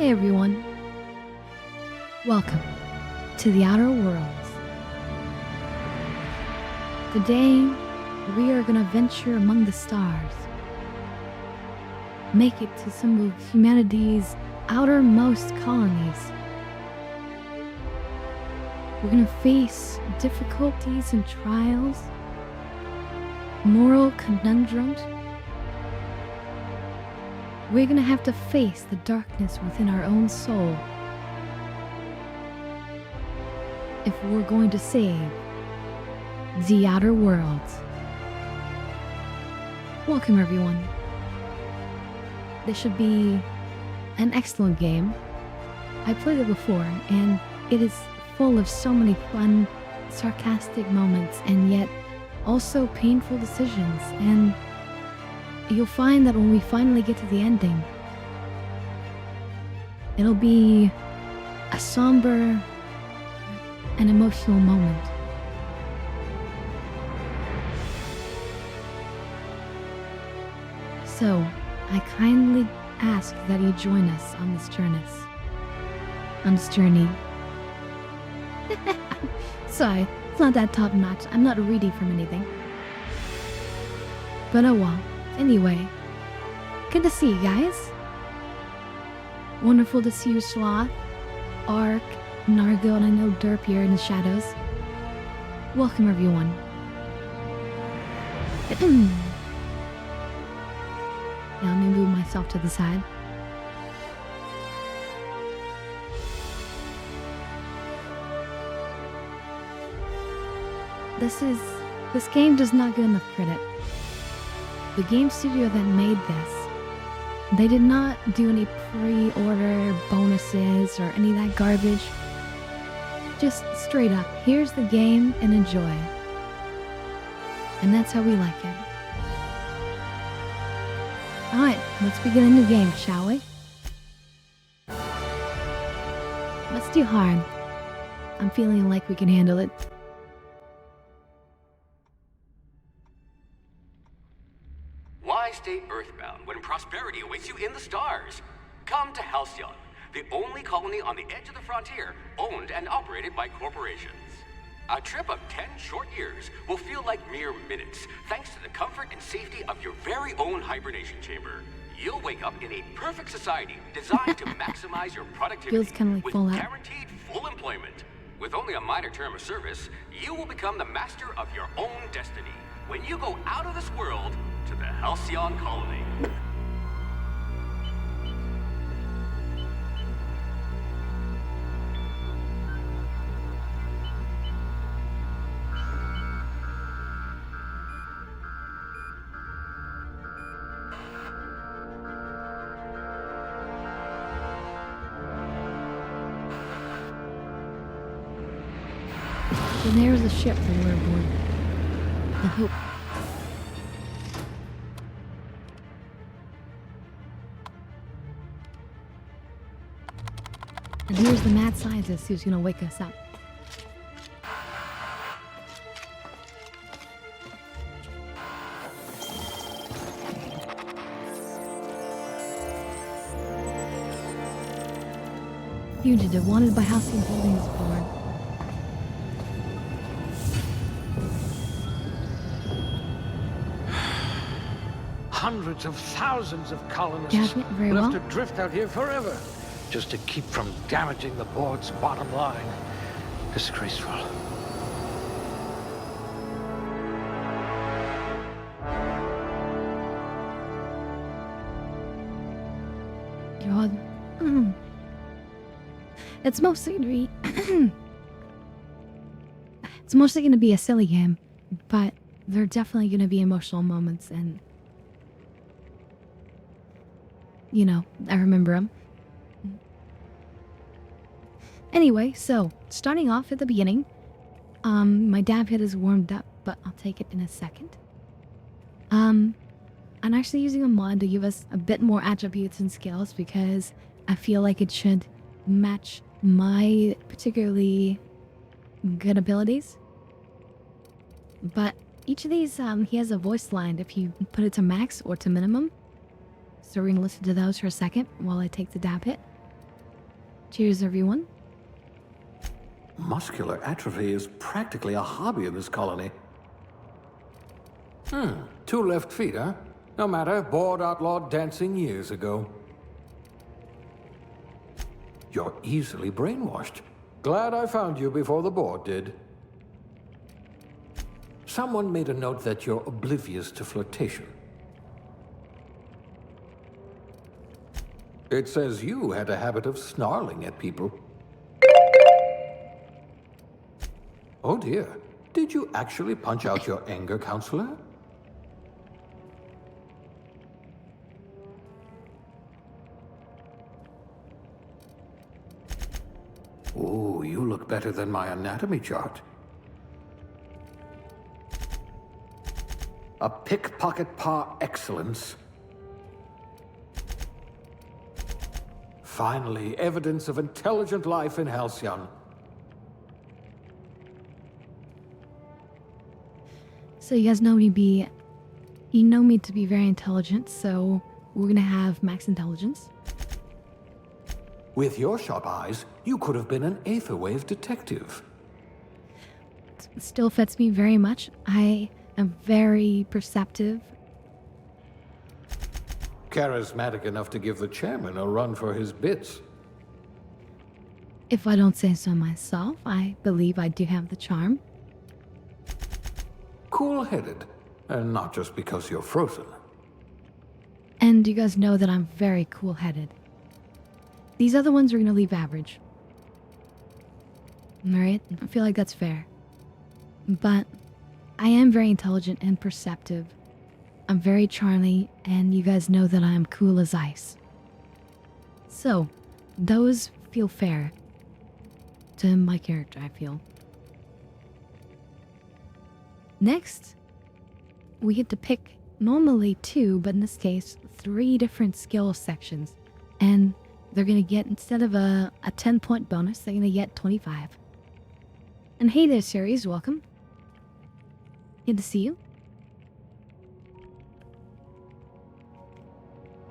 Hey everyone, welcome to the Outer Worlds. Today, we are gonna venture among the stars, make it to some of humanity's outermost colonies. We're gonna face difficulties and trials, moral conundrums. We're gonna have to face the darkness within our own soul if we're going to save the Outer Worlds. Welcome everyone. This should be an excellent game. I played it before and it is full of so many fun, sarcastic moments and yet also painful decisions, and you'll find that when we finally get to the ending, it'll be a somber and emotional moment. So, I kindly ask that you join us on this journey. Sorry, it's not that top notch. I'm not reading from anything. But oh well. Anyway, good to see you guys. Wonderful to see you, Sloth, Ark, Nargo, and I know Derp here in the shadows. Welcome, everyone. Now, let me move myself to the side. This game does not get enough credit. The game studio that made this, they did not do any pre-order bonuses or any of that garbage. Just straight up, here's the game and enjoy. And that's how we like it. Alright, let's begin a new game, shall we? Let's do hard. I'm feeling like we can handle it. Why stay earthbound when prosperity awaits you in the stars? Come to Halcyon, the only colony on the edge of the frontier, owned and operated by corporations. A trip of 10 short years will feel like mere minutes, thanks to the comfort and safety of your very own hibernation chamber. You'll wake up in a perfect society designed to maximize your productivity. Feels kind of like with Fallout. guaranteed full employment. With only a minor term of service, you will become the master of your own destiny when you go out of this world to the Halcyon colony. And there's the ship that we're aboard. The Hope. And here's the mad scientist who's gonna wake us up. Fugitive wanted by Halcyon Holdings Board. Hundreds of thousands of colonists Yeah, very will well. have to drift out here forever just to keep from damaging the board's bottom line. Disgraceful. God. It's mostly gonna be it's mostly gonna be a silly game, but there are definitely gonna be emotional moments, and you know, I remember them. Anyway, so starting off at the beginning, my dab hit is warmed up, but I'll take it in a second. I'm actually using a mod to give us a bit more attributes and skills because I feel like it should match my particularly good abilities. But each of these, he has a voice line if you put it to max or to minimum. So we're gonna listen to those for a second while I take the dab hit. Cheers, everyone. Muscular atrophy is practically a hobby in this colony. 2 left feet, huh? No matter, board outlawed dancing years ago. You're easily brainwashed. Glad I found you before the board did. Someone made a note that you're oblivious to flirtation. It says you had a habit of snarling at people. Oh dear. Did you actually punch out your anger counselor? Ooh, you look better than my anatomy chart. A pickpocket par excellence. Finally, evidence of intelligent life in Halcyon. So you guys know me to be very intelligent, so we're gonna have max intelligence. With your sharp eyes, you could have been an Aetherwave detective. It still fits me very much. I am very perceptive. Charismatic enough to give the chairman a run for his bits. If I don't say so myself, I believe I do have the charm. Cool-headed, and not just because you're frozen. And you guys know that I'm very cool-headed. These other ones are gonna leave average. Alright? I feel like that's fair. But I am very intelligent and perceptive. I'm very charming, and you guys know that I'm cool as ice. So, those feel fair to my character, I feel. Next, we get to pick normally 2, but in this case, 3 different skill sections. And they're gonna get, instead of a 10-point bonus, they're gonna get 25. And hey there, series, welcome. Good to see you.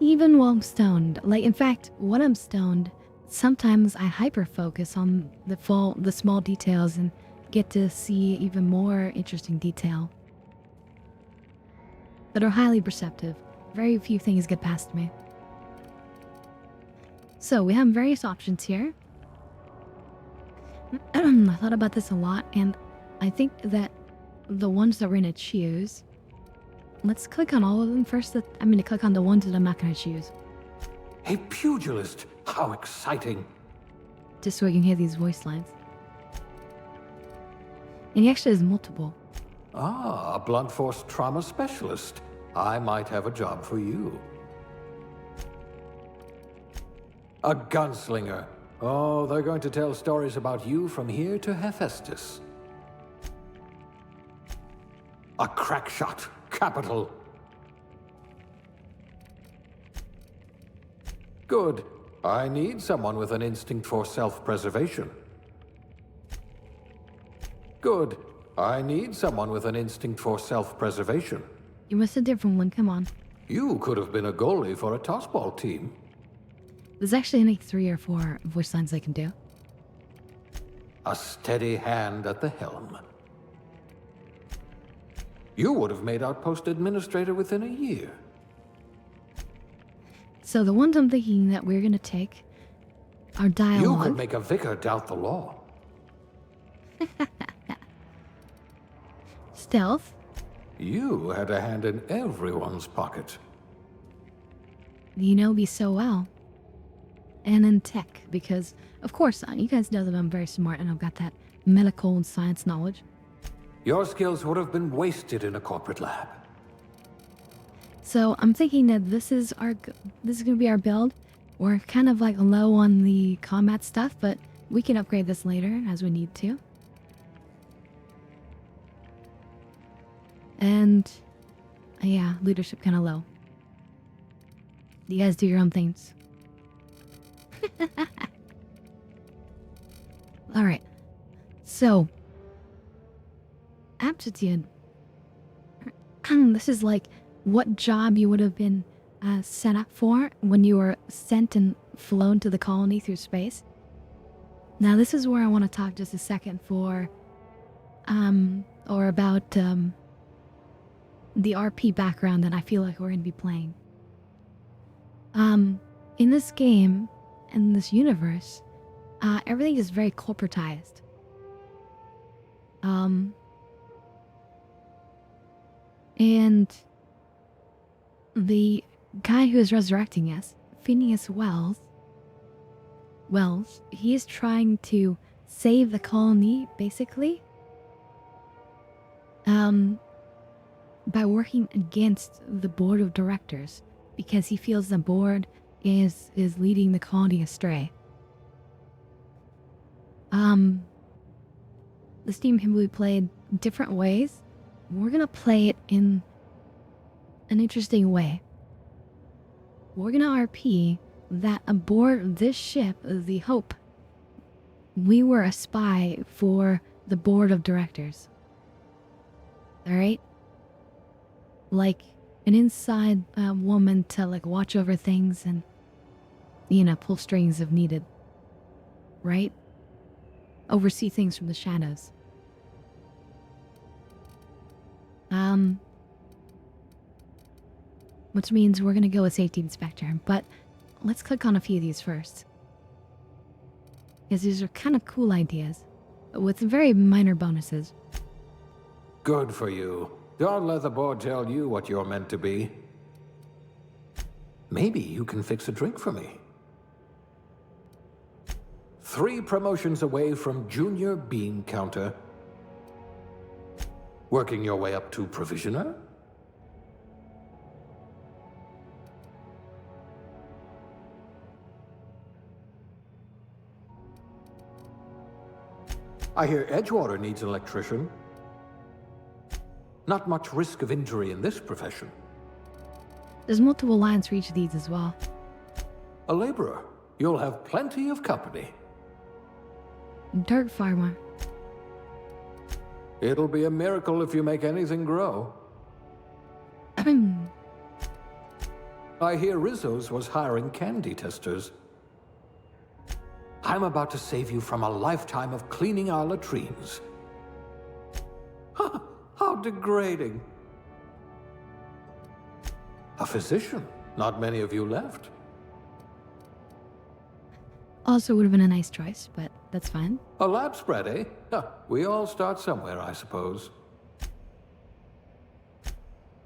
Even while I'm stoned, like in fact, when I'm stoned, sometimes I hyper-focus on the small details and get to see even more interesting detail that are highly perceptive. Very few things get past me. So we have various options here. I thought about this a lot, and I think that the ones that we're gonna choose, let's click on all of them first. I'm gonna click on the ones that I'm not gonna choose, A pugilist! How exciting! just so I can hear these voice lines. And he actually has multiple. Ah, a blunt force trauma specialist. I might have a job for you. A gunslinger. Oh, they're going to tell stories about you from here to Hephaestus. A crack shot. Capital. Good. I need someone with an instinct for self-preservation. Good. I need someone with an instinct for self-preservation. You missed a different one, come on. You could have been a goalie for a tossball team. There's actually only 3 or 4 voice lines I can do. A steady hand at the helm. You would have made outpost administrator within a year. So the ones I'm thinking that we're gonna take are You dialogue. could make a vicar doubt the law. Stealth. You had a hand in everyone's pocket. You know me so well. And in tech, because, of course, you guys know that I'm very smart and I've got that medical and science knowledge. Your skills would have been wasted in a corporate lab. So I'm thinking that this is gonna be our build. We're kind of like low on the combat stuff, but we can upgrade this later as we need to. And yeah, leadership kind of low. You guys do your own things. All right. So, aptitude. This is like what job you would have been set up for when you were sent and flown to the colony through space. Now this is where I want to talk just a second about the RP background that I feel like we're gonna be playing. In this game, in this universe, everything is very corporatized. And the guy who is resurrecting us, Phineas Wells, he is trying to save the colony, basically, by working against the board of directors because he feels the board is leading the colony astray. This game can be played different ways. We're gonna play it in an interesting way. We're gonna RP that aboard this ship, the Hope, we were a spy for the board of directors. Alright? Like an inside woman to like watch over things and, you know, pull strings if needed. Right? Oversee things from the shadows. Which means we're gonna go with Safety Inspector, but let's click on a few of these first. Because these are kind of cool ideas, with very minor bonuses. Good for you. Don't let the board tell you what you're meant to be. Maybe you can fix a drink for me. 3 promotions away from Junior Bean Counter. Working your way up to Provisioner? I hear Edgewater needs an electrician. Not much risk of injury in this profession. There's multiple lines for each of these as well. A laborer. You'll have plenty of company. Dirt farmer. It'll be a miracle if you make anything grow. I hear Rizzo's was hiring candy testers. I'm about to save you from a lifetime of cleaning our latrines. How degrading. A physician. Not many of you left. Also would have been a nice choice, but that's fine. A lab spread, eh? We all start somewhere, I suppose.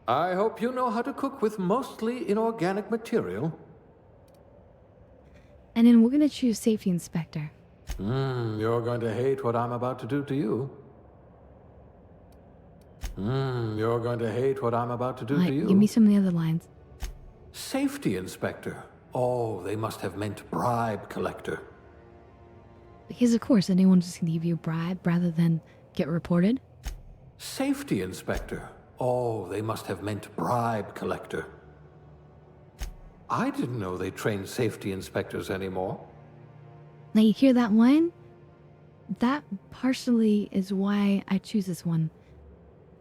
I hope you know how to cook with mostly inorganic material. And then we're gonna choose Safety Inspector. You're going to hate what I'm about to do to you. You're going to hate what I'm about to do to you. Give me some of the other lines. Safety Inspector. Oh, they must have meant bribe collector. Because of course anyone just gonna give you a bribe rather than get reported. Safety Inspector. Oh, they must have meant bribe collector. I didn't know they trained safety inspectors anymore. Now you hear that line? That partially is why I choose this one.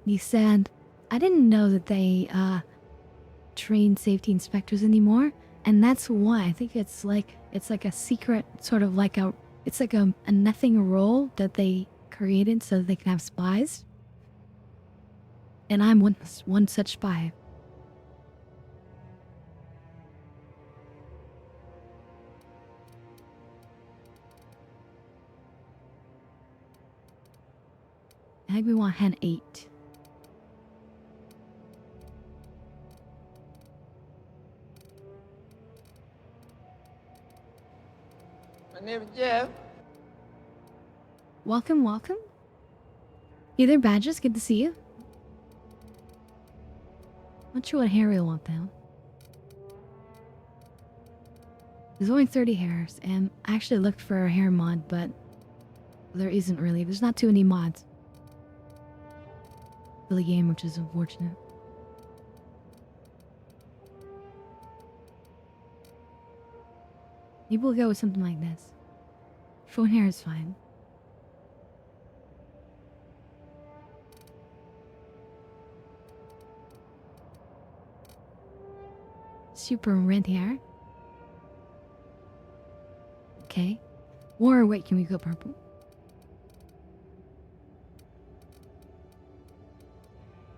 He said, I didn't know that they train safety inspectors anymore, and that's why I think it's like a secret sort of like a nothing role that they created so that they can have spies. And I'm one such spy. I think we want hand 8. My name is Jeff. Welcome, welcome. You there, Badges? Good to see you. Not sure what hair we want though. There's only 30 hairs, and I actually looked for a hair mod, but there isn't really. There's not too many mods for the game, which is unfortunate. Maybe we'll go with something like this. Short hair is fine. Super red hair. Okay. Or wait, can we go purple?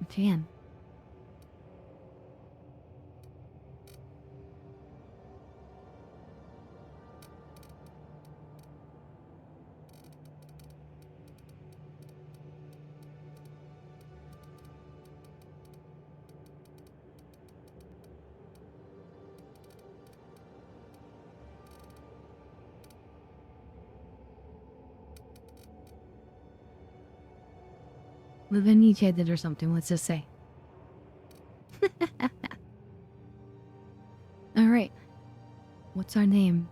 Tan. Live did or something, let's just say. Alright. What's our name?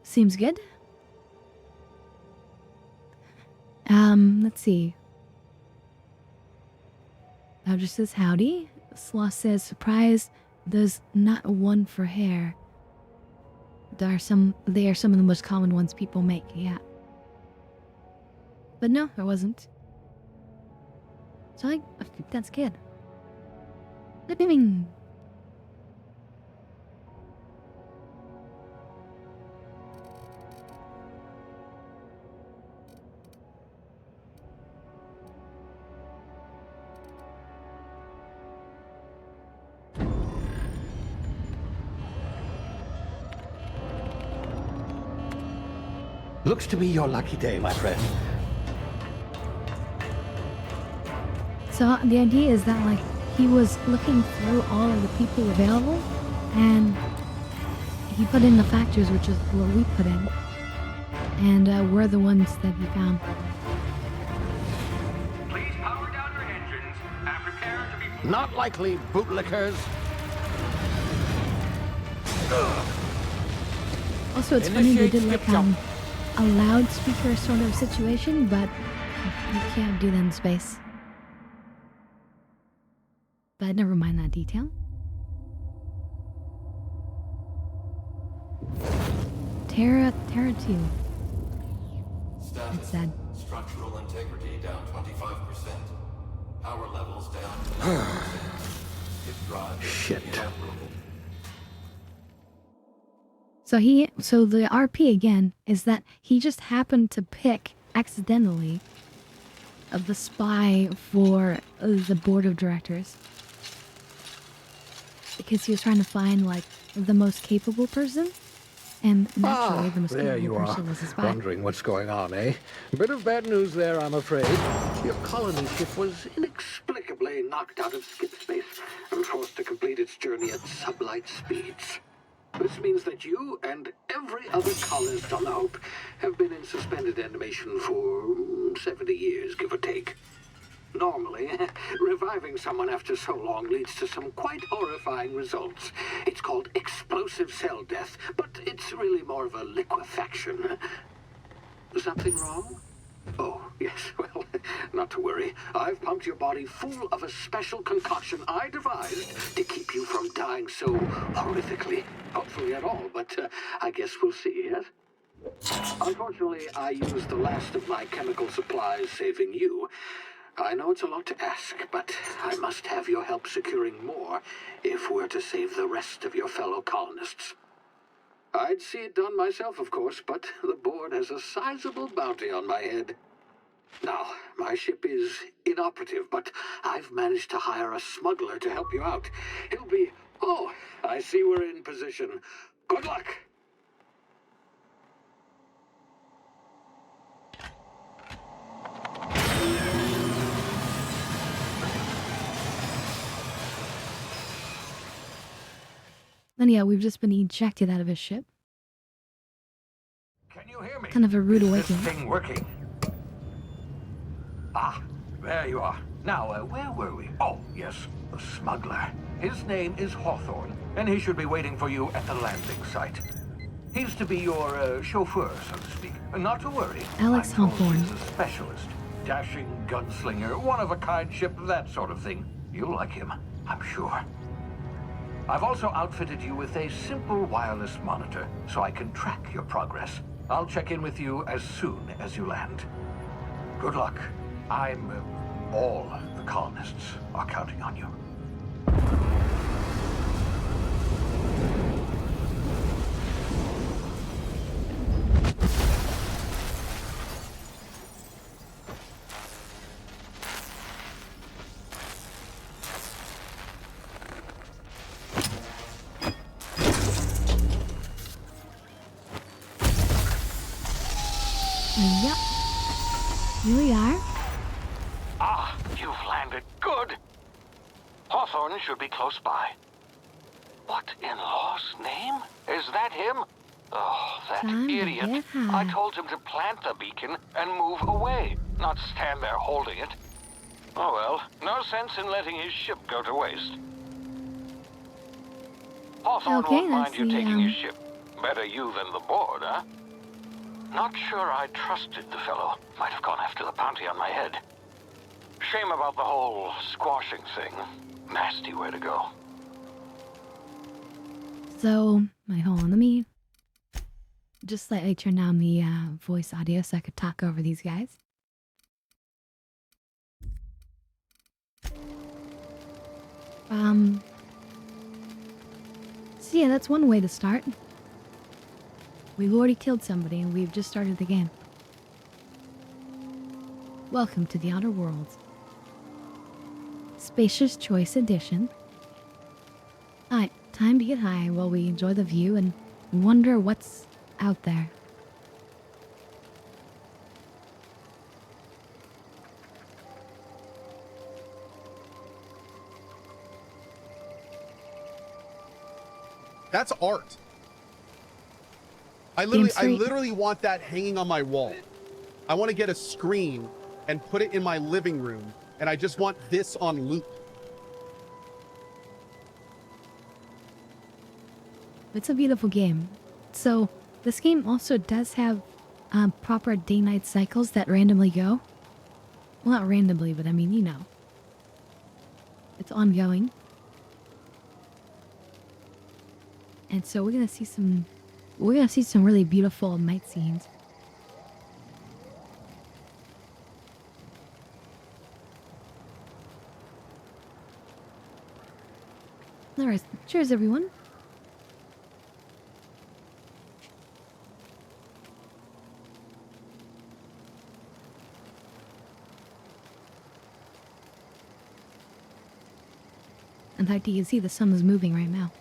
Seems good. Let's see. Badger says howdy. Sloth says surprise. There's not one for hair. They are some of the most common ones people make, yeah. But no, there wasn't. So I think that's good. Living. Looks to be your lucky day, my friend. So the idea is that, like, he was looking through all of the people available, and he put in the factors, which is what we put in, and we're the ones that he found. Please power down your engines and prepare to be... Not likely, bootlickers. Also, it's funny they did like a loudspeaker sort of situation, but you can't do that in space. But never mind that detail. Terra 2. It's sad. Structural integrity down 25%. Power levels down 20%. Shit. So the RP again is that he just happened to pick accidentally of the spy for the board of directors because he was trying to find like the most capable person, and naturally the most there capable you are. person was the spy. Wondering what's going on, eh? Bit of bad news there, I'm afraid. Your colony ship was inexplicably knocked out of skip space and forced to complete its journey at sublight speeds. This means that you and every other colonist on the Hope have been in suspended animation for 70 years, give or take. Normally, reviving someone after so long leads to some quite horrifying results. It's called explosive cell death, but it's really more of a liquefaction. Something wrong? Oh, yes, well, not to worry. I've pumped your body full of a special concoction I devised to keep you from dying so horrifically. Hopefully at all, but I guess we'll see, yes? Unfortunately, I used the last of my chemical supplies saving you. I know it's a lot to ask, but I must have your help securing more if we're to save the rest of your fellow colonists. I'd see it done myself, of course, but the board has a sizable bounty on my head. Now, my ship is inoperative, but I've managed to hire a smuggler to help you out. He'll be... Oh, I see we're in position. Good luck! And yeah, we've just been ejected out of his ship. Can you hear me? Kind of a rude Is awakening. this thing working? Ah, there you are. Now, where were we? Oh, yes, the smuggler. His name is Hawthorne, and he should be waiting for you at the landing site. He's to be your chauffeur, so to speak. Not to worry. Alex I'm told Hawthorne. He's a specialist. Dashing gunslinger, one-of-a-kind ship, that sort of thing. You'll like him, I'm sure. I've also outfitted you with a simple wireless monitor, so I can track your progress. I'll check in with you as soon as you land. Good luck, All the colonists are counting on you. Yep. Here we are. Ah, you've landed. Good. Hawthorne should be close by. What in law's name? Is that him? Oh, that Time to idiot. get high. I told him to plant the beacon and move away, not stand there holding it. Oh well, no sense in letting his ship go to waste. Hawthorne Okay, won't mind that's you the, taking his ship. Better you than the board, huh? Not sure I trusted the fellow. Might have gone after the bounty on my head. Shame about the whole squashing thing. Nasty way to go. So, hold on, let me just slightly turn down the voice audio so I could talk over these guys. So yeah, that's one way to start. We've already killed somebody and we've just started the game. Welcome to the Outer Worlds. Spacious Choice Edition. Alright, time to get high while we enjoy the view and wonder what's out there. That's art. I Damn straight. literally want that hanging on my wall. I want to get a screen and put it in my living room, and I just want this on loop. It's a beautiful game. So, this game also does have proper day-night cycles that randomly go. Well, not randomly, but I mean, you know. It's ongoing. And so we're gonna see some really beautiful night scenes. Alright, cheers everyone. In fact, you can see the sun is moving right now.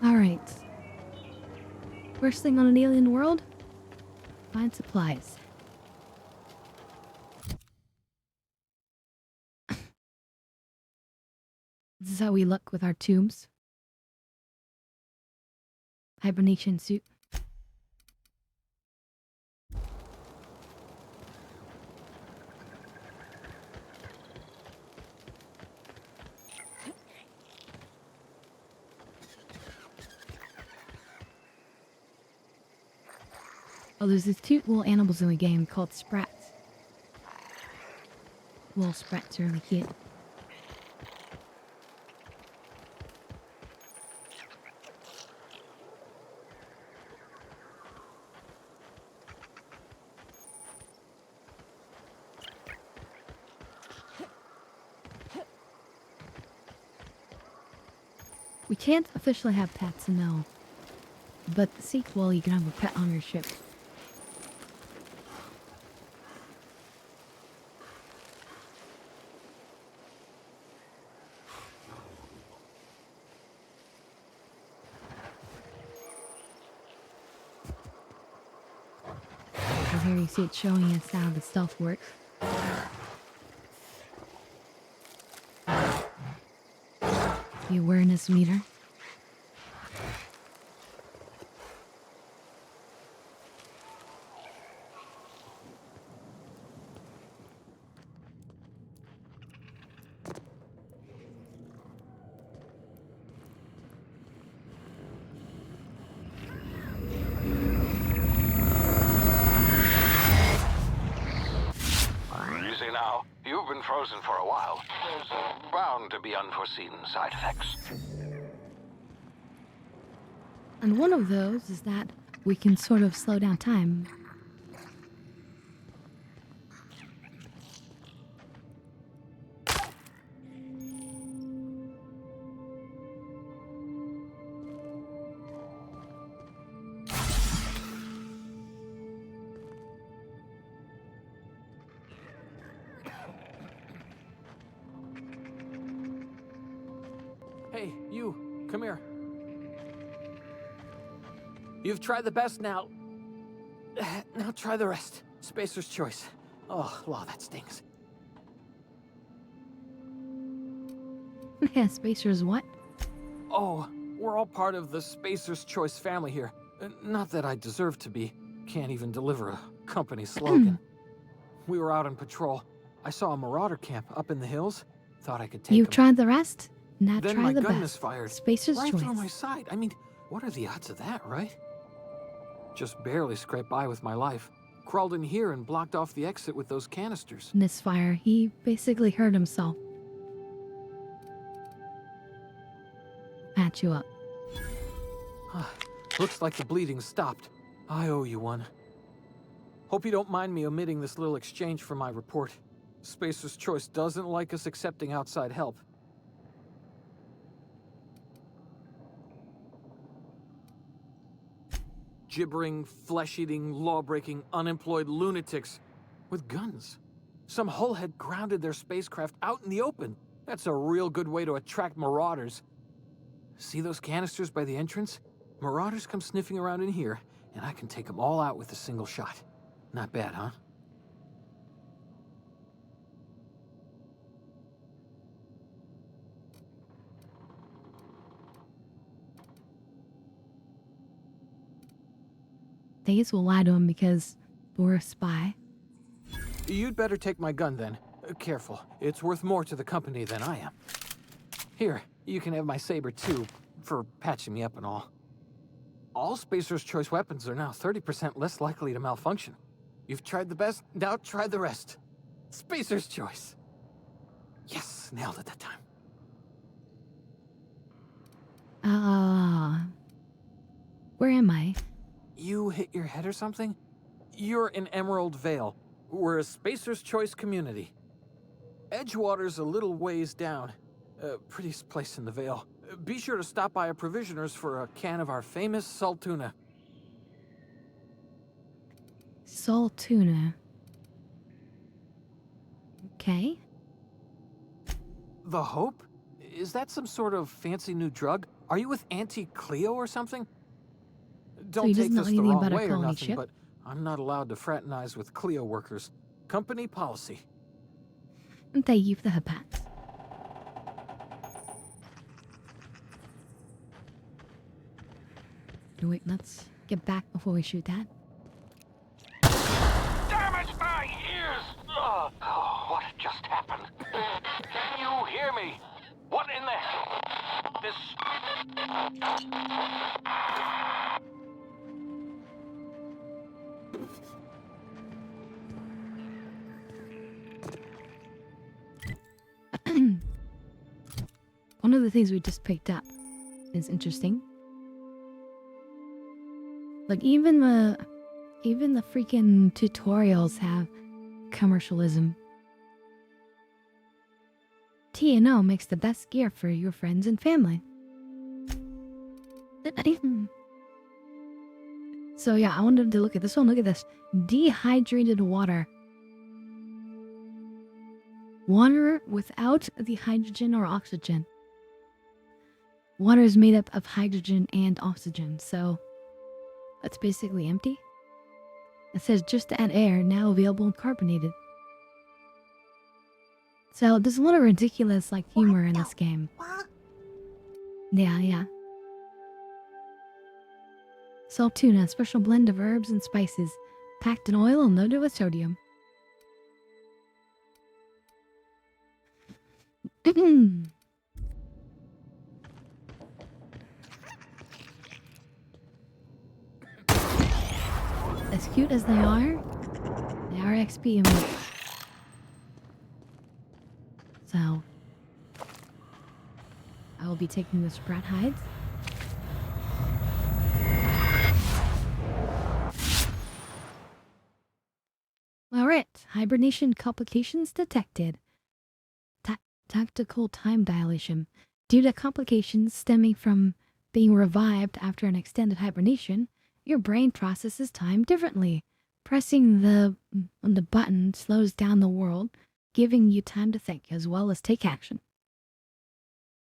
Alright. First thing on an alien world, find supplies. This is how we look with our tombs. Hibernation suit. Oh, there's these cute little animals in the game called sprats. Little sprats are really cute. We can't officially have pets, no. But the sequel, you can have a pet on your ship. So here you see it showing us how the stealth works. The awareness meter. Easy now. You've been frozen for a while. There's bound to be unforeseen side effects. And one of those is that we can sort of slow down time. Hey, you, come here. You've tried the best now. Now try the rest. Spacer's choice. Oh, wow, that stings. Yeah, Spacer's what? Oh, we're all part of the Spacer's Choice family here. Not that I deserve to be. Can't even deliver a company slogan. We were out on patrol. I saw a marauder camp up in the hills. Thought I could take You've them. tried the rest? Now Then try my the gun best. misfired. Spacer's right choice. through my side. I mean, what are the odds of that, right? Just barely scraped by with my life. Crawled in here and blocked off the exit with those canisters. Misfire. He basically hurt himself. Patch you up. Looks like the bleeding stopped. I owe you one. Hope you don't mind me omitting this little exchange from my report. Spacer's Choice doesn't like us accepting outside help. Gibbering, flesh-eating, law-breaking, unemployed lunatics with guns. Some hullhead grounded their spacecraft out in the open. That's a real good way to attract marauders. See those canisters by the entrance? Marauders come sniffing around in here, and I can take them all out with a single shot. Not bad, huh? Days will lie to him because we're a spy. You'd better take my gun then. Careful, it's worth more to the company than I am. Here, you can have my saber too, for patching me up and all. All Spacer's Choice weapons are now 30% less likely to malfunction. You've tried the best, now try the rest. Spacer's Choice. Yes, nailed it that time. Where am I? You hit your head or something? You're in Emerald Vale. We're a Spacer's Choice community. Edgewater's a little ways down. Prettiest place in the Vale. Be sure to stop by a provisioner's for a can of our famous salt tuna. Salt tuna. Okay. The Hope? Is that some sort of fancy new drug? Are you with Auntie Cleo or something? Don't he take doesn't know this the anything wrong about a way or colony nothing, ship? but I'm not allowed to fraternize with Cleo workers. Company policy. And thank you for the hub pats. Wait, let's get back before we shoot that. Damage my ears! Oh, what just happened? Can you hear me? What in the hell? This... One of the things we just picked up is interesting. Like even the freaking tutorials have commercialism. T&O makes the best gear for your friends and family. So yeah, I wanted to look at this one. Look at this. Dehydrated water. Water without the hydrogen or oxygen. Water is made up of hydrogen and oxygen, so that's basically empty. It says just to add air, now available and carbonated. So there's a lot of ridiculous humor in this game. Yeah. Salt tuna, a special blend of herbs and spices, packed in oil and loaded with sodium. As cute as they are XP and more. So, I will be taking the sprat hides. Alright, hibernation complications detected. Tactical time dilation. Due to complications stemming from being revived after an extended hibernation, your brain processes time differently. Pressing the button slows down the world, giving you time to think as well as take action.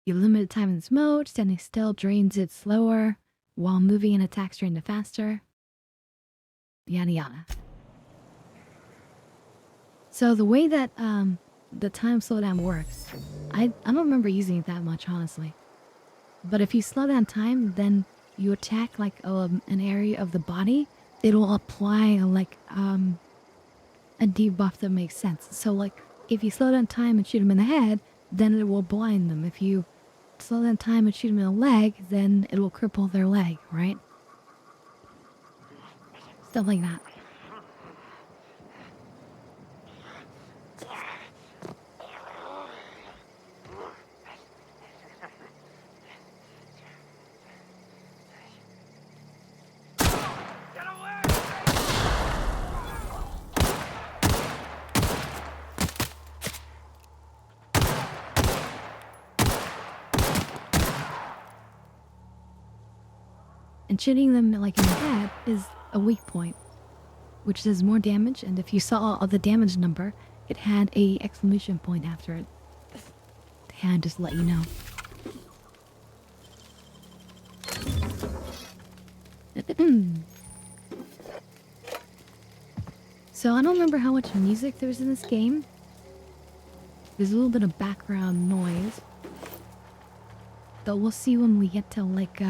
You limited time in this mode, standing still drains it slower, while moving and attacks drain it faster. Yada yada. So the way that the time slowdown works, I don't remember using it that much, honestly. But if you slow down time, then you attack like an area of the body, it'll apply like a debuff that makes sense. So like if you slow down time and shoot them in the head, then it will blind them. If you slow down time and shoot them in the leg, then it will cripple their leg, right? Stuff like that. And shooting them like in the head is a weak point, which does more damage, and if you saw the damage number, it had a exclamation point after it. Yeah, just to let you know. So I don't remember how much music there's in this game. There's a little bit of background noise. Though we'll see when we get to like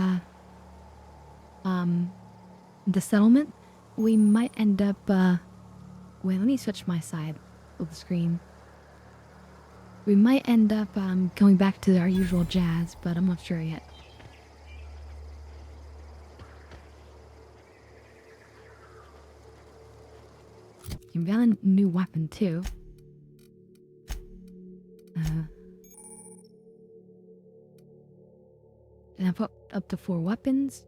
the settlement. We might end up wait, let me switch my side of the screen. We might end up going back to our usual jazz, but I'm not sure yet. You found a new weapon too. And I've up to 4 weapons.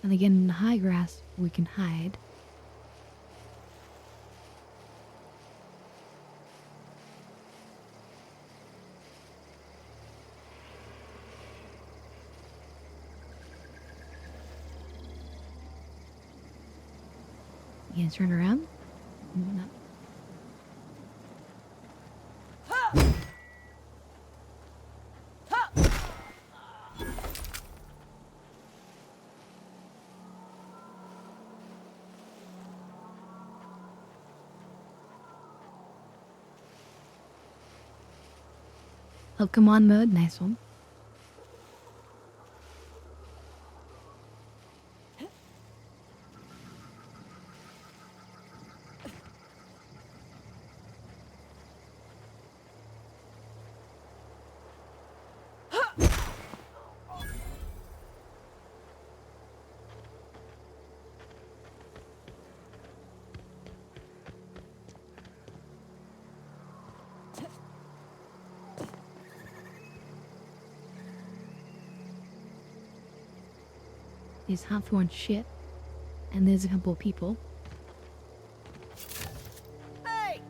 And again, in the high grass, we can hide. You can turn around. No. Oh, come on mode, nice one. There's Hawthorne shit, and there's a couple of people. Hey!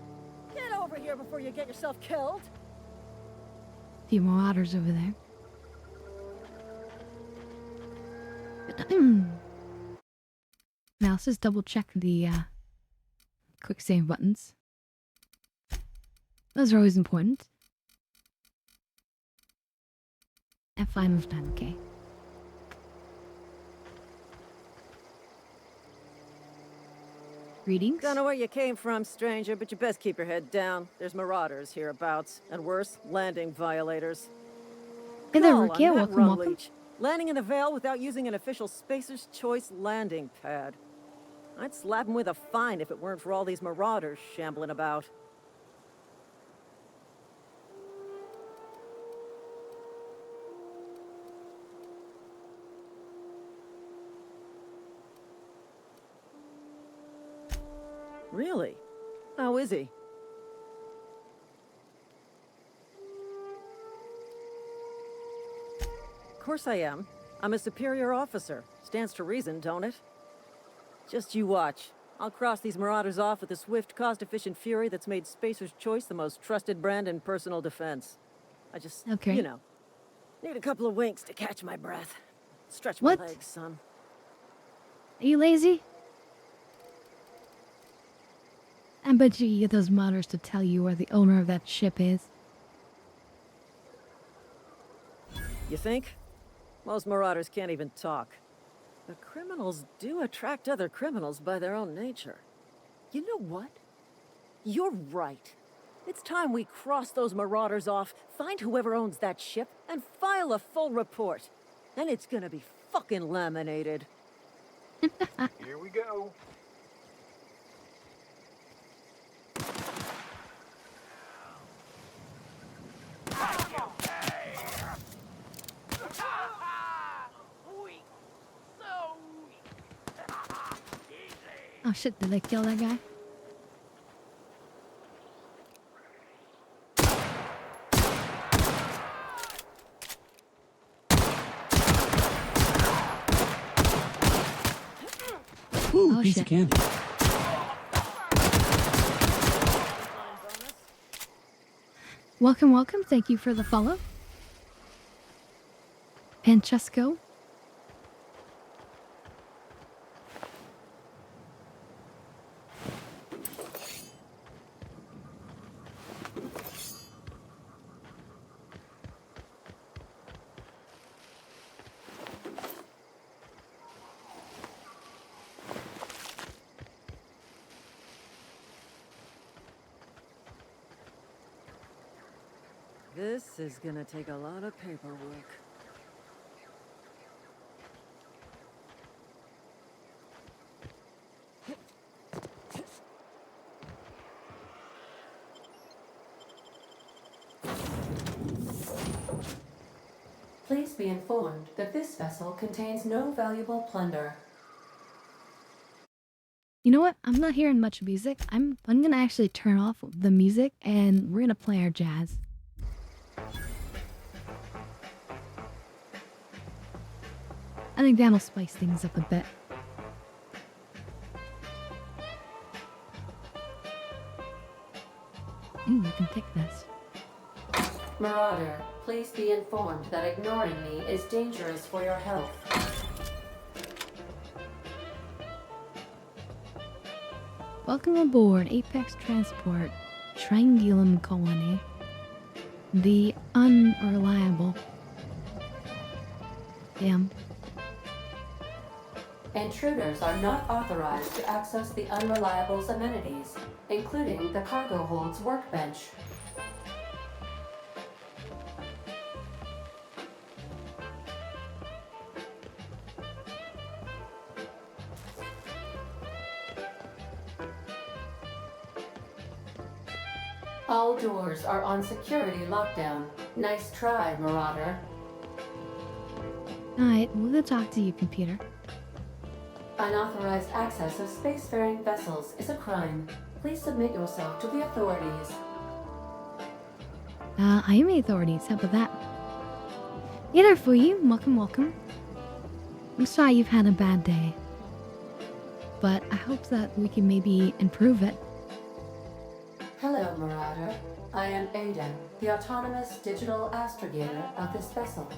Get over here before you get yourself killed! A few more otters over there. Now let's just double check the quick save buttons. Those are always important. F5 moves time, okay. Greetings. Don't know where you came from, stranger, but you best keep your head down. There's marauders hereabouts, and worse, landing violators. Hey there, Call on Rukia. that Welcome, rum welcome. leech. Landing in the Vale without using an official Spacer's Choice landing pad. I'd slap him with a fine if it weren't for all these marauders shambling about. Really? How is he? Of course I am. I'm a superior officer. Stands to reason, don't it? Just you watch. I'll cross these marauders off with a swift, cost-efficient fury that's made Spacer's Choice the most trusted brand in personal defense. I just, Okay. you know, need a couple of winks to catch my breath. Stretch What? my legs, son. Are you lazy? I bet you get those modders to tell you where the owner of that ship is. You think? Most marauders can't even talk. But criminals do attract other criminals by their own nature. You know what? You're right. It's time we cross those marauders off, find whoever owns that ship, and file a full report. Then it's gonna be fucking laminated. Here we go. Oh shit, did they kill that guy? Ooh, Oh, piece shit. of candy. Welcome, welcome. Thank you for the follow. Francesco. This is gonna take a lot of paperwork. Please be informed that this vessel contains no valuable plunder. You know what? I'm not hearing much music. I'm gonna actually turn off the music and we're gonna play our jazz. I think that'll spice things up a bit. Ooh, you can take this. Marauder, please be informed that ignoring me is dangerous for your health. Welcome aboard Apex Transport Triangulum Colony. The unreliable. Damn. Intruders are not authorized to access the Unreliable's amenities, including the cargo hold's workbench. All doors are on security lockdown. Nice try, Marauder. Alright, we'll go talk to you, computer. Unauthorized access of spacefaring vessels is a crime. Please submit yourself to the authorities. I am the authorities. How about that? Hey there, Fuyi. Welcome, welcome. I'm sorry you've had a bad day. But I hope that we can maybe improve it. Hello, Marauder. I am Ada, the autonomous digital astrogator of this vessel.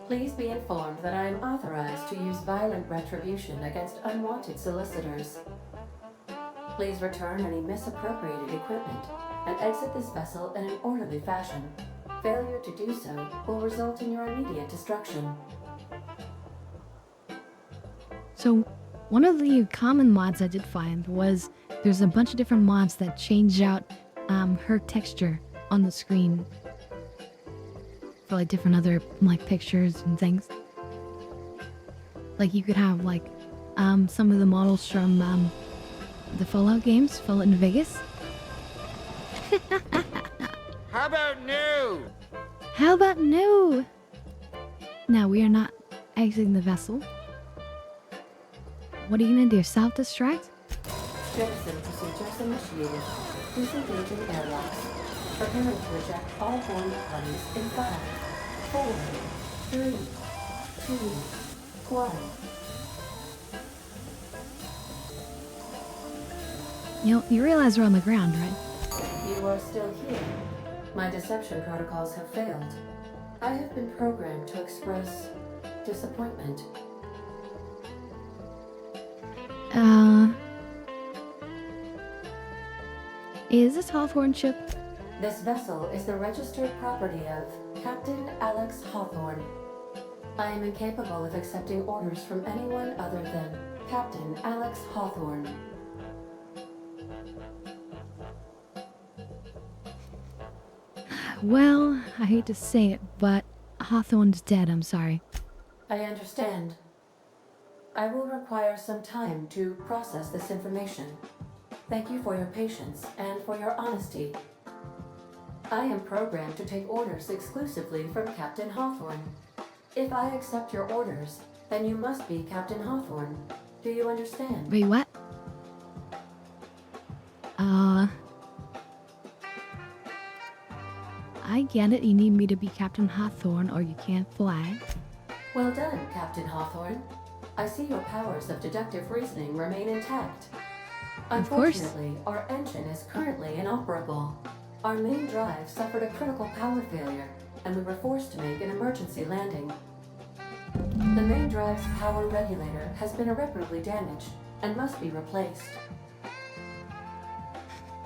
Please be informed that I am authorized to use violent retribution against unwanted solicitors. Please return any misappropriated equipment and exit this vessel in an orderly fashion. Failure to do so will result in your immediate destruction. So, One of the common mods I did find was there's a bunch of different mods that change out her texture on the screen for like different other like pictures and things. Like you could have like some of the models from the Fallout games, Fallout New Vegas. How about new? How about no? Now we are not exiting the vessel. What are you gonna do? Self-destruct? Jettison procedures initiated. Disengaging airlocks. Preparing to eject all horned parties in 5, 4, 3, 2, 1. You realize we're on the ground, right? You are still here. My deception protocols have failed. I have been programmed to express disappointment. Is this Hawthorne ship? This vessel is the registered property of Captain Alex Hawthorne. I am incapable of accepting orders from anyone other than Captain Alex Hawthorne. Well, I hate to say it, but Hawthorne's dead, I'm sorry. I understand. I will require some time to process this information. Thank you for your patience and for your honesty. I am programmed to take orders exclusively from Captain Hawthorne. If I accept your orders, then you must be Captain Hawthorne. Do you understand? Wait, what? I get it, you need me to be Captain Hawthorne or you can't fly. Well done, Captain Hawthorne. I see your powers of deductive reasoning remain intact. Of course. Unfortunately, our engine is currently inoperable. Our main drive suffered a critical power failure, and we were forced to make an emergency landing. The main drive's power regulator has been irreparably damaged and must be replaced.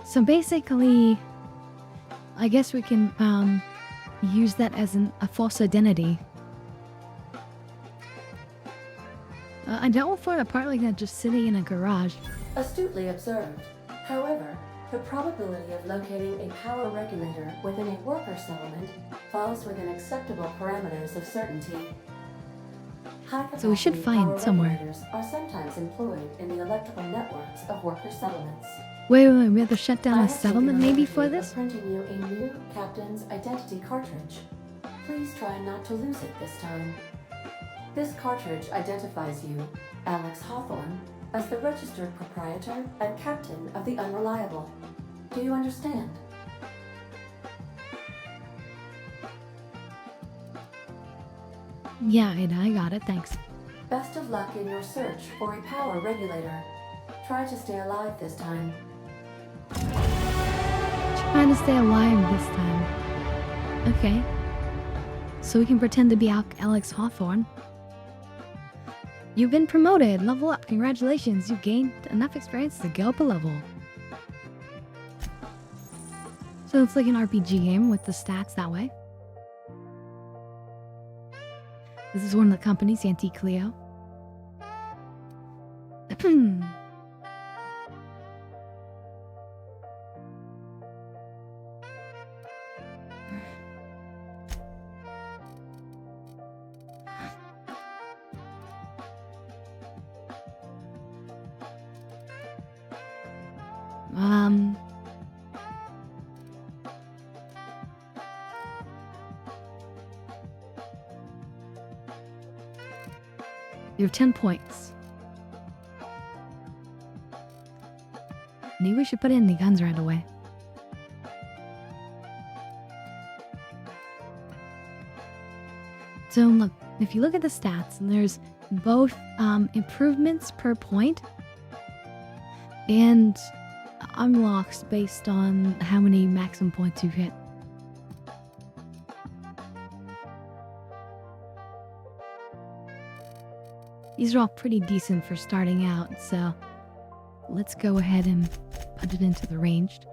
So basically, I guess we can use that as a false identity. I don't fall apart like that just sitting in a garage. Astutely observed. However, the probability of locating a power regulator within a worker settlement falls within acceptable parameters of certainty. So we should find power somewhere. regulators are sometimes employed in the electrical networks of worker settlements. Wait, we have to shut down I a have settlement taken the maybe for liberty of this? printing you a new captain's identity cartridge. Please try not to lose it this time. This cartridge identifies you, Alex Hawthorne, as the registered proprietor and captain of the Unreliable. Do you understand? Yeah, I got it, thanks. Best of luck in your search for a power regulator. Try to stay alive this time. Trying to stay alive this time. Okay. So we can pretend to be Alex Hawthorne. You've been promoted. Level up. Congratulations. You gained enough experience to go up a level. So it's like an RPG game with the stats that way. This is one of the companies, Antique Cleo. You have 10 points. Maybe we should put in the guns right away. So look, if you look at the stats, there's both improvements per point and unlocks based on how many maximum points you've hit. These are all pretty decent for starting out, so let's go ahead and put it into the ranged.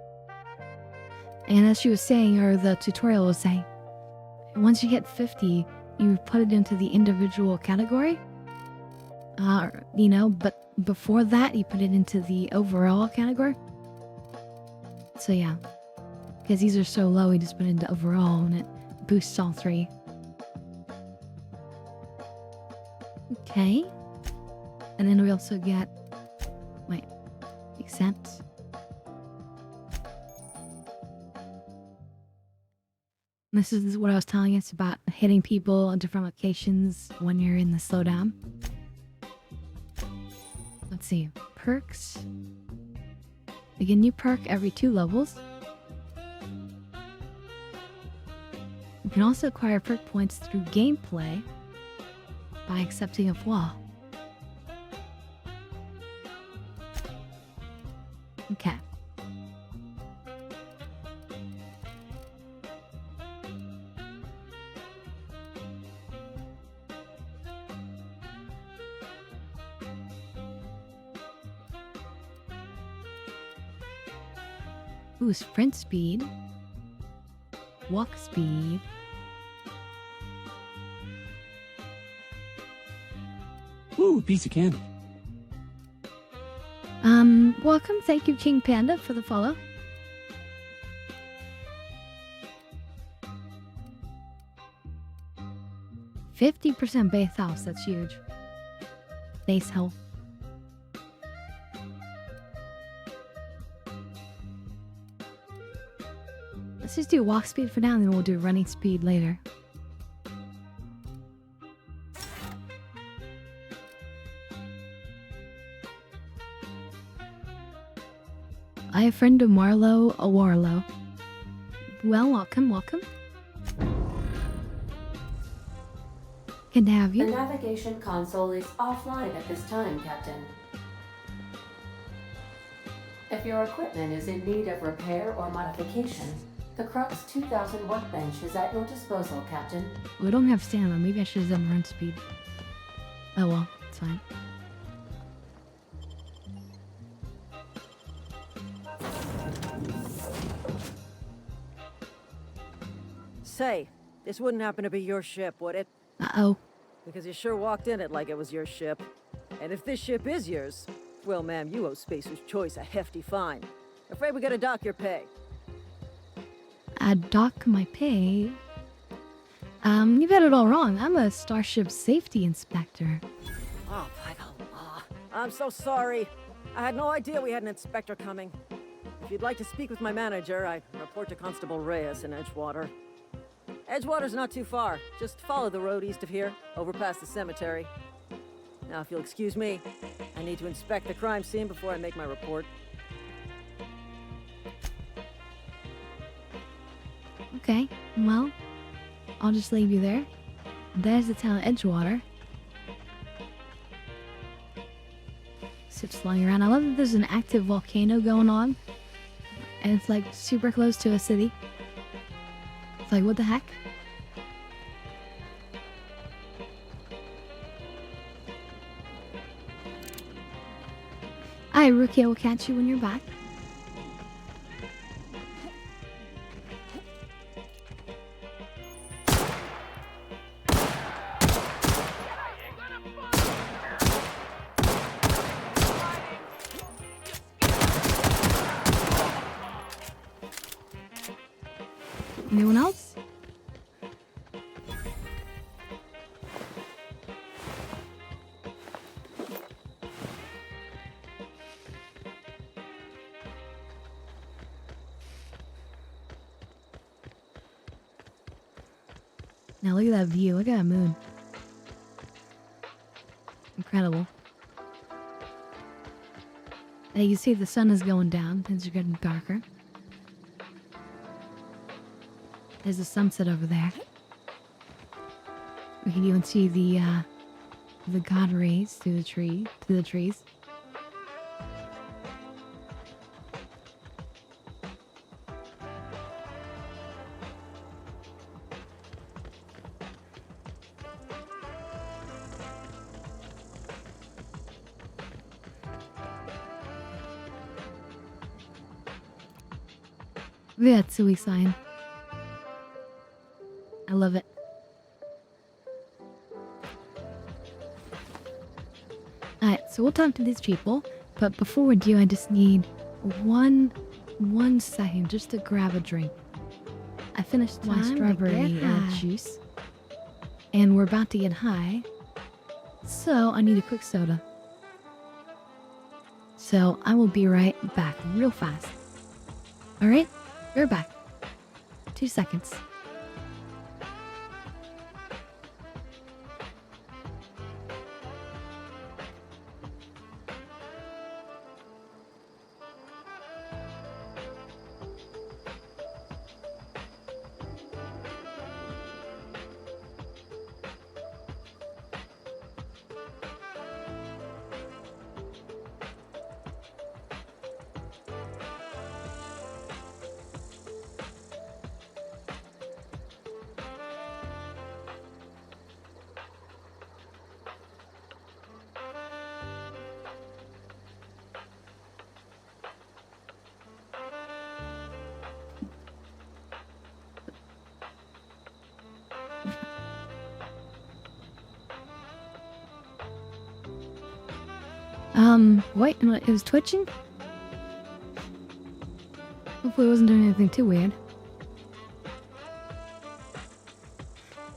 And as she was saying, or the tutorial was saying, once you get 50, you put it into the individual category. But before that, you put it into the overall category. So yeah, because these are so low, we just put it into overall and it boosts all three. Okay. And then we also get, wait, exempt. This is what I was telling us about hitting people at different locations when you're in the slowdown. Let's see, perks. We get a new perk every 2 levels. You can also acquire perk points through gameplay by accepting a flaw. Okay. Ooh, sprint speed. Walk speed. Ooh, piece of candy. Welcome. Thank you, King Panda, for the follow. %50 base house. That's huge. Base health. Let's just do walk speed for now, and then we'll do running speed later. I have a friend of Marlo Awarlo. Well, welcome, welcome. Can I have The you? navigation console is offline at this time, Captain. If your equipment is in need of repair or modification, the Crux 2000 workbench is at your disposal, Captain. We don't have stamina. Maybe I should have done run speed. Oh well, it's fine. Say, this wouldn't happen to be your ship, would it? Uh-oh. Because you sure walked in it like it was your ship. And if this ship is yours, well, ma'am, you owe Spacer's Choice a hefty fine. Afraid we gotta dock your pay. Dock my pay? You've had it all wrong. I'm a Starship Safety Inspector. Oh, by the law. I'm so sorry. I had no idea we had an inspector coming. If you'd like to speak with my manager, I report to Constable Reyes in Edgewater. Edgewater's not too far. Just follow the road east of here, over past the cemetery. Now, if you'll excuse me, I need to inspect the crime scene before I make my report. Okay, well, I'll just leave you there. There's the town of Edgewater. Sips flying around. I love that there's an active volcano going on. And it's like super close to a city. It's like, what the heck? Alright, Rookie, I will catch you when you're back. Anyone else? Now look at that view. Look at that moon. Incredible. Now you see the sun is going down. Things are getting darker. There's a sunset over there. We can even see the god rays through the trees. That's a sign. I love it. Alright, So we'll talk to these people, but before we do, I just need one second just to grab a drink. I finished my strawberry juice, and we're about to get high, so I need a quick soda. So I will be right back real fast. Alright, we're back. 2 seconds. Wait, it was twitching? Hopefully it wasn't doing anything too weird.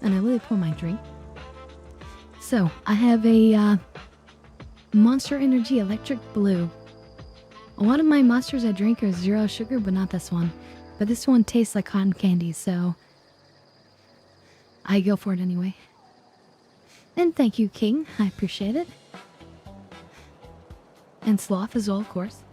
And I really pour my drink. So, I have a, Monster Energy Electric Blue. A lot of my monsters I drink are 0 sugar, but not this one. But this one tastes like cotton candy, so I go for it anyway. And thank you, King. I appreciate it. And Sloth as well, of course.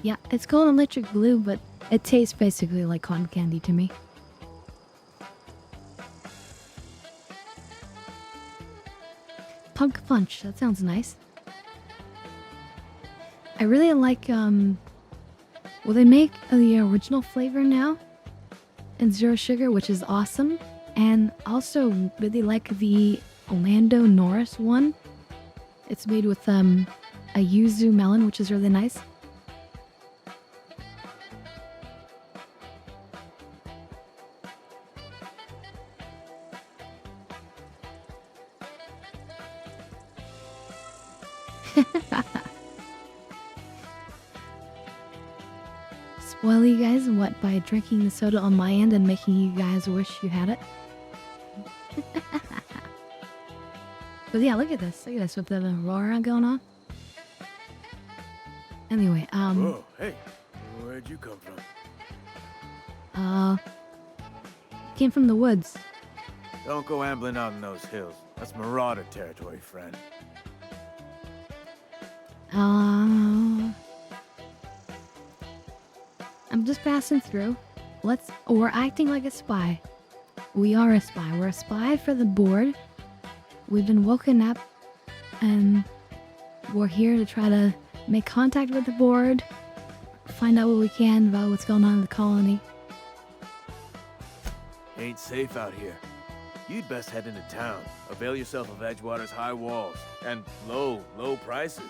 Yeah, it's called Electric Blue, but it tastes basically like cotton candy to me. Punk Punch, that sounds nice. I really like, well, they make the original flavor now in 0 sugar, which is awesome. And also really like the Orlando Norris one. It's made with a yuzu melon, which is really nice. Spoil you guys what by drinking the soda on my end and making you guys wish you had it. But yeah, look at this with the aurora going on. Anyway, Whoa, hey, where'd you come from? Came from the woods. Don't go ambling out in those hills. That's marauder territory, friend. I'm just passing through. We're acting like a spy. We are a spy. We're a spy for the board. We've been woken up and we're here to try to make contact with the board, find out what we can about what's going on in the colony. Ain't safe out here. You'd best head into town. Avail yourself of Edgewater's high walls and low prices.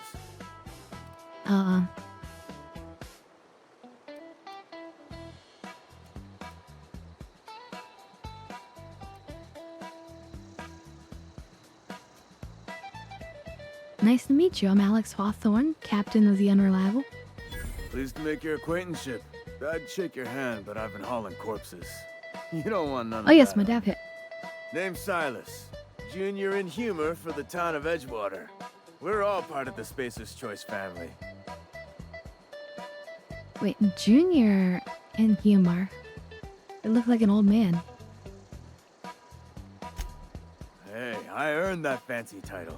Nice to meet you. I'm Alex Hawthorne, captain of the Unreliable. Pleased to make your acquaintanceship. I'd shake your hand, but I've been hauling corpses. You don't want none of that. Oh yes, my dab hit. Name's Silas. Junior in humor for the town of Edgewater. We're all part of the Spacer's Choice family. Wait, Junior in humor? It looked like an old man. Hey, I earned that fancy title.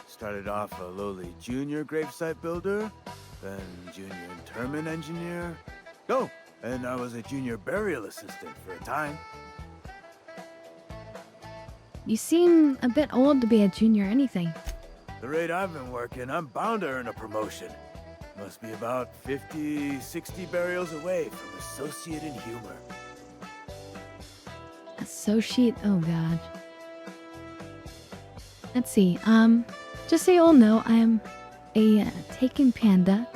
Started off a lowly junior gravesite builder, then junior interment engineer. Oh, and I was a junior burial assistant for a time. You seem a bit old to be a junior anything. The rate I've been working, I'm bound to earn a promotion. Must be about 50, 60 burials away from associate in humor. Associate? Oh god. Let's see, just so you all know, I am a taken panda.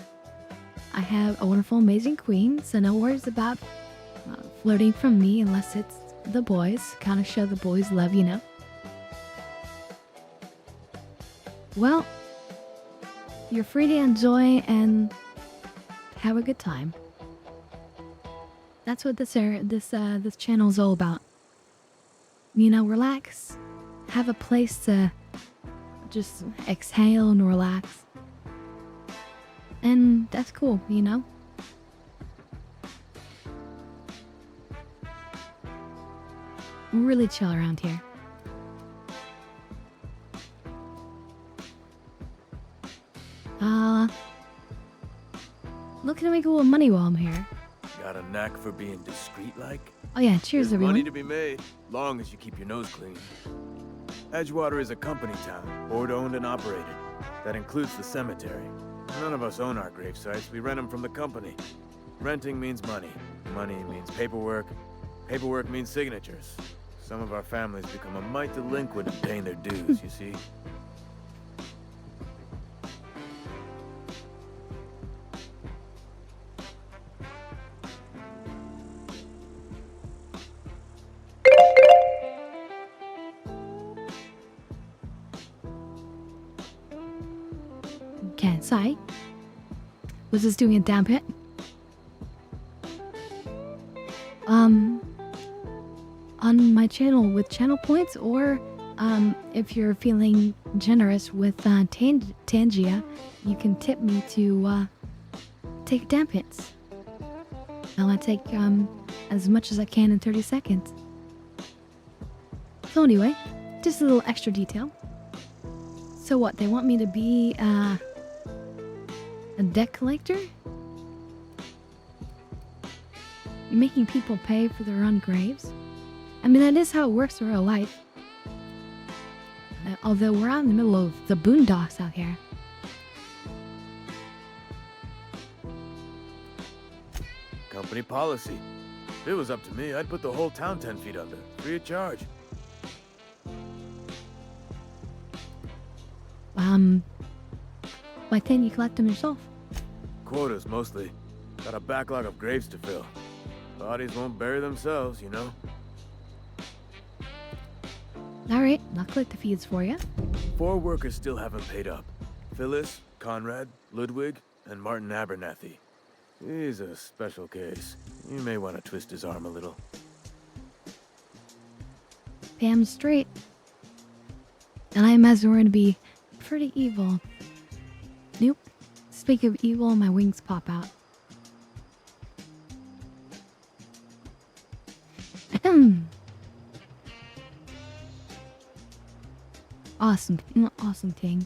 I have a wonderful, amazing queen, so no worries about flirting from me unless it's the boys, kind of show the boys love, you know. Well, you're free to enjoy and have a good time. That's what this channel is all about. You know, relax, have a place to just exhale and relax. And that's cool, you know? Really chill around here. Looking to make a little money while I'm here. Got a knack for being discreet-like? Oh yeah, cheers There's everyone. money to be made, long as you keep your nose clean. Edgewater is a company town, board-owned and operated. That includes the cemetery. None of us own our grave sites, we rent them from the company. Renting means money. Money means paperwork. Paperwork means signatures. Some of our families become a mite delinquent in paying their dues, you see? Okay, sorry. Was this doing a damn hit? On my channel with channel points, or if you're feeling generous with Tangia, you can tip me to take damp hits. I'll take as much as I can in 30 seconds. So anyway, just a little extra detail. So what, they want me to be a debt collector? Making people pay for their own graves? I mean, that is how it works in real life. Although we're out in the middle of the boondocks out here. Company policy. If it was up to me, I'd put the whole town 10 feet under, free of charge. Why can't you collect them yourself? Quotas, mostly. Got a backlog of graves to fill. Bodies won't bury themselves, you know? Alright, I'll collect the feeds for you. 4 workers still haven't paid up. Phyllis, Conrad, Ludwig, and Martin Abernathy. He's a special case. You may want to twist his arm a little. Pam straight. And I imagine we're going to be pretty evil. Nope. Speak of evil, my wings pop out. Awesome. Awesome thing.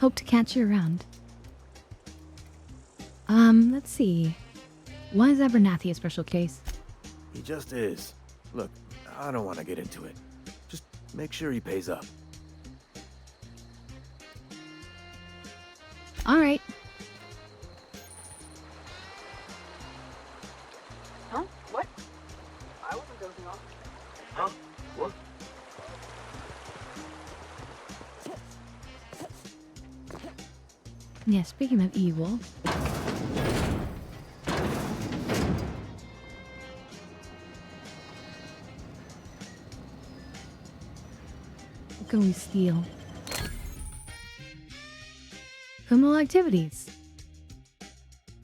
Hope to catch you around. Let's see. Why is Abernathy a special case? He just is. Look, I don't want to get into it. Just make sure he pays up. Alright. Huh? What? I wasn't dozing off. Huh? What? Yeah, speaking of evil. What can we steal? Criminal activities.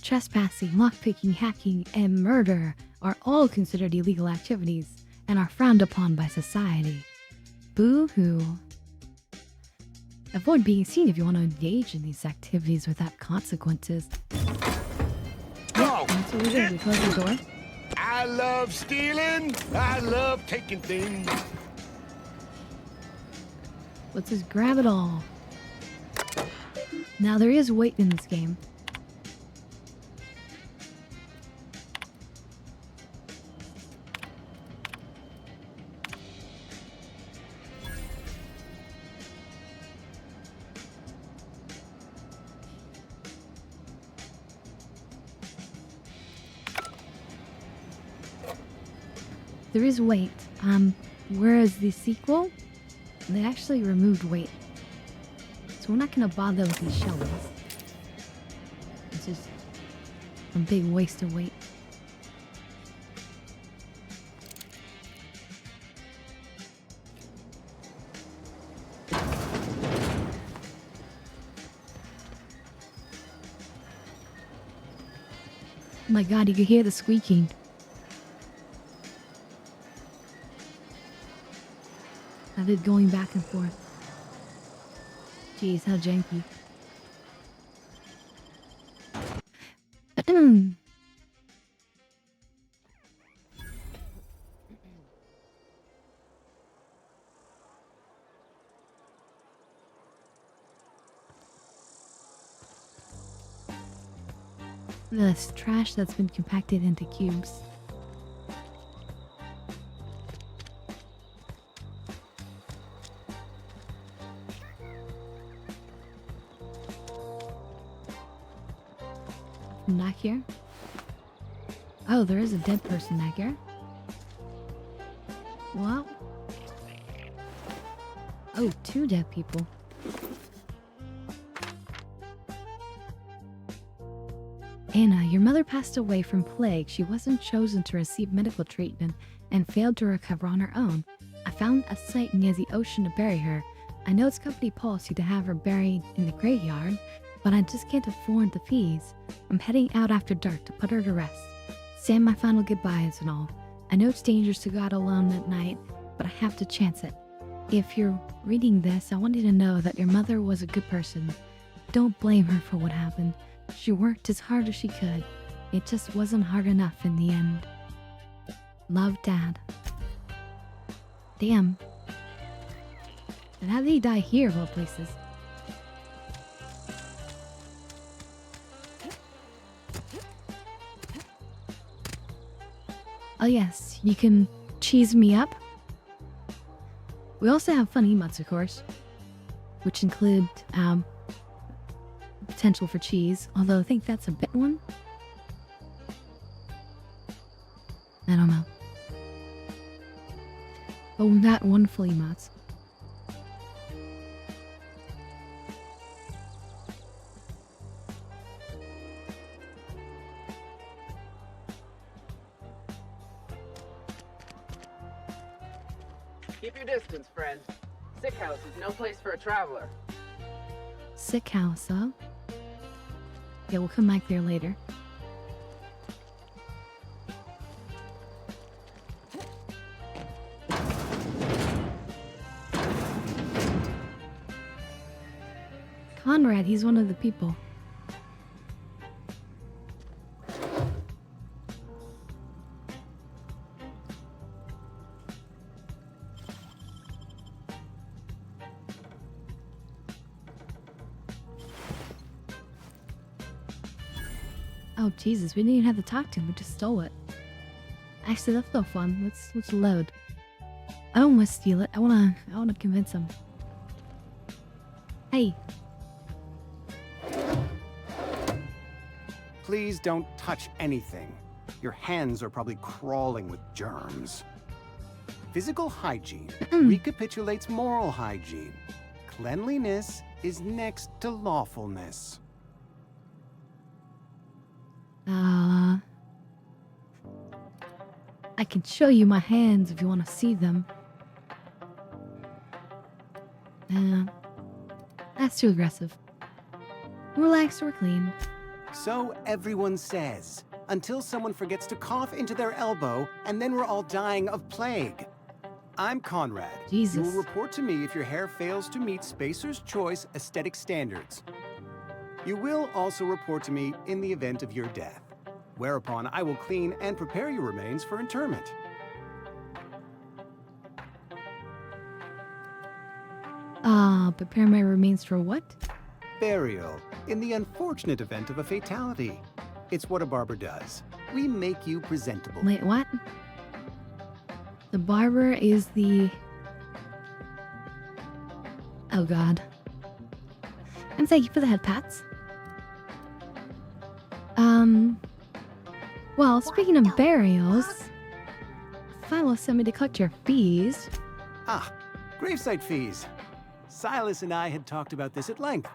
Trespassing, lockpicking, hacking, and murder are all considered illegal activities and are frowned upon by society. Boo-hoo. Avoid being seen if you want to engage in these activities without consequences. Go! That's what we do. We close the door. I love stealing. I love taking things. Let's just grab it all. Now there is weight in this game. There is weight, whereas the sequel, they actually removed weight. So we're not gonna bother with these shells. It's just a big waste of weight. Oh my god, you can hear the squeaking. Of it going back and forth. Jeez, how janky. This trash that's been compacted into cubes. Back here? Oh, there is a dead person back here. Well. Oh, 2 dead people. Anna, your mother passed away from plague. She wasn't chosen to receive medical treatment and failed to recover on her own. I found a site near the ocean to bury her. I know it's company policy to have her buried in the graveyard, but I just can't afford the fees. I'm heading out after dark to put her to rest. Say my final goodbyes and all. I know it's dangerous to go out alone at night, but I have to chance it. If you're reading this, I want you to know that your mother was a good person. Don't blame her for what happened. She worked as hard as she could. It just wasn't hard enough in the end. Love, Dad. Damn. And how did he die here of all places? Oh yes, you can cheese me up. We also have fun emotes, of course, which include potential for cheese, although I think that's a bit one. I don't know. Oh, not wonderful emotes. Keep your distance, friend. Sick house is no place for a traveler. Sick house, huh? Yeah, we'll come back there later. Conrad, he's one of the people. Oh Jesus, we didn't even have to talk to him, we just stole it. Actually, that's no fun. Let's load. I don't want to steal it. I wanna convince him. Hey. Please don't touch anything. Your hands are probably crawling with germs. Physical hygiene recapitulates moral hygiene. Cleanliness is next to lawfulness. I can show you my hands if you want to see them. That's too aggressive. Relax, we're clean. So everyone says, until someone forgets to cough into their elbow, and then we're all dying of plague. I'm Conrad. Jesus. You will report to me if your hair fails to meet Spacer's Choice aesthetic standards. You will also report to me in the event of your death, whereupon I will clean and prepare your remains for interment. Prepare my remains for what? Burial, in the unfortunate event of a fatality. It's what a barber does. We make you presentable. Wait, what? The barber is the... Oh god. And thank you for the head pats. Well, speaking of burials, Philo sent me to collect your fees. Ah, gravesite fees. Silas and I had talked about this at length.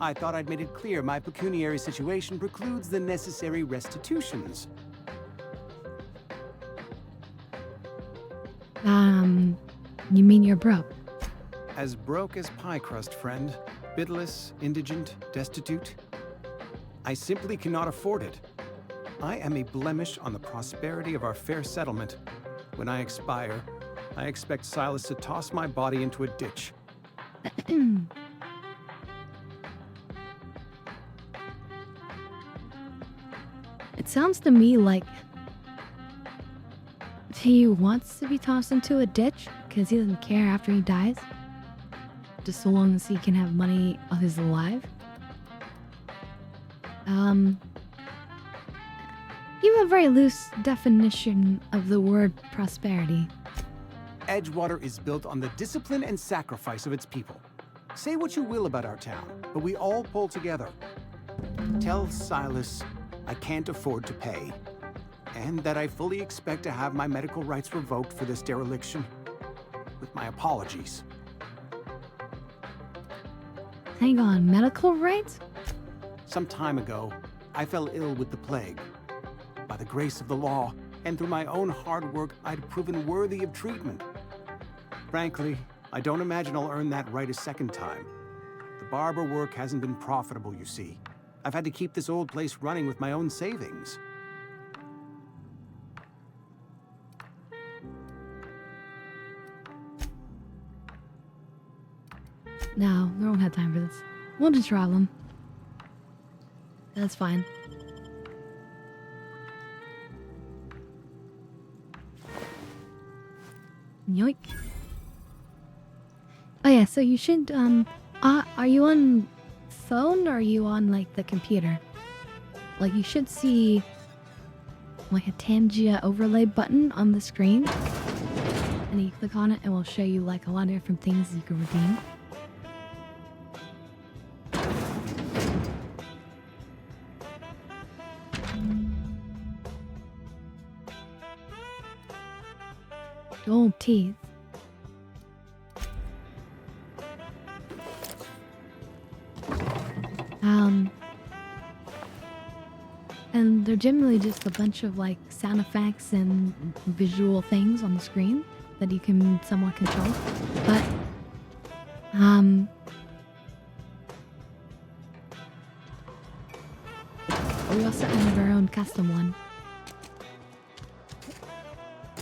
I thought I'd made it clear my pecuniary situation precludes the necessary restitutions. You mean you're broke? As broke as pie crust, friend. Bitless, indigent, destitute. I simply cannot afford it. I am a blemish on the prosperity of our fair settlement. When I expire, I expect Silas to toss my body into a ditch. It sounds to me like he wants to be tossed into a ditch because he doesn't care after he dies. Just so long as he can have money while he's alive. You have a very loose definition of the word prosperity. Edgewater is built on the discipline and sacrifice of its people. Say what you will about our town, but we all pull together. Tell Silas I can't afford to pay, and that I fully expect to have my medical rights revoked for this dereliction. With my apologies. Hang on, medical rights? Some time ago, I fell ill with the plague. By the grace of the law, and through my own hard work, I'd proven worthy of treatment. Frankly, I don't imagine I'll earn that right a second time. The barber work hasn't been profitable, you see. I've had to keep this old place running with my own savings. No, we don't have time for this. We'll just rob him. That's fine. Yoink. Oh yeah, so you should, are you on phone or are you on, like, the computer? Like, you should see, like, a Tangia overlay button on the screen. And you click on it, it will show you, like, a lot of different things you can redeem. Gold teeth. And they're generally just a bunch of like sound effects and visual things on the screen that you can somewhat control. But we also added our own custom one.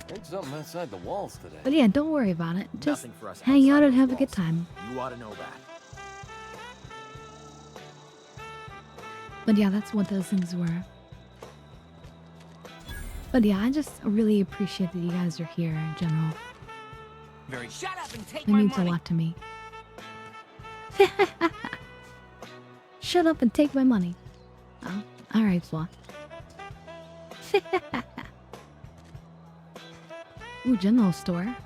Heard something outside the walls today. But yeah, don't worry about it. Just Nothing for us hang out outside and those have a walls. good time. You ought to know that. But yeah, that's what those things were. But yeah, I just really appreciate that you guys are here in general. Very. Shut up and take It means a lot to me. Shut up and take my money. Oh, alright, Flaw. Ooh, general store.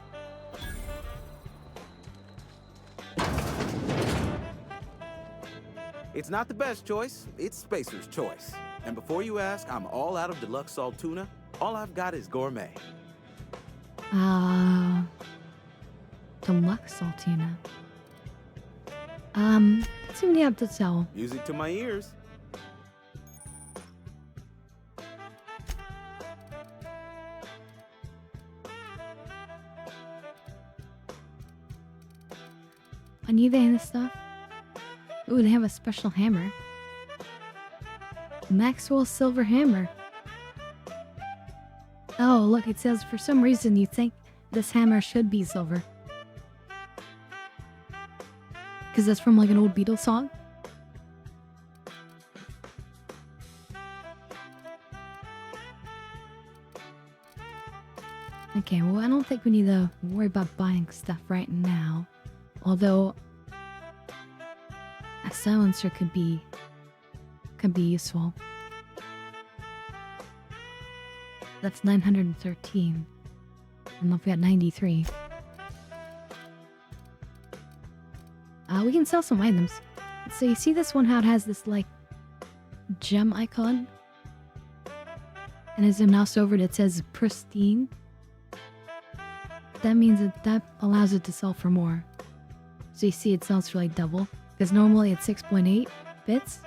It's not the best choice, it's Spacer's choice. And before you ask, I'm all out of deluxe salt tuna. All I've got is gourmet. Deluxe saltina. Let's see what you have to sell. Music to my ears. I need any of this stuff. Ooh, they have a special hammer. Maxwell Silver Hammer. Oh, look, it says for some reason you think this hammer should be silver. Because that's from like an old Beatles song. Okay, well, I don't think we need to worry about buying stuff right now. Although a silencer could be useful. That's 913. And if we got 93. We can sell some items. So you see this one, how it has this like gem icon? And as I mouse over it, it says pristine. That means that allows it to sell for more. So you see it sells for like double. Because normally it's 6.8 bits.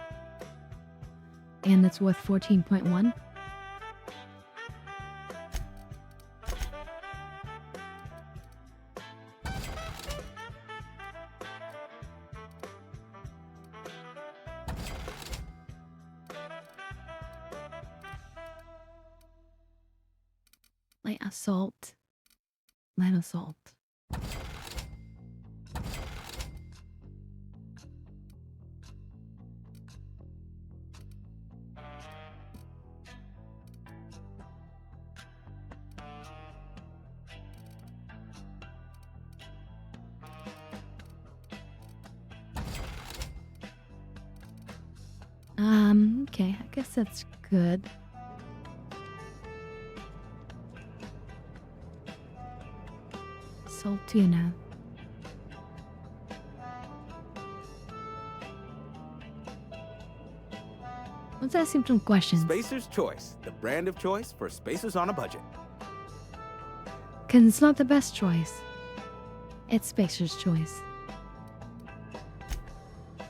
And it's worth 14.1. Light assault. Light assault. Okay, I guess that's good. Salt tuna. Let's ask him some questions. Spacer's Choice, the brand of choice for spacers on a budget. Cause it's not the best choice. It's Spacer's choice.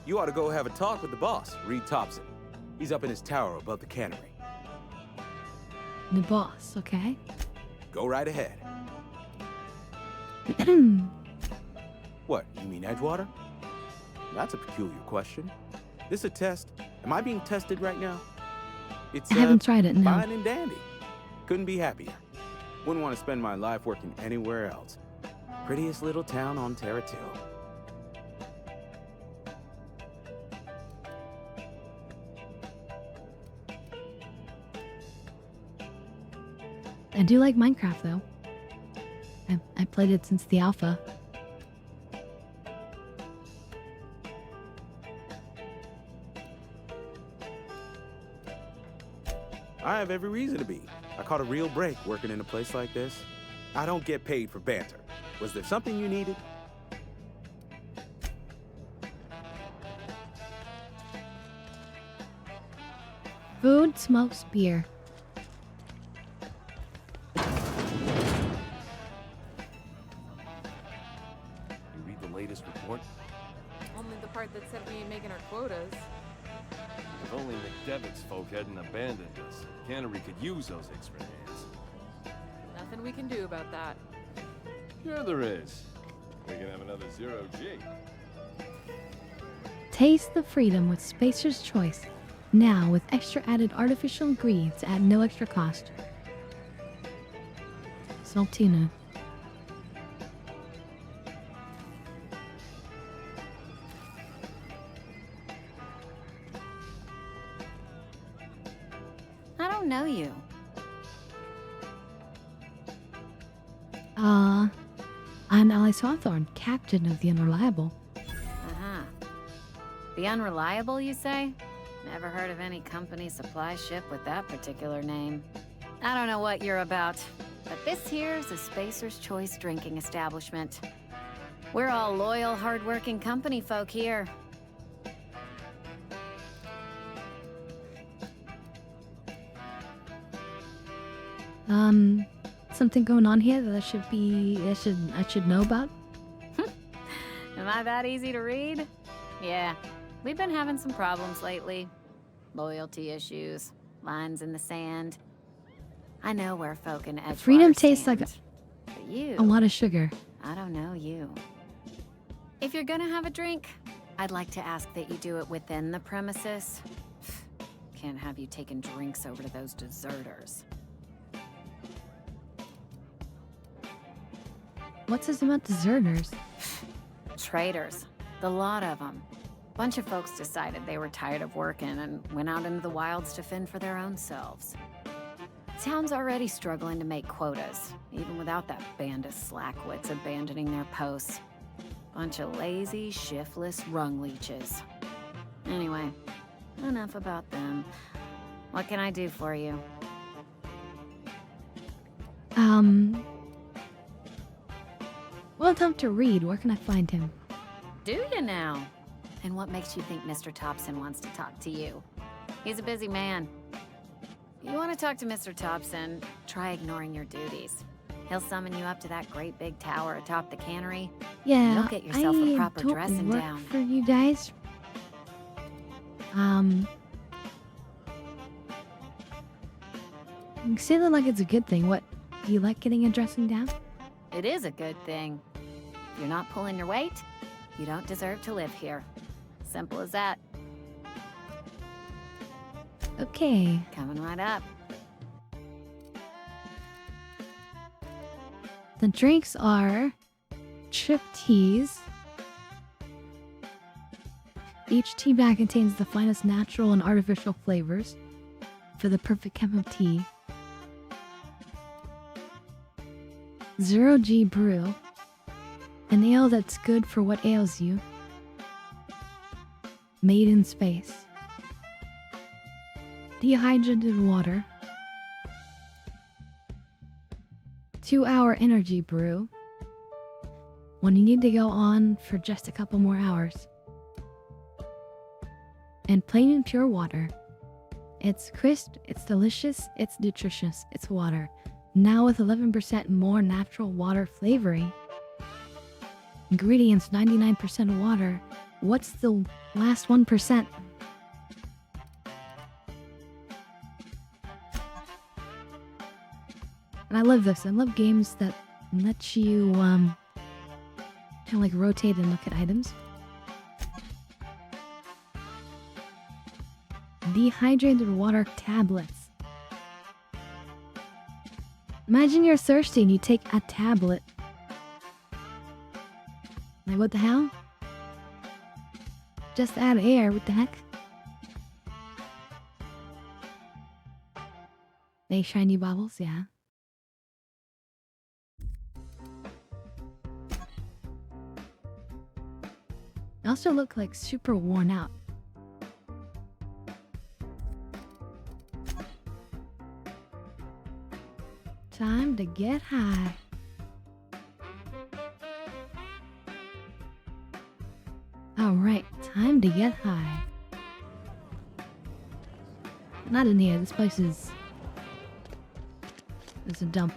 You ought to go have a talk with the boss, Reed Thompson. He's up in his tower above the cannery. The boss, okay? Go right ahead. What, you mean Edgewater? That's a peculiar question. This a test? Am I being tested right now? It's I haven't tried it, no. Fine and dandy. Couldn't be happier. Wouldn't want to spend my life working anywhere else. Prettiest little town on Terra 2. I do like Minecraft though. I played it since the alpha. I have every reason to be. I caught a real break working in a place like this. I don't get paid for banter. Was there something you needed? Food, smokes, beer. You read the latest report? Only the part that said we ain't making our quotas. If only McDevitt's folk hadn't abandoned us. Cannery could use those extra hands. Nothing we can do about that. Sure there is. We can have another zero-G. Taste the freedom with Spacer's Choice. Now with extra added artificial ingredients at no extra cost. Saltina. I don't know you. I'm Alice Hawthorne, captain of the Unreliable. Uh-huh. The Unreliable, you say? Never heard of any company supply ship with that particular name. I don't know what you're about, but this here's a Spacer's Choice drinking establishment. We're all loyal, hardworking company folk here. Something going on here that I should know about? Am I that easy to read? Yeah, we've been having some problems lately. Loyalty issues, lines in the sand. I know where folk in Edgewater Freedom tastes stand, like but you, a lot of sugar. I don't know you. If you're gonna have a drink, I'd like to ask that you do it within the premises. Can't have you taking drinks over to those deserters. What's this about deserters? Traitors. The lot of them. Bunch of folks decided they were tired of working and went out into the wilds to fend for their own selves. Town's already struggling to make quotas, even without that band of slackwits abandoning their posts. Bunch of lazy, shiftless rung leeches. Anyway, enough about them. What can I do for you? Well, time to read. Where can I find him? Do you now? And what makes you think Mr. Thompson wants to talk to you? He's a busy man. You want to talk to Mr. Thompson, try ignoring your duties. He'll summon you up to that great big tower atop the cannery. Yeah, You'll get yourself a proper don't dressing work down. for you guys. You say that like it's a good thing. What? Do you like getting a dressing down? It is a good thing. If you're not pulling your weight, you don't deserve to live here. Simple as that. Okay. Coming right up. The drinks are chip teas. Each tea bag contains the finest natural and artificial flavors for the perfect cup of tea. 0G brew. An ale that's good for what ails you. Made in space. Dehydrated water. 2-hour energy brew. When you need to go on for just a couple more hours. And plain and pure water. It's crisp, it's delicious, it's nutritious, it's water. Now with 11% more natural water flavoring. Ingredients 99% water. What's the last 1%? And I love this. I love games that let you kind of like rotate and look at items. Dehydrated water tablets. Imagine you're thirsty and you take a tablet. Like, what the hell? Just add air, what the heck? They shiny bubbles, yeah. They also look like super worn out. Time to get high. Alright, time to get high. Not in here, this place is... It's a dump.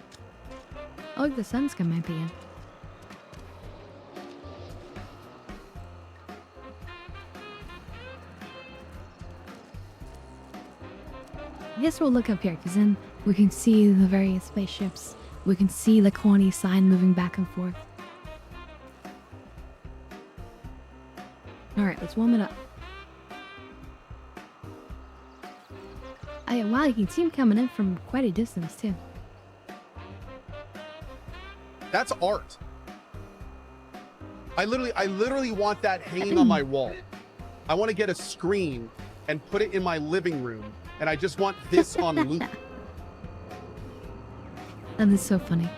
Oh, look, the sun's coming might be in. I guess we'll look up here, because then we can see the various spaceships. We can see the corny sign moving back and forth. Alright, let's warm it up. Oh, yeah, wow, you can see him coming in from quite a distance, too. That's art. I literally want that hanging on my wall. I want to get a screen and put it in my living room, and I just want this on loop. That is so funny.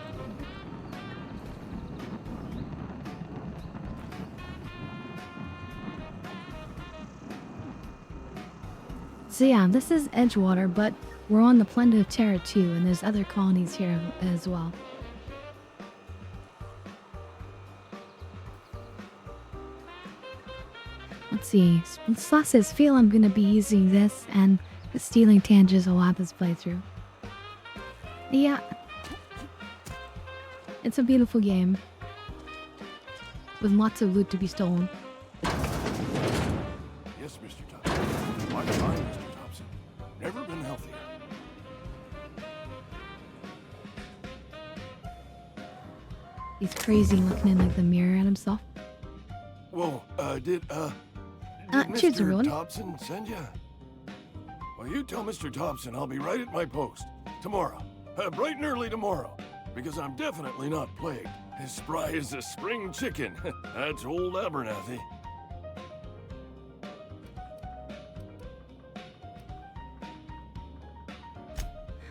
So yeah, this is Edgewater, but we're on the planet of Terra too, and there's other colonies here as well. Let's see. Sloth says, feel I'm gonna be using this and stealing tangents a lot this playthrough. Yeah. It's a beautiful game. With lots of loot to be stolen. Yes, Mr. Thompson. I'm fine, Mr. Thompson. Never been healthier. He's crazy looking in like the mirror at himself. Whoa, did cheers, Mr. everyone. Thompson send you? Well, you tell Mr. Thompson I'll be right at my post. Tomorrow. Bright and early tomorrow. Because I'm definitely not plagued. As spry as a spring chicken. That's old Abernathy.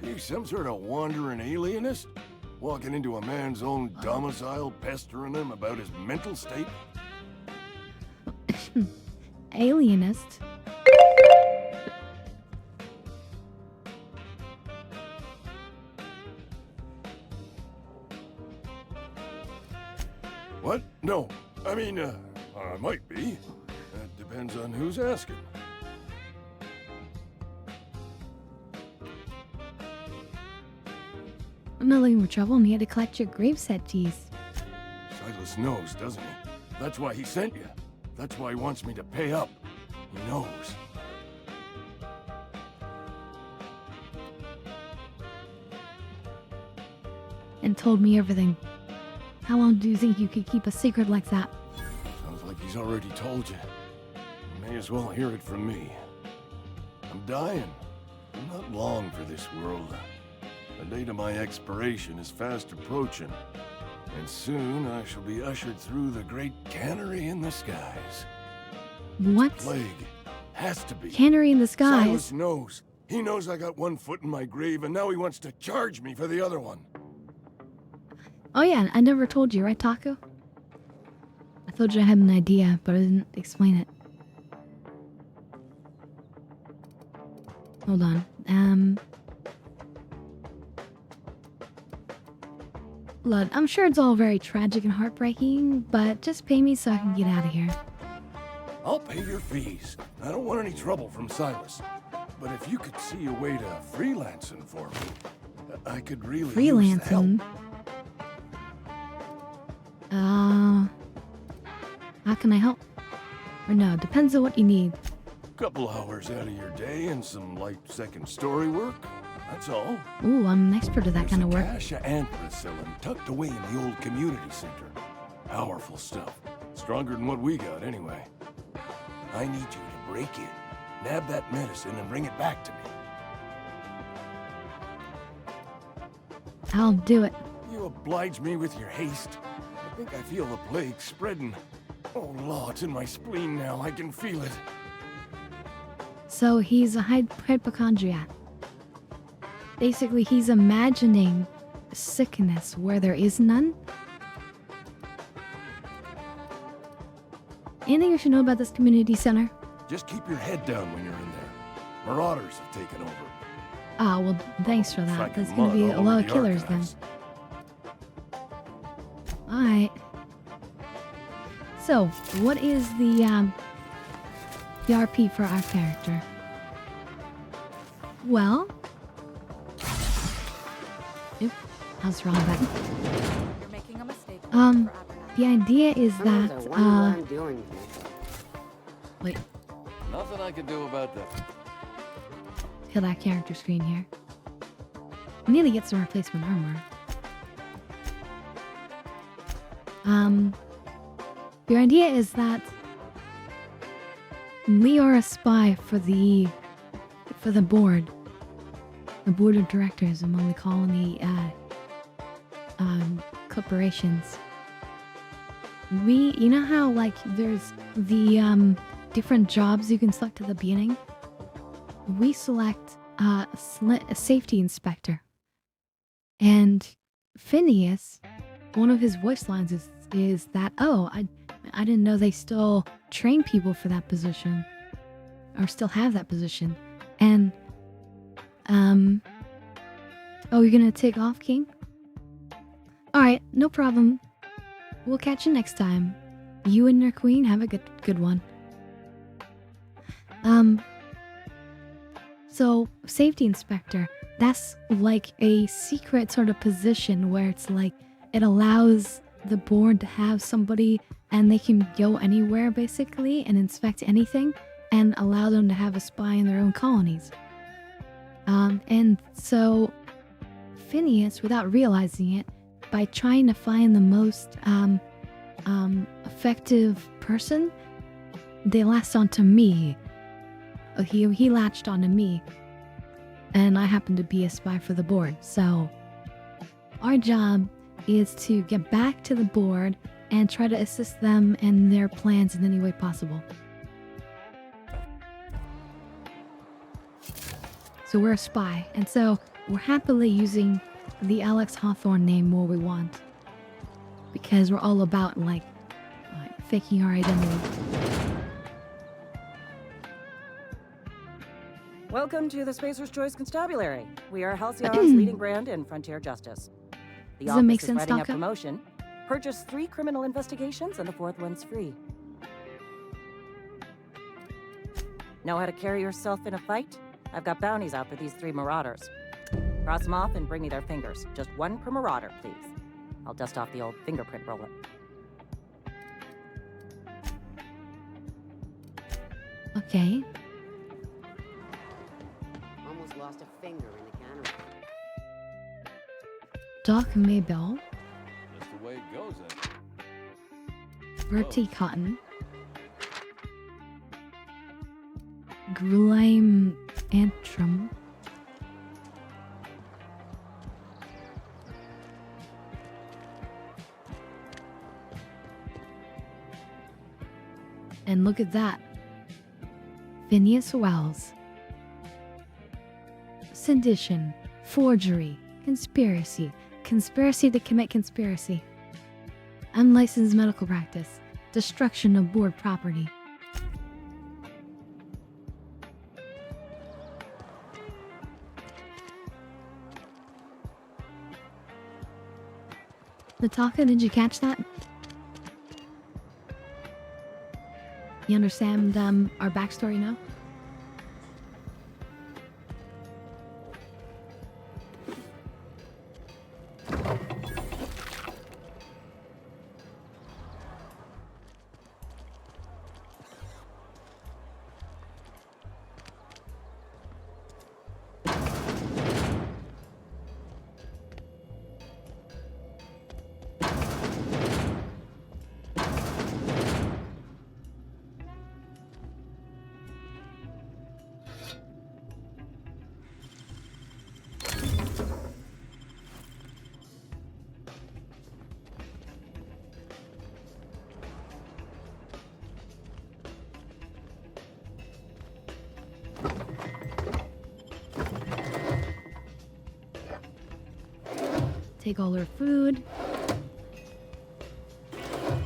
You some sort of wandering alienist? Walking into a man's own domicile, pestering him about his mental state? Alienist? What? No. I mean, I might be. That depends on who's asking. I'm not looking for trouble. I'm here to collect your gravesite teas. Silas knows, doesn't he? That's why he sent you. That's why he wants me to pay up. He knows. And told me everything. How long do you think you could keep a secret like that? Sounds like he's already told you. You may as well hear it from me. I'm dying. I'm not long for this world. The date of my expiration is fast approaching. And soon I shall be ushered through the great cannery in the skies. What? Plague. Has to be. Cannery in the skies? Silas knows. He knows I got one foot in my grave, and now he wants to charge me for the other one. Oh yeah, I never told you, right, Taco? I told you I had an idea, but I didn't explain it. Hold on. Look, I'm sure it's all very tragic and heartbreaking, but just pay me so I can get out of here. I'll pay your fees. I don't want any trouble from Silas. But if you could see a way to freelancing for me, I could really use the help. Freelancing? How can I help? Or no, depends on what you need. Couple hours out of your day and some light second story work. That's all. Ooh, I'm an expert at that kind of work. There's a cache of anthracillin tucked away in the old community center. Powerful stuff. Stronger than what we got, anyway. I need you to break in, nab that medicine, and bring it back to me. I'll do it. You oblige me with your haste. I think I feel the plague spreading. Oh, Lord, it's in my spleen now. I can feel it. So he's a hypochondriac. Basically, he's imagining sickness where there is none. Anything you should know about this community center? Just keep your head down when you're in there. Marauders have taken over. Ah, well, thanks for that. Frank There's and gonna be Mud a all lot over of the killers archives. then. Alright. So, what is the RP for our character? Well... Oop, I was wrong button. You're making a mistake. The idea is that, wait, Nothing I can do about that. kill that character screen here. I need to get some replacement armor. Your idea is that we are a spy for the board. The board of directors among the colony corporations. You know how like there's the different jobs you can select at the beginning? We select a safety inspector. And Phineas, one of his voice lines is that, oh, I didn't know they still train people for that position. Or still have that position. And, oh, you're gonna take off, King? Alright, no problem. We'll catch you next time. You and your queen have a good one. So, safety inspector, that's like a secret sort of position where it's like, it allows the board to have somebody and they can go anywhere basically and inspect anything and allow them to have a spy in their own colonies. And so Phineas, without realizing it, by trying to find the most effective person, they latched onto me. He latched onto me, and I happen to be a spy for the board. So our job is to get back to the board and try to assist them in their plans in any way possible. So we're a spy, and so we're happily using the Alex Hawthorne name where we want, because we're all about like faking our identity. Welcome to the Spacer's Choice Constabulary. We are Halcyon's leading brand in frontier justice. The Does that make office is sense, writing a Taka? promotion. Purchase 3 criminal investigations and the 4th one's free. Know how to carry yourself in a fight? I've got bounties out for these 3 marauders. Cross them off and bring me their fingers. Just 1 per marauder, please. I'll dust off the old fingerprint roller. Okay. Almost lost a finger in the cannery. Doc Maybell, That's the way it goes, I think. Bertie Cotton, Grime Antrim, And look at that. Phineas Wells. Sedition, forgery, conspiracy, conspiracy to commit conspiracy, unlicensed medical practice, destruction of board property. Nataka, did you catch that? You understand our backstory now? Take all her food,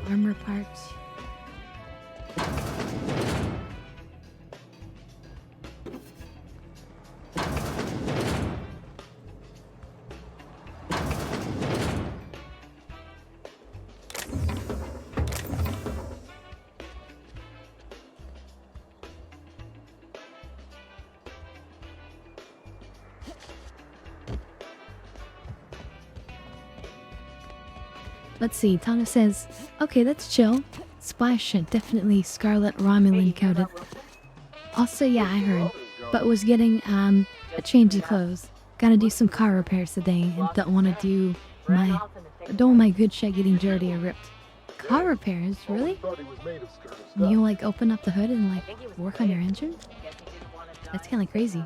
armor parts. Let's see, Tana says, okay, that's chill. Spy shit, definitely Scarlet Romulan coded. Also, yeah, I heard, but was getting a change of clothes. Gotta do some car repairs today and don't want to don't want my good shit getting dirty or ripped. Car repairs, really? You like open up the hood and like work on your engine? That's kind of crazy.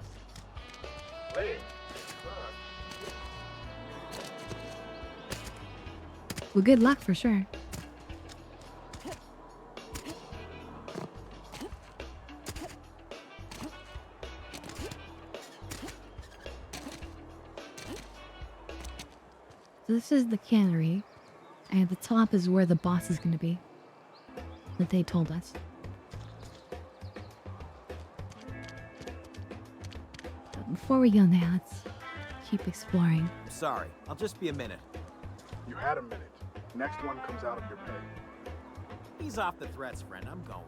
Well, good luck for sure. So this is the cannery, and the top is where the boss is going to be, that they told us. But before we go there, let's keep exploring. Sorry, I'll just be a minute. You had a minute. Next one comes out of your pay. Ease off the threats, friend. I'm going.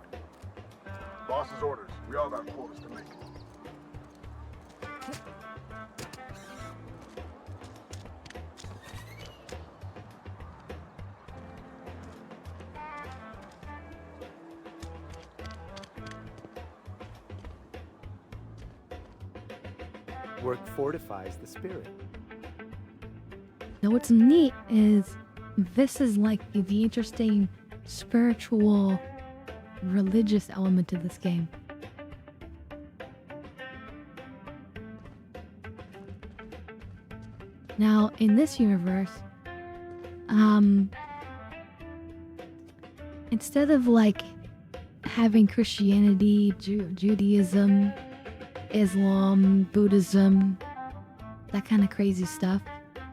Boss's orders. We all got quotas to make. Work fortifies the spirit. Now what's neat is this is like the interesting spiritual, religious element to this game. Now, in this universe, instead of like having Christianity, Judaism, Islam, Buddhism, that kind of crazy stuff,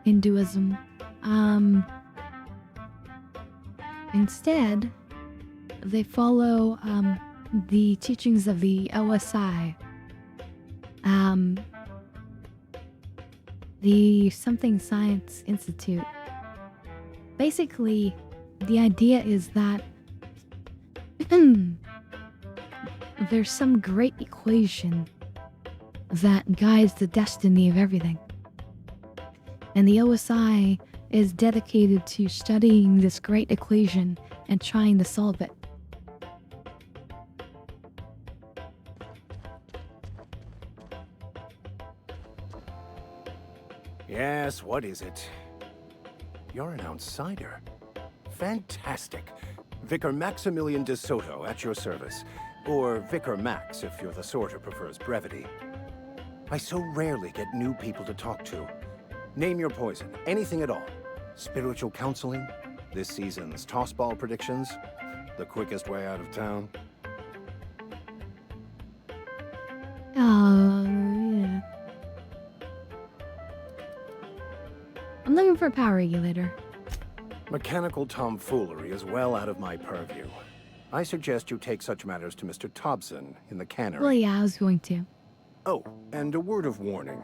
Hinduism, instead, they follow the teachings of the OSI, the Something Science Institute. Basically, the idea is that there's some great equation that guides the destiny of everything. And the OSI is dedicated to studying this great equation and trying to solve it. Yes, what is it? You're an outsider. Fantastic. Vicar Maximilian de Soto at your service. Or Vicar Max if you're the sort who prefers brevity. I so rarely get new people to talk to. Name your poison, anything at all. Spiritual counseling, this season's tossball predictions, the quickest way out of town. Oh, yeah. I'm looking for a power regulator. Mechanical tomfoolery is well out of my purview. I suggest you take such matters to Mr. Thompson in the cannery. Well, yeah, I was going to. Oh, and a word of warning.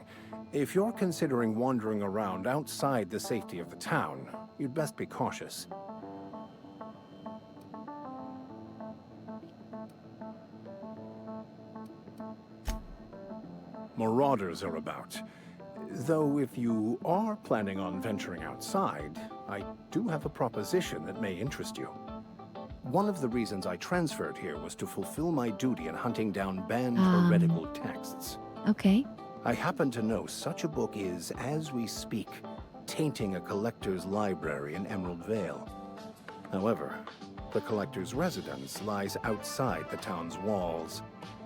If you're considering wandering around outside the safety of the town, you'd best be cautious. Marauders are about. Though if you are planning on venturing outside, I do have a proposition that may interest you. One of the reasons I transferred here was to fulfill my duty in hunting down banned heretical texts. Okay. I happen to know such a book is, as we speak, tainting a collector's library in Emerald Vale. However, the collector's residence lies outside the town's walls.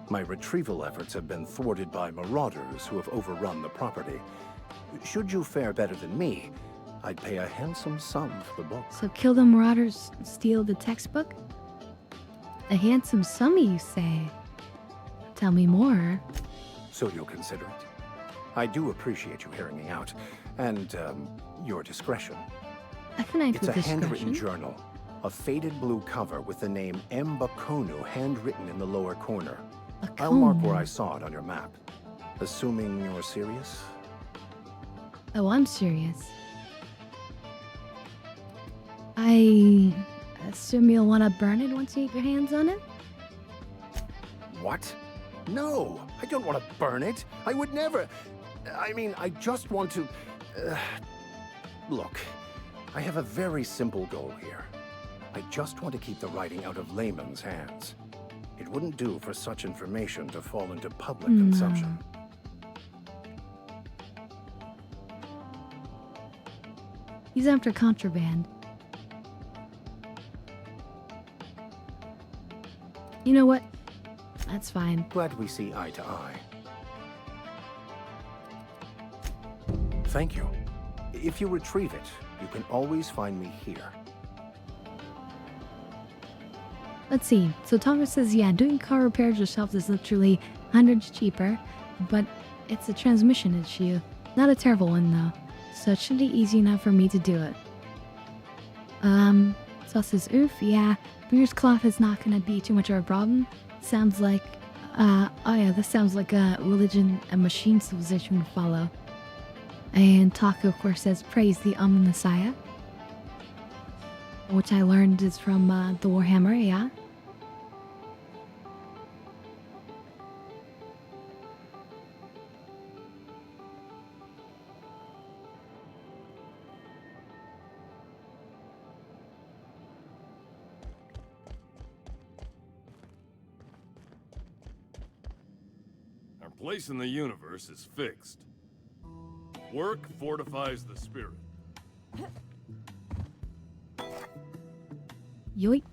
My retrieval efforts have been thwarted by marauders who have overrun the property. Should you fare better than me, I'd pay a handsome sum for the book. So kill the marauders, steal the textbook? A handsome sum, you say? Tell me more. So you'll consider it? I do appreciate you hearing me out, and, your discretion. I can act It's with a handwritten discretion. journal, a faded blue cover with the name M. Bakonu handwritten in the lower corner. I'll mark where I saw it on your map. Assuming you're serious? Oh, I'm serious. I assume you'll want to burn it once you get your hands on it? What? No, I don't want to burn it. I would never. I mean, I just want to. Look, I have a very simple goal here. I just want to keep the writing out of layman's hands. It wouldn't do for such information to fall into public consumption. He's after contraband. You know what? That's fine. Glad we see eye to eye. Thank you. If you retrieve it, you can always find me here. Let's see. So Thomas says, yeah, doing car repairs yourself is literally hundreds cheaper, but it's a transmission issue. Not a terrible one, though. So it should be easy enough for me to do it. So says, oof, yeah, Beer's cloth is not gonna be too much of a problem. Sounds like, oh yeah, this sounds like a religion a machine civilization would follow. And Taco, of course, says, praise the Messiah. Which I learned is from the Warhammer, yeah. Our place in the universe is fixed. Work fortifies the spirit. Yoink.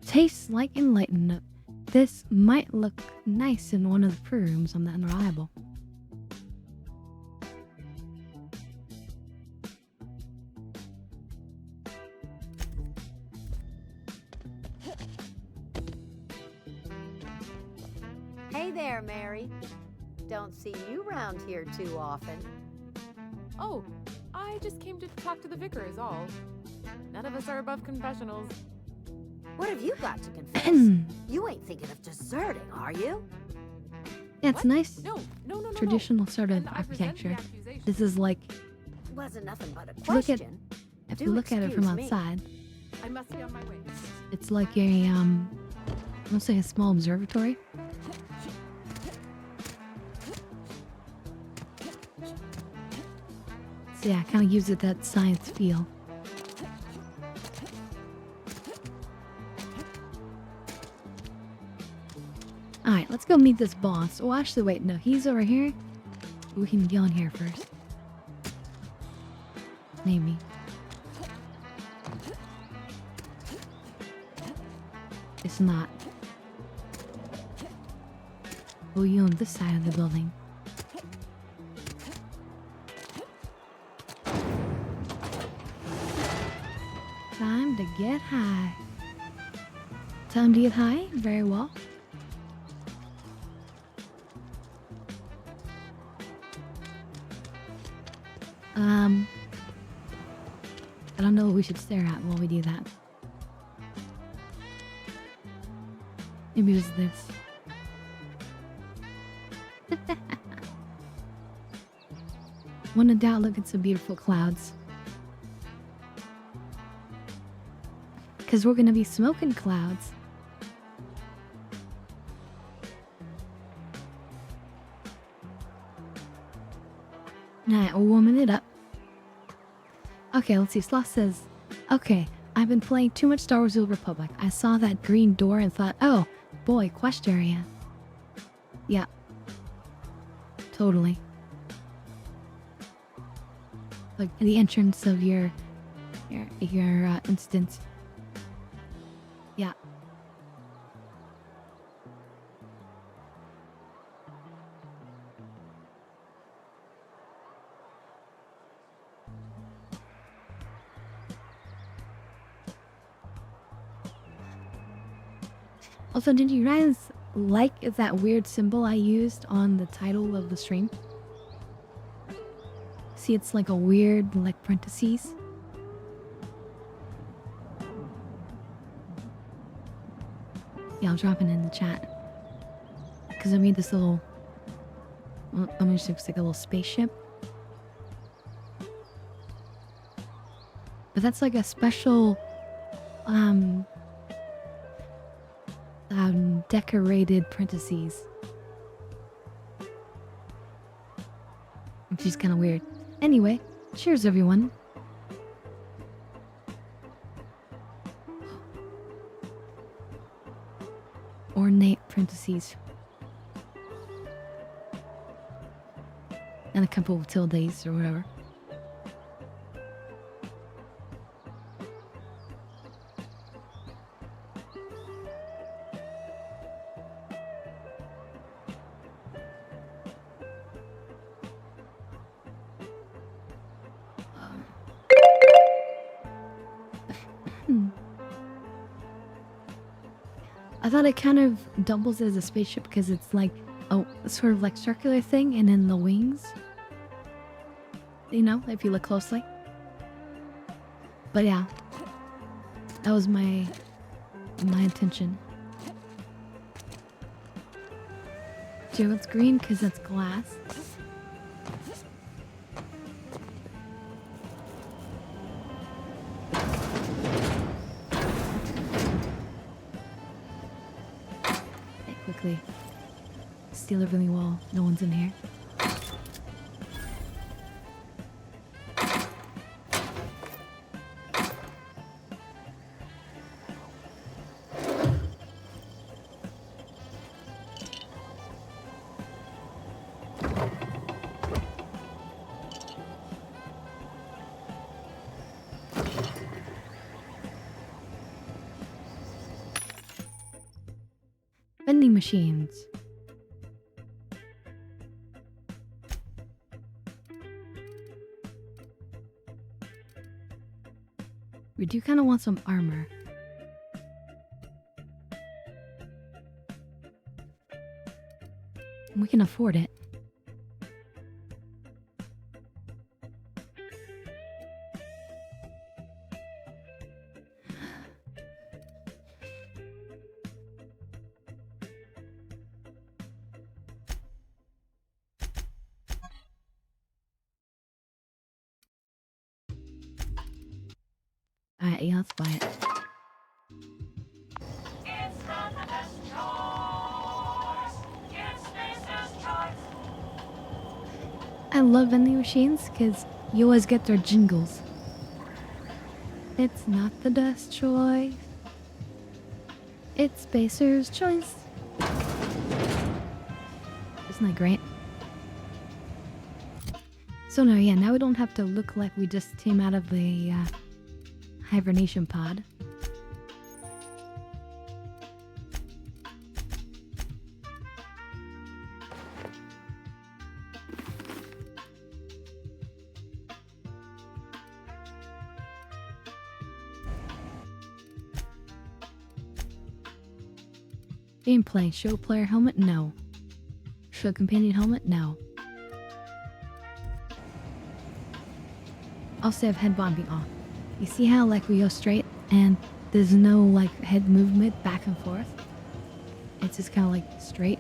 Tastes like enlightenment. This might look nice in one of the pre rooms on the Unreliable. Hey there, Mary. Don't see you around here too often. Oh, I just came to talk to the vicar is all. None of us are above confessionals. What have you got to confess? You ain't thinking of deserting, are you? Yeah, it's nice. No. Traditional sort of architecture. This is like, Wasn't nothing but a if you look at, question. if Do you look at it from excuse me. outside, I must be on my way. it's like a let's say a small observatory. So yeah, kind of gives it that science feel. Alright, let's go meet this boss. Oh, actually, wait, no, he's over here. We can go in here first. Maybe. It's not. Oh, you on this side of the building. time to get high. Time to get high? Very well. I don't know what we should stare at while we do that. Maybe it was this. When in doubt, look at some beautiful clouds. Because we're going to be smoking clouds. Alright, we're warming it up. Okay, let's see. Sloth says, okay, I've been playing too much Star Wars The Old Republic. I saw that green door and thought, oh, boy, quest area. Yeah. Totally. Like the entrance of your instance. Yeah. Also, did you guys like that weird symbol I used on the title of the stream? See, it's like a weird, like, parentheses. Yeah, I'll drop it in the chat. Because I made this little... Well, I mean, it looks like a little spaceship. But that's like a special... decorated parentheses. Which is kind of weird. Anyway, cheers everyone. Ornate parentheses. And a couple of tildes or whatever. I thought it kind of doubles as a spaceship because it's like a sort of like circular thing and then the wings. You know, if you look closely. But yeah. That was my intention. Joe, it's green because it's glass. Quickly steal everything while no one's in here. Vending machines. We do kind of want some armor. We can afford it. Alright, yeah, let's buy it. I love vending machines because you always get their jingles. It's not the best choice. It's Spacer's choice. Isn't that great? So no, yeah, now we don't have to look like we just came out of the hibernation pod. Gameplay. Show player helmet? No. Show companion helmet? No. Also have head bobbing off. You see how like we go straight and there's no like head movement back and forth? It's just kind of like straight.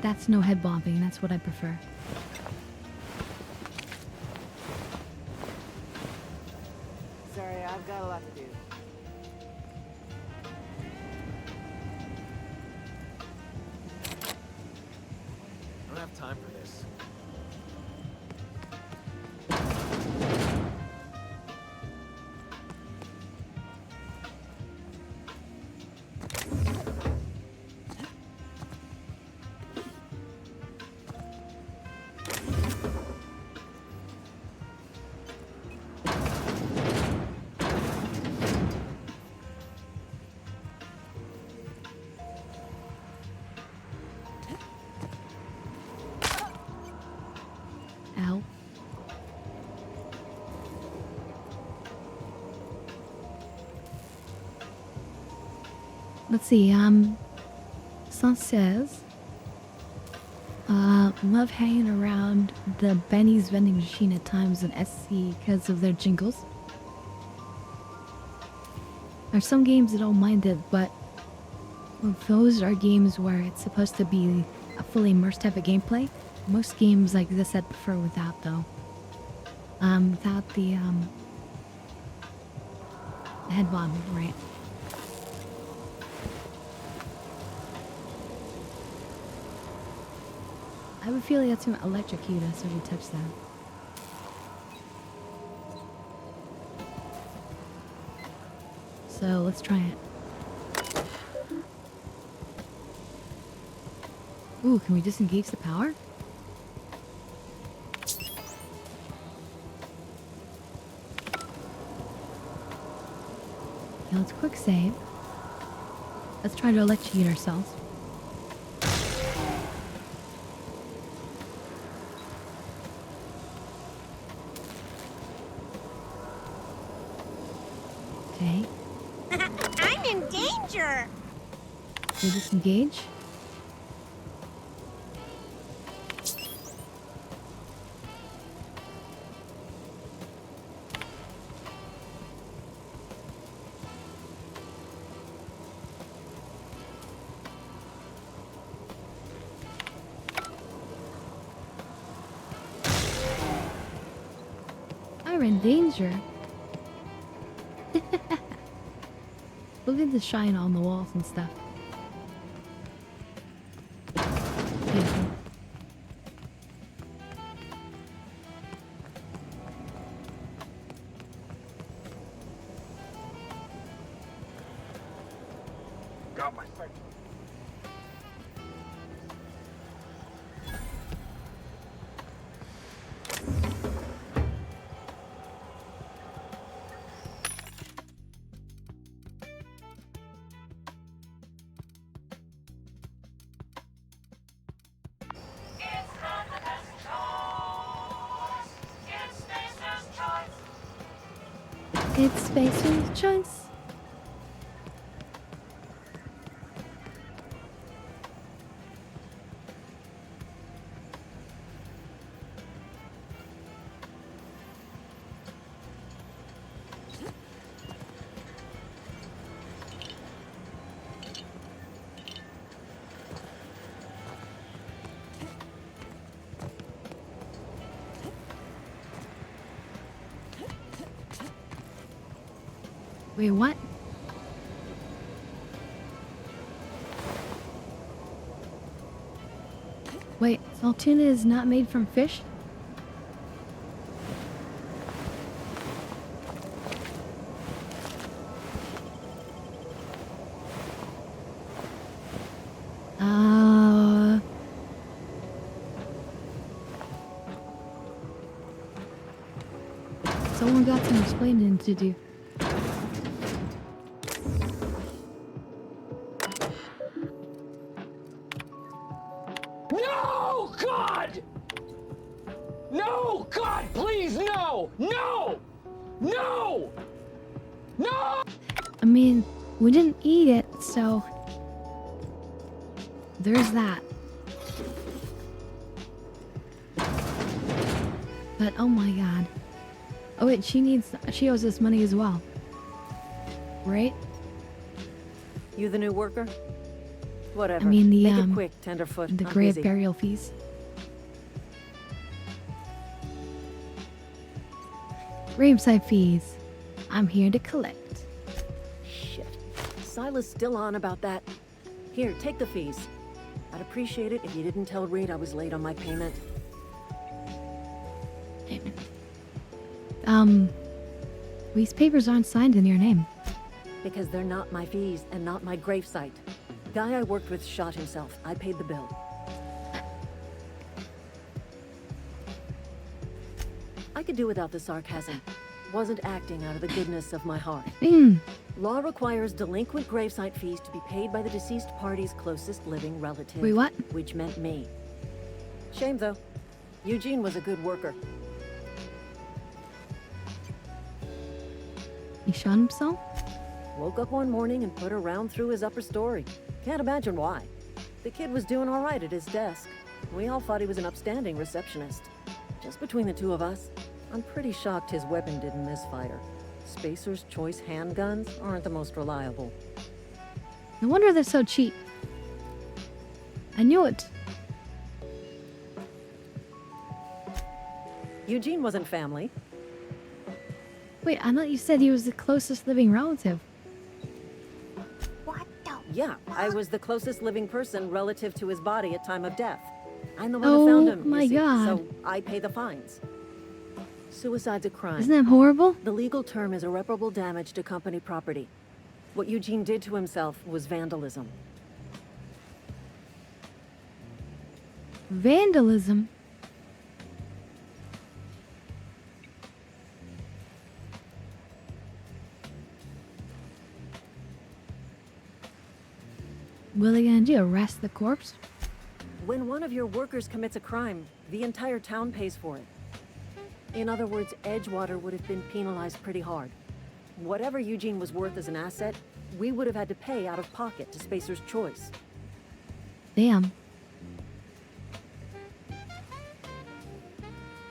That's no head bobbing. That's what I prefer. Sorry, I've got a lot to do. I don't have time for this. Ow. Let's see, Sun says, love hanging around the Benny's vending machine at times in SC because of their jingles. There's some games that don't mind it, but those are games where it's supposed to be a fully immersed type of gameplay. Most games like this I'd prefer without though. Without the head bobbing, right? I would feel like that's gonna electrocute us when we touch that. So let's try it. Ooh, can we disengage the power? Okay, let's quick save. Let's try to electrocute ourselves. Okay. I'm in danger! We disengage. I'm in danger. Look at the shine on the walls and stuff. Beautiful. Got my sight. It's Spacer's choice. Wait, what? Wait, salt tuna is not made from fish? Someone got some explaining to do. No, God! No, God, please, no! No! No! No! I mean, we didn't eat it, so there's that. But oh my god. Oh wait, she owes us money as well. Right? You the new worker? Whatever. I mean the Make it quick, tenderfoot. the I'm grave busy. burial fees. Graveside fees. I'm here to collect. Shit. Silas still on about that. Here, take the fees. I'd appreciate it if you didn't tell Reed I was late on my payment. These papers aren't signed in your name. Because they're not my fees and not my gravesite. Guy I worked with shot himself. I paid the bill. I could do without the sarcasm. Wasn't acting out of the goodness of my heart. Law requires delinquent gravesite fees to be paid by the deceased party's closest living relative. Wait, what? Which meant me. Shame, though. Eugene was a good worker. He shot himself? Woke up one morning and put a round through his upper story. Can't imagine why. The kid was doing all right at his desk. We all thought he was an upstanding receptionist. Just between the two of us, I'm pretty shocked his weapon didn't misfire. Spacer's Choice handguns aren't the most reliable. No wonder they're so cheap. I knew it. Eugene wasn't family. Wait, I thought you said he was the closest living relative. Yeah, I was the closest living person relative to his body at time of death. I'm the one who found him, my you see, God. so I pay the fines. Suicide's a crime. Isn't that horrible? The legal term is irreparable damage to company property. What Eugene did to himself was vandalism. Vandalism? What are they gonna do? Arrest the corpse? When one of your workers commits a crime, the entire town pays for it. In other words, Edgewater would have been penalized pretty hard. Whatever Eugene was worth as an asset, we would have had to pay out of pocket to Spacer's Choice. Damn.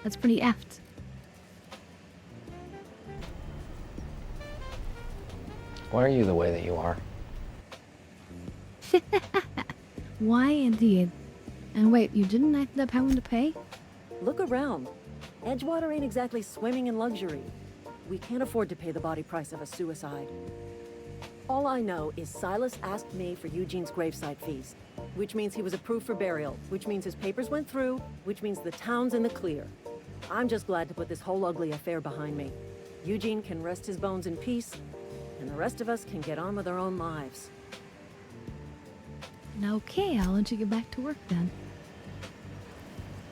That's pretty effed. Why are you the way that you are? Why indeed? And wait, you didn't end up having to pay? Look around. Edgewater ain't exactly swimming in luxury. We can't afford to pay the body price of a suicide. All I know is Silas asked me for Eugene's gravesite fees, which means he was approved for burial, which means his papers went through, which means the town's in the clear. I'm just glad to put this whole ugly affair behind me. Eugene can rest his bones in peace, and the rest of us can get on with our own lives. Okay, I'll let you get back to work then.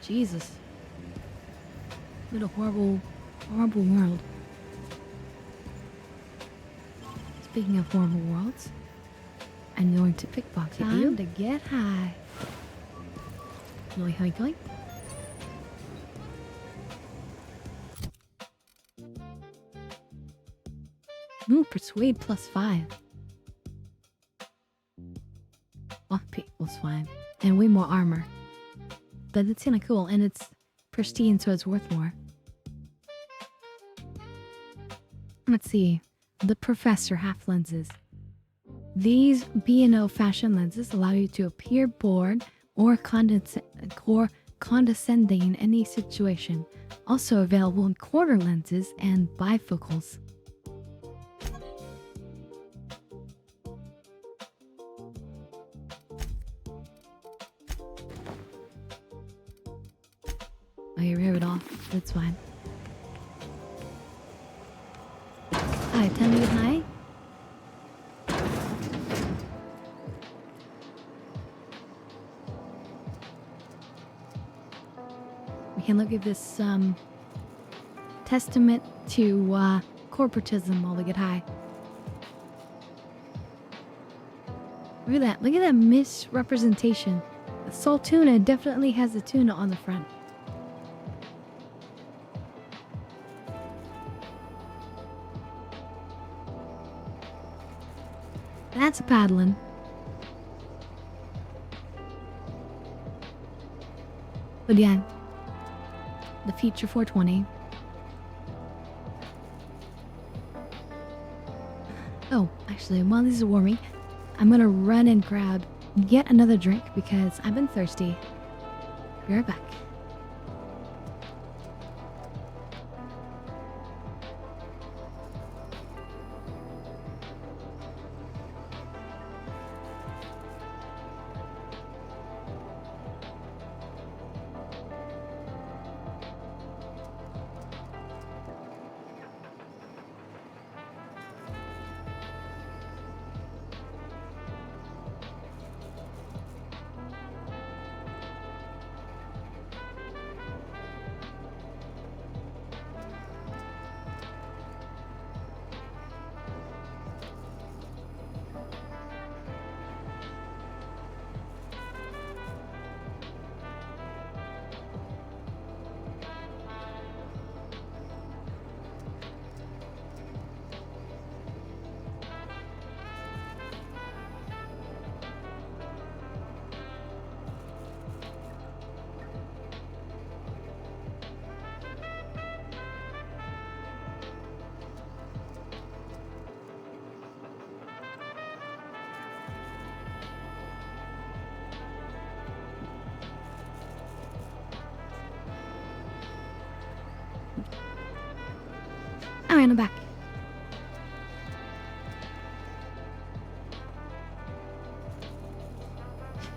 Jesus. What a horrible, horrible world. Speaking of horrible worlds, I'm going to pickpocket you. Time to get high. Yoink, yoink, yoink. Ooh, persuade +5. Lockpick +5. And way more armor. But it's kinda cool, and it's pristine, so it's worth more. Let's see. The Professor half lenses. These B&O fashion lenses allow you to appear bored or condescending in any situation. Also available in quarter lenses and bifocals. Oh, you rear it off. That's fine. Alright, time to get high. We can look at this testament to corporatism while we get high. Look at that. Look at that misrepresentation. The Soul Tuna definitely has the tuna on the front. That's a paddling. But yeah, the Future 420. Oh, actually, while these are warming, I'm gonna run and grab yet another drink because I've been thirsty. Be right back. Alright, I'm back.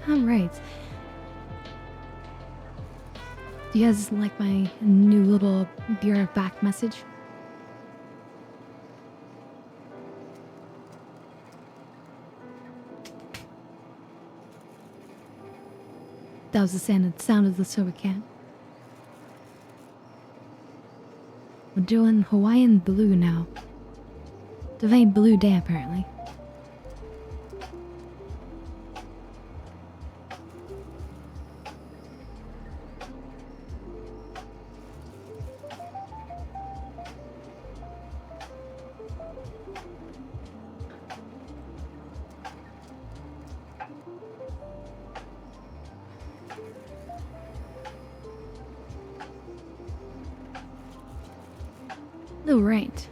Alright. Do you guys like my new little beer back message? That was the sound of the soda can. We're doing Hawaiian Blue now. Divine Blue Day, apparently. Oh, right.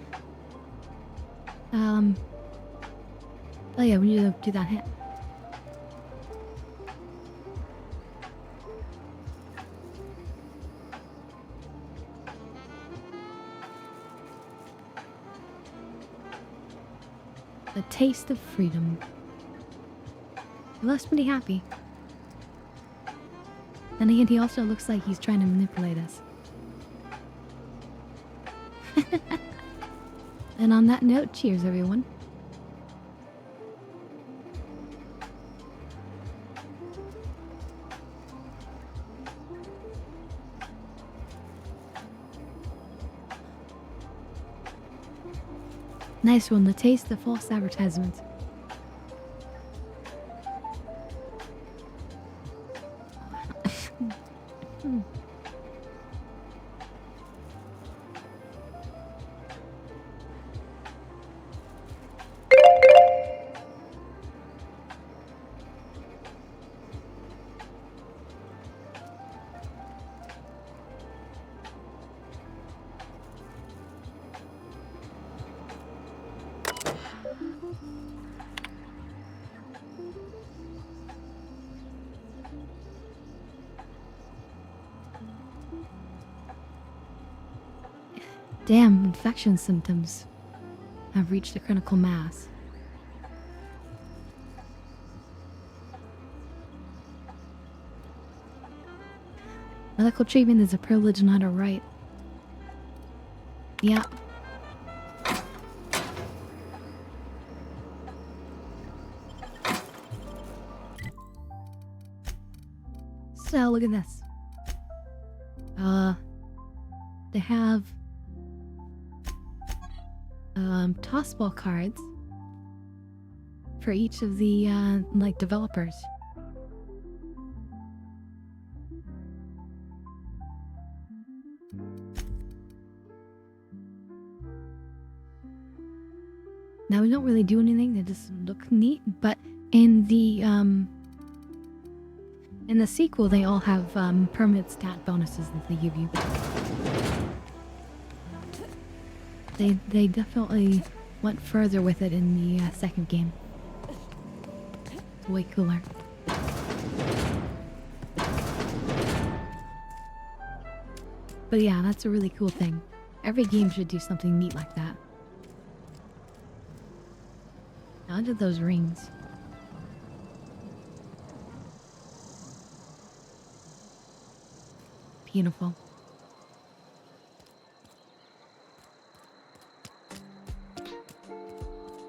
Oh yeah, we need to do that hit. The taste of freedom. He looks pretty happy. Then again, he also looks like he's trying to manipulate us. And on that note, cheers everyone. Nice one, the taste of false advertisement. Damn, infection symptoms have reached a critical mass. Medical treatment is a privilege, not a right. Yeah. So, look at this. They have tossball cards for each of the like developers. Now we don't really do anything, they just look neat, but in the In the sequel, they all have permanent stat bonuses that they give you. They definitely went further with it in the second game. It's way cooler. But yeah, that's a really cool thing. Every game should do something neat like that. Now onto those rings. Beautiful.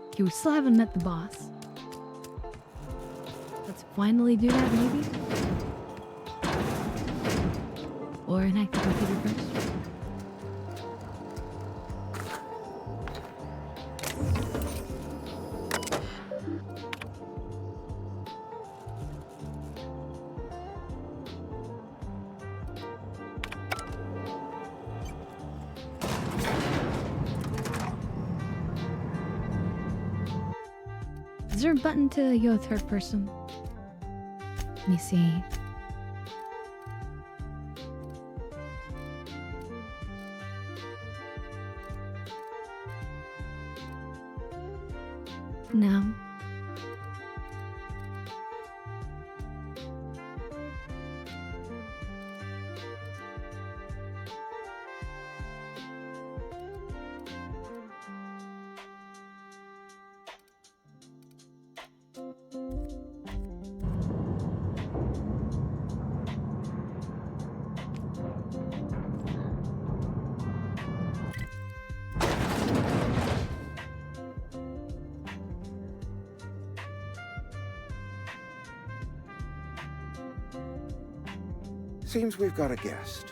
Okay, we still haven't met the boss. Let's finally do that, maybe? Or hack the computer first. Is there a button to go third person? Let me see. No. Seems we've got a guest.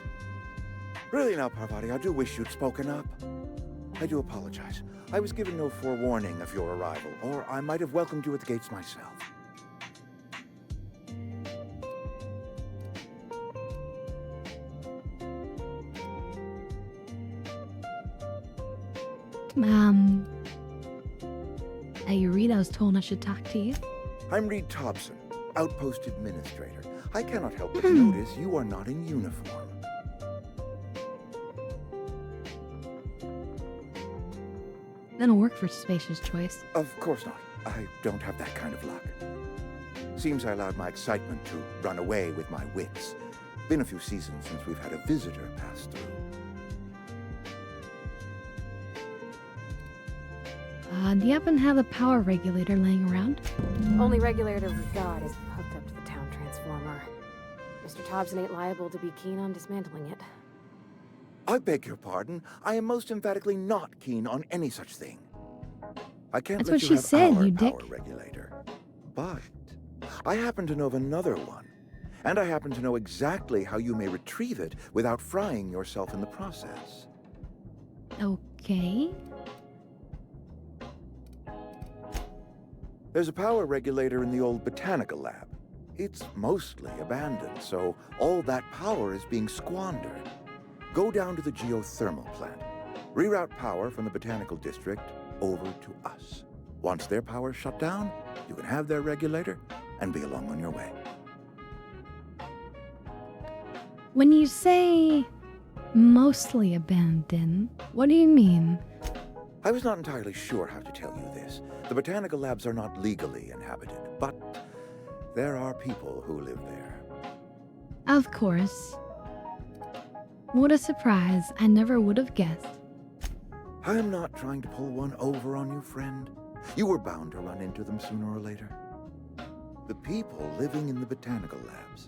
Really now, Parvati, I do wish you'd spoken up. I do apologize. I was given no forewarning of your arrival, or I might have welcomed you at the gates myself. Hey, Reed, I was told I should talk to you. I'm Reed Thompson, Outpost Administrator. I cannot help but notice you are not in uniform. That'll work for Spacious Choice. Of course not. I don't have that kind of luck. Seems I allowed my excitement to run away with my wits. Been a few seasons since we've had a visitor pass through. Do you happen to have a power regulator laying around? Only regulator we've got is hooked up to the town transformer. Mr. Thompson ain't liable to be keen on dismantling it. I beg your pardon. I am most emphatically not keen on any such thing. I can't That's let what you she have said, our you dick. power regulator. But I happen to know of another one. And I happen to know exactly how you may retrieve it without frying yourself in the process. Okay. There's a power regulator in the old botanical lab. It's mostly abandoned, so all that power is being squandered. Go down to the geothermal plant. Reroute power from the botanical district over to us. Once their power's shut down, you can have their regulator and be along on your way. When you say mostly abandoned, what do you mean? I was not entirely sure how to tell you this. The botanical labs are not legally inhabited, but there are people who live there. Of course. What a surprise. I never would have guessed. I am not trying to pull one over on you, friend. You were bound to run into them sooner or later. The people living in the botanical labs,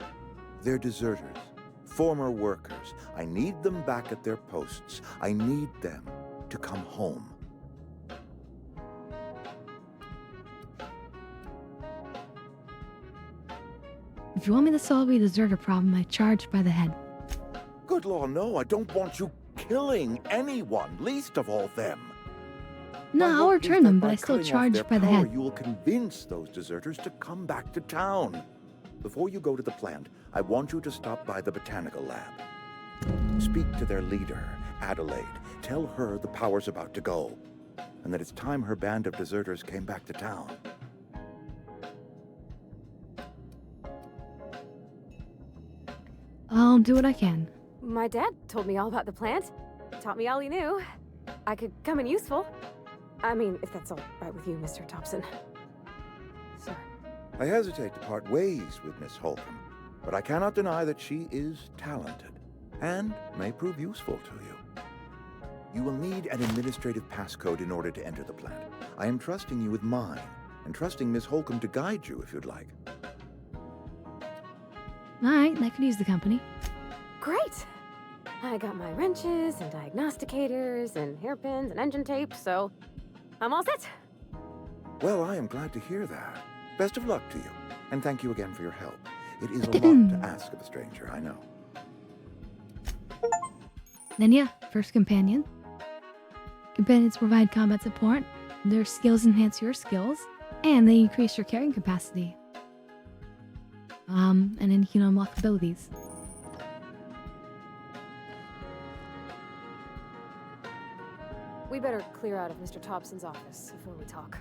they're deserters, former workers. I need them back at their posts. I need them to come home. If you want me to solve your deserter problem, I charge by the head. Good law, no, I don't want you killing anyone, least of all them. No, My I'll hope return is that them, but by I still cutting off charge their by the power, head. You will convince those deserters to come back to town. Before you go to the plant, I want you to stop by the botanical lab. Speak to their leader, Adelaide. Tell her the power's about to go, and that it's time her band of deserters came back to town. I'll do what I can. My dad told me all about the plant. Taught me all he knew. I could come in useful. I mean, if that's all right with you, Mr. Thompson. Sir. I hesitate to part ways with Miss Holcomb, but I cannot deny that she is talented and may prove useful to you. You will need an administrative passcode in order to enter the plant. I am trusting you with mine, and trusting Miss Holcomb to guide you if you'd like. Alright, I could use the company. Great! I got my wrenches and diagnosticators and hairpins and engine tape, so I'm all set. Well, I am glad to hear that. Best of luck to you, and thank you again for your help. It is a lot to ask of a stranger, I know. Then yeah, first companion. Companions provide combat support. Their skills enhance your skills, and they increase your carrying capacity. And then you can unlock abilities. We better clear out of Mr. Thompson's office before we talk.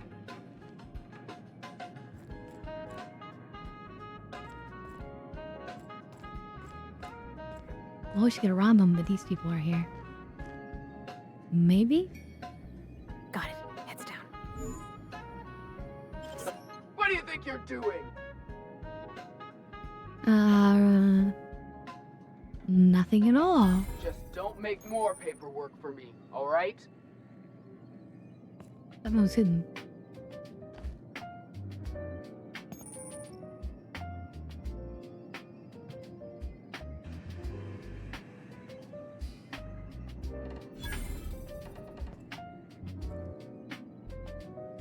Well, we should get around them, but these people are here. Maybe? Got it. Heads down. What do you think you're doing? Nothing at all. Just don't make more paperwork for me, alright? That was hidden.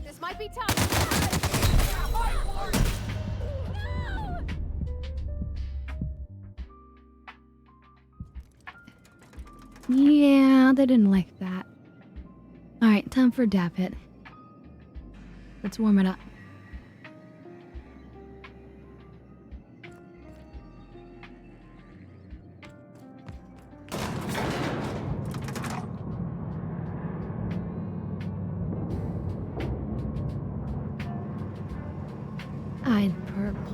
This might be tough. Yeah, they didn't like that. Alright, time for a dab hit. Let's warm it up.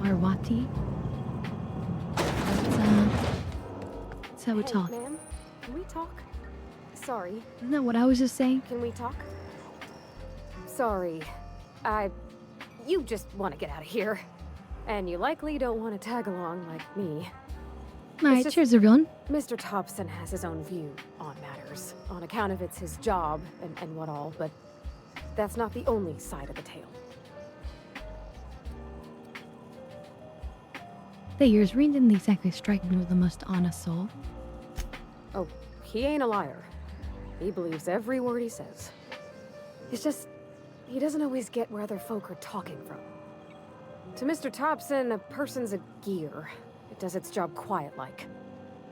Parvati. That's how we talk. Ma'am, can we talk? Sorry. Isn't that what I was just saying? Can we talk? Sorry. You just want to get out of here. And you likely don't want to tag along like me. Alright, cheers everyone. Mr. Thompson has his own view on matters, on account of it's his job and what all, but that's not the only side of the tale. The years Reed didn't exactly strike me with the most honest soul. Oh, he ain't a liar. He believes every word he says. It's just, he doesn't always get where other folk are talking from. To Mr. Thompson, a person's a gear. It does its job quiet-like.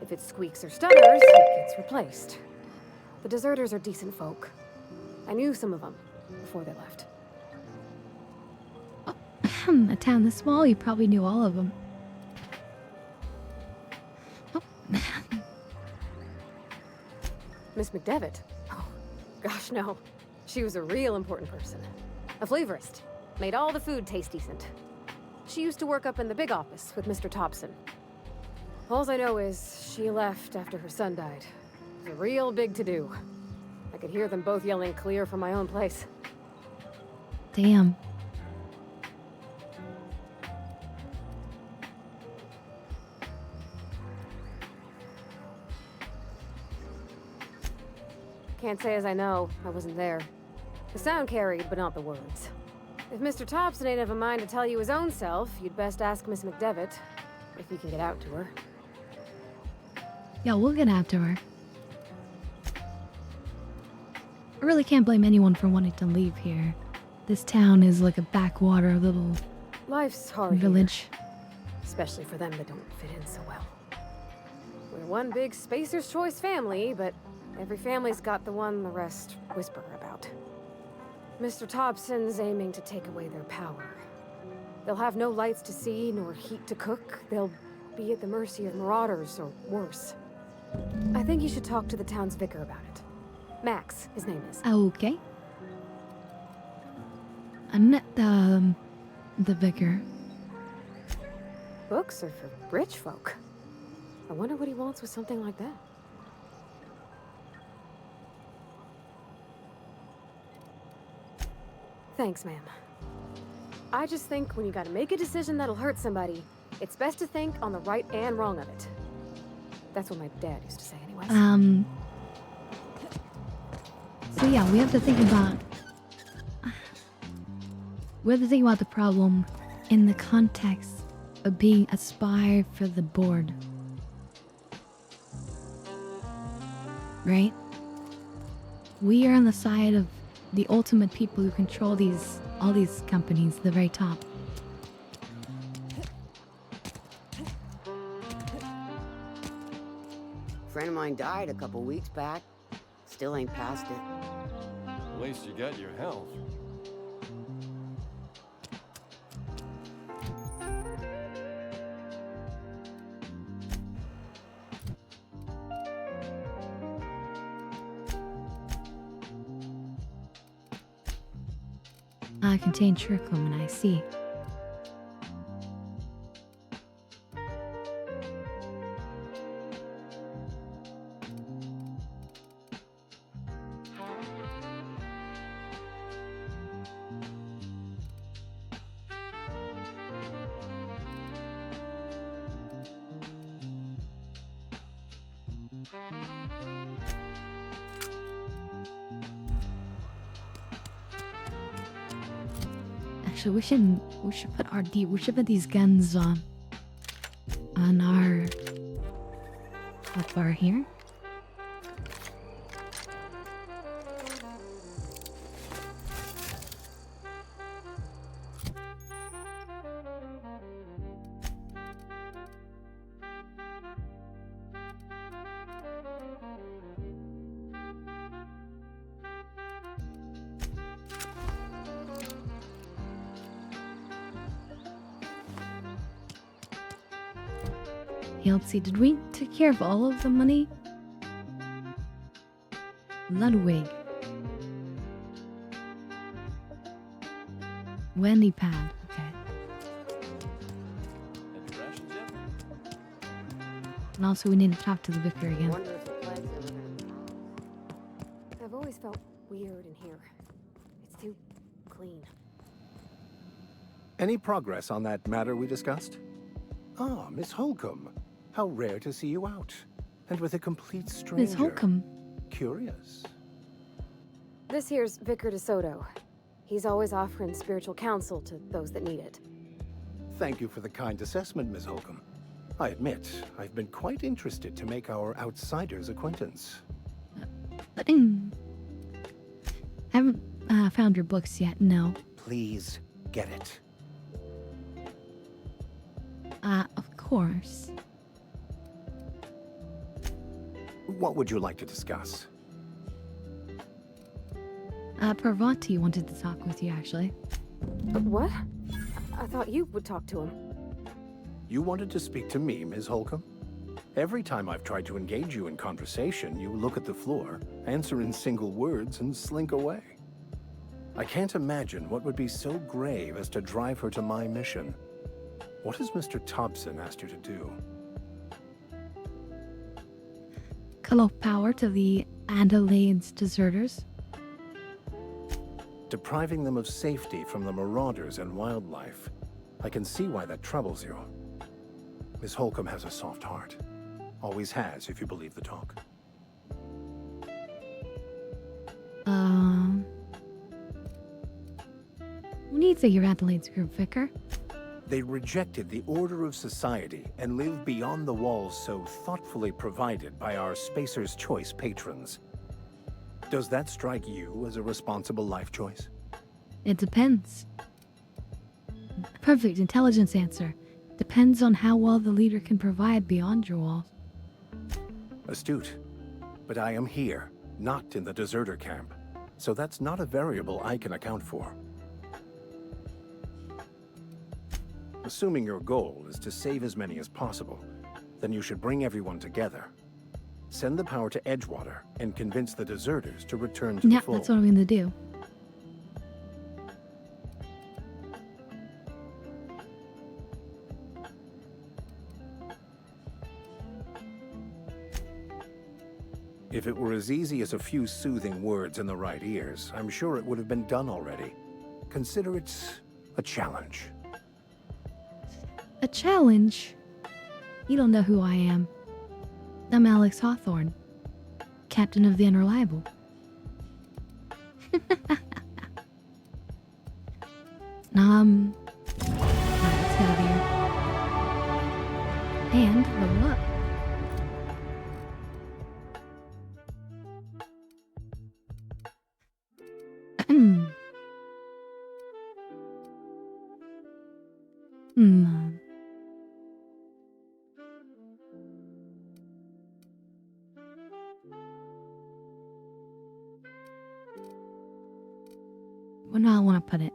If it squeaks or stutters, it gets replaced. The deserters are decent folk. I knew some of them before they left. A town this small, you probably knew all of them. Miss McDevitt? Oh, gosh, no. She was a real important person. A flavorist. Made all the food taste decent. She used to work up in the big office with Mr. Thompson. All I know is she left after her son died. It was a real big to-do. I could hear them both yelling clear from my own place. Damn. Can't say as I know. I wasn't there. The sound carried, but not the words. If Mr. Thompson ain't of a mind to tell you his own self, you'd best ask Miss McDevitt, if you can get out to her. Yeah, we'll get after her. I really can't blame anyone for wanting to leave here. This town is like a backwater little Life's hard village. Here, especially for them that don't fit in so well. We're one big Spacer's Choice family, but every family's got the one the rest whisper about. Mr. Thompson's aiming to take away their power. They'll have no lights to see, nor heat to cook. They'll be at the mercy of marauders, or worse. I think you should talk to the town's vicar about it. Max, his name is. Okay. I met the vicar. Books are for rich folk. I wonder what he wants with something like that. Thanks, ma'am. I just think when you gotta make a decision that'll hurt somebody, it's best to think on the right and wrong of it. That's what my dad used to say anyways. So yeah, we have to think about the problem in the context of being a spy for the board. Right? We are on the side of the ultimate people who control all these companies, the very top. Friend of mine died a couple weeks back. Still ain't past it. At least you got your health. Contain curriculum, I see. Actually, we should put these guns on our top bar here. Yeah, let's see, did we take care of all of the money? Ludwig. Wendy pad, okay. And also we need to talk to the vicar again. I've always felt weird in here. It's too clean. Any progress on that matter we discussed? Ah, Miss Holcomb. How rare to see you out. And with a complete stranger. Miss Holcomb. Curious. This here's Vicar DeSoto. He's always offering spiritual counsel to those that need it. Thank you for the kind assessment, Miss Holcomb. I admit, I've been quite interested to make our outsider's acquaintance. Haven't found your books yet, no. Please, get it. Of course. What would you like to discuss? Parvati wanted to talk with you, actually. What? I thought you would talk to him. You wanted to speak to me, Ms. Holcomb? Every time I've tried to engage you in conversation, you look at the floor, answer in single words, and slink away. I can't imagine what would be so grave as to drive her to my mission. What has Mr. Thompson asked you to do? Cut off power to the Adelaide's deserters. Depriving them of safety from the marauders and wildlife. I can see why that troubles you. Miss Holcomb has a soft heart. Always has, if you believe the talk. Who needs a your Adelaide's group, Vicar? They rejected the order of society and live beyond the walls so thoughtfully provided by our Spacer's Choice patrons. Does that strike you as a responsible life choice? It depends. Perfect intelligence answer. Depends on how well the leader can provide beyond your walls. Astute. But I am here, not in the deserter camp. So that's not a variable I can account for. Assuming your goal is to save as many as possible, then you should bring everyone together. Send the power to Edgewater and convince the deserters to return to the fold. Yeah, that's what I'm gonna do. If it were as easy as a few soothing words in the right ears, I'm sure it would have been done already. Consider it a challenge. A challenge? You don't know who I am. I'm Alex Hawthorne, captain of the Unreliable. Let's get out of here. And level up. Where do I want to put it?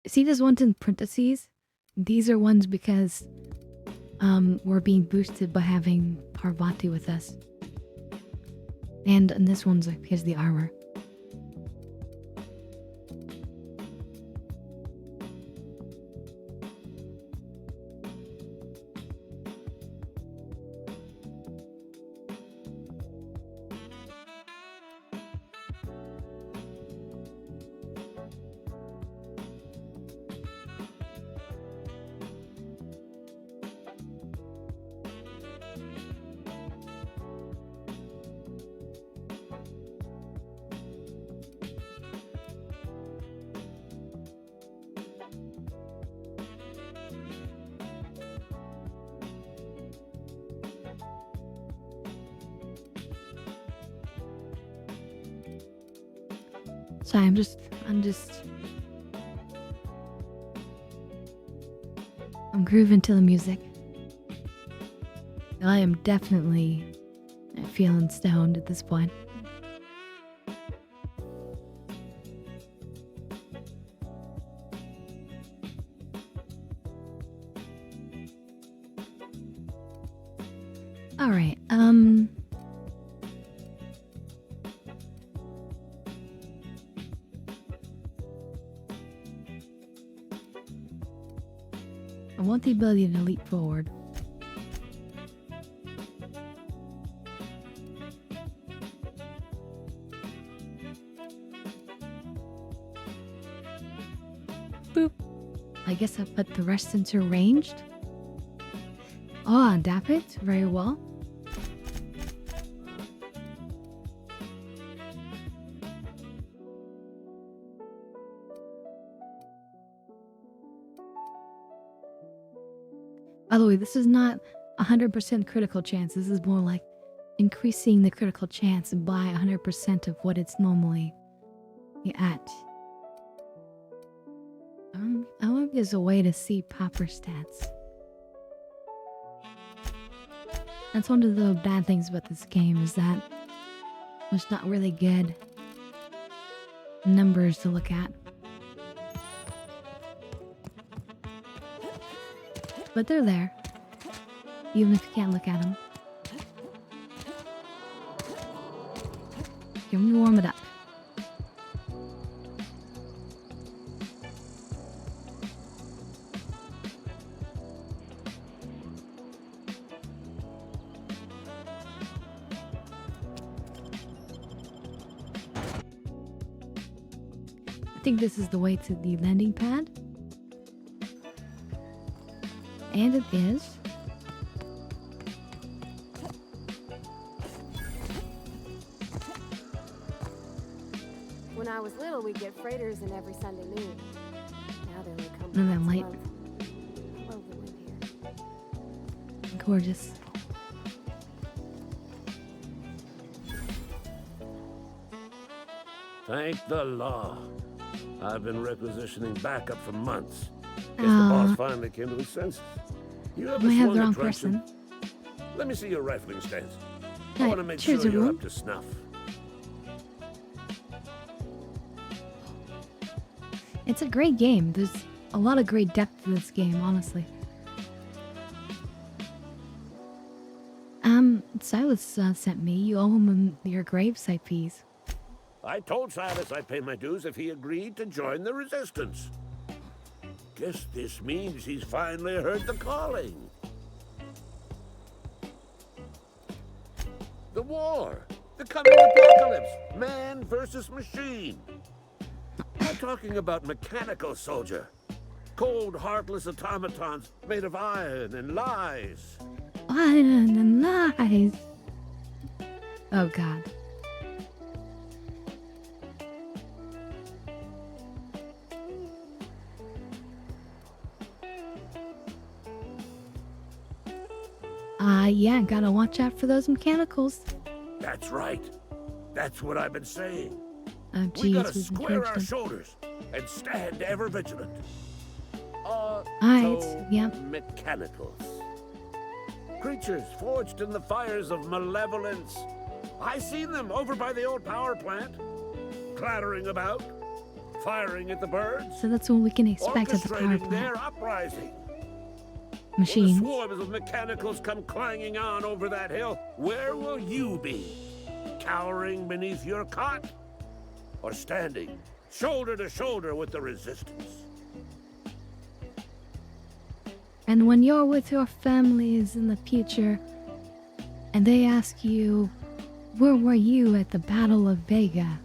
See these ones in parentheses? These are ones because we're being boosted by having Parvati with us. And this one's like because of the armor. Sorry, I'm grooving to the music. I am definitely feeling stoned at this point. All right, I want the ability to leap forward. Boop. I guess I put the rest into ranged. Oh, adapt it very well. By the way, this is not 100% critical chance. This is more like increasing the critical chance by 100% of what it's normally at. I hope there's a way to see proper stats. That's one of the bad things about this game is that there's not really good numbers to look at. But they're there, even if you can't look at them. Give me warm it up. I think this is the way to the landing pad. And it is. When I was little, we'd get freighters in every Sunday noon. Now they only come And then once a light. month. I love the wind here. Gorgeous. Thank the law. I've been requisitioning backup for months. Guess the boss finally came to his senses. You have I a have the swung wrong attraction. person. Let me see your rifling stance. I Hey, want to make choose sure a you're room. up to snuff. It's a great game. There's a lot of great depth to this game, honestly. Silas sent me. You owe him your gravesite fees. I told Silas I'd pay my dues if he agreed to join the resistance. Guess this means he's finally heard the calling. The war. The coming apocalypse. Man versus machine. I'm talking about mechanical soldier. Cold, heartless automatons made of iron and lies. Iron and lies. Oh, God. Yeah, gotta watch out for those mechanicals. That's right. That's what I've been saying. Oh, We jeez, gotta we've square encouraged our them. shoulders and stand ever vigilant. Alright, yep. Mechanicals. Creatures forged in the fires of malevolence. I seen them over by the old power plant, clattering about, firing at the birds. So that's what we can expect at the power orchestrating plant. their uprising. Machines. When the swarms of mechanicals come clanging on over that hill, where will you be? Cowering beneath your cot? Or standing, shoulder to shoulder with the resistance? And when you're with your families in the future, and they ask you, where were you at the Battle of Vega?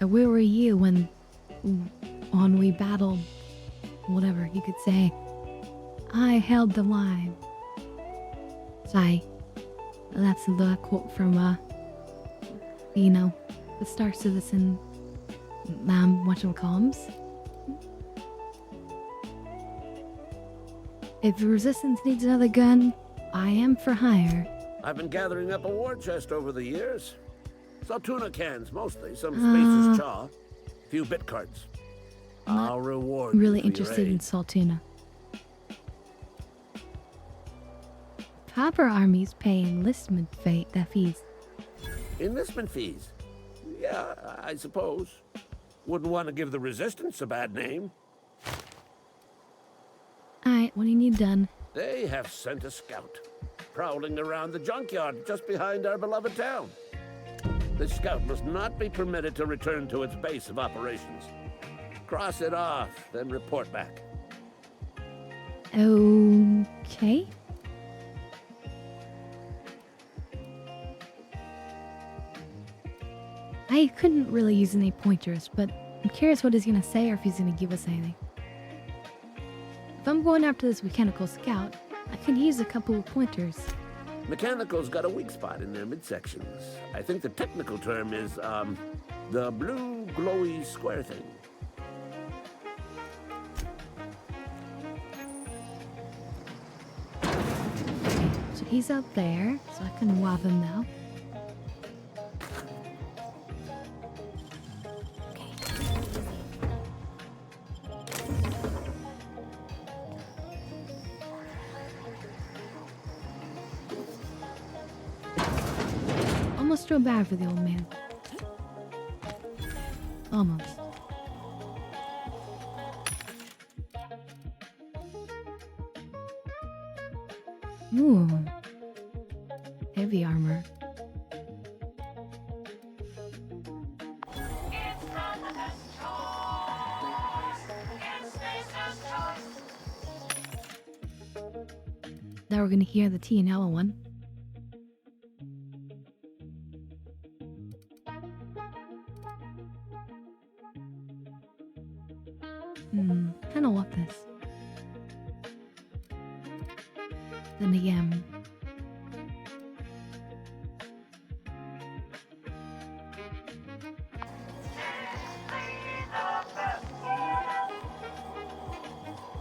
Or where were you when we battled, whatever you could say, I held the line. Sorry, that's the quote from, the Star Citizen, whatchamacallums. If Resistance needs another gun, I am for hire. I've been gathering up a war chest over the years. Saltuna cans, mostly. Some Spacer's Chaw. Few bit cards. I'll reward Really you for your interested in aid. Saltuna. Proper armies pay enlistment fees. Enlistment fees? Yeah, I suppose. Wouldn't want to give the Resistance a bad name. Alright, what do you need done? They have sent a scout, prowling around the junkyard just behind our beloved town. The scout must not be permitted to return to its base of operations. Cross it off, then report back. Okay. I couldn't really use any pointers, but I'm curious what he's gonna say or if he's gonna give us anything. If I'm going after this mechanical scout, I could use a couple of pointers. Mechanical's got a weak spot in their midsections. I think the technical term is, the blue glowy square thing. So he's out there, so I can wab him now. Almost feel bad for the old man. Almost. Ooh. Heavy armor. Now we're gonna hear the T and L one. Kinda want this. Then again.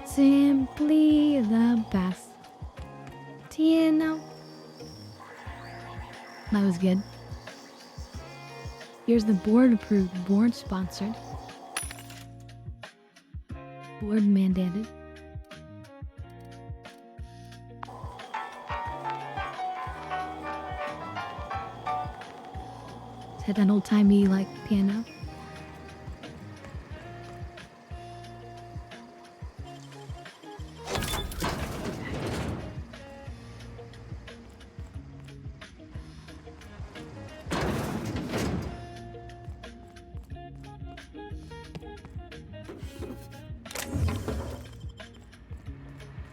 Simply the best. TNO. That was good. Here's the board approved, board sponsored. Board mandated. Let's hit an old-timey like piano.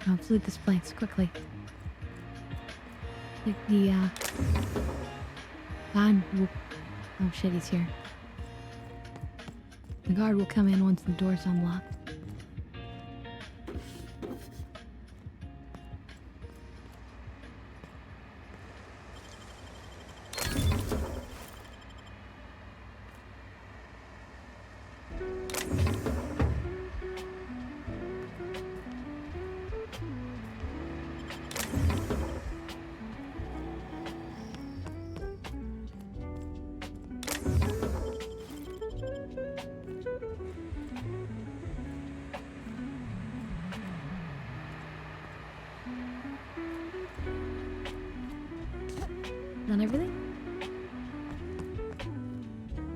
Let's loot this place quickly. Take the guard will... Oh shit, he's here. The guard will come in once the door's unlocked. Not everything?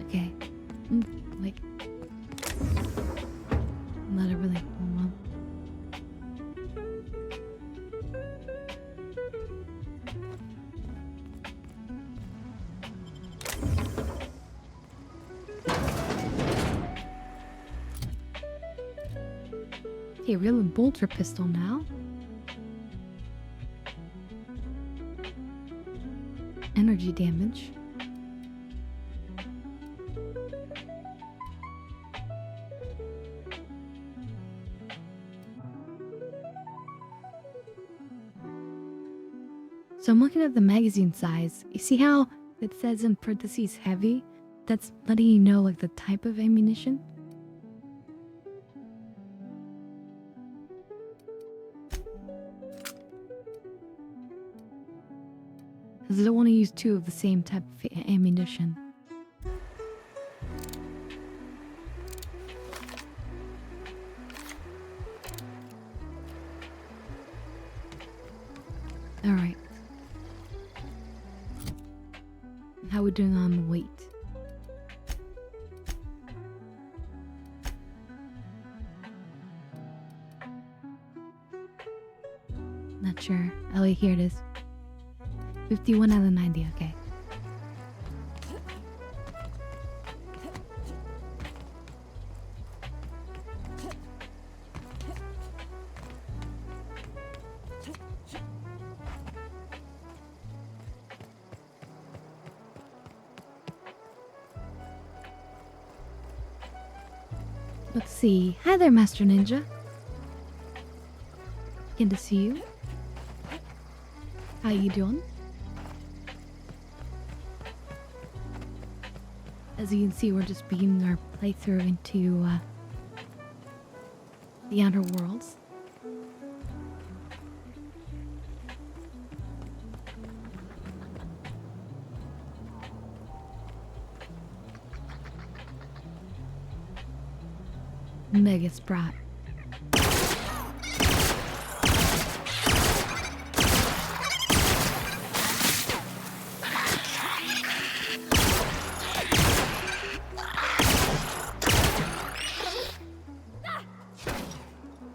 Okay. Wait. Not everything. Hold on. Okay, real bolter pistol now. Energy damage. So I'm looking at the magazine size. You see how it says in parentheses heavy? That's letting you know like the type of ammunition. Because I don't want to use two of the same type of ammunition. Alright. How are we doing on the weight? Not sure. Oh wait, here it is. 51 out of 90, okay. Let's see. Hi there, Master Ninja. Good to see you. How you doing? As you can see, we're just beginning our playthrough into the Outer Worlds. Mega Sprat.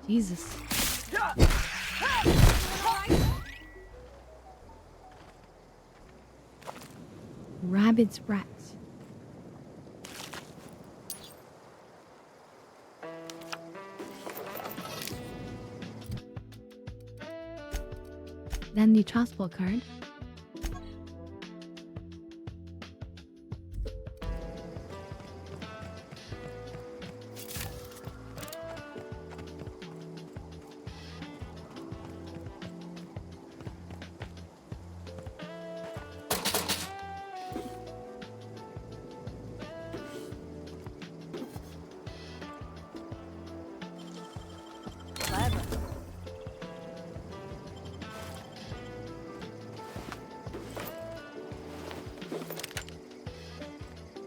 Jesus. Rabid sprats. Then the transport card.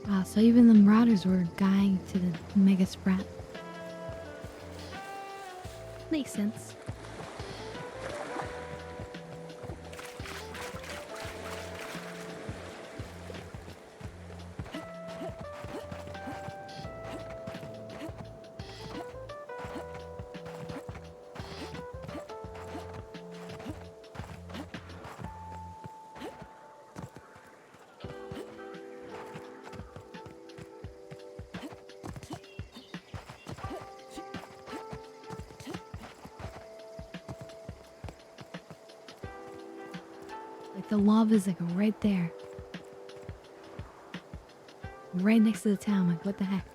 Wow, so even the Marauders were dying to the Mega Sprat. Makes sense. The lava's like right there. Right next to the town, like what the heck?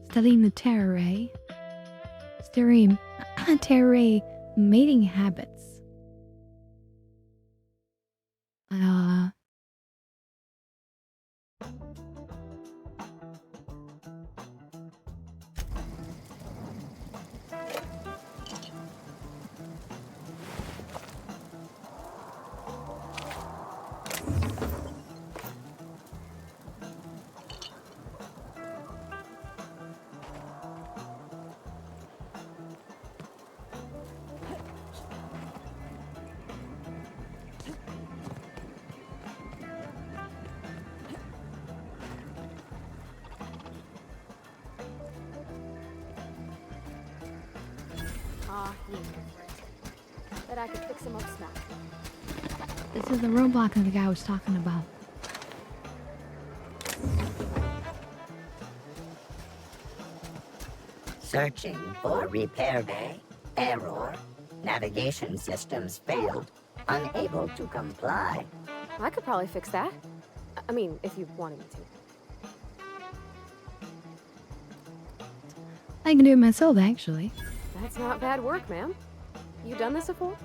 Studying the terror mating habits. He ain't here for it. Bet I could fix him up smack. This is the robot that the guy was talking about. Searching for repair bay. Error. Navigation systems failed. Unable to comply. I could probably fix that. I mean, if you wanted me to. I can do it myself, actually. That's not bad work, ma'am. You done this before?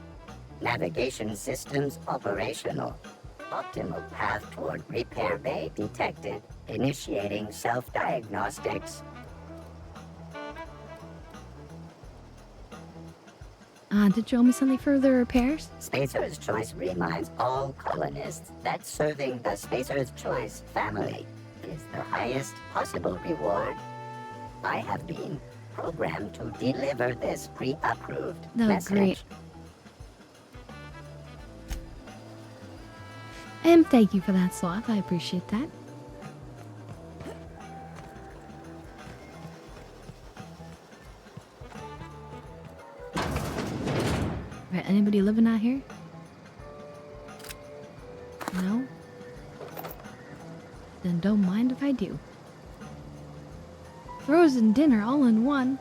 Navigation systems operational. Optimal path toward repair bay detected. Initiating self-diagnostics. Did you owe me something for the repairs? Spacer's Choice reminds all colonists that serving the Spacer's Choice family is the highest possible reward. I have been programmed to deliver this pre-approved message. Great. And thank you for that, Sloth. I appreciate that. Right, anybody living out here? No? Then don't mind if I do. Frozen dinner all in one.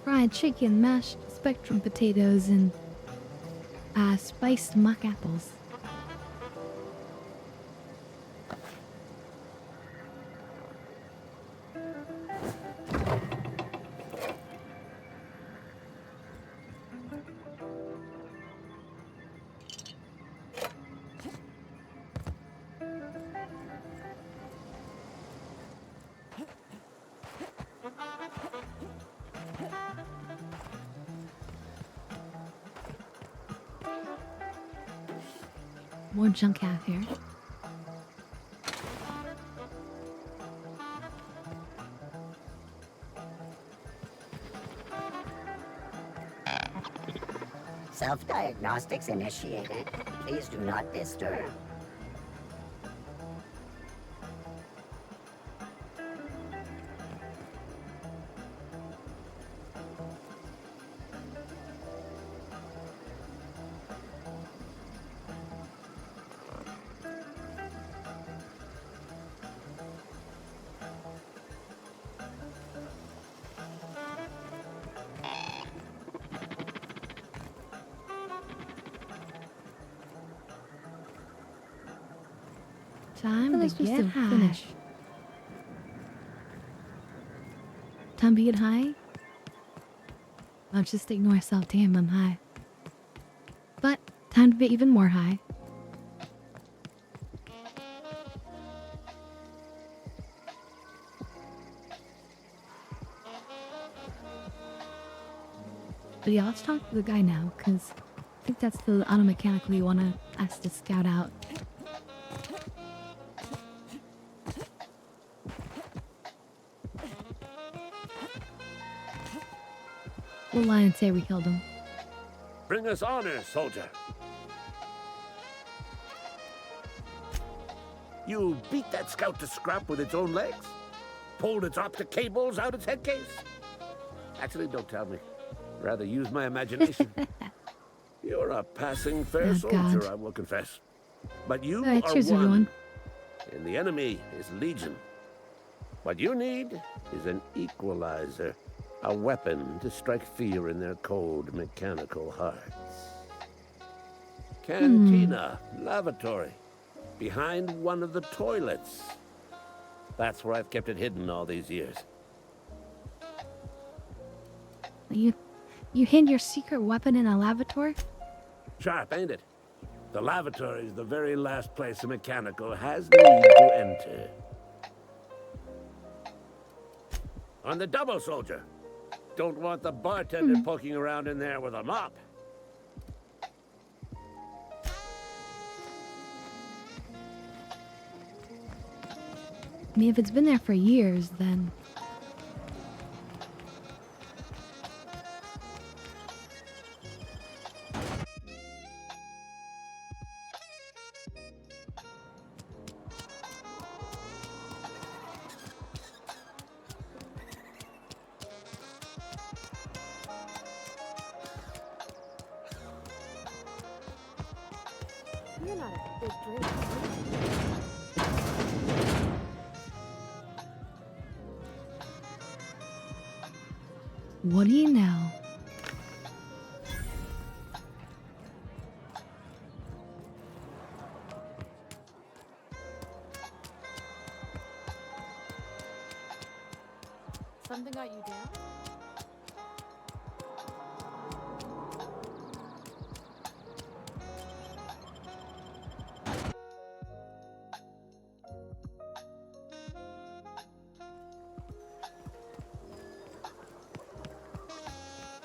Fried chicken, mashed spectrum potatoes, and spiced muck apples. More junk out here. Self-diagnostics initiated. Please do not disturb. Time to get high. Time to get high? I'll just ignore myself. Damn, I'm high. But time to be even more high. But yeah, let's talk to the guy now, because think that's the automechanical you want us to scout out. We'll lie and say we killed him. Bring us honor, soldier. You beat that scout to scrap with its own legs? Pulled its optic cables out its head case? Actually, don't tell me. Rather use my imagination. You're a passing fair soldier, I will confess. But you are one, and the enemy is legion. What you need is an equalizer. A weapon to strike fear in their cold, mechanical hearts. Cantina, lavatory, behind one of the toilets. That's where I've kept it hidden all these years. You hid your secret weapon in a lavatory? Sharp, ain't it? The lavatory is the very last place a mechanical has need to enter. On the double, soldier. Don't want the bartender poking around in there with a mop. I mean, if it's been there for years, then... You're not a big drinker. What do you know? Something got you down?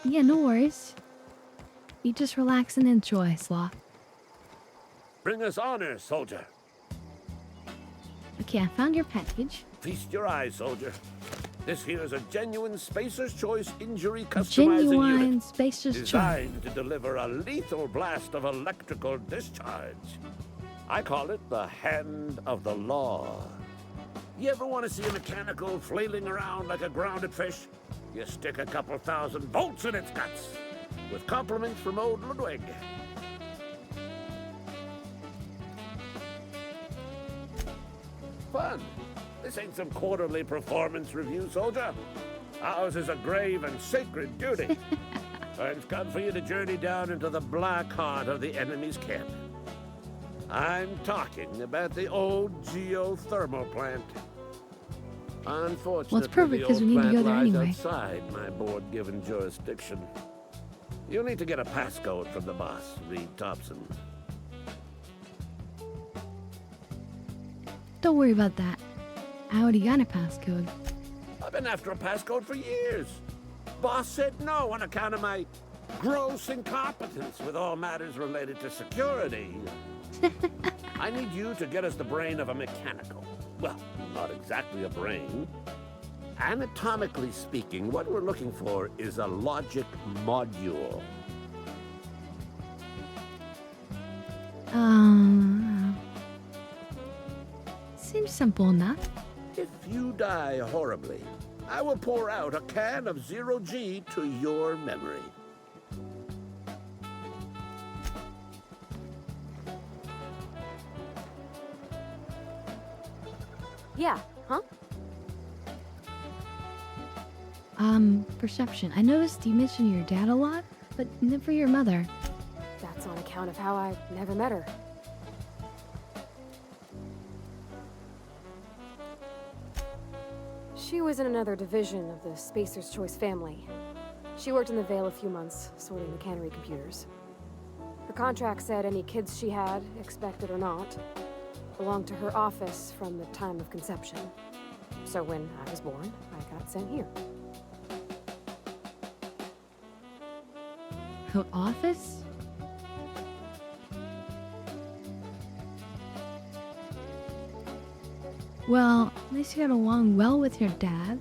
Yeah, no worries. You just relax and enjoy, Sloth. Bring us honor, soldier. Okay, I found your package. Feast your eyes, soldier. This here's a genuine Spacer's Choice injury customizing Genuine unit. Spacer's Choice. Designed to deliver a lethal blast of electrical discharge. I call it the Hand of the Law. You ever want to see a mechanical flailing around like a grounded fish? You stick a couple thousand volts in its guts. With compliments from old Ludwig. Fun. This ain't some quarterly performance review, soldier. Ours is a grave and sacred duty. Time's come for you to journey down into the black heart of the enemy's camp. I'm talking about the old geothermal plant. Unfortunately, Well, it's perfect the because we old need to plant go there lies anyway. outside my board-given jurisdiction. You'll need to get a passcode from the boss, Reed Thompson. Don't worry about that. I already got a passcode. I've been after a passcode for years. Boss said no on account of my gross incompetence with all matters related to security. I need you to get us the brain of a mechanical. Well, not exactly a brain. Anatomically speaking, what we're looking for is a logic module. Seems simple enough. If you die horribly, I will pour out a can of 0G to your memory. Yeah, huh? Perception. I noticed you mention your dad a lot, but never your mother. That's on account of how I never met her. She was in another division of the Spacer's Choice family. She worked in the Vale a few months, sorting the cannery computers. Her contract said any kids she had, expected or not, belonged to her office from the time of conception. So when I was born, I got sent here. Her office? Well, at least you got along well with your dad.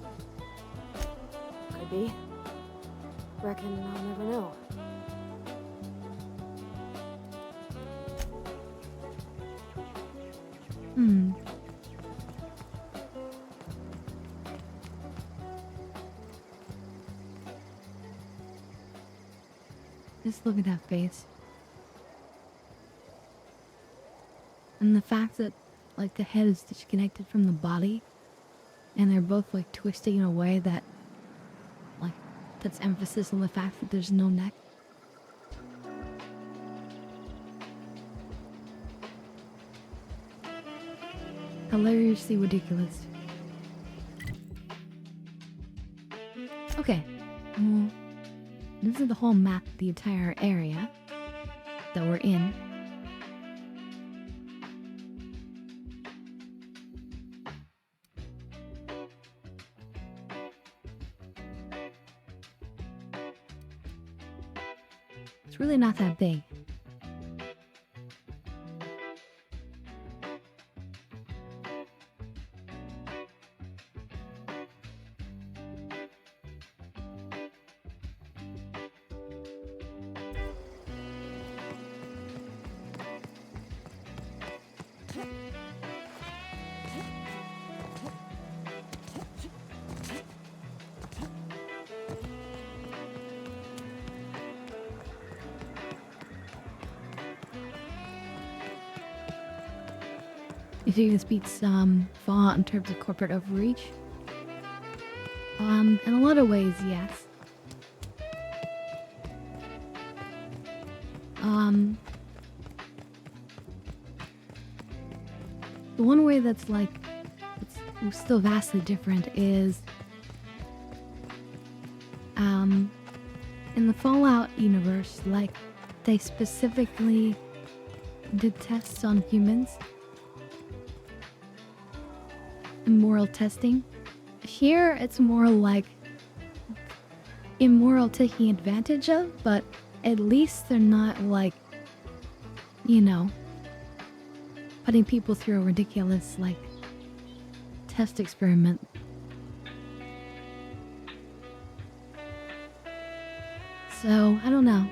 Could be. Reckon I'll never know. Just look at that face. And the fact that, like, the head is disconnected from the body, and they're both, like, twisting in a way that, like, puts emphasis on the fact that there's no neck. Hilariously ridiculous. Okay, well, this is the whole map of the entire area that we're in. It's really not that big. You think this beats Fallout in terms of corporate overreach? In a lot of ways, yes. The one way that's like it's still vastly different is in the Fallout universe, like they specifically did tests on humans. Immoral testing. Here, it's more like immoral taking advantage of, but at least they're not like, you know, putting people through a ridiculous, like, test experiment. So, I don't know.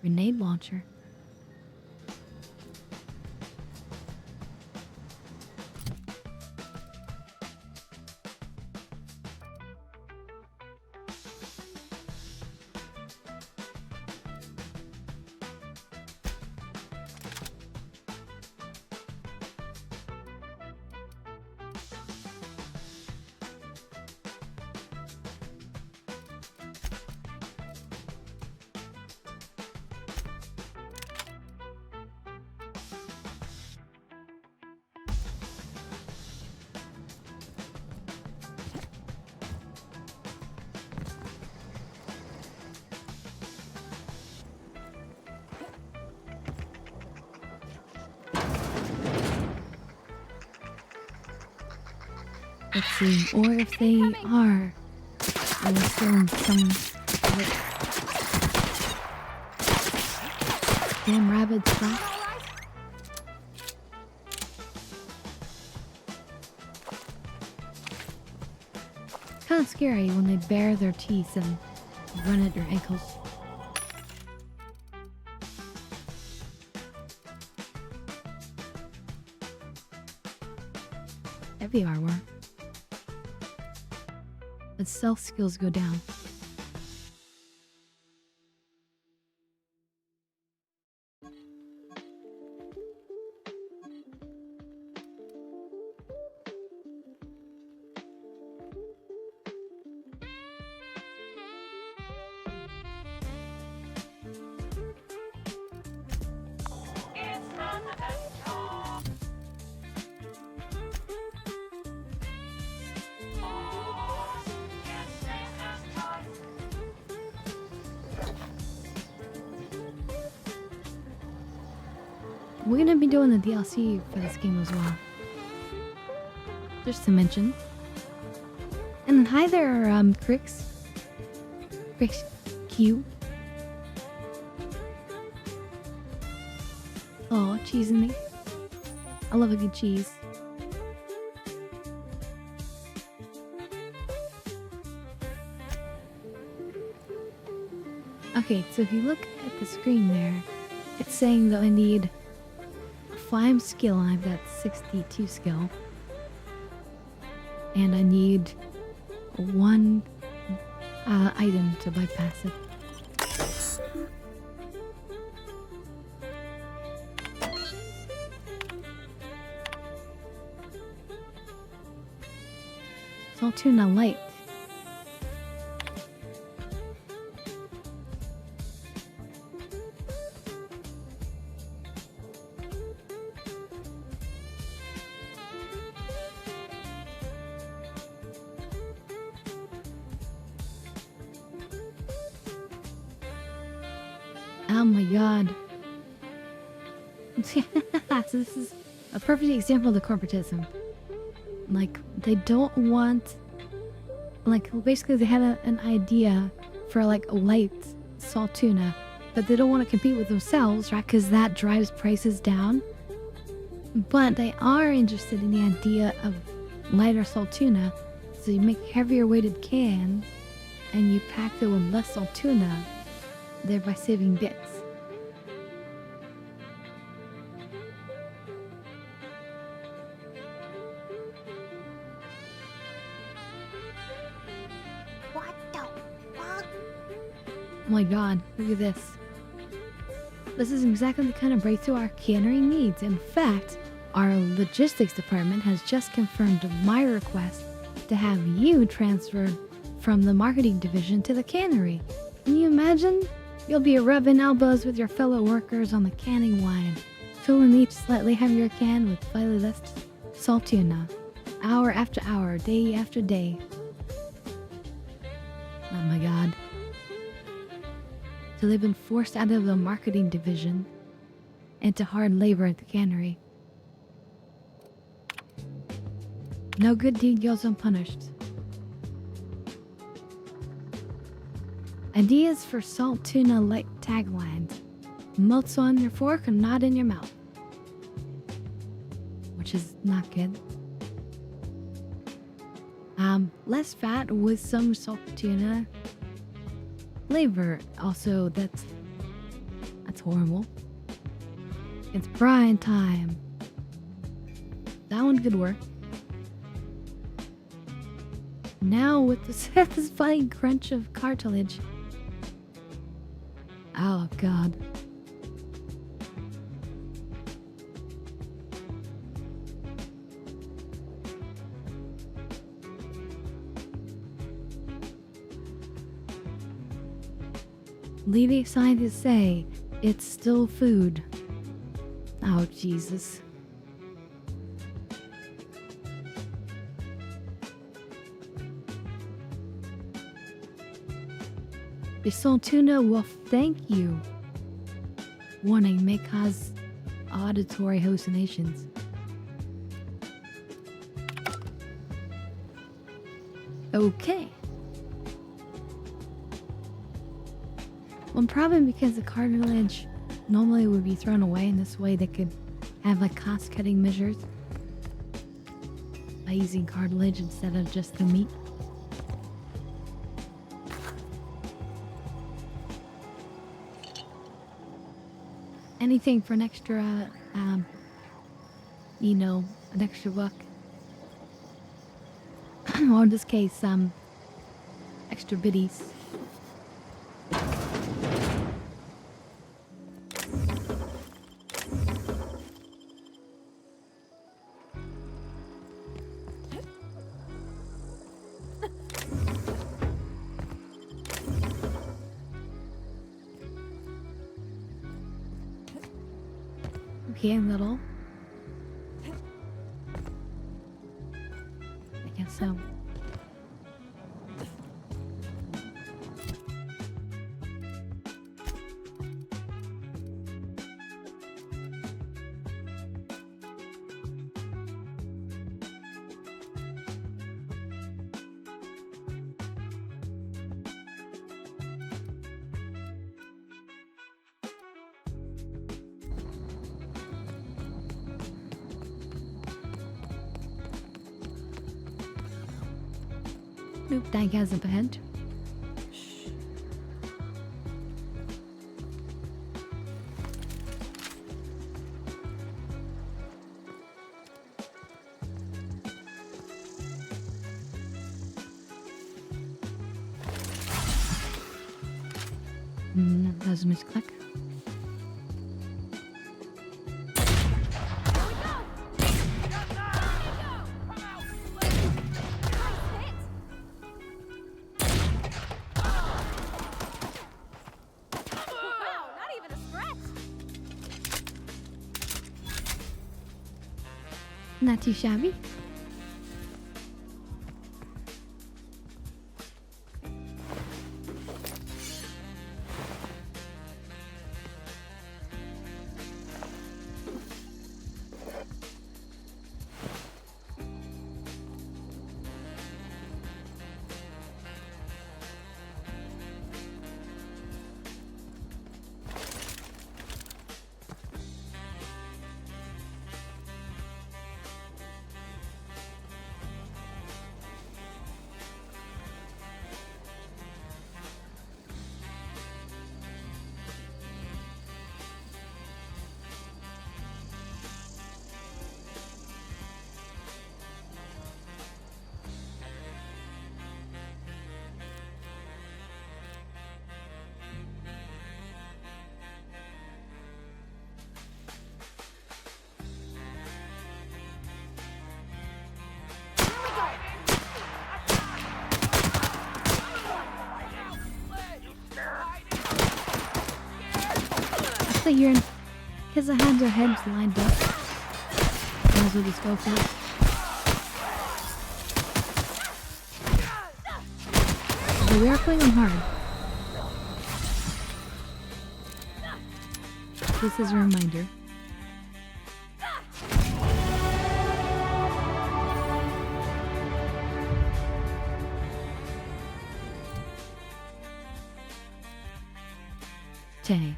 Grenade launcher. Let's see, or if they are, we're still in some damn rabid stuff. Kind of scary when they bare their teeth and run at your ankles. Heavy armor. But stealth skills go down. we're gonna be doing the DLC for this game as well. Just to mention. And then hi there, Crix. Crix Q. Oh, cheese in me. I love a good cheese. Okay, so if you look at the screen there, it's saying that I need 5 skill, and I've got 62 skill. And I need 1 item to bypass it. Salt tuna light. Oh my god. So this is a perfect example of the corporatism. Like, they don't want... Like, basically they had an idea for, like, light salt tuna, but they don't want to compete with themselves, right? Because that drives prices down. But they are interested in the idea of lighter salt tuna, so you make heavier weighted cans, and you pack them with less salt tuna, thereby saving bits. What the fuck? Oh my god, look at this. This is exactly the kind of breakthrough our cannery needs. In fact, our logistics department has just confirmed my request to have you transferred from the marketing division to the cannery. Can you imagine? You'll be rubbing elbows with your fellow workers on the canning line, filling each slightly heavier can with slightly less salt tuna, hour after hour, day after day. Oh my god. So they've been forced out of the marketing division into hard labor at the cannery. No good deed goes unpunished. Ideas for salt tuna light taglines. Melts on your fork and not in your mouth. Which is not good. Less fat with some salt tuna flavor. Also, that's horrible. It's brine time. That one could work. Now with the satisfying crunch of cartilage. Oh god. Leading scientists say it's still food. Oh Jesus. The salt tuna will thank you. Warning, may cause auditory hallucinations. Okay. Well, probably because the cartilage normally would be thrown away, and this way they could have like cost-cutting measures by using cartilage instead of just the meat. Anything for an extra, you know, an extra buck. Or in this case, extra biddies. Okay, little. I guess so. Nope, that has up ahead. That was a misclick. Not too shabby. So you're in, because I had their heads lined up. Might as well just go for it. But we are playing them hard. This is a reminder. Okay.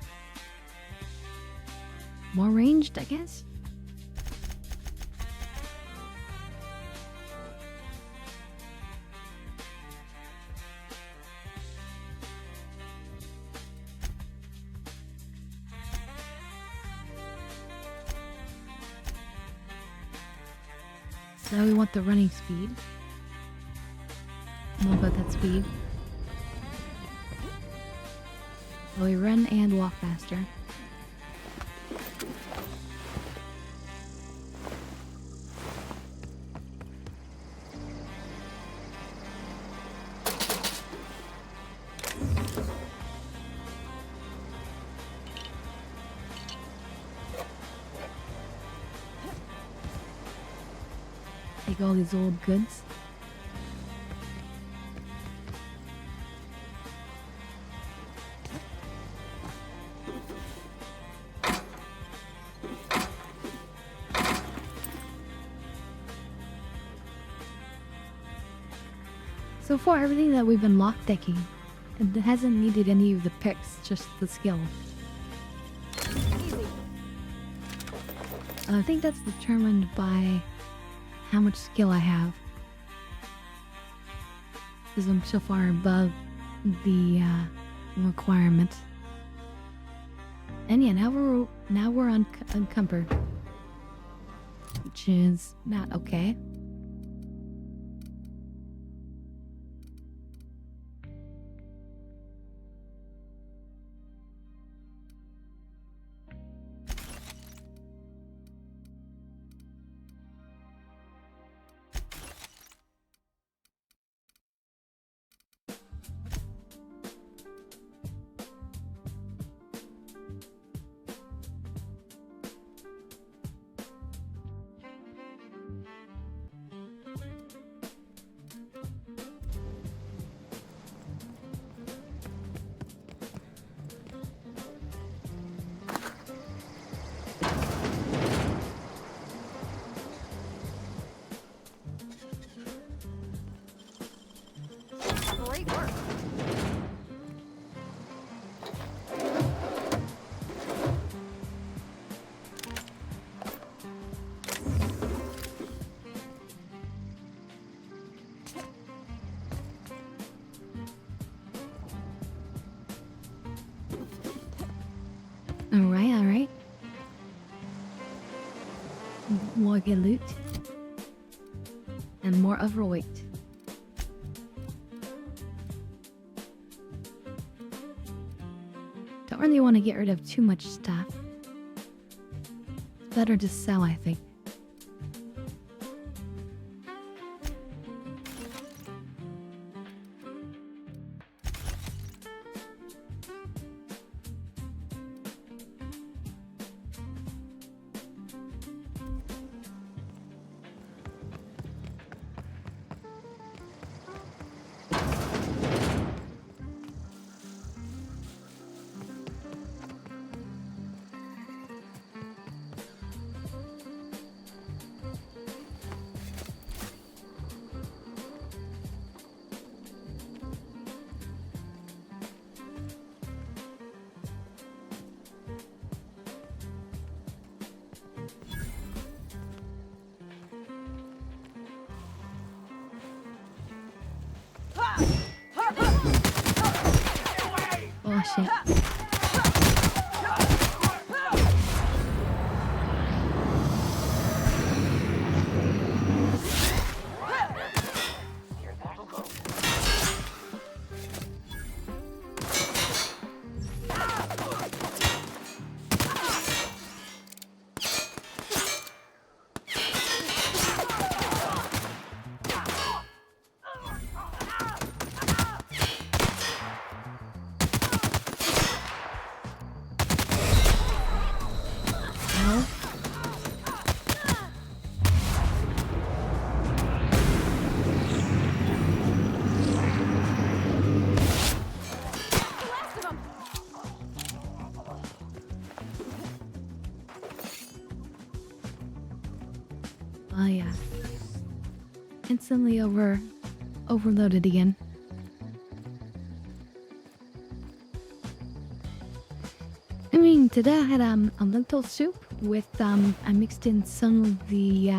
More ranged, I guess? So we want the running speed. What about that speed? So we run and walk faster. Take all these old goods. So far, everything that we've been lockpicking, it hasn't needed any of the picks, just the skill. I think that's determined by how much skill I have. Because I'm so far above the requirement. And yeah, now we're unencumbered, which is not okay. Alright, alright. More get loot. And more overweight. Don't really want to get rid of too much stuff. It's better to sell, I think. Oh shit. Oh yeah. Instantly overloaded again. I mean, today I had a lentil soup with I mixed in some of the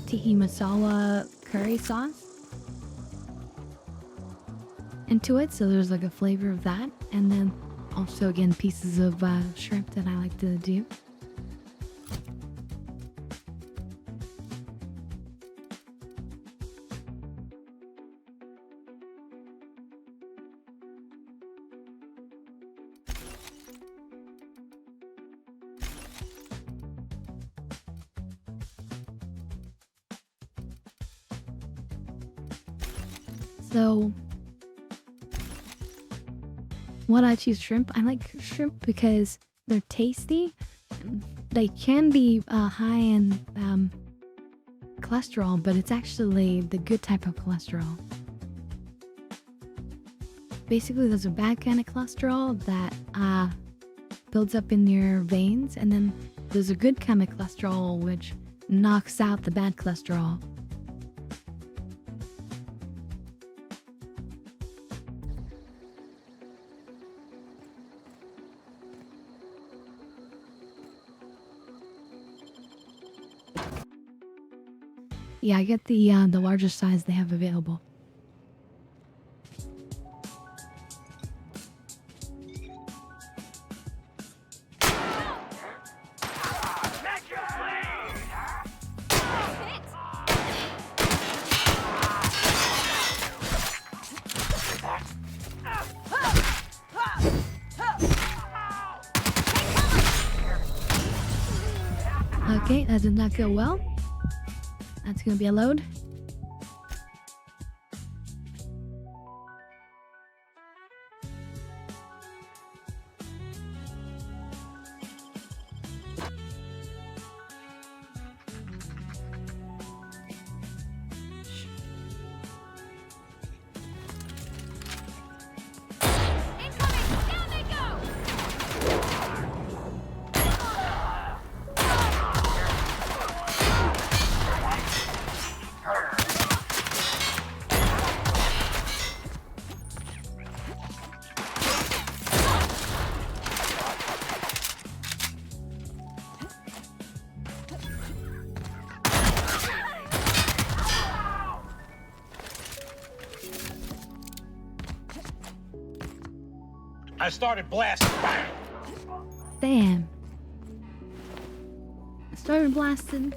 tiki masala curry sauce into it, so there's like a flavor of that, and then also again pieces of shrimp that I like to do. So, what I choose shrimp? I like shrimp because they're tasty. They can be high in cholesterol, but it's actually the good type of cholesterol. Basically, there's a bad kind of cholesterol that builds up in your veins, and then there's a good kind of cholesterol which knocks out the bad cholesterol. Yeah, I get the largest size they have available. Okay, that did not go well. That's gonna be a load. I started blasting. Bang! Damn. I started blasting,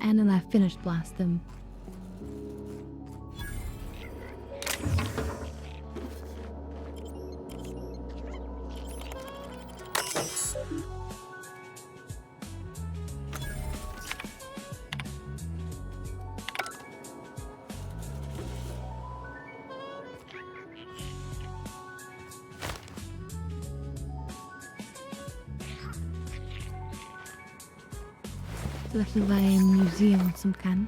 and then I finished blasting. This is like a museum of some kind.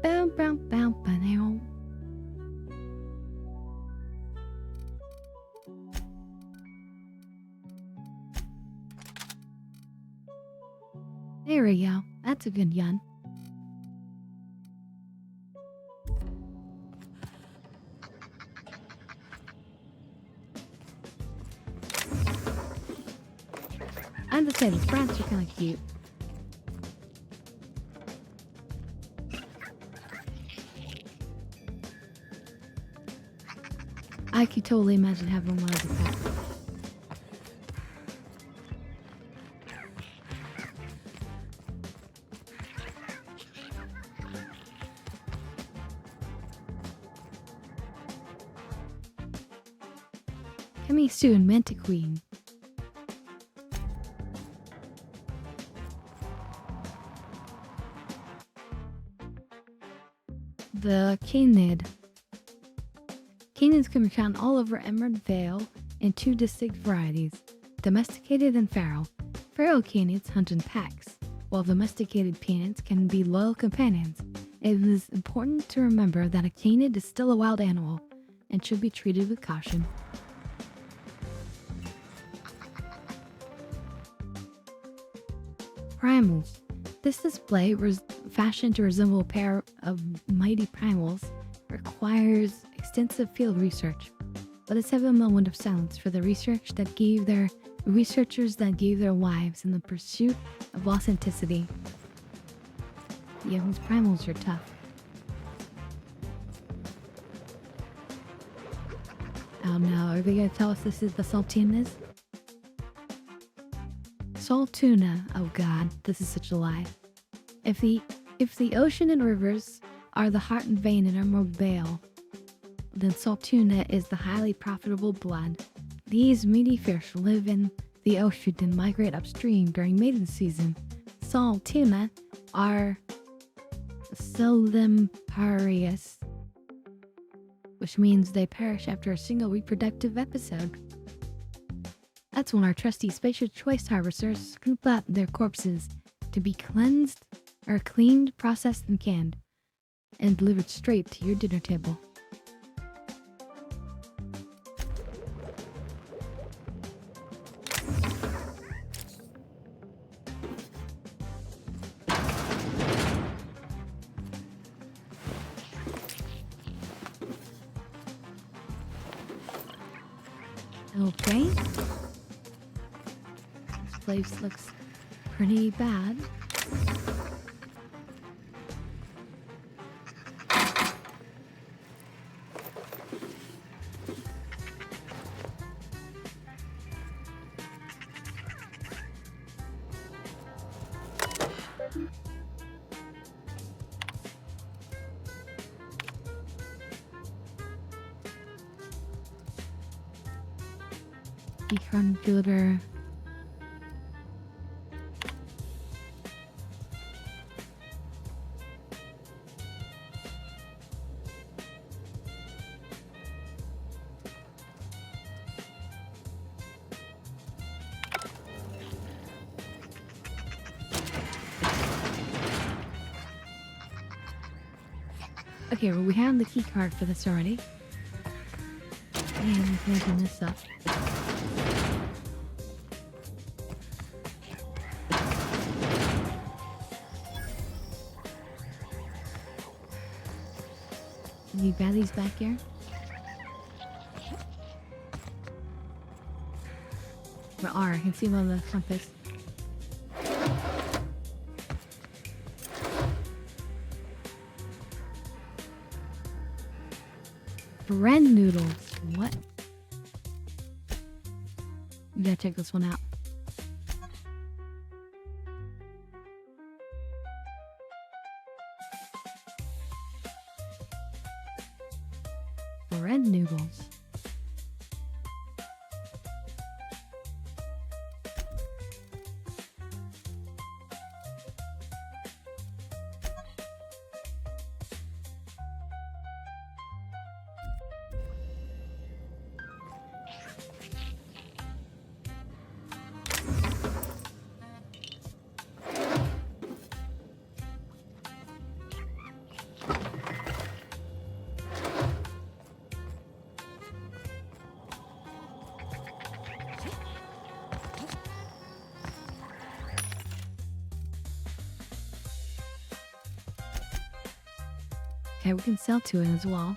Bow, bow, bow, bow. There we go. That's a good yawn. I have to say, the sprats are kind of cute. I could totally imagine having one as a pet. Coming soon, Mantiqueen. The Canid. Canids can be found all over Emerald Vale in two distinct varieties, domesticated and feral. Feral canids hunt in packs, while domesticated canids can be loyal companions. It is important to remember that a canid is still a wild animal and should be treated with caution. Primals. This display, fashioned to resemble a pair of mighty primals, requires extensive field research. But let's have a moment of silence for the researchers that gave their lives in the pursuit of authenticity. Yeah, these primals are tough. Oh no, are they gonna tell us this is the Saltunas? Saltuna, oh god, this is such a lie. If the ocean and rivers are the heart and vein in Emerald Vale, then Saltuna is the highly profitable blood. These meaty fish live in the ocean and migrate upstream during mating season. Saltuna are soliparius, which means they perish after a single reproductive episode. That's when our trusty spatial choice harvesters scoop out their corpses to be cleansed or cleaned, processed, and canned, and delivered straight to your dinner table. Okay. This place looks pretty bad. Computer. Okay, well, we have the key card for this already. And we can open this up. Can you grab these back here? Or R, I can see them on the compass. Bread noodles. What? You gotta check this one out. Bread noodles. Okay, we can sell to it as well.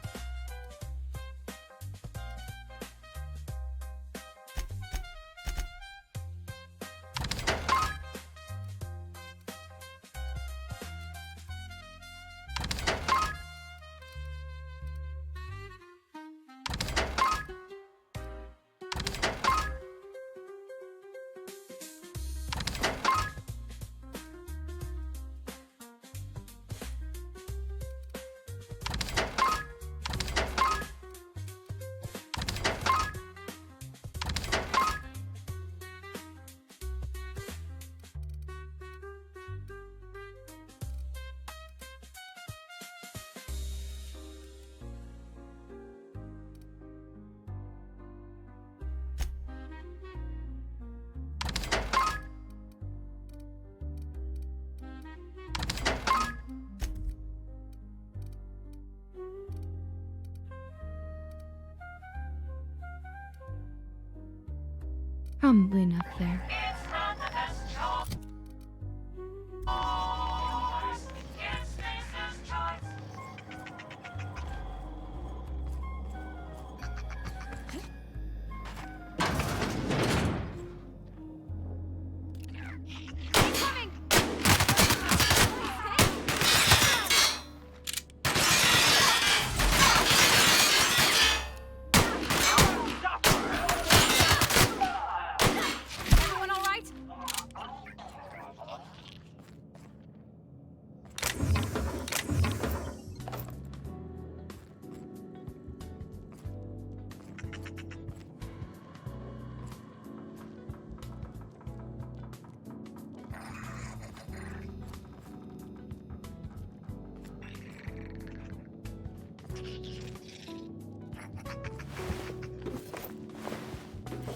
Probably enough there.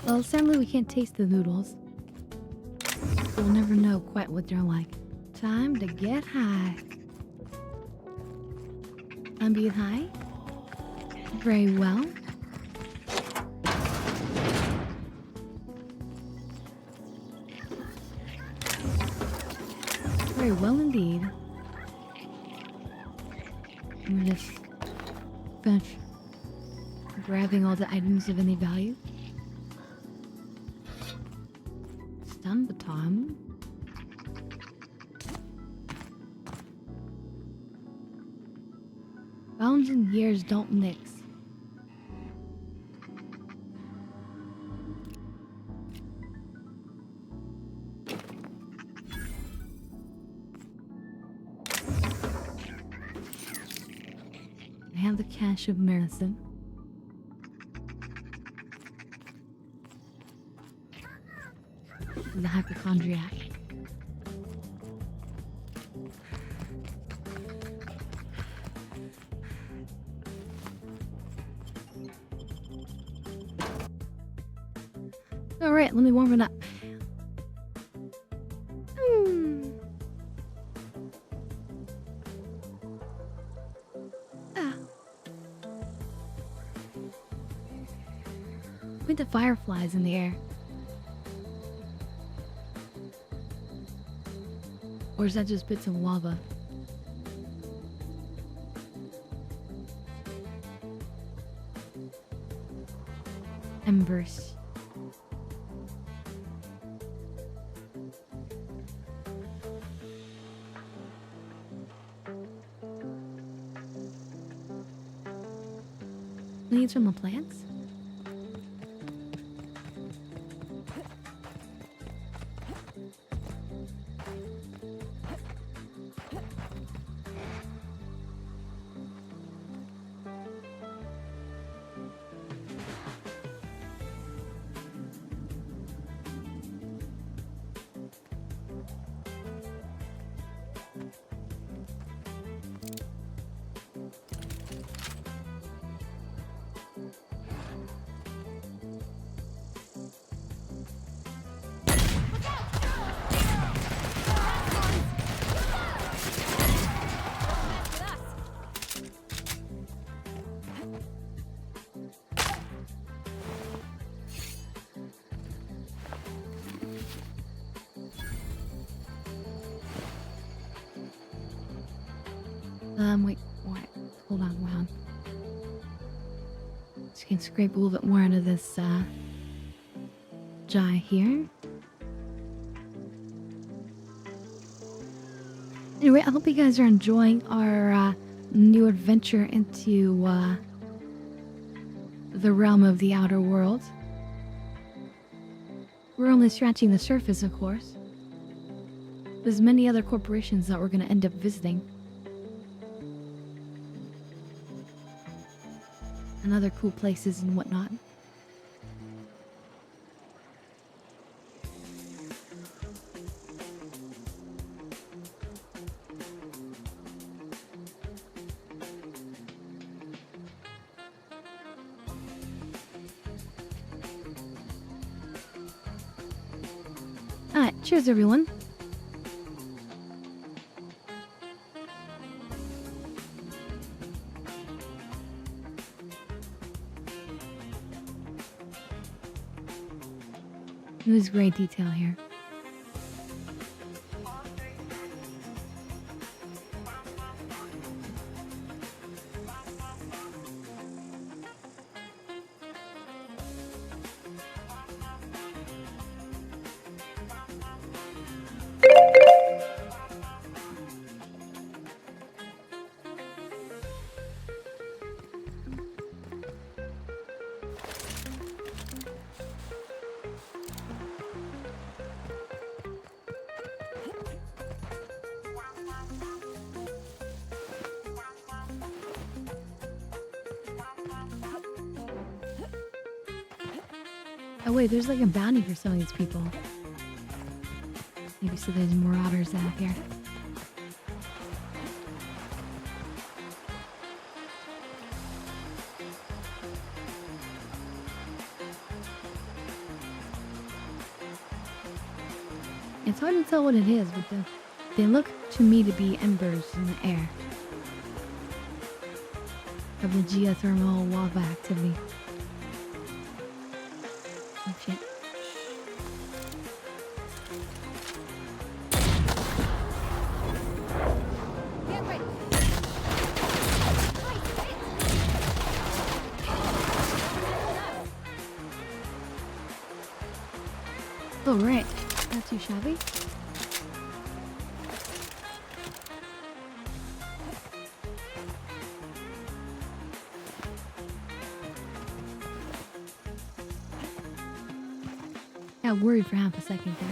Well, sadly we can't taste the noodles. We'll never know quite what they're like. Time to get high. I'm being high? Very well. Very well indeed. I'm gonna just finish grabbing all the items of any value. Stun baton. Bones and gears don't mix. I have the cache of medicine. The hypochondriac. Alright, let me warm it up. Point the fireflies in the air. Or is that just bits of lava? Embers. Leaves from the plants? Wait, what? Hold on. Just gonna scrape a little bit more out of this, jar here. Anyway, I hope you guys are enjoying our, new adventure into, the realm of the outer world. We're only scratching the surface, of course. There's many other corporations that we're gonna end up visiting. And other cool places and whatnot. Alright, cheers everyone. There's great detail here. Oh wait, there's like a bounty for some of these people. Maybe so there's marauders out here. It's hard to tell what it is, but they look to me to be embers in the air of the geothermal lava activity. Oh shit. Oh right, not too shabby. Got worried for half a second there.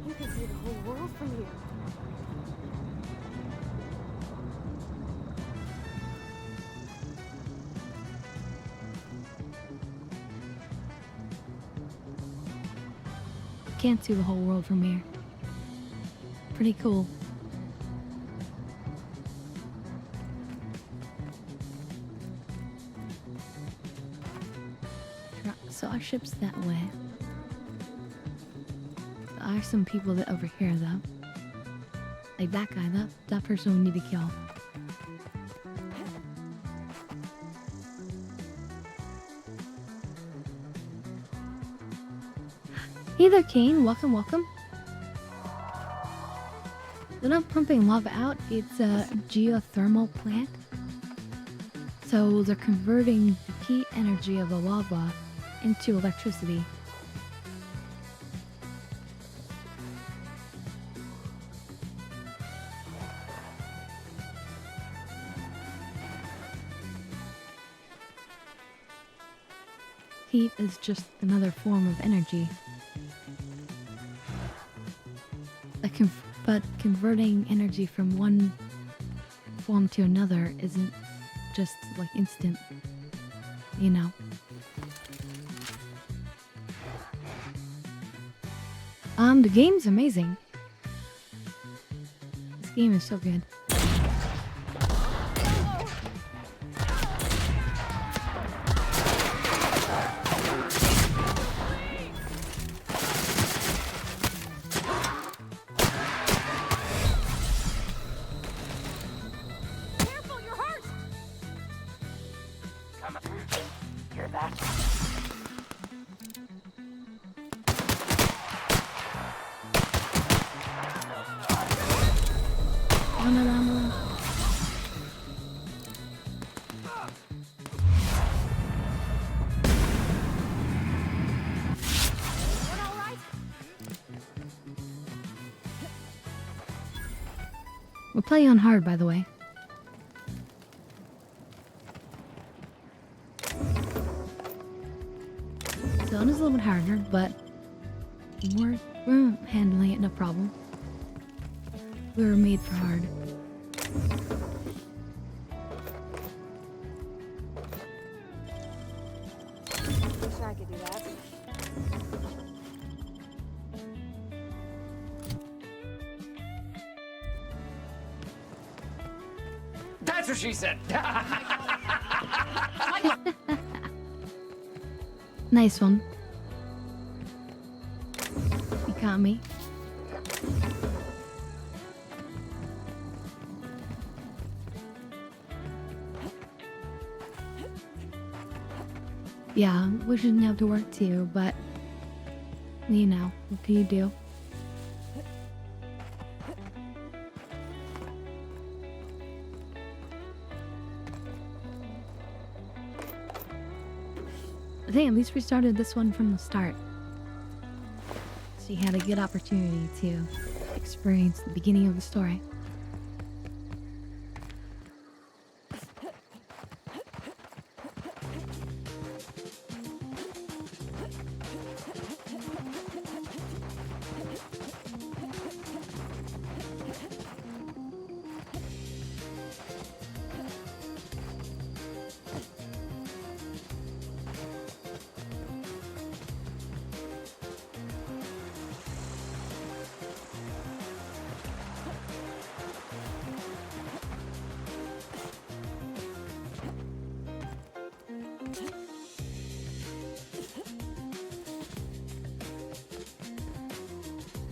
You can see the whole world from here. can't see the whole world from here. Pretty cool. So our ship's that way. There are some people that over here though. Like that guy, that person we need to kill. Hey there, Kane. Welcome, welcome. They're not pumping lava out. It's a geothermal plant. So they're converting the heat energy of the lava into electricity. Heat is just another form of energy. But converting energy from one form to another isn't just like instant, you know. The game's amazing. This game is so good. We're playing on hard, by the way. So it is a little bit harder, but we're handling it no problem. We were made for hard. Wish I could do that. That's what she said. Nice one. You got me. Yeah, we shouldn't have to work too, but you know, what can you do? I think at least we started this one from the start. So you had a good opportunity to experience the beginning of the story.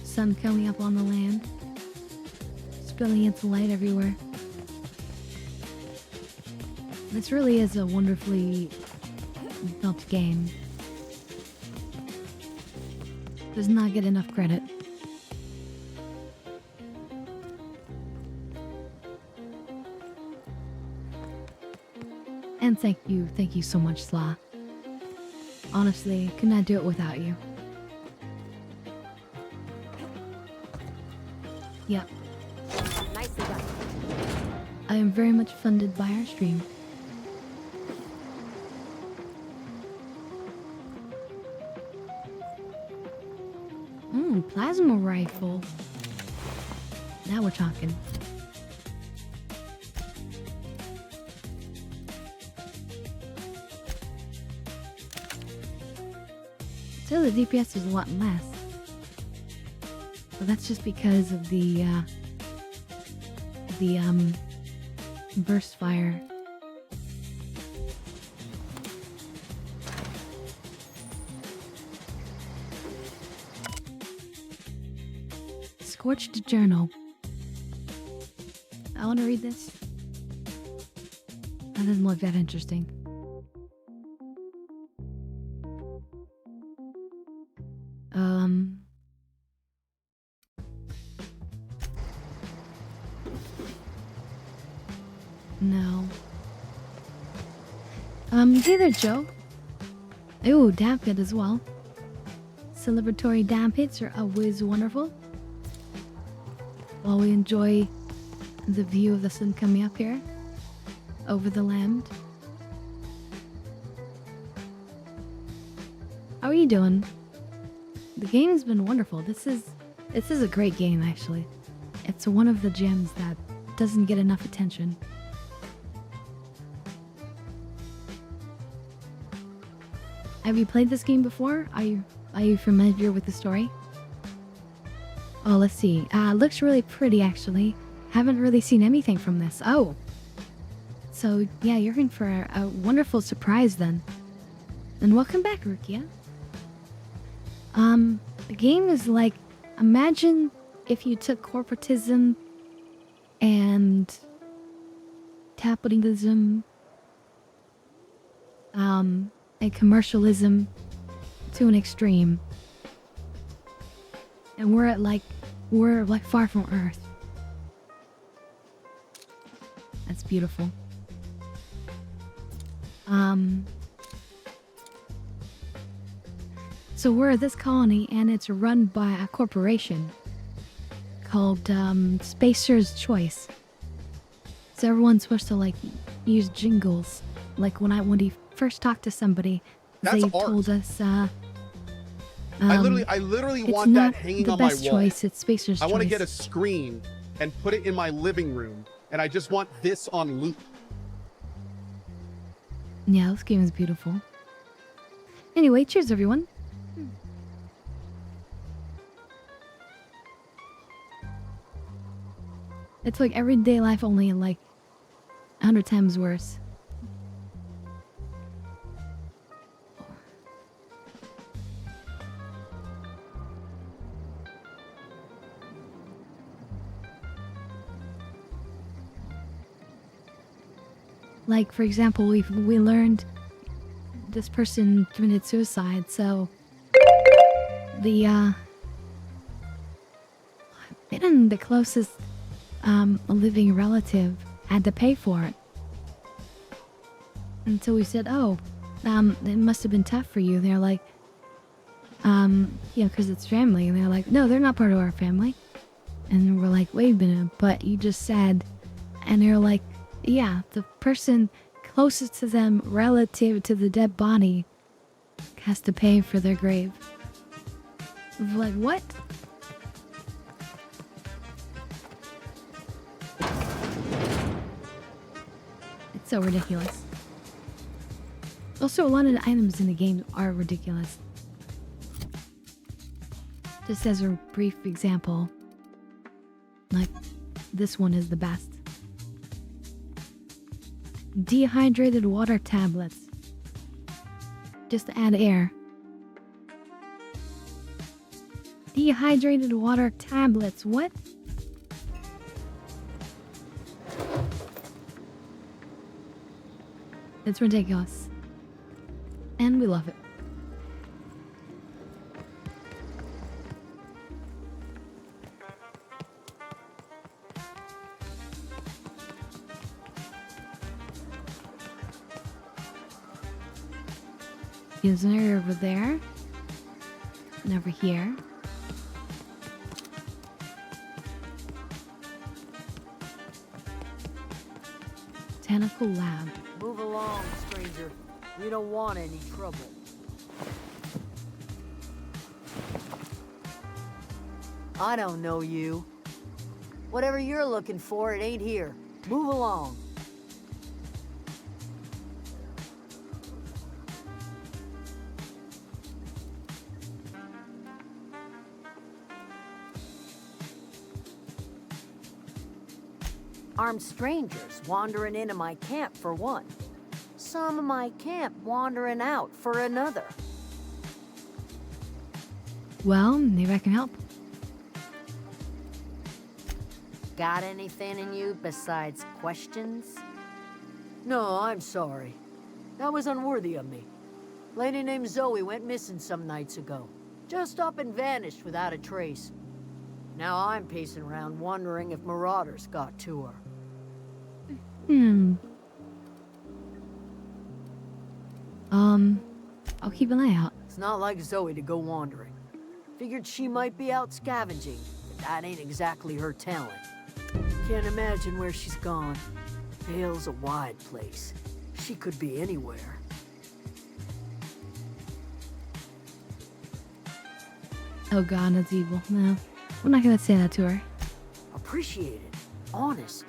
Sun coming up on the land, spilling its light everywhere. This really is a wonderfully built game. Does not get enough credit. And thank you so much, Slaw. Honestly, could not do it without you. Yep. Nicely done. I am very much funded by our stream. Plasma rifle. Now we're talking. So the DPS is a lot less. But that's just because of the burst fire. Scorched Journal. I want to read this. That doesn't look that interesting. No. Hey there, Joe. Ooh, damn pit as well. Celebratory damn pits are always wonderful. While we enjoy the view of the sun coming up here over the land. How are you doing? The game's been wonderful. This is a great game, actually. It's one of the gems that doesn't get enough attention. Have you played this game before? Are you familiar with the story? Oh, let's see. Looks really pretty, actually. Haven't really seen anything from this. Oh. So, yeah, you're in for a wonderful surprise then. And welcome back, Rukia. The game is like, imagine if you took corporatism and capitalism, and commercialism to an extreme. And we're like far from Earth. That's beautiful. So we're at this colony and it's run by a corporation called Spacer's Choice. So everyone's supposed to like use jingles. Like when you first talked to somebody, they told us I literally want that hanging on my wall. It's not the best choice, it's Spacer's Choice. I want to get a screen and put it in my living room, and I just want this on loop. Yeah, this game is beautiful. Anyway, cheers everyone. It's like everyday life, only like 100 times worse. Like, for example, we learned this person committed suicide, so the closest living relative had to pay for it. And so we said, oh, it must have been tough for you. They're like, because it's family. And they're like, no, they're not part of our family. And we're like, wait a minute, but you just said, and they're like, yeah, the person closest to them relative to the dead body has to pay for their grave. Like, what? It's so ridiculous. Also, a lot of the items in the game are ridiculous. Just as a brief example, like, this one is the best. Dehydrated water tablets. Just to add air. Dehydrated water tablets, what? It's ridiculous. And we love it. There's an area over there. And over here. Botanical lab. Move along, stranger. We don't want any trouble. I don't know you. Whatever you're looking for, it ain't here. Move along. Armed strangers wandering into my camp for one. Some of my camp wandering out for another. Well, maybe I can help. Got anything in you besides questions? No, I'm sorry. That was unworthy of me. Lady named Zoe went missing some nights ago. Just up and vanished without a trace. Now I'm pacing around wondering if marauders got to her. I'll keep an eye out. It's not like Zoe to go wandering. Figured she might be out scavenging, but that ain't exactly her talent. Can't imagine where she's gone. Vale's a wide place. She could be anywhere. Oh god, that's evil. No, we're not gonna say that to her. Appreciate it. Honest.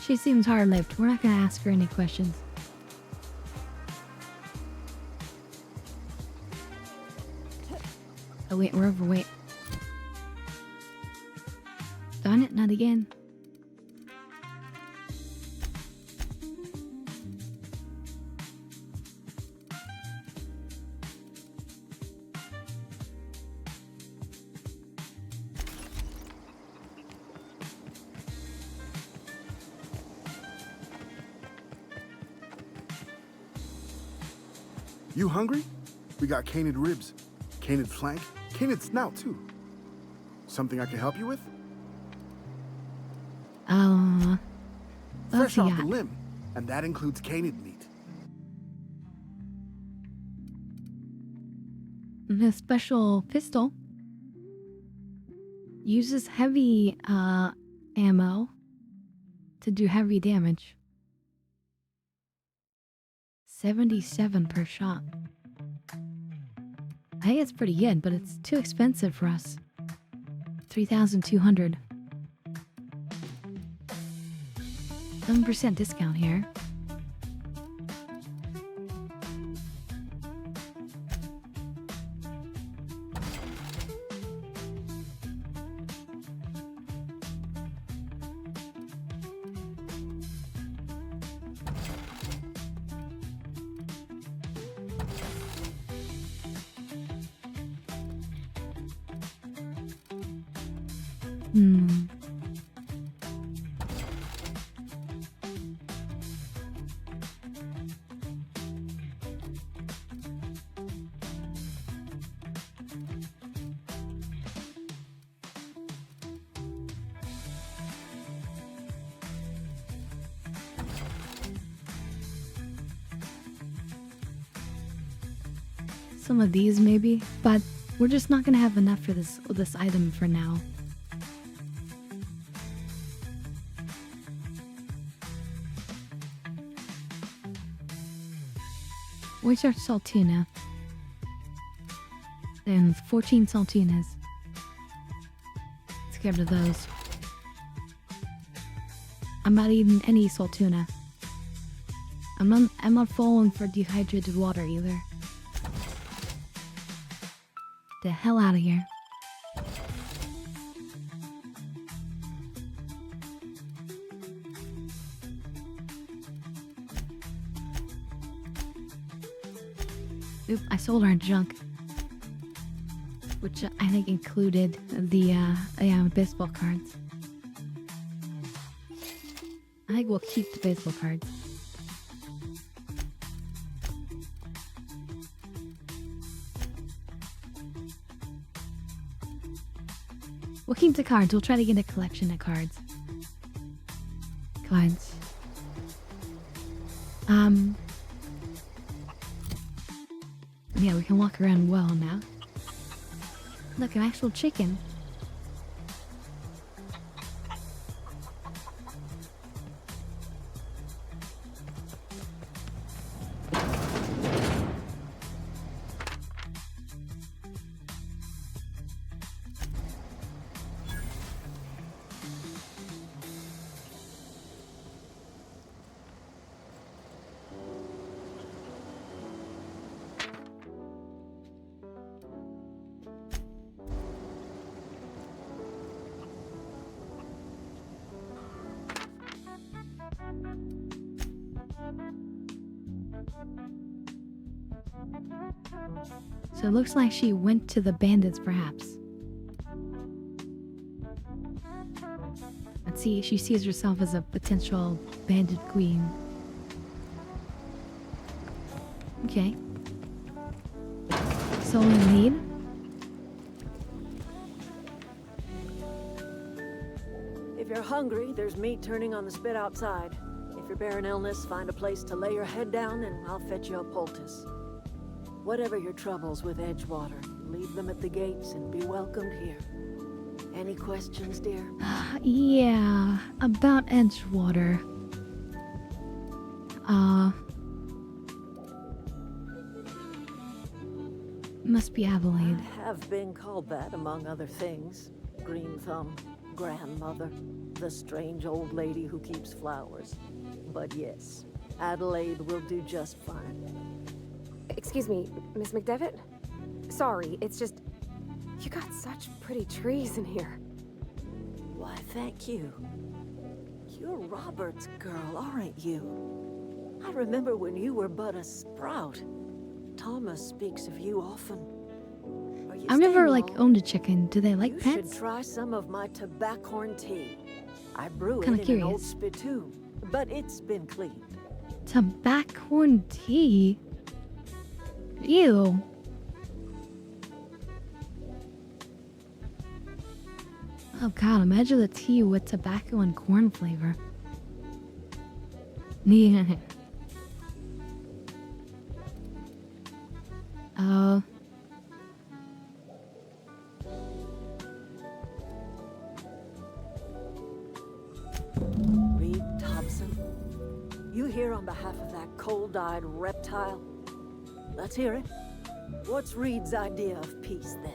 She seems hard-lived. We're not gonna ask her any questions. Oh wait, we're overweight. Darn it, not again. You hungry? We got canid ribs, canid flank, canid snout too. Something I can help you with? Fresh off the limb, and that includes canid meat. The special pistol uses heavy ammo to do heavy damage. 77 per shot. I think it's pretty good, but it's too expensive for us. 3,200. 7% discount here. Some of these maybe, but we're just not gonna have enough for this item for now. Where's our saltuna? And 14 saltunas. Let's get rid of those. I'm not eating any saltuna. I'm not falling for dehydrated water either. The hell out of here. Oop, I sold our junk. Which I think included the baseball cards. I think we'll keep the baseball cards. We'll keep the cards. We'll try to get a collection of cards. Cards. Yeah, we can walk around well now. Look, an actual chicken. So it looks like she went to the bandits, perhaps. Let's see, she sees herself as a potential bandit queen. Okay. Soul in lead. If you're hungry, there's meat turning on the spit outside. If you're bearing illness, find a place to lay your head down and I'll fetch you a poultice. Whatever your troubles with Edgewater, leave them at the gates and be welcomed here. Any questions, dear? Yeah, about Edgewater. Must be Adelaide. I have been called that, among other things. Green Thumb, grandmother, the strange old lady who keeps flowers. But yes, Adelaide will do just fine. Excuse me, Miss McDevitt? Sorry, it's just... You got such pretty trees in here. Why, thank you. You're Robert's girl, aren't you? I remember when you were but a sprout. Thomas speaks of you often. I've never, like, owned a chicken. Do they like You pets? should try some of my tobaccorn tea. I brew Kinda it in an old curious. spittoon, but it's been cleaned. Tobaccorn tea? Ew. Oh god, imagine the tea with tobacco and corn flavor. Yeah. Reed Thompson, you here on behalf of that cold-eyed reptile? Let's hear it. What's Reed's idea of peace, then?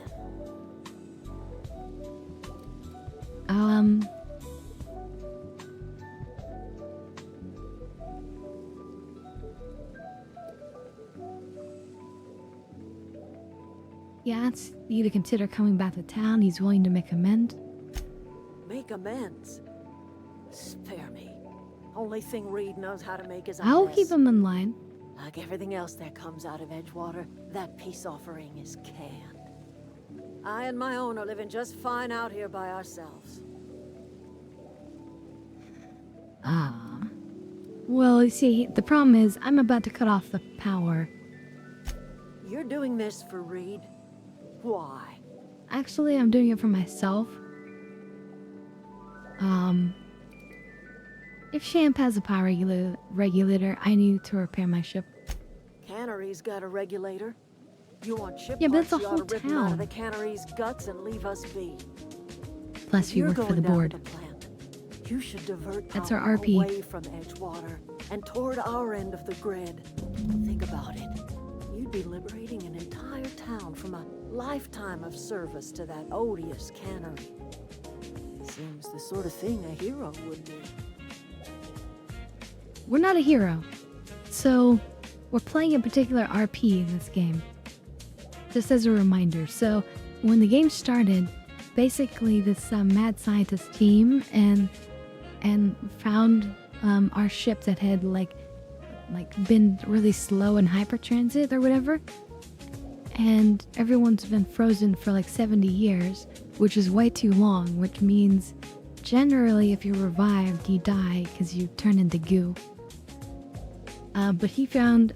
He asks you to consider coming back to town. He's willing to make amends. Make amends? Spare me. Only thing Reed knows how to make is a I'll mess. keep him in line. Like everything else that comes out of Edgewater, that peace offering is canned. I and my own are living just fine out here by ourselves. Well, you see, the problem is I'm about to cut off the power. You're doing this for Reed? Why? Actually, I'm doing it for myself. If Champ has a power regulator, I need to repair my ship. Cannery's got a regulator. You want ship Yeah, but it's parts, a you ought whole to rip 'em out of town. the cannery's guts and leave us be. Plus, If you you're work for going the down to board. the plant, you should divert That's our power RP. away from Edgewater and toward our end of the grid. Think about it. You'd be liberating an entire town from a lifetime of service to that odious cannery. Seems the sort of thing a hero would do. We're not a hero. So, we're playing a particular RP in this game. Just as a reminder. So, when the game started, basically this mad scientist came and found our ship that had like been really slow in hypertransit or whatever. And everyone's been frozen for like 70 years, which is way too long, which means generally if you're revived, you die because you turn into goo. But he found,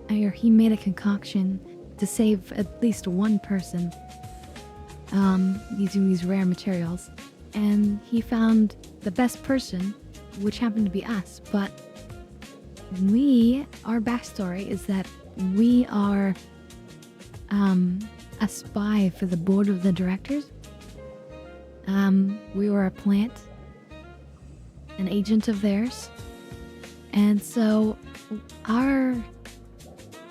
or he made a concoction to save at least one person using these rare materials. And he found the best person, which happened to be us. But our backstory is that we are a spy for the board of the directors. We were a plant, an agent of theirs. And so our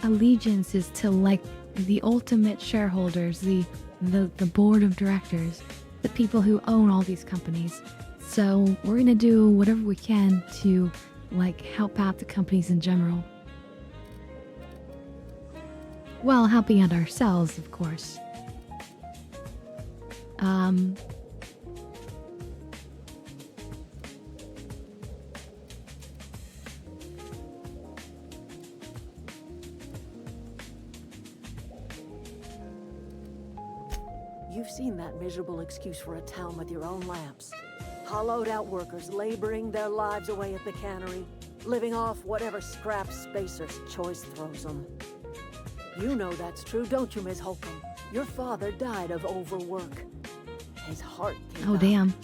allegiance is to like the ultimate shareholders, the board of directors, the people who own all these companies. So we're gonna do whatever we can to like help out the companies in general. Well, helping out ourselves, of course. You've seen that miserable excuse for a town with your own lamps. Hollowed out workers laboring their lives away at the cannery, living off whatever scrap Spacer's Choice throws them. You know that's true, don't you, Miss Holcomb? Your father died of overwork. His heart gave Oh, out. damn.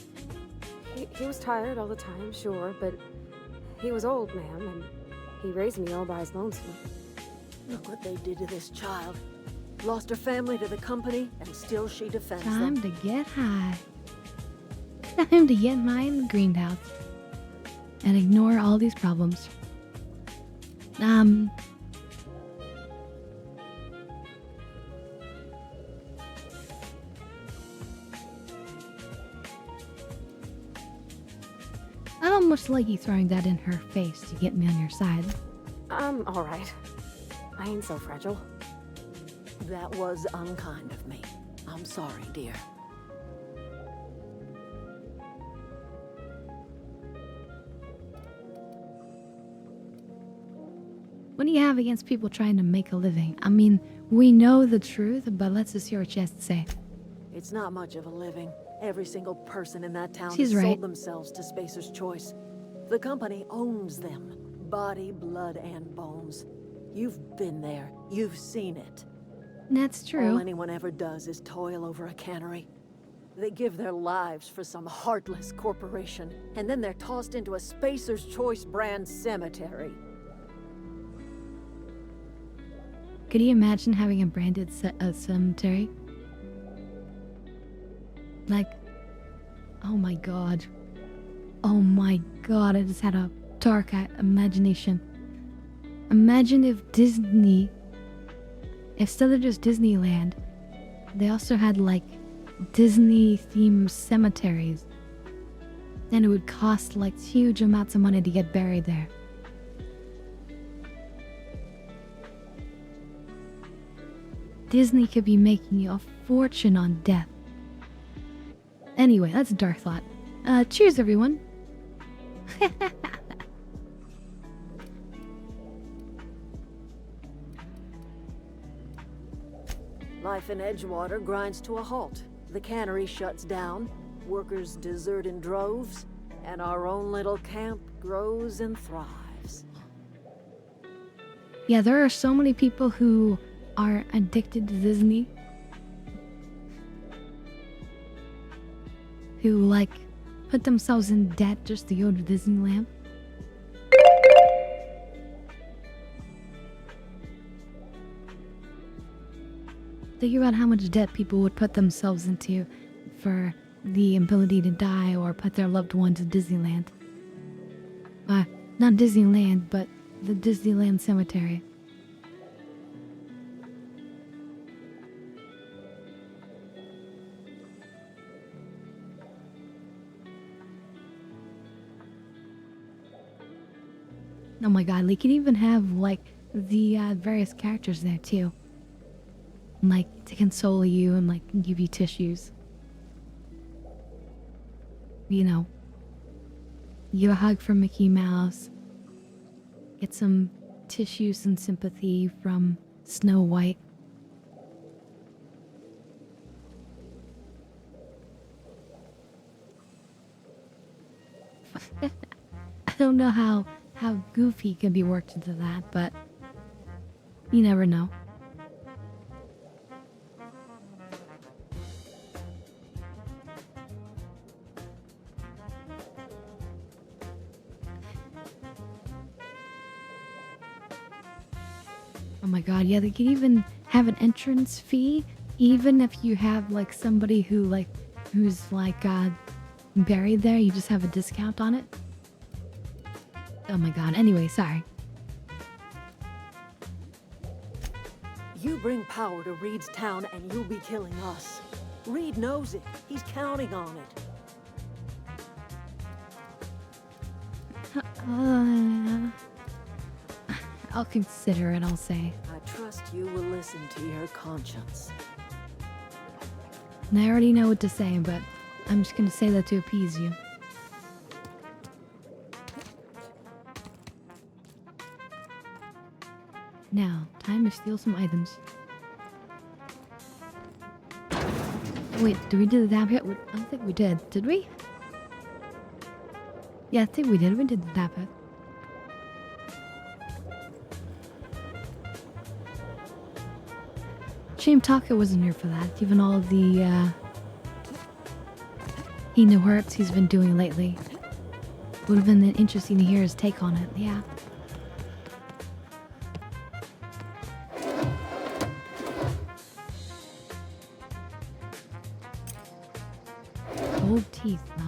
He was tired all the time, sure, but he was old, ma'am, and he raised me all by his lonesome. Look what they did to this child. Lost her family to the company, and still she defends Time them. to get high. Time to get high in the greenhouse. And ignore all these problems. I almost like you throwing that in her face to get me on your side. I'm alright. I ain't so fragile. That was unkind of me. I'm sorry, dear. What do you have against people trying to make a living? I mean, we know the truth, but let's just hear what she has to say. It's not much of a living. Every single person in that town She's has right. sold themselves to Spacer's Choice. The company owns them. Body, blood, and bones. You've been there. You've seen it. That's true. All anyone ever does is toil over a cannery. They give their lives for some heartless corporation, and then they're tossed into a Spacer's Choice brand cemetery. Could you imagine having a branded cemetery? Like, oh my god. Oh my god, I just had a dark imagination. Imagine if Disney, instead of just Disneyland, they also had like Disney-themed cemeteries. And it would cost like huge amounts of money to get buried there. Disney could be making a fortune on death. Anyway, that's a dark thought. Cheers, everyone. Life in Edgewater grinds to a halt. The cannery shuts down, workers desert in droves, and our own little camp grows and thrives. Yeah, there are so many people who are addicted to Disney. Who, like, put themselves in debt just to go to Disneyland. Think about how much debt people would put themselves into for the ability to die or put their loved ones in Disneyland. Not Disneyland, but the Disneyland Cemetery. Oh my god, they can even have, like, the various characters there, too. Like, to console you and, like, give you tissues. You know. Give a hug from Mickey Mouse. Get some tissues and sympathy from Snow White. I don't know how Goofy can be worked into that, but you never know. Oh my god, yeah, they can even have an entrance fee, even if you have like somebody who's buried there, you just have a discount on it. Oh my god, anyway, sorry. You bring power to Reed's town and you'll be killing us. Reed knows it. He's counting on it. I'll consider it, I'll say. I trust you will listen to your conscience. And I already know what to say, but I'm just gonna say that to appease you. Now, time to steal some items. Wait, did we do the dab hit? I don't think we did. Did we? Yeah, I think we did. We did the dab hit. Shame Taka wasn't here for that, given all of the, he no hurts he's been doing lately. Would have been interesting to hear his take on it, yeah. Gold teeth, no.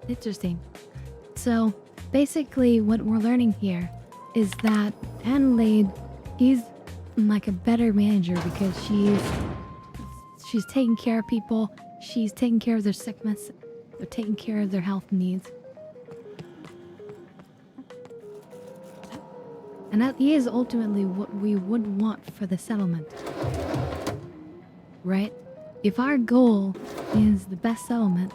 Interesting. So, basically what we're learning here is that Adelaide, she's like a better manager because she's taking care of people, she's taking care of their sickness, or taking care of their health needs. And that is ultimately what we would want for the settlement. Right? If our goal is the best settlement,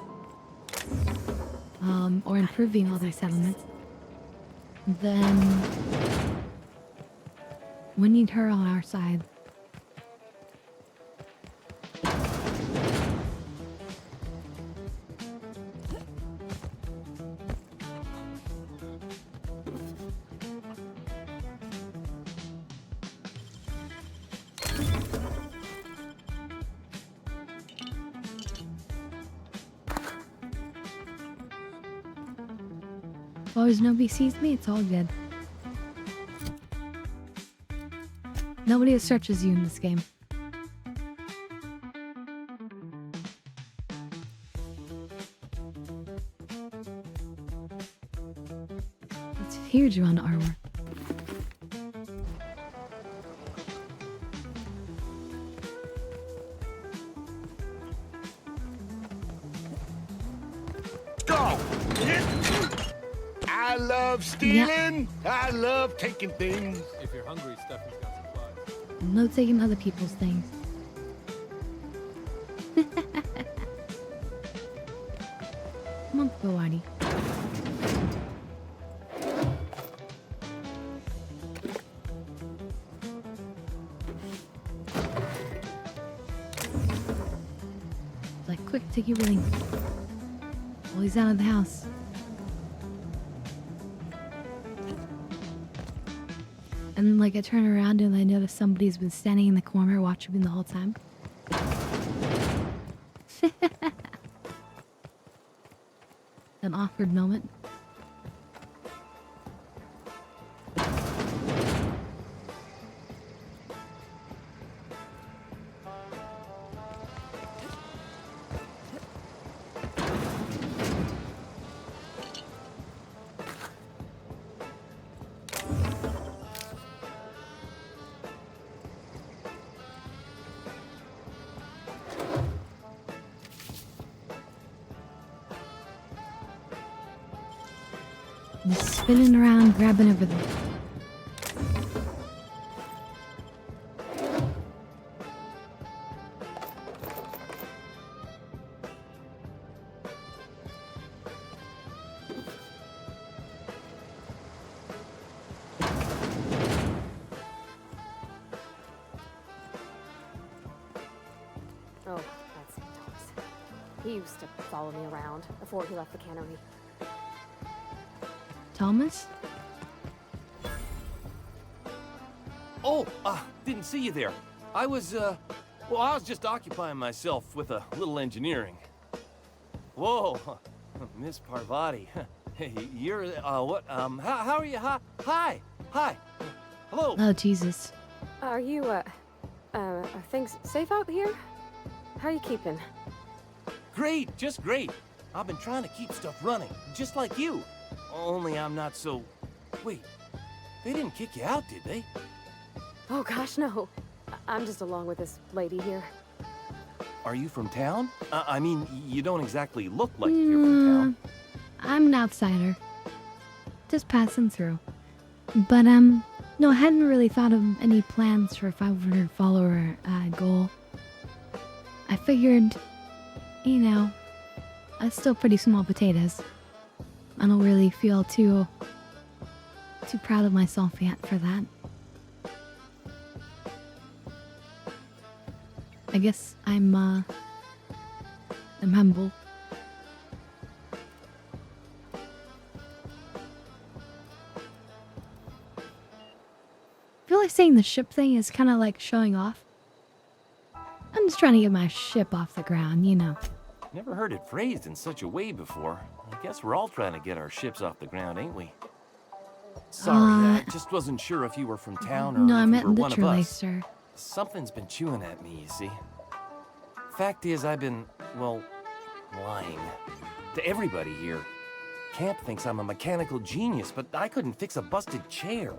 or improving all these settlements, then we need her on our side. As long as nobody sees me, it's all good. Nobody searches you in this game. It's a huge amount of artwork. Go! I love stealing. I love taking things. If you're hungry, Stephanie's got supplies. No taking other people's things. Come on, go, Artie. Like, quick, take your ring. Well, he's out of the house. And like I turn around and I notice somebody's been standing in the corner watching me the whole time. An awkward moment. Just spinning around, grabbing everything. Oh, that's Thomas. He used to follow me around before he left the cannery. Thomas? Oh, didn't see you there. I was just occupying myself with a little engineering. Whoa, Miss Parvati. Hey, you're, what, how are you? Hi. Hello. Oh, Jesus. Are you, are things safe out here? How are you keeping? Great, just great. I've been trying to keep stuff running, just like you. Only I'm not so... Wait, they didn't kick you out, did they? Oh gosh, no. I'm just along with this lady here. Are you from town? I mean, you don't exactly look like you're from town. I'm an outsider. Just passing through. But, no, I hadn't really thought of any plans for a 500 follower goal. I figured, you know, I'm still pretty small potatoes. I don't really feel too proud of myself yet for that. I guess I'm humble. I feel like saying the ship thing is kind of like showing off. I'm just trying to get my ship off the ground, you know. Never heard it phrased in such a way before. I guess we're all trying to get our ships off the ground, ain't we? Sorry, I just wasn't sure if you were from town or no, if I you meant were one of literally, us. sir. Something's been chewing at me, you see. Fact is, I've been, well, lying. To everybody here. Camp thinks I'm a mechanical genius, but I couldn't fix a busted chair.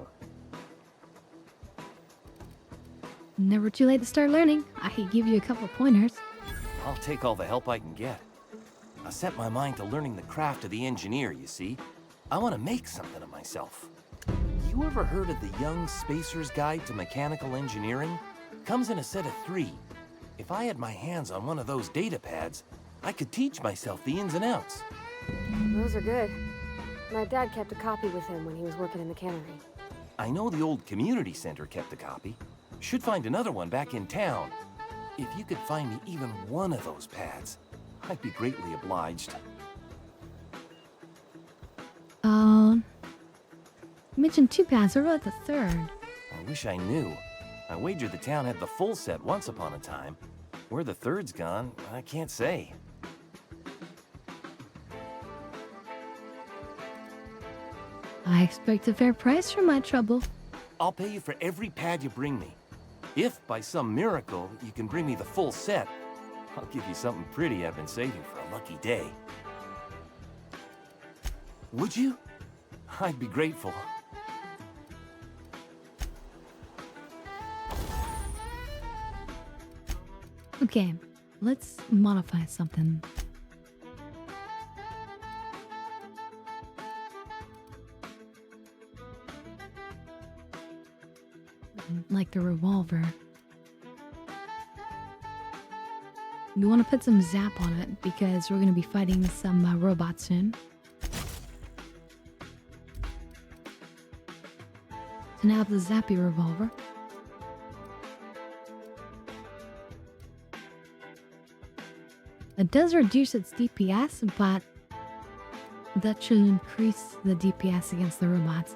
Never too late to start learning. I could give you a couple pointers. I'll take all the help I can get. I set my mind to learning the craft of the engineer, you see. I want to make something of myself. You ever heard of the Young Spacer's Guide to Mechanical Engineering? Comes in a set of 3. If I had my hands on one of those data pads, I could teach myself the ins and outs. Those are good. My dad kept a copy with him when he was working in the cannery. I know the old community center kept a copy. Should find another one back in town. If you could find me even one of those pads, I'd be greatly obliged. You mentioned 2 pads. What about the 3rd? I wish I knew. I wagered the town had the full set once upon a time. Where the 3rd's gone, I can't say. I expect a fair price for my trouble. I'll pay you for every pad you bring me. If, by some miracle, you can bring me the full set, I'll give you something pretty I've been saving for a lucky day. Would you? I'd be grateful. Okay, let's modify something. Like the revolver. We want to put some zap on it because we're going to be fighting some robots soon. So now I have the zappy revolver. It does reduce its DPS, but that should increase the DPS against the robots.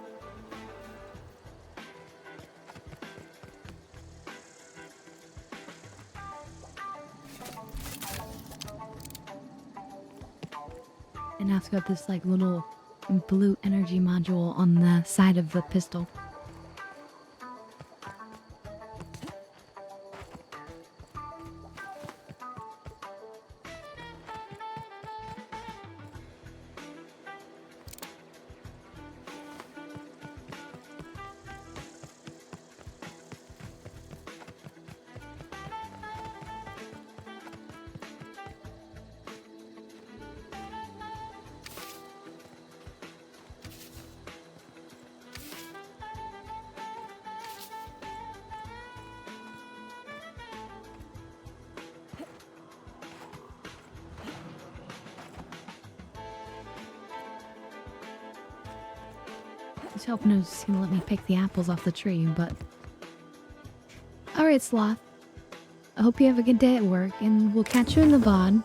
And now it's got this like little blue energy module on the side of the pistol. I was hoping it was just gonna let me pick the apples off the tree, but... Alright, Sloth. I hope you have a good day at work, and we'll catch you in the VOD.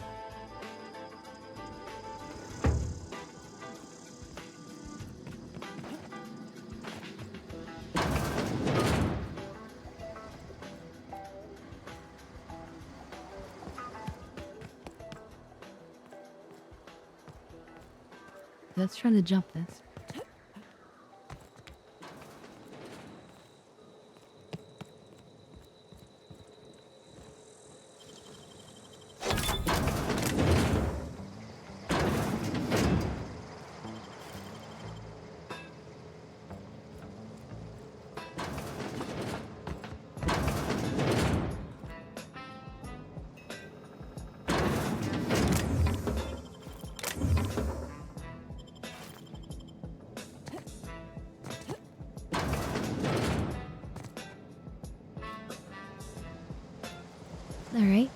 Let's try to jump this. Alright.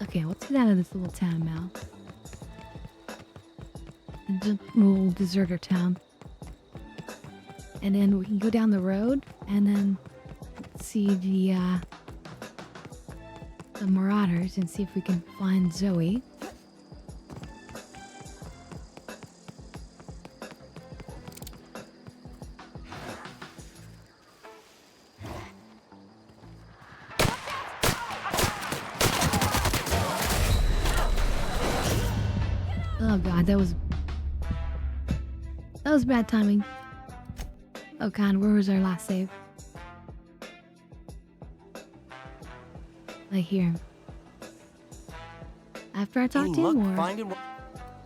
Okay, let's get out of this little town now. The little deserter town. And then we can go down the road and then see the Marauders and see if we can find Zoe. Oh god, that was bad timing. Oh god, where was our last save? Like here. After I talked to luck him, or finding...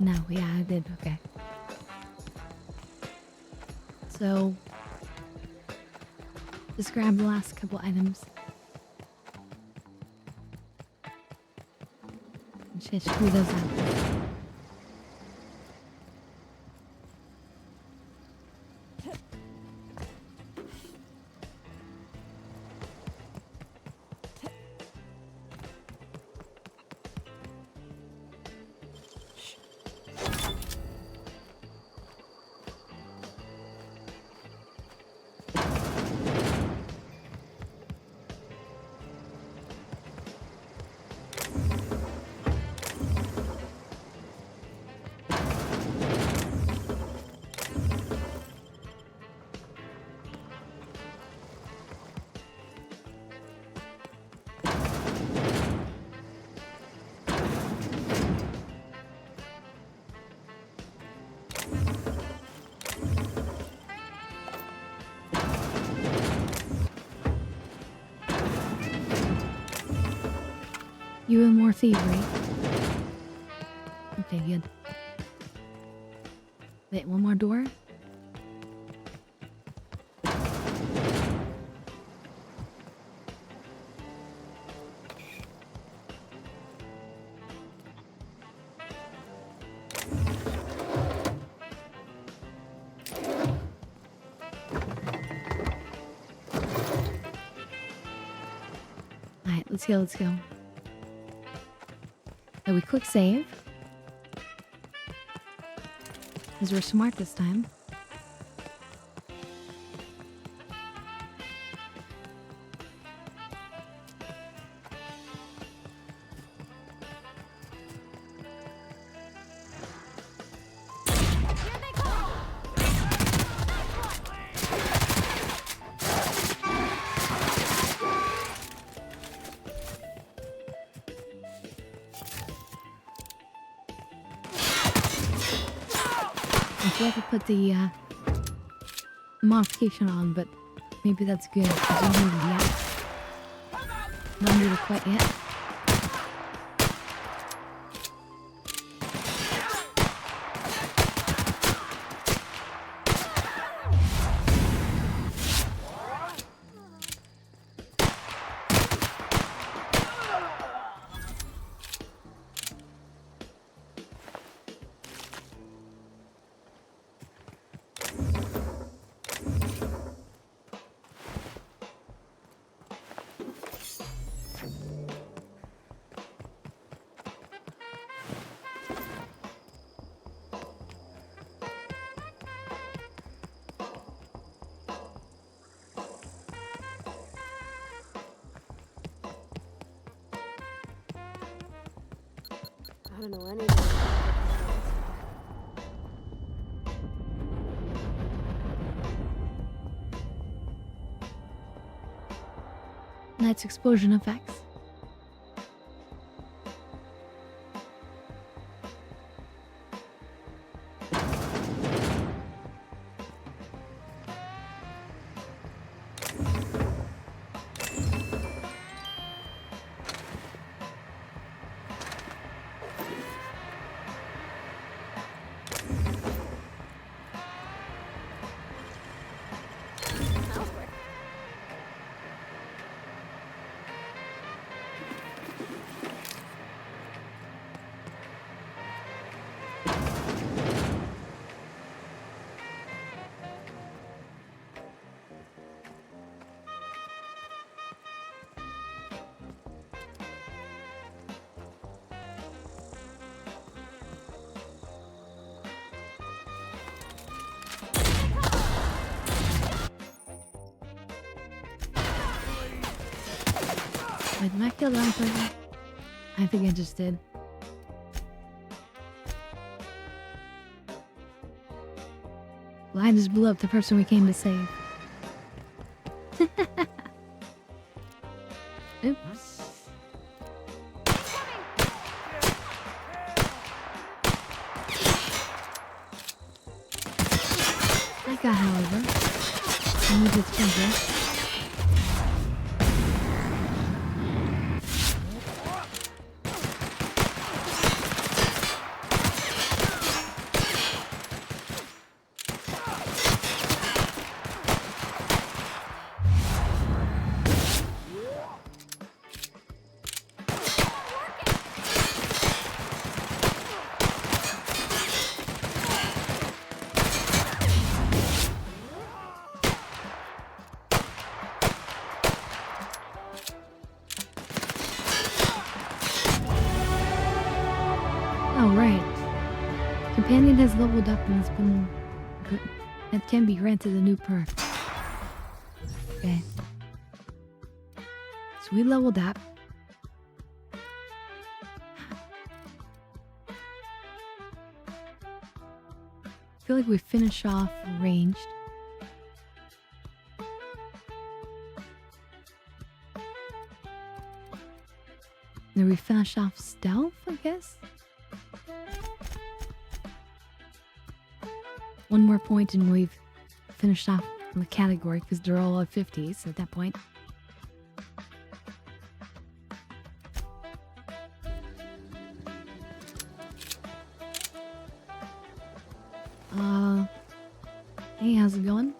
no? Yeah, I did. Okay. So just grab the last couple items. Just screw those out. You and more thievery. Okay, good. Wait, one more door? Alright, let's go, let's go. So we quick save. Because we're smart this time. I feel like I put the modification on, but maybe that's good because we don't need it yet. Don't need it quite yet. I don't know anything. Nice explosion effects. Wait, did I kill the wrong person? I think I just did. Well, I just blew up the person we came to save. Oops. I got, however, I need to change it. Oh, right. Companion has leveled up and has been... It can be granted a new perk. Okay. So we leveled up. I feel like we finish off ranged. Then we finish off stealth, I guess? One more point and we've finished off the category because they're all at 50s at that point. Hey, how's it going?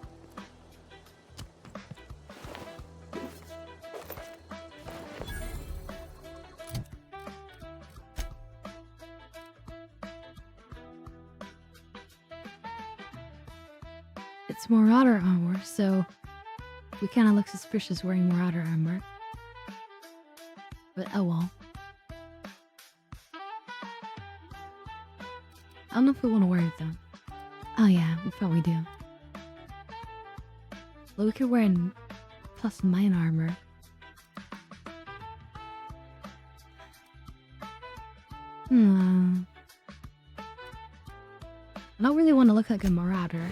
It's Marauder armor, so we kind of look suspicious wearing Marauder armor. But oh well. I don't know if we want to wear it though. Oh yeah, we probably do. Well, we could wear in plus mine armor. I don't really want to look like a Marauder.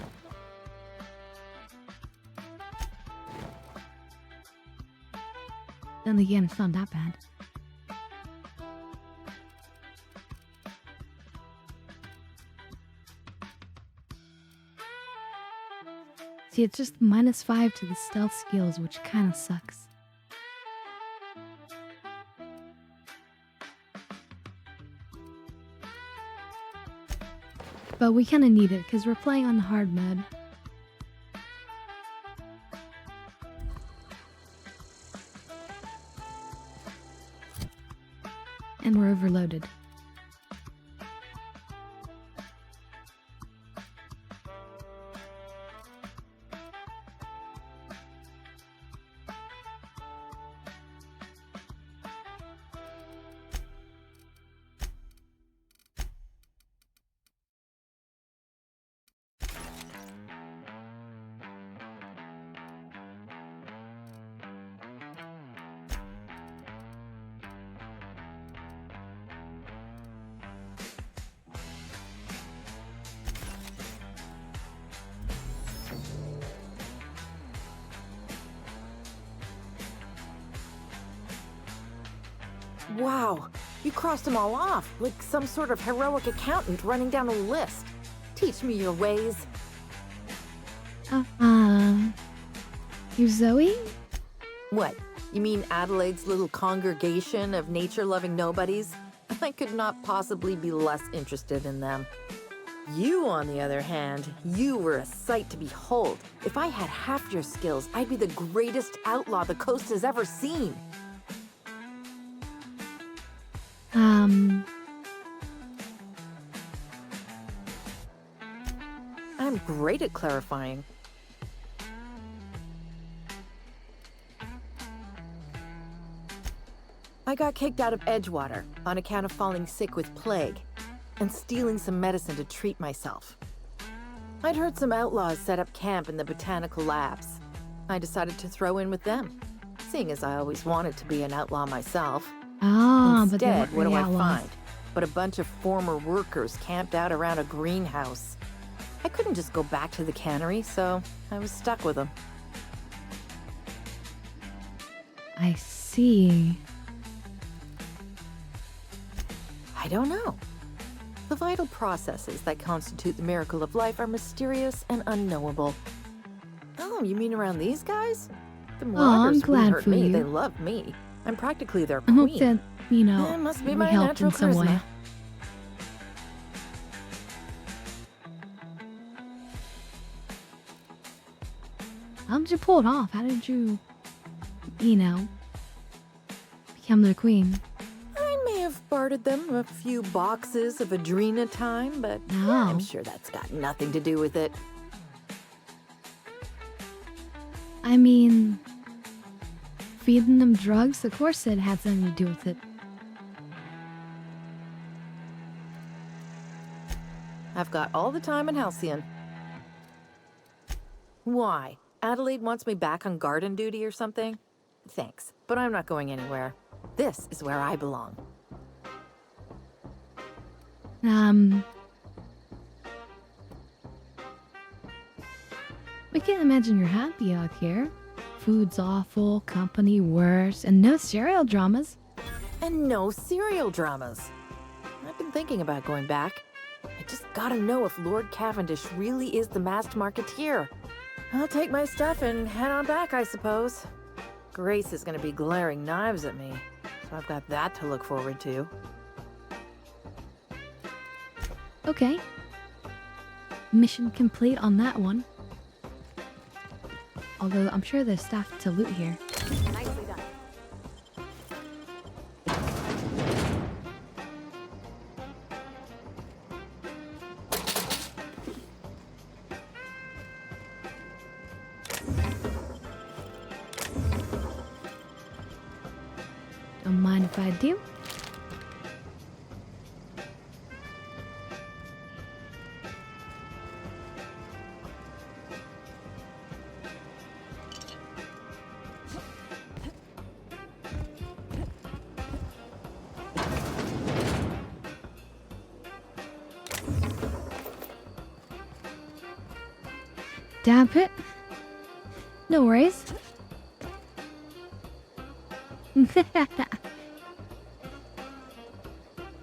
Then again, it's not that bad. See, it's just -5 to the stealth skills, which kind of sucks. But we kind of need it, because we're playing on the hard mode. And we're overloaded. Wow, you crossed them all off, like some sort of heroic accountant running down a list. Teach me your ways. You Zoe? What, you mean Adelaide's little congregation of nature-loving nobodies? I could not possibly be less interested in them. You, on the other hand, you were a sight to behold. If I had half your skills, I'd be the greatest outlaw the coast has ever seen. I'm great at clarifying. I got kicked out of Edgewater on account of falling sick with plague and stealing some medicine to treat myself. I'd heard some outlaws set up camp in the botanical labs. I decided to throw in with them. seeing as I always wanted to be an outlaw myself. Ah, but they Instead, weren't what do really I outlaws. find? But a bunch of former workers camped out around a greenhouse. I couldn't just go back to the cannery, so I was stuck with them. I see. I don't know. The vital processes that constitute the miracle of life are mysterious and unknowable. Oh, you mean around these guys? The I'm Marauders glad wouldn't hurt for me. you. They love me. I'm practically their I hope queen. that, you know, It must be we my helped in natural some way. charisma. How did you pull it off? How did you, you know, become the queen? I may have bartered them a few boxes of Adrena time, but Oh. I'm sure that's got nothing to do with it. I mean, feeding them drugs? Of course it had something to do with it. I've got all the time in Halcyon. Why? Adelaide wants me back on garden duty or something? Thanks, but I'm not going anywhere. This is where I belong. We can't imagine you're happy out here. Food's awful, company worse, and no serial dramas. And no serial dramas. I've been thinking about going back. I just gotta know if Lord Cavendish really is the masked marketeer. I'll take my stuff and head on back, I suppose. Grace is gonna be glaring knives at me, so I've got that to look forward to. Okay. Mission complete on that one. Although I'm sure there's stuff to loot here. Nicely done. Don't mind if I do. Damn it. No worries.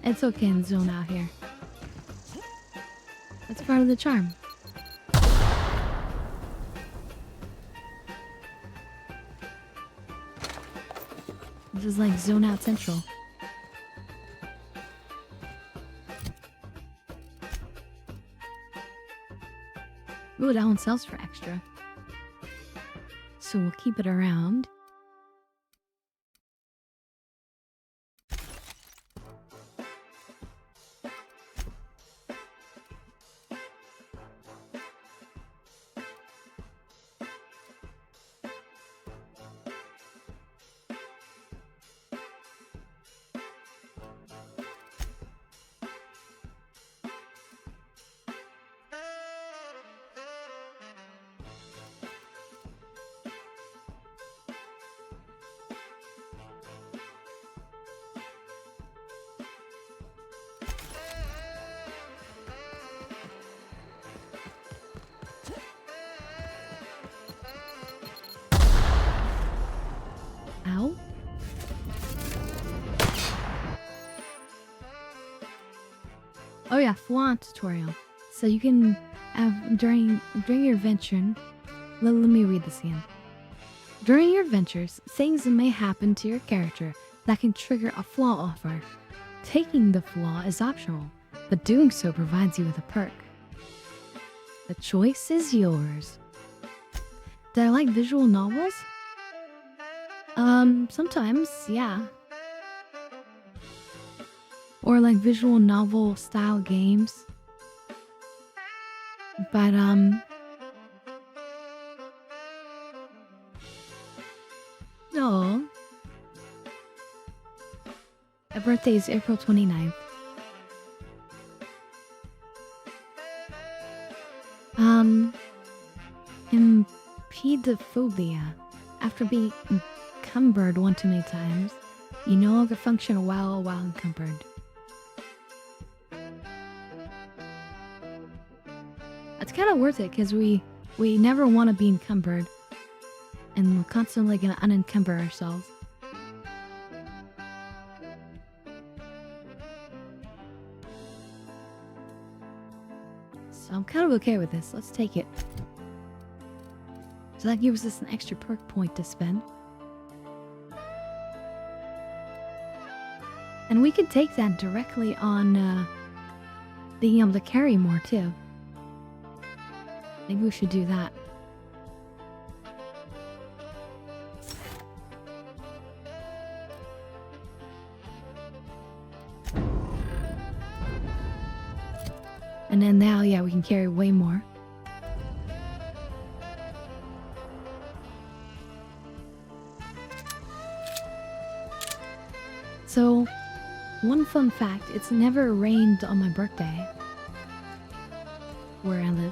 It's okay in the zone out here. That's part of the charm. This is like zone out central. Ooh, that one sells for extra. So we'll keep it around. Ow. Oh yeah, Flan tutorial. So you can have during your adventure. Let me read this again. During your adventures, things may happen to your character that can trigger a flaw offer. Taking the flaw is optional, but doing so provides you with a perk. The choice is yours. Did I like visual novels? Sometimes, yeah. Or like visual novel style games. But, no. My birthday is April 29th. Impedophobia. After being encumbered one too many times, you no longer function well while encumbered. It's kind of worth it because we never want to be encumbered, and we're constantly gonna unencumber ourselves. So I'm kind of okay with this. Let's take it. So that gives us an extra perk point to spend. And we could take that directly on being able to carry more too. Maybe we should do that. And then now, yeah, we can carry way more. So, one fun fact, it's never rained on my birthday. Where I live.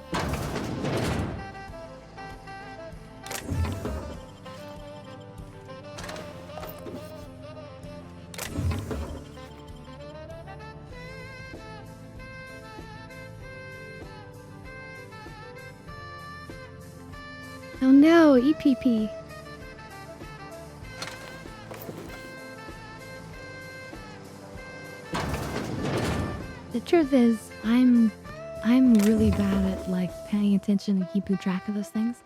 Oh no, EPP. The truth is, I'm really bad at like paying attention and keeping track of those things.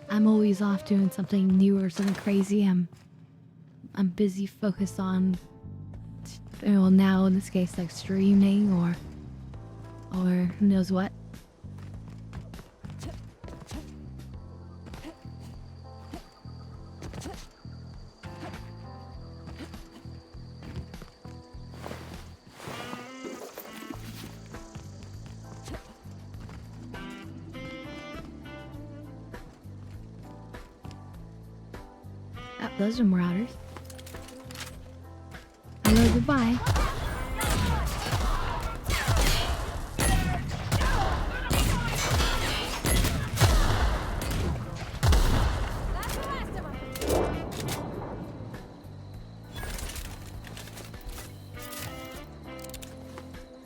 I'm always off doing something new or something crazy. I'm busy focused on, well, now in this case like streaming or who knows what. Those are marauders. Hello, goodbye.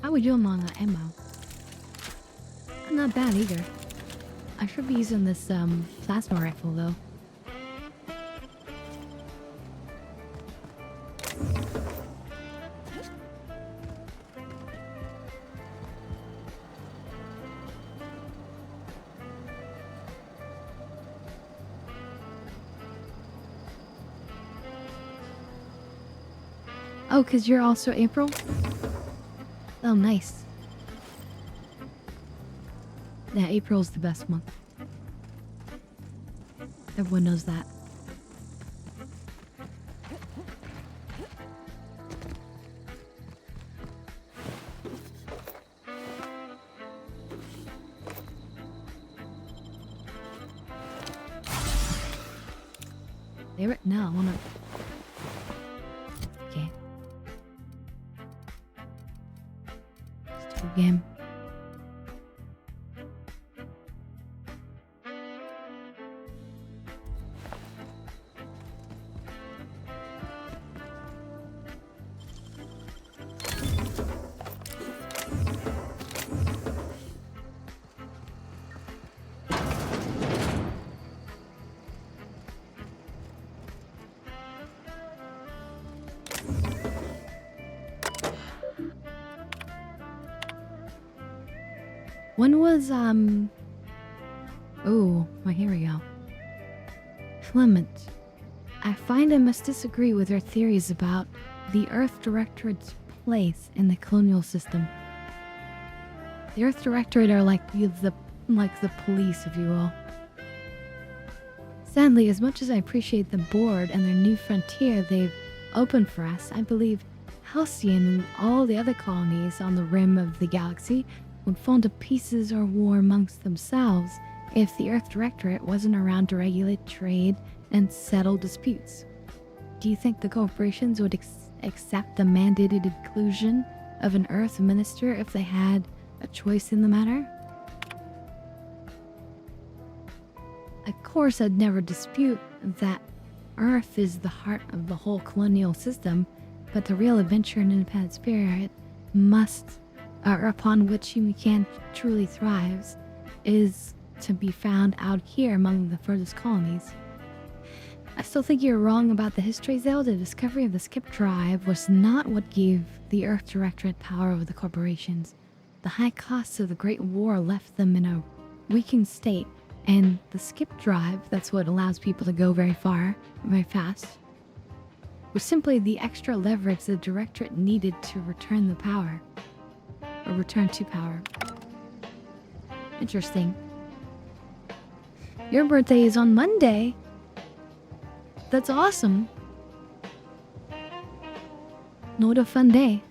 How we doing on the ammo? Not bad either. I should be using this plasma rifle though. Oh, because you're also April? Oh, nice. Yeah, April's the best month. Everyone knows that. Favorite? No, I wanna... Okay. Stupid game. When was, oh, well, here we go. Clement, I find I must disagree with your theories about the Earth Directorate's place in the colonial system. The Earth Directorate are like the police, if you will. Sadly, as much as I appreciate the board and their new frontier they've opened for us, I believe Halcyon and all the other colonies on the rim of the galaxy would fall to pieces or war amongst themselves if the Earth Directorate wasn't around to regulate trade and settle disputes. Do you think the corporations would accept the mandated inclusion of an Earth minister if they had a choice in the matter? Of course, I'd never dispute that Earth is the heart of the whole colonial system, but the real adventure and independent spirit upon which humankind truly thrives is to be found out here among the furthest colonies. I still think you're wrong about the history, Zell. The discovery of the Skip Drive was not what gave the Earth Directorate power over the corporations. The high costs of the Great War left them in a weakened state, and the Skip Drive, that's what allows people to go very far, very fast, was simply the extra leverage the Directorate needed to return the power. Or return to power. Interesting. Your birthday is on Monday. That's awesome. What a fun day.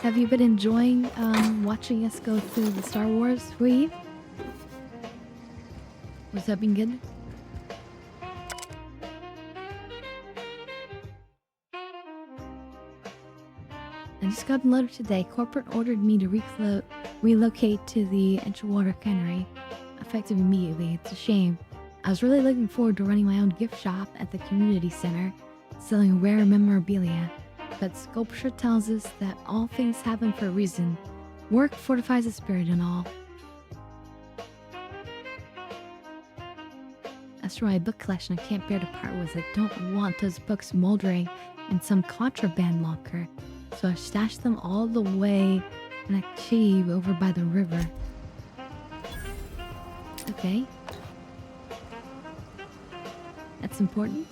Have you been enjoying watching us go through the Star Wars week? Was that been good? I just got a letter today. Corporate ordered me to relocate to the Edgewater Cannery, effective immediately. It's a shame. I was really looking forward to running my own gift shop at the community center, selling rare memorabilia. But sculpture tells us that all things happen for a reason. Work fortifies the spirit and all. As for my book collection, I can't bear to part with it. Don't want those books moldering in some contraband locker. So I stashed them all the way in a cave over by the river. Okay. That's important.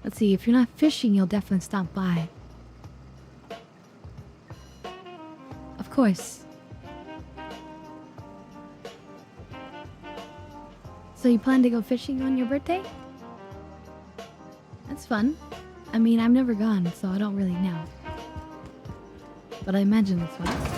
Let's see, if you're not fishing, you'll definitely stop by. Of course. So you plan to go fishing on your birthday? That's fun. I mean, I've never gone, so I don't really know. But I imagine it's fun.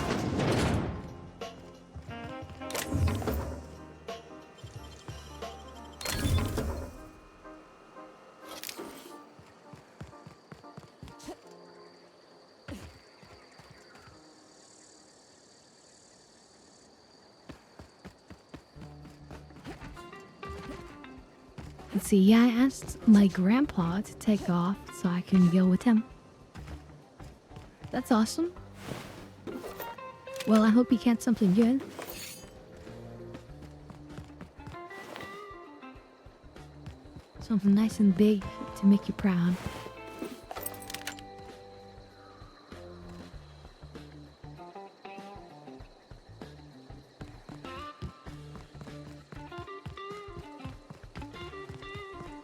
Let's see, yeah, I asked my grandpa to take off so I can go with him. That's awesome. Well, I hope he gets something good. Something nice and big to make you proud.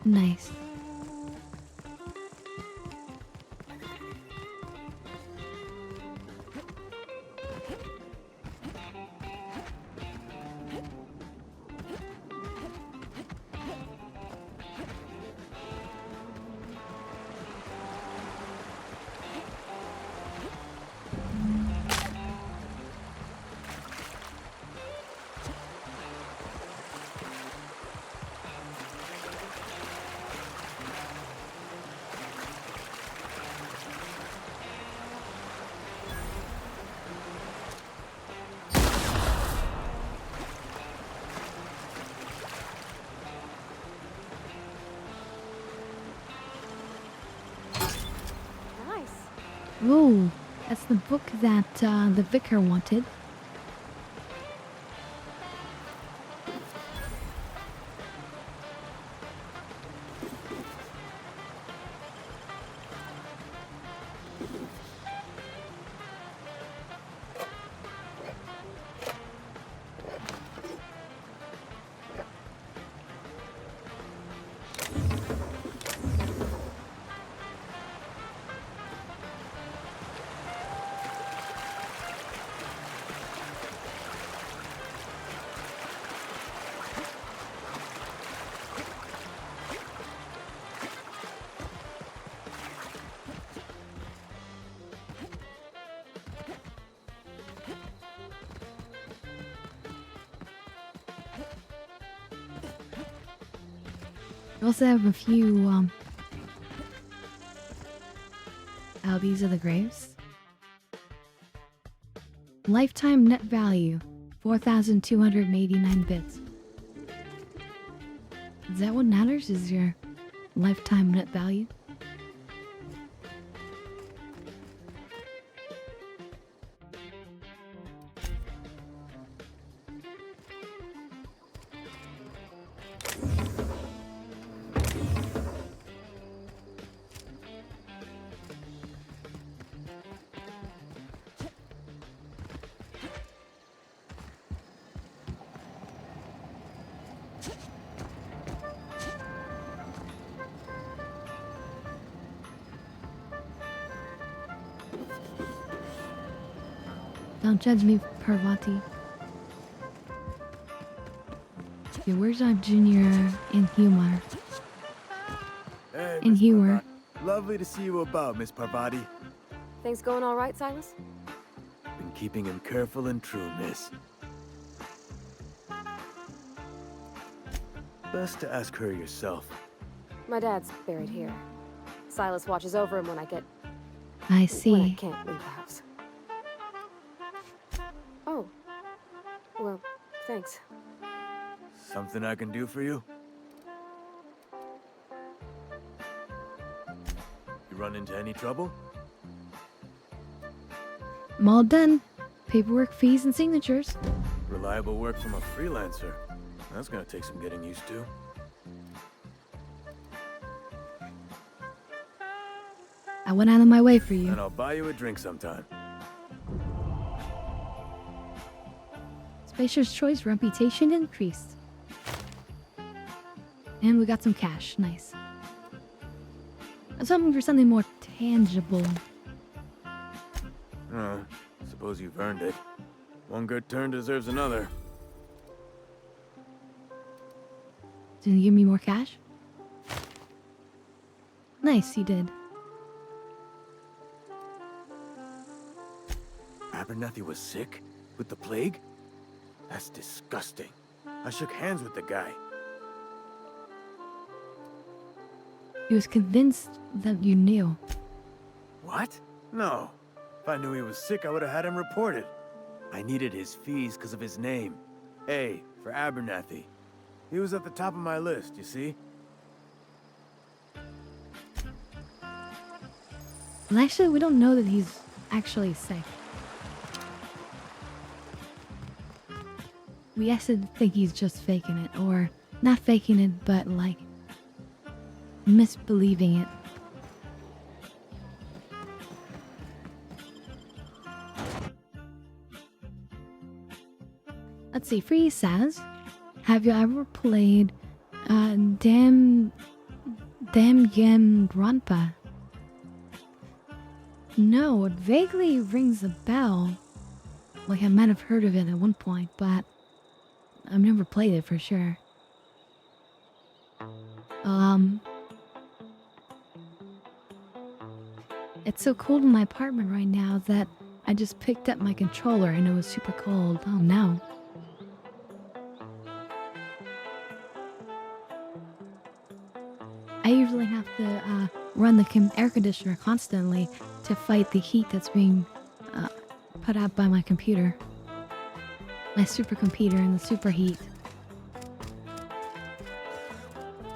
Nice. Ooh, that's the book that the vicar wanted. I also have a few, oh, these are the graves. Lifetime net value, 4,289 bits. Is that what matters? Is your lifetime net value? Don't judge me, Parvati. Okay, where's our junior in humor? Hey, In Miss humor. Parvati. Lovely to see you about, Miss Parvati. Things going all right, Silas? Been keeping him careful and true, miss. Best to ask her yourself. My dad's buried here. Silas watches over him when I get... I when I see. can't leave the house. Oh. Well, thanks. Something I can do for you? You run into any trouble? I'm all done. Paperwork, fees, and signatures. Reliable work from a freelancer. That's gonna take some getting used to. I went out of my way for you. And I'll buy you a drink sometime. Spacer's Choice reputation increased. And we got some cash. Nice. I was hoping for something more tangible. Suppose you've earned it. One good turn deserves another. Did you give me more cash? Nice, you did. Abernathy was sick? With the plague? That's disgusting. I shook hands with the guy. He was convinced that you knew. What? No. If I knew he was sick, I would have had him reported. I needed his fees because of his name. A for Abernathy. He was at the top of my list, you see? Well, actually, we don't know that he's actually sick. We actually think he's just faking it, or not faking it, but like misbelieving it. Let's see, Free says, have you ever played Dam Yam Granpa? No, it vaguely rings a bell. Like I might have heard of it at one point, but I've never played it for sure. It's so cold in my apartment right now that I just picked up my controller and it was super cold. Oh no. I usually have to run the air conditioner constantly to fight the heat that's being put out by my computer. My supercomputer and the superheat.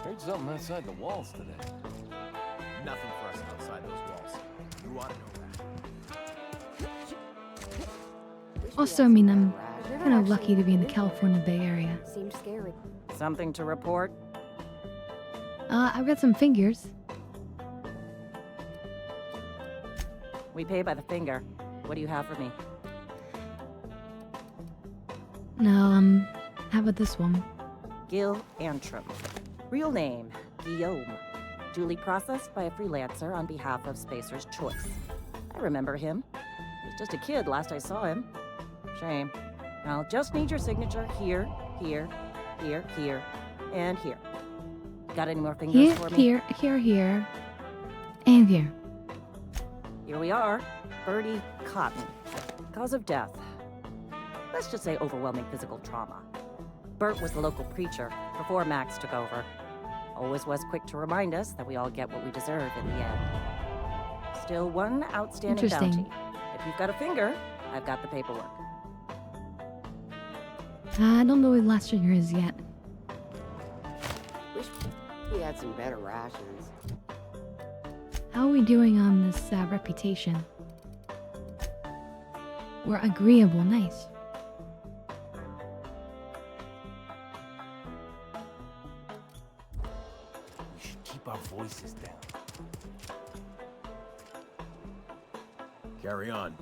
Heard something outside the walls today. Nothing for us outside those walls. You ought to know that. Also, I mean, I'm kind of lucky to be in the California Bay Area. Seemed scary. Something to report? I've got some fingers. We pay by the finger. What do you have for me? No, how about this one? Gil Antrim. Real name, Guillaume. Duly processed by a freelancer on behalf of Spacer's Choice. I remember him. He was just a kid last I saw him. Shame. I'll just need your signature here, here, here, here, and here. Got any more fingers Here, for me? here, and here. Here we are. Bertie Cotton. Cause of death. Let's just say overwhelming physical trauma. Bert was the local preacher before Max took over. Always was quick to remind us that we all get what we deserve in the end. Still one outstanding Interesting. bounty. If you've got a finger, I've got the paperwork. I don't know what the last trigger is yet. Wish we had some better rations. How are we doing on this reputation? We're agreeable, nice. We should keep our voices down. Carry on.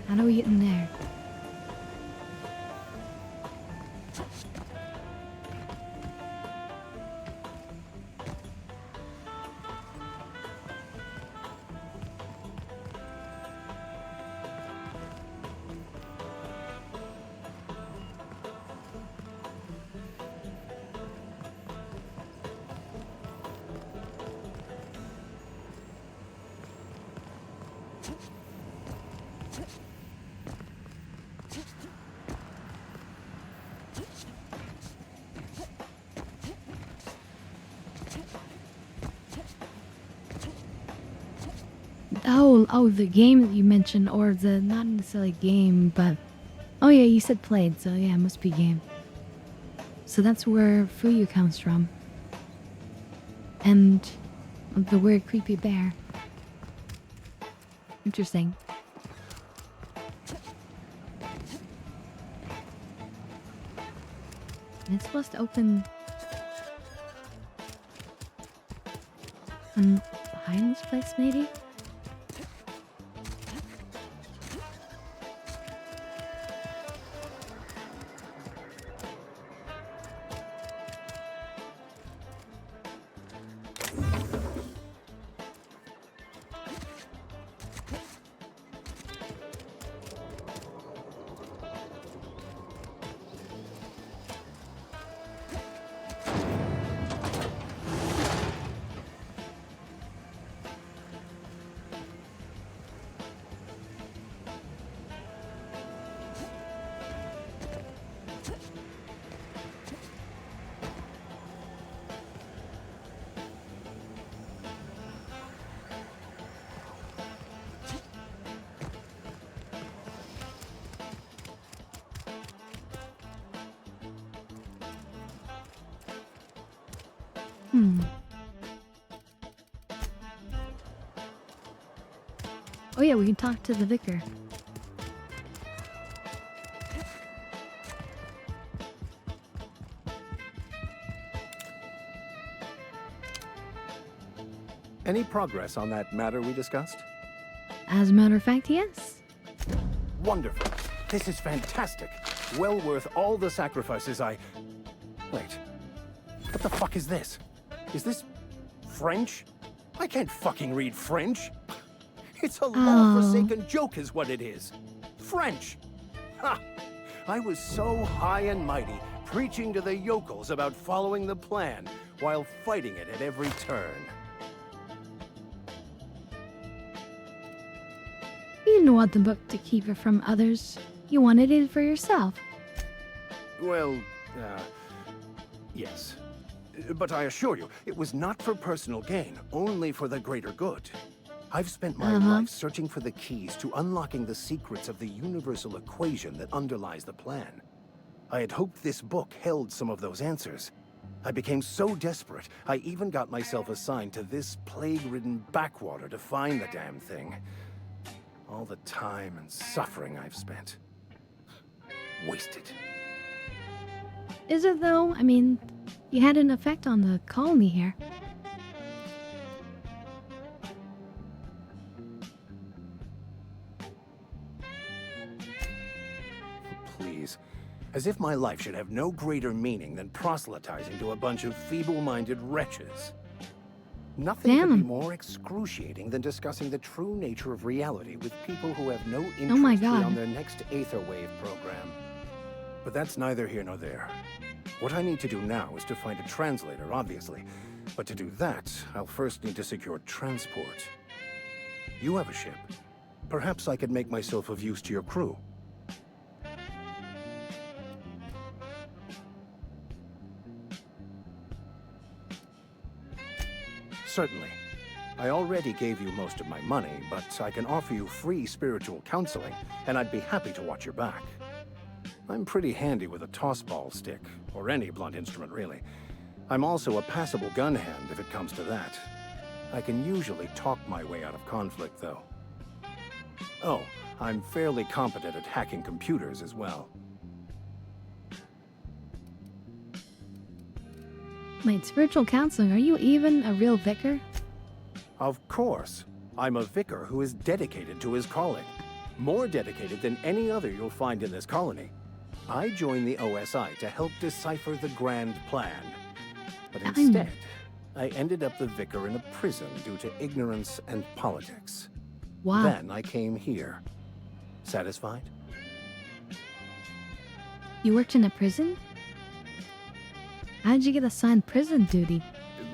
How do we get in there? Oh, the game that you mentioned, or the, not necessarily game, but, oh yeah, you said played, so yeah, it must be game. So that's where Fuyu comes from. And the weird creepy bear. Interesting. And it's supposed to open behind this place, maybe? Oh yeah, we can talk to the vicar. Any progress on that matter we discussed? As a matter of fact, yes. Wonderful. This is fantastic. Well worth all the sacrifices I... Wait. What the fuck is this? Is this French? I can't fucking read French. It's a law-forsaken joke is what it is. French. Ha! I was so high and mighty, preaching to the yokels about following the plan, while fighting it at every turn. You didn't want the book to keep it from others. You wanted it for yourself. Well, yes. But I assure you, it was not for personal gain, only for the greater good. I've spent my life searching for the keys to unlocking the secrets of the universal equation that underlies the plan. I had hoped this book held some of those answers. I became so desperate, I even got myself assigned to this plague-ridden backwater to find the damn thing. All the time and suffering I've spent. Wasted. Is it though? I mean, you had an effect on the colony here. fees. As if my life should have no greater meaning than proselytizing to a bunch of feeble-minded wretches. Nothing could be more excruciating than discussing the true nature of reality with people who have no interest beyond their next Aetherwave program. But that's neither here nor there. What I need to do now is to find a translator, obviously. But to do that, I'll first need to secure transport. You have a ship. Perhaps I could make myself of use to your crew. Certainly. I already gave you most of my money, but I can offer you free spiritual counseling, and I'd be happy to watch your back. I'm pretty handy with a tossball stick, or any blunt instrument really. I'm also a passable gun hand if it comes to that. I can usually talk my way out of conflict, though. Oh, I'm fairly competent at hacking computers as well. Wait, spiritual counseling, are you even a real vicar? Of course. I'm a vicar who is dedicated to his calling. More dedicated than any other you'll find in this colony. I joined the OSI to help decipher the grand plan. But instead, I ended up the vicar in a prison due to ignorance and politics. Wow. Then I came here. Satisfied? You worked in a prison? How did you get assigned prison duty?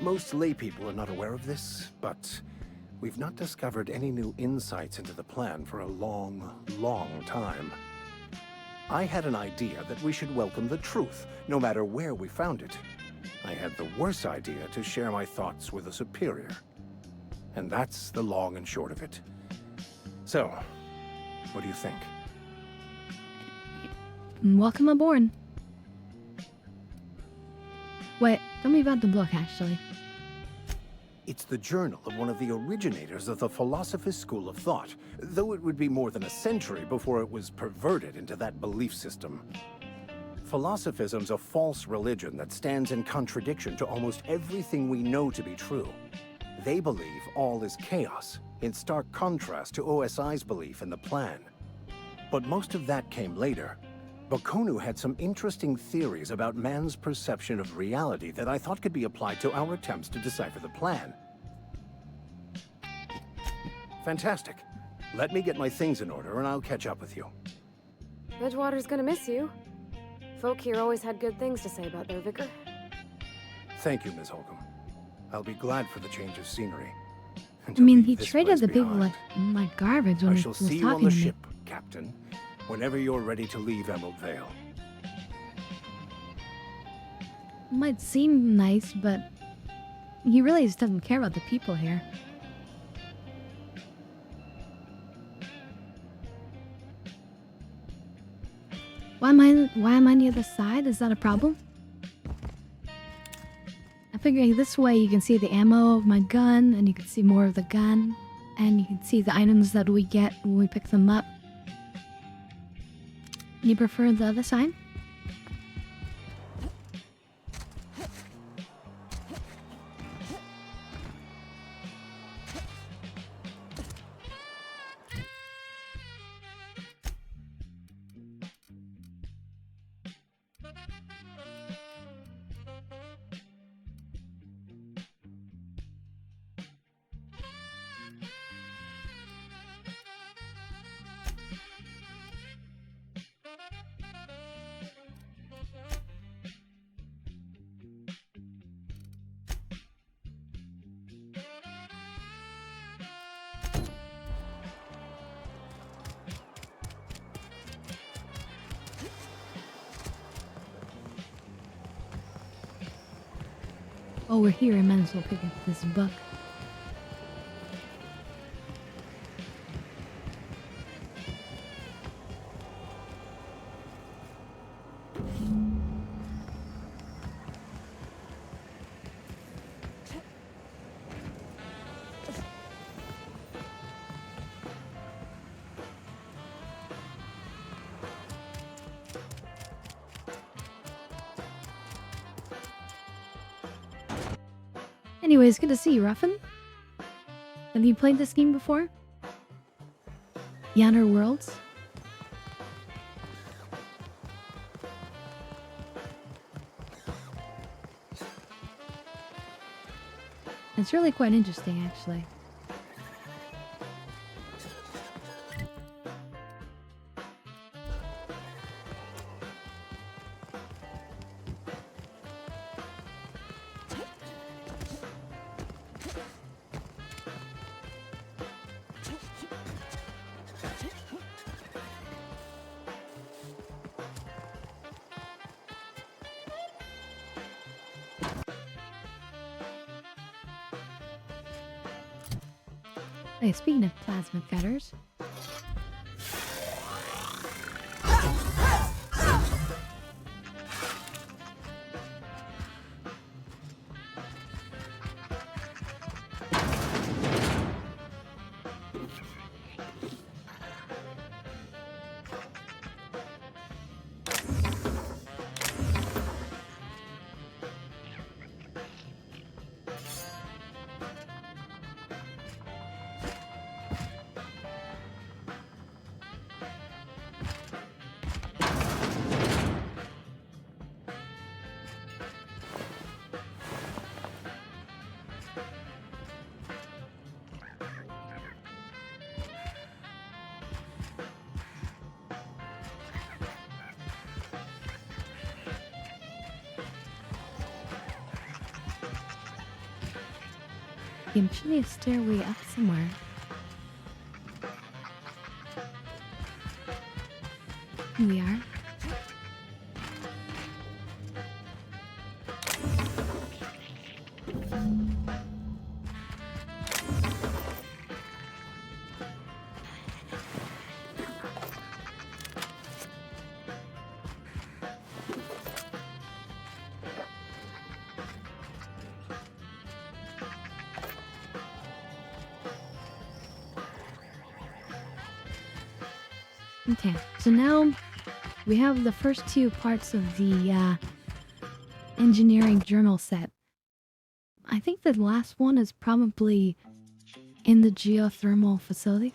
Most laypeople are not aware of this, but we've not discovered any new insights into the plan for a long, long time. I had an idea that we should welcome the truth, no matter where we found it. I had the worse idea to share my thoughts with a superior. And that's the long and short of it. So, what do you think? Welcome aboard. Wait, tell me about the book, actually. It's the journal of one of the originators of the Philosopher's School of Thought, though it would be more than a century before it was perverted into that belief system. Philosophism's a false religion that stands in contradiction to almost everything we know to be true. They believe all is chaos, in stark contrast to OSI's belief in the plan. But most of that came later. Bakonu had some interesting theories about man's perception of reality that I thought could be applied to our attempts to decipher the plan. Fantastic. Let me get my things in order and I'll catch up with you. Edgewater's gonna miss you. Folk here always had good things to say about their vicar. Thank you, Ms. Holcomb. I'll be glad for the change of scenery. I mean, he traded the people like garbage when I he shall was see you on talking the to me. ship, Captain, whenever you're ready to leave Emerald Vale. Might seem nice, but he really just doesn't care about the people here. Why am I near the side? Is that a problem? I figure this way you can see the ammo of my gun, and you can see more of the gun, and you can see the items that we get when we pick them up. You prefer the other side? Oh, we're here. I might as well pick up this book. Anyways, good to see you, Ruffin. Have you played this game before? The Outer Worlds? It's really quite interesting, actually. Hey, speaking of plasma cutters. I'm actually a stairway up somewhere. Here we are. Okay, so now we have the first two parts of the engineering journal set. I think the last one is probably in the geothermal facility.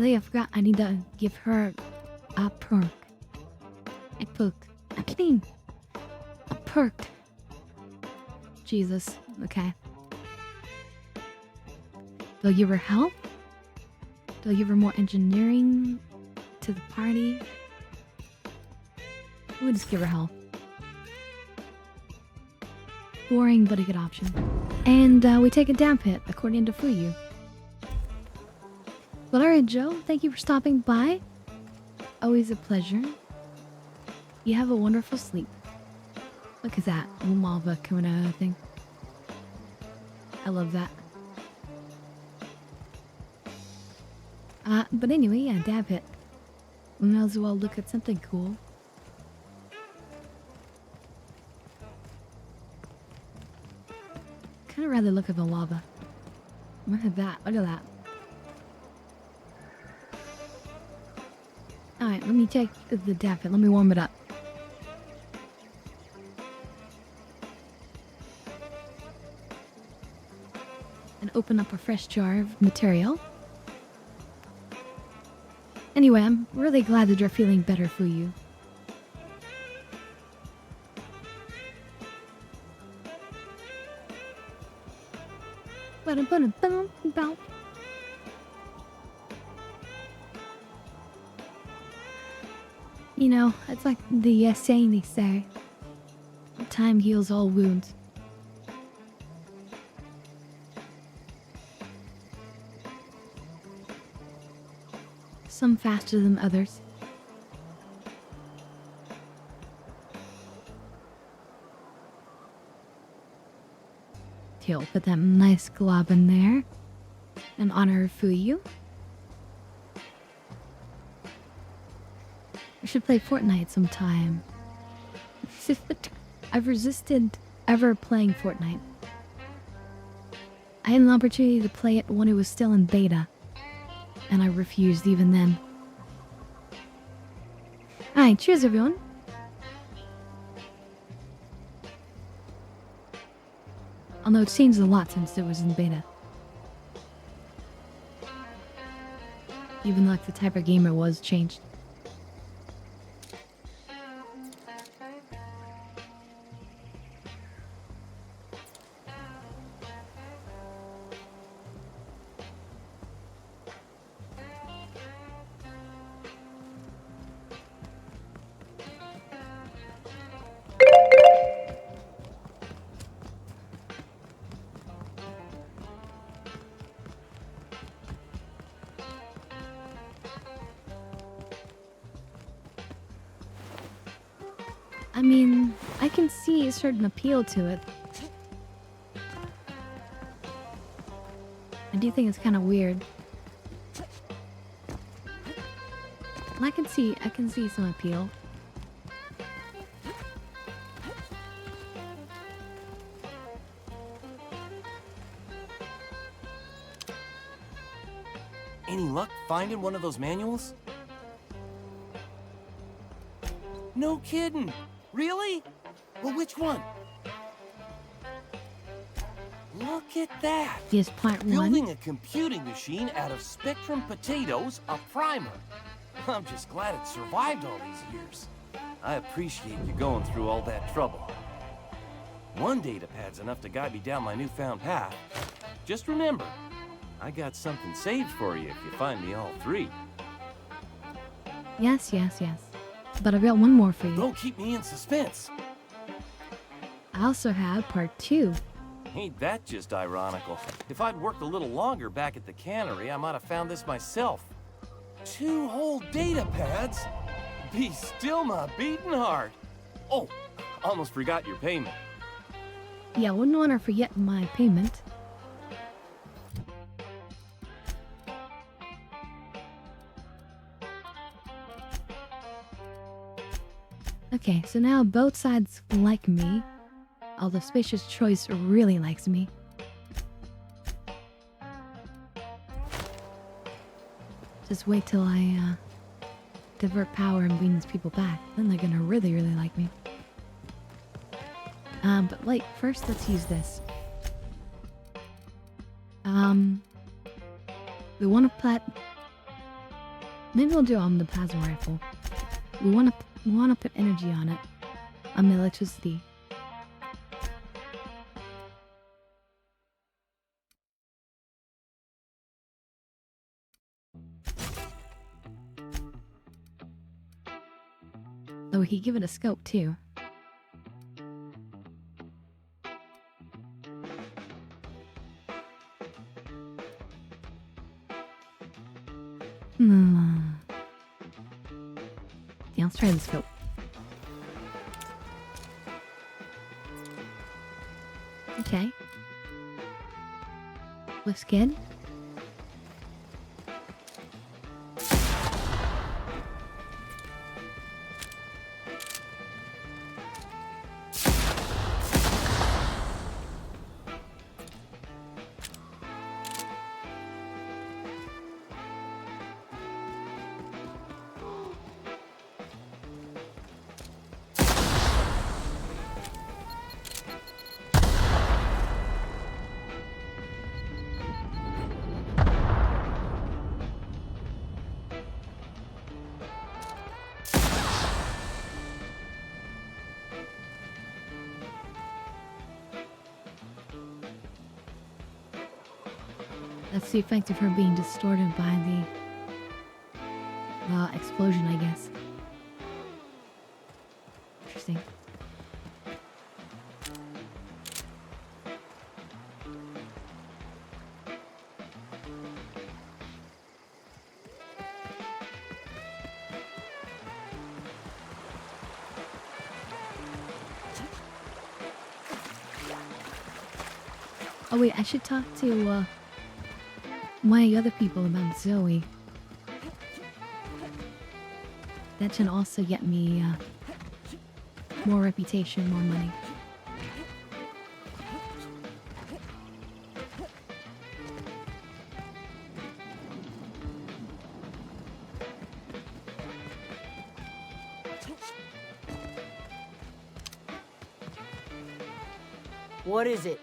I forgot I need to give her a perk. A perk. A clean. A perk. Jesus. Okay. Do I give her help? Do I give her more engineering to the party? We'll just give her help. Boring, but a good option. And we take a damp hit, according to Fuyu. Well, alright, Joe. Thank you for stopping by. Always a pleasure. You have a wonderful sleep. Look at that. Lava coming out of that thing. I love that. But anyway, yeah, dab hit. We might as well look at something cool. Kinda rather look at the lava. Look at that. Look at that. Alright, let me take the dab hit. Let me warm it up. And open up a fresh jar of material. Anyway, I'm really glad that you're feeling better, Fuyu. You know, it's like the saying they say, time heals all wounds. Some faster than others. Okay, we'll put that nice glob in there in honor of Fuyu. should play Fortnite sometime. I've resisted ever playing Fortnite. I had an opportunity to play it when it was still in beta, and I refused even then. Alright, cheers everyone. Although it's changed a lot since it was in beta. Even like the type of game it was changed. I mean, I can see a certain appeal to it. I do think it's kind of weird. I can see some appeal. Any luck finding one of those manuals? No kidding! Really? Well, which one? Look at that! Yes, part one. Building a computing machine out of Spectrum potatoes, a primer. I'm just glad it survived all these years. I appreciate you going through all that trouble. One data pad's enough to guide me down my newfound path. Just remember, I got something saved for you if you find me all three. Yes, yes, yes. But I've got one more for you. Don't keep me in suspense. I also have part 2. Ain't that just ironical? If I'd worked a little longer back at the cannery, I might have found this myself. 2 whole data pads? Be still my beating heart. Oh, almost forgot your payment. Yeah, wouldn't want to forget my payment. Okay, so now both sides like me, although Spacious Choice really likes me. Just wait till I divert power and bring these people back. Then they're gonna really, really like me. But wait, first let's use this. We want to maybe we'll do the plasma rifle. We want to put energy on it. The electricity. Oh, we could give it a scope too. Yeah, let's try the scope. Okay. Looks good. That's the effect of her being distorted by the explosion, I guess. Interesting. Oh wait, I should talk to one of the other people about Zoe. That should also get me more reputation, more money. What is it?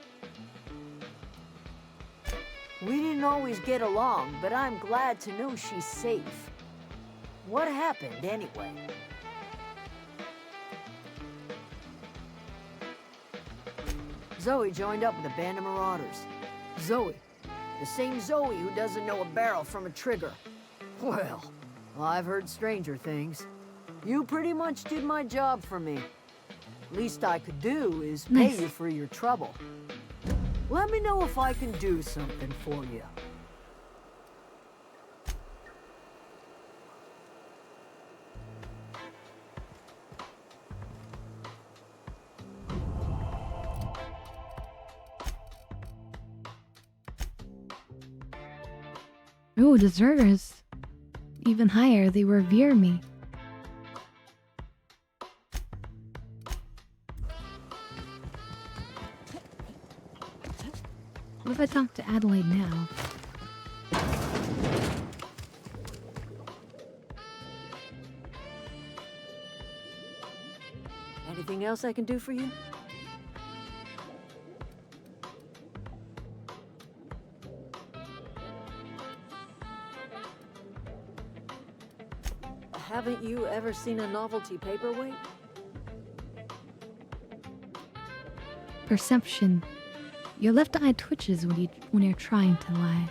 We didn't always get along, but I'm glad to know she's safe. What happened, anyway? Zoe joined up with a band of marauders. Zoe. The same Zoe who doesn't know a barrel from a trigger. Well, I've heard stranger things. You pretty much did my job for me. Least I could do is pay you for your trouble. Let me know if I can do something for you. Ooh, deserters. Even higher, they revere me. What if I talk to Adelaide now? Anything else I can do for you? Haven't you ever seen a novelty paperweight? Perception. Your left eye twitches when you're trying to lie.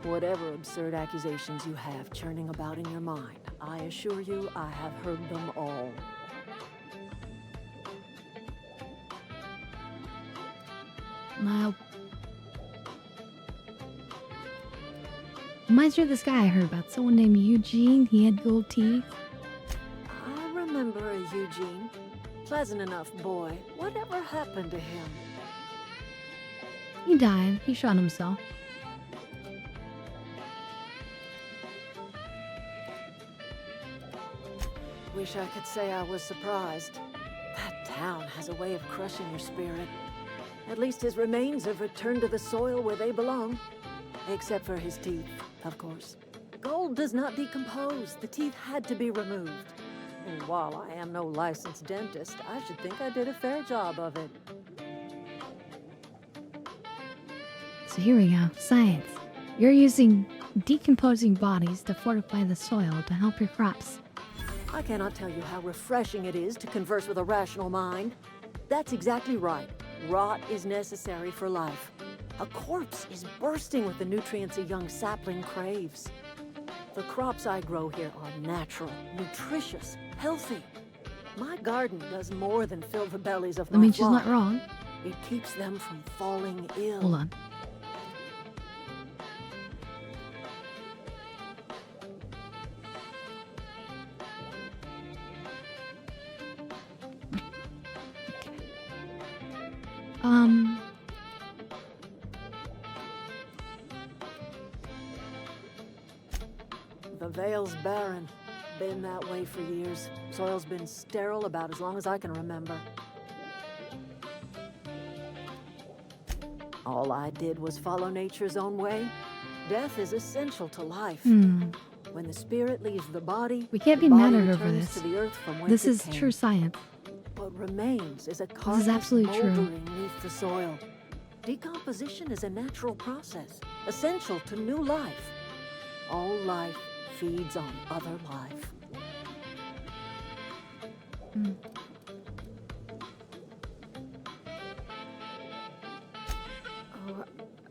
Whatever absurd accusations you have churning about in your mind, I assure you I have heard them all. Wow. Reminds me of this guy I heard about. Someone named Eugene. He had gold teeth. I remember a Eugene. Pleasant enough boy. Whatever happened to him? He died. He shot himself. Wish I could say I was surprised. That town has a way of crushing your spirit. At least his remains have returned to the soil where they belong. Except for his teeth, of course. Gold does not decompose. The teeth had to be removed. And while I am no licensed dentist, I should think I did a fair job of it. So here we go. Science. You're using decomposing bodies to fortify the soil to help your crops. I cannot tell you how refreshing it is to converse with a rational mind. That's exactly right. Rot is necessary for life. A corpse is bursting with the nutrients a young sapling craves. The crops I grow here are natural, nutritious, healthy. My garden does more than fill the bellies of my I mean, she's flock. not wrong. It keeps them from falling ill. Hold on. The Vale's barren. Been that way for years. Soil's been sterile about as long as I can remember. All I did was follow nature's own way. Death is essential to life. When the spirit leaves the body, We can't the be mad body at her for returns this. to the earth from whence This it is came. true science. What remains is a This is carcass absolutely true. moldering beneath the soil. Decomposition is a natural process, essential to new life. All life feeds on other life. Oh,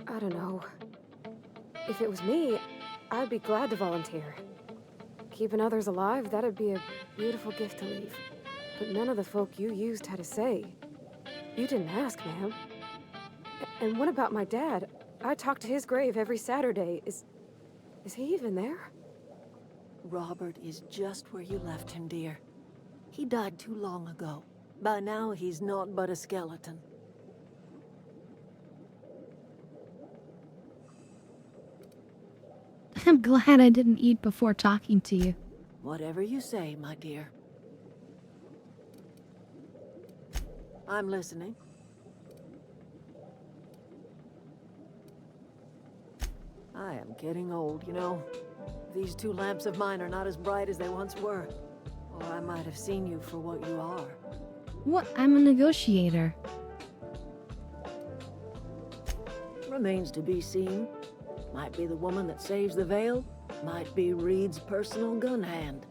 I don't know. If it was me, I'd be glad to volunteer. Keeping others alive, that'd be a beautiful gift to leave. But none of the folk you used had a say. You didn't ask, ma'am. And what about my dad? I talk to his grave every Saturday. Is he even there? Robert is just where you left him, dear. He died too long ago. By now, he's naught but a skeleton. I'm glad I didn't eat before talking to you. Whatever you say, my dear. I'm listening. I am getting old, you know. These two lamps of mine are not as bright as they once were. Or I might have seen you for what you are. What? I'm a negotiator. Remains to be seen. Might be the woman that saves the veil. Might be Reed's personal gun hand.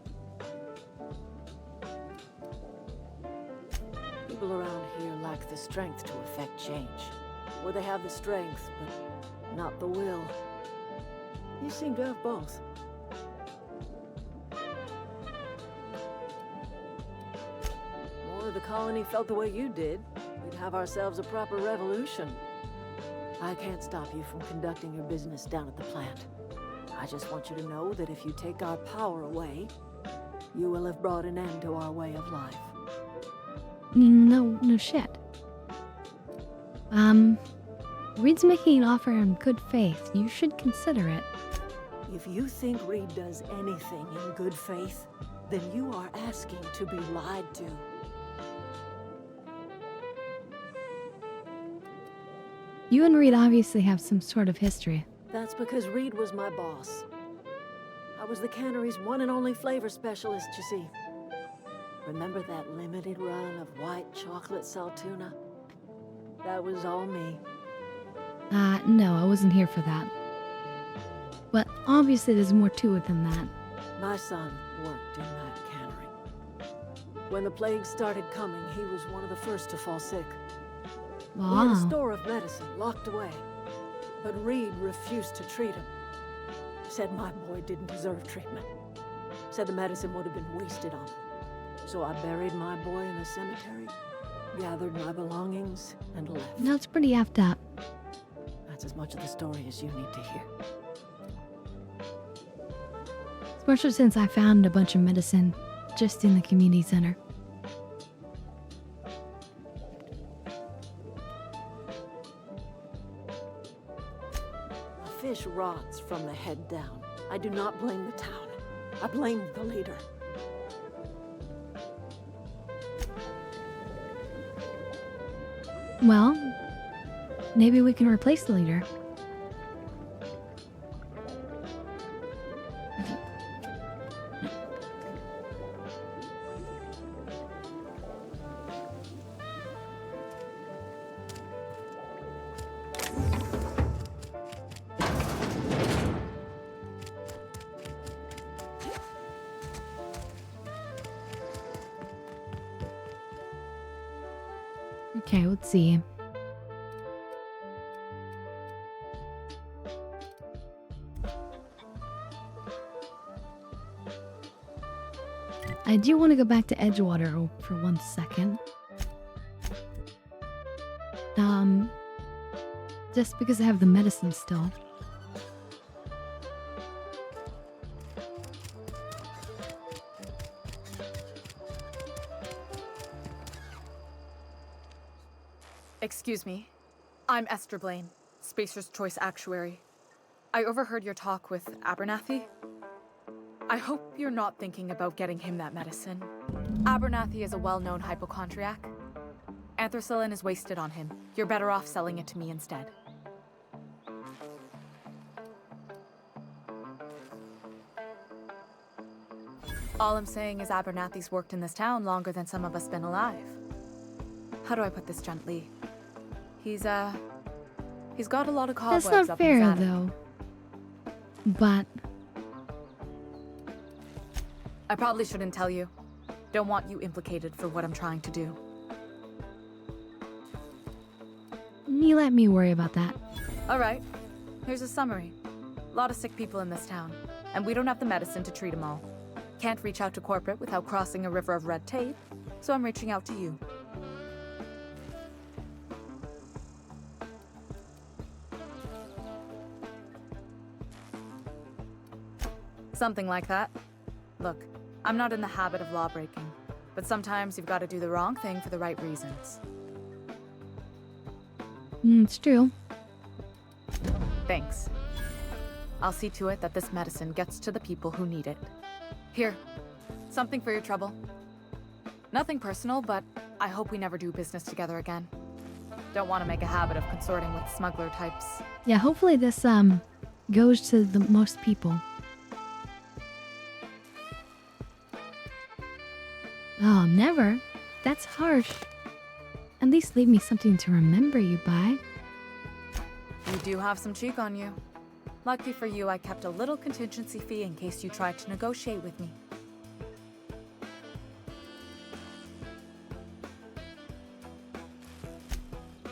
People around here lack the strength to effect change. Or they have the strength, but not the will. You seem to have both. More of the colony felt the way you did, we'd have ourselves a proper revolution. I can't stop you from conducting your business down at the plant. I just want you to know that if you take our power away, you will have brought an end to our way of life. No shit. Reed's making an offer in good faith. You should consider it. If you think Reed does anything in good faith, then you are asking to be lied to. You and Reed obviously have some sort of history. That's because Reed was my boss. I was the cannery's one and only flavor specialist, you see. Remember that limited run of white chocolate saltuna? That was all me. No, I wasn't here for that. But obviously there's more to it than that. My son worked in that cannery. When the plague started coming, he was one of the first to fall sick. We had a Wow. store of medicine locked away, but Reed refused to treat him. Said my boy didn't deserve treatment. Said the medicine would have been wasted on him. So I buried my boy in the cemetery, gathered my belongings, and left. No, it's pretty effed up. That's as much of the story as you need to hear. Especially since I found a bunch of medicine just in the community center. A fish rots from the head down. I do not blame the town. I blame the leader. Well, maybe we can replace the leader. Okay, let's see. I do want to go back to Edgewater for 1 second. Just because I have the medicine still. Excuse me. I'm Esther Blaine, Spacer's Choice Actuary. I overheard your talk with Abernathy. I hope you're not thinking about getting him that medicine. Abernathy is a well-known hypochondriac. Anthracillin is wasted on him. You're better off selling it to me instead. All I'm saying is Abernathy's worked in this town longer than some of us been alive. How do I put this gently? He's got a lot of cobwebs That's not up in his fair, attic. though. But I probably shouldn't tell you. Don't want you implicated for what I'm trying to do. you let me worry about that. All right, here's a summary. A lot of sick people in this town, and we don't have the medicine to treat them all. Can't reach out to corporate without crossing a river of red tape, so I'm reaching out to you. Something like that. Look, I'm not in the habit of law-breaking, but sometimes you've got to do the wrong thing for the right reasons. It's true. Thanks. I'll see to it that this medicine gets to the people who need it. Here, something for your trouble. Nothing personal, but I hope we never do business together again. Don't want to make a habit of consorting with smuggler types. Yeah, hopefully this goes to the most people. Oh, never? That's harsh. At least leave me something to remember you by. You do have some cheek on you. Lucky for you, I kept a little contingency fee in case you tried to negotiate with me.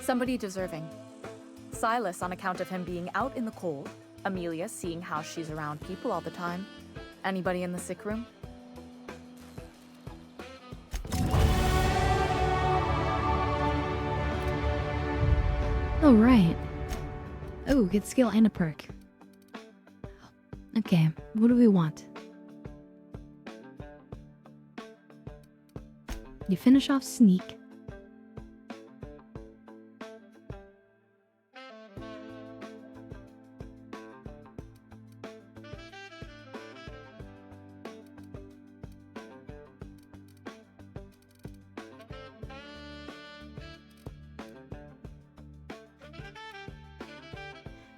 Somebody deserving. Silas on account of him being out in the cold. Amelia seeing how she's around people all the time. Anybody in the sick room? Oh, right. Oh, good skill and a perk. Okay, what do we want? You finish off sneak.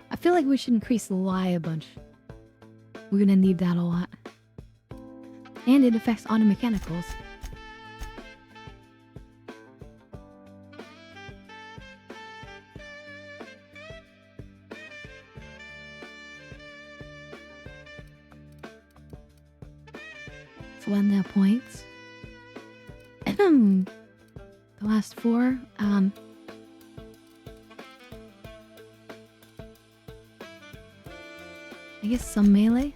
I feel like we should increase the lie a bunch. We're gonna need that a lot. And it affects auto mechanicals. So when that points. The last four, I guess some melee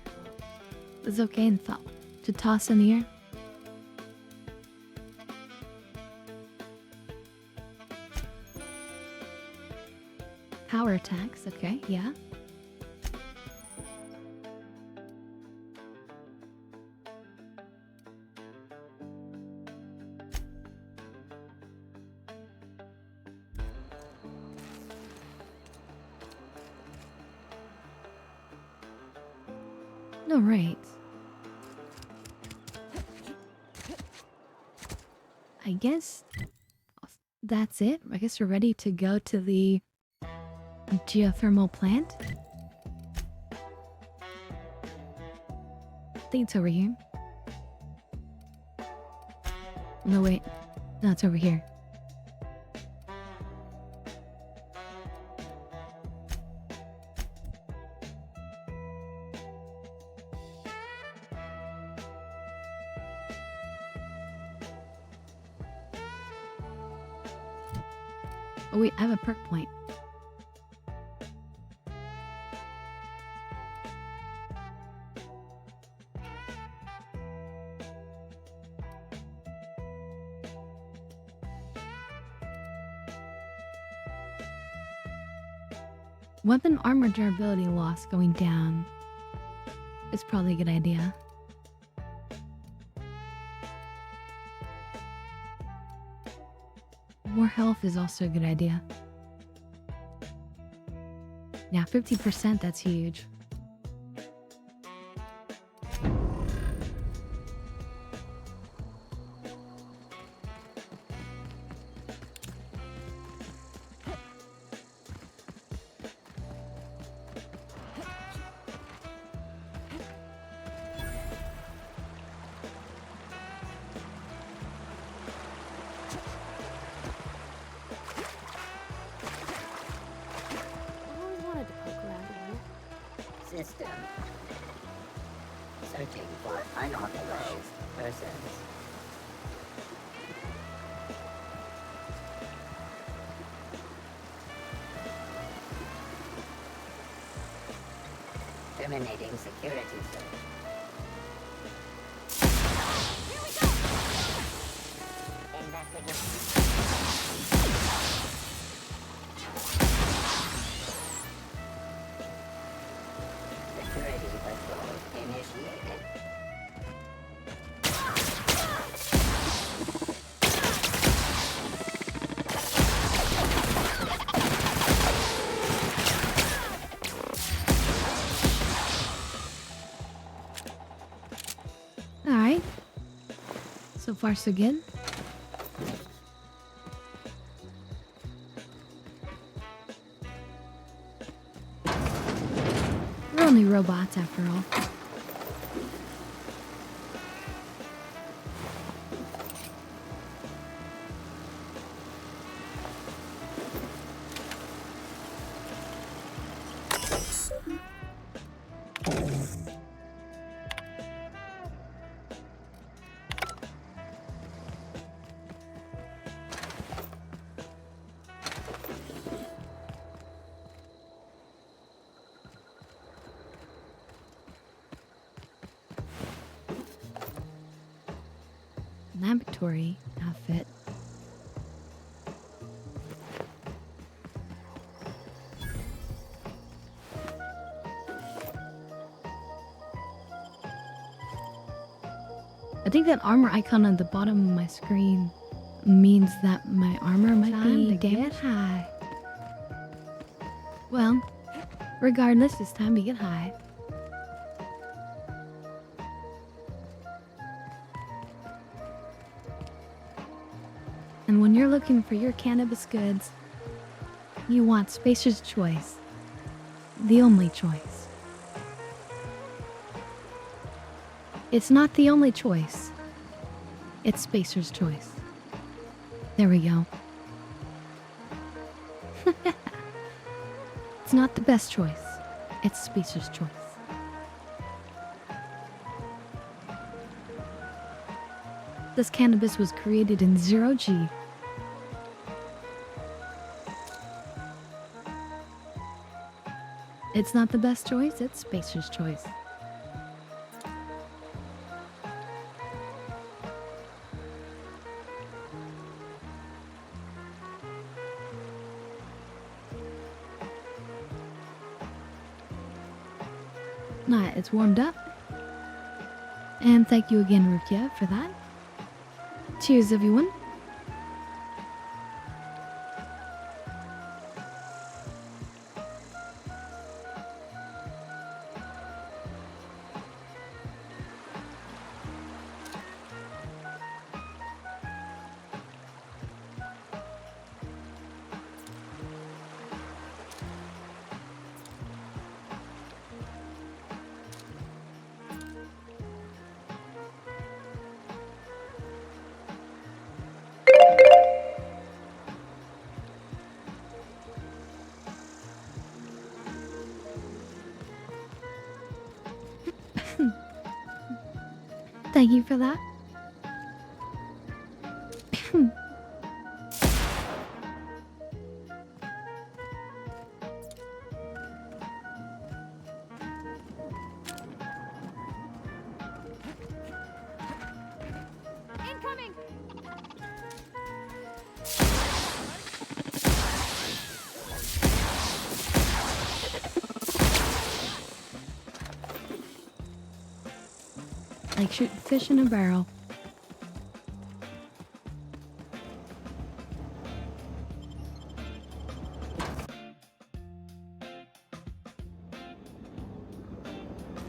is okay and to toss in the air. Power attacks, okay, yeah. No, right. I guess that's it. I guess we're ready to go to the geothermal plant. I think it's over here. No, wait. No, it's over here. Oh wait, I have a perk point. Weapon armor durability loss going down is probably a good idea. More health is also a good idea. Yeah, 50%, that's huge. System. Searching for unauthorized persons. Terminating security search. Security patrol initiated. So far, so good. We're only robots after all. Laboratory outfit. I think that armor icon on the bottom of my screen means that my armor might be damaged. High. Well, regardless, it's time to get high. And when you're looking for your cannabis goods, you want Spacer's Choice. The only choice. It's not the only choice. It's Spacer's Choice. There we go. It's not the best choice. It's Spacer's Choice. This cannabis was created in 0G. It's not the best choice, it's Spacer's Choice. Nah, it's warmed up. And thank you again, Rukia, for that. Cheers, everyone. Thank you for that. Incoming! Like shooting fish in a barrel.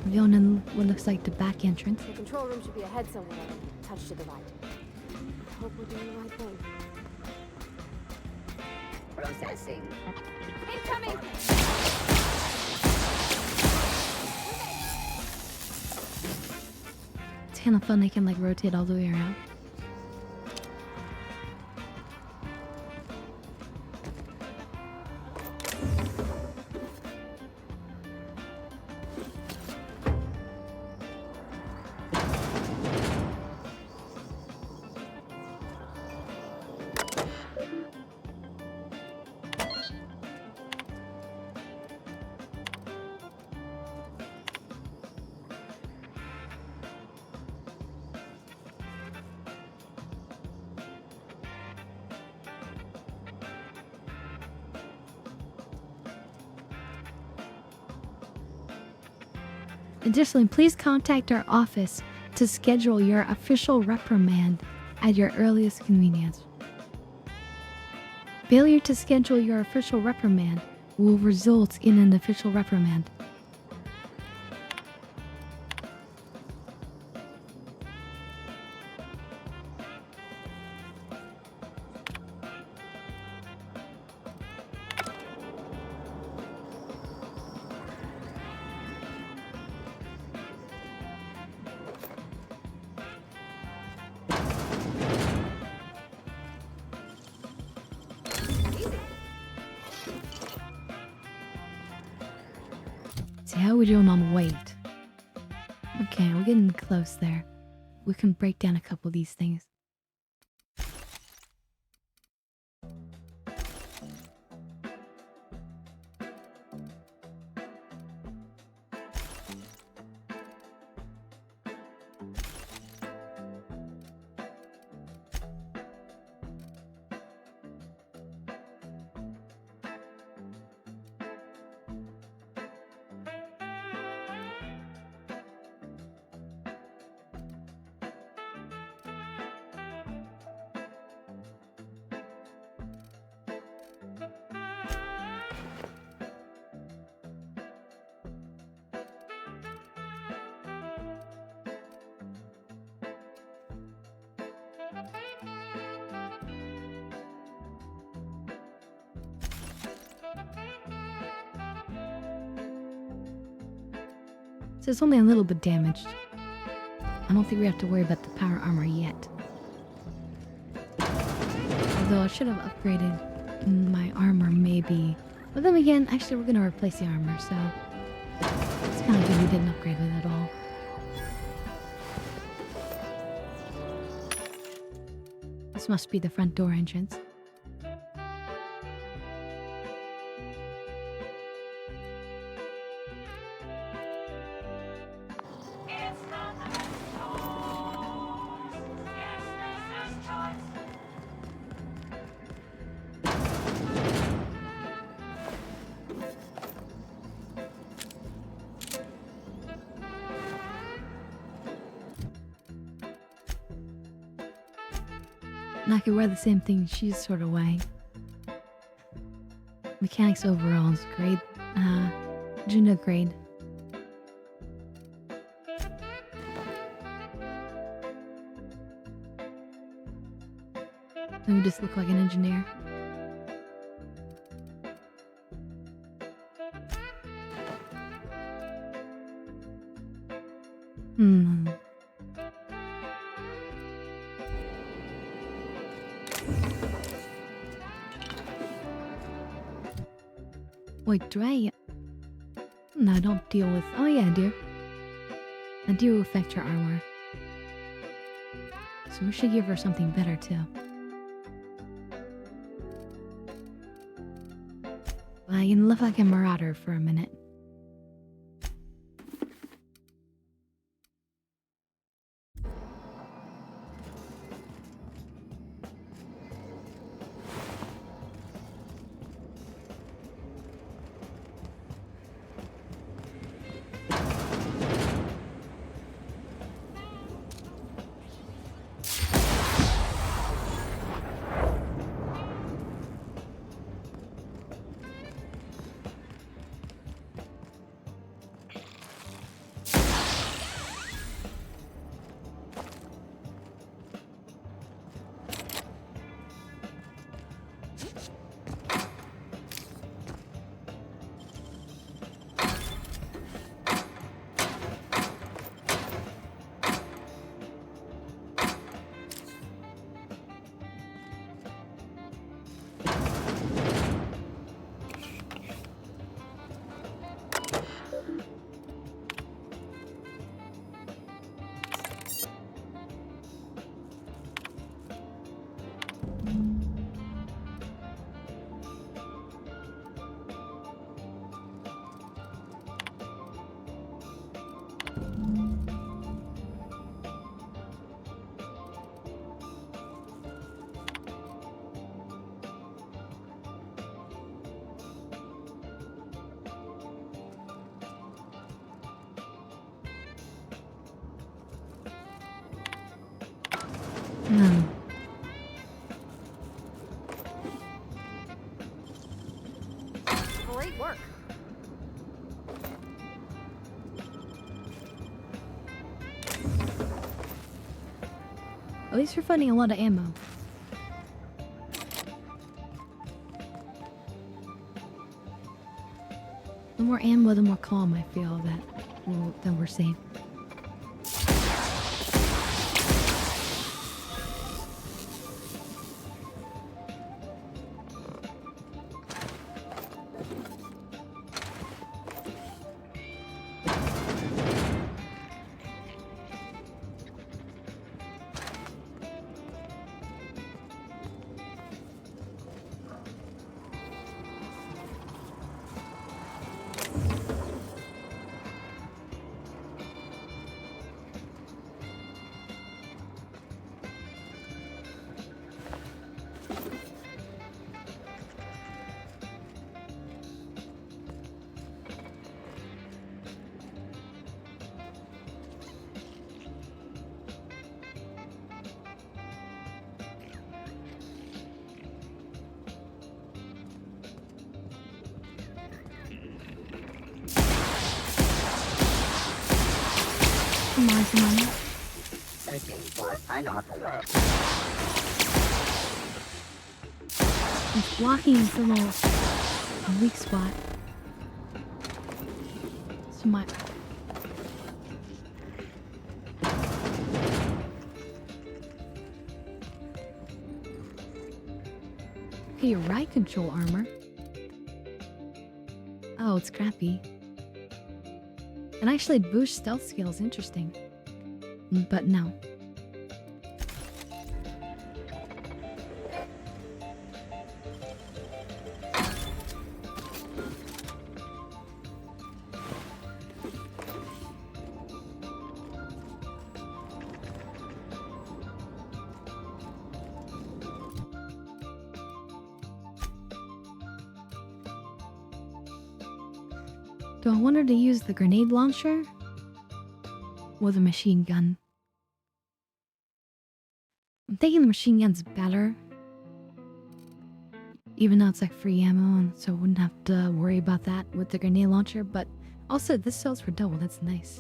We're going in what looks like the back entrance. The control room should be ahead somewhere. Touch to the right. I hope we're doing the right thing. Processing. Incoming! It's kind of fun, they can like rotate all the way around. Additionally, please contact our office to schedule your official reprimand at your earliest convenience. Failure to schedule your official reprimand will result in an official reprimand. See how we doing on weight? Okay, we're getting close there. We can break down a couple of these things. So it's only a little bit damaged. I don't think we have to worry about the power armor yet. Although I should have upgraded my armor maybe. But then again, actually we're going to replace the armor, so it's kind of good we didn't upgrade it at all. This must be the front door entrance. And I could wear the same thing she's sort of wearing. Mechanics overalls, grade, Juno grade. Let me just look like an engineer. Wait, do I? No, I don't deal with. Oh yeah, I do. I do affect her armor. So we should give her something better too. I can look like a marauder for a minute. Great work. At least we're finding a lot of ammo. The more ammo, the more calm I feel that we're safe. some money? Searching for unauthorized. It's blocking its little weak spot. So my... Okay, your right control armor. Oh, it's crappy. And actually boost stealth skills, interesting. But no. Do I want her to use the grenade launcher or the machine gun? I'm thinking the machine gun's better. Even though it's like free ammo, and so I wouldn't have to worry about that with the grenade launcher. But also, this sells for double. That's nice.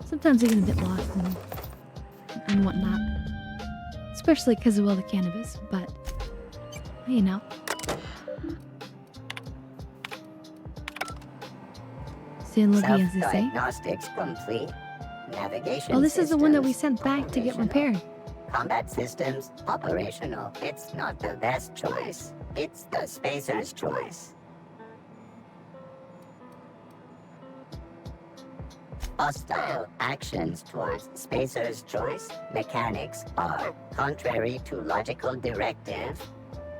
Sometimes I get a bit lost and whatnot. Especially because of all the cannabis, but you know. Say Lucky, as they say. Self-diagnostics complete. Navigation. Oh, this is the one that we sent back to get repaired. Combat systems operational. It's not the best choice. It's the spacer's choice. Hostile actions towards spacer's choice mechanics are contrary to logical directive.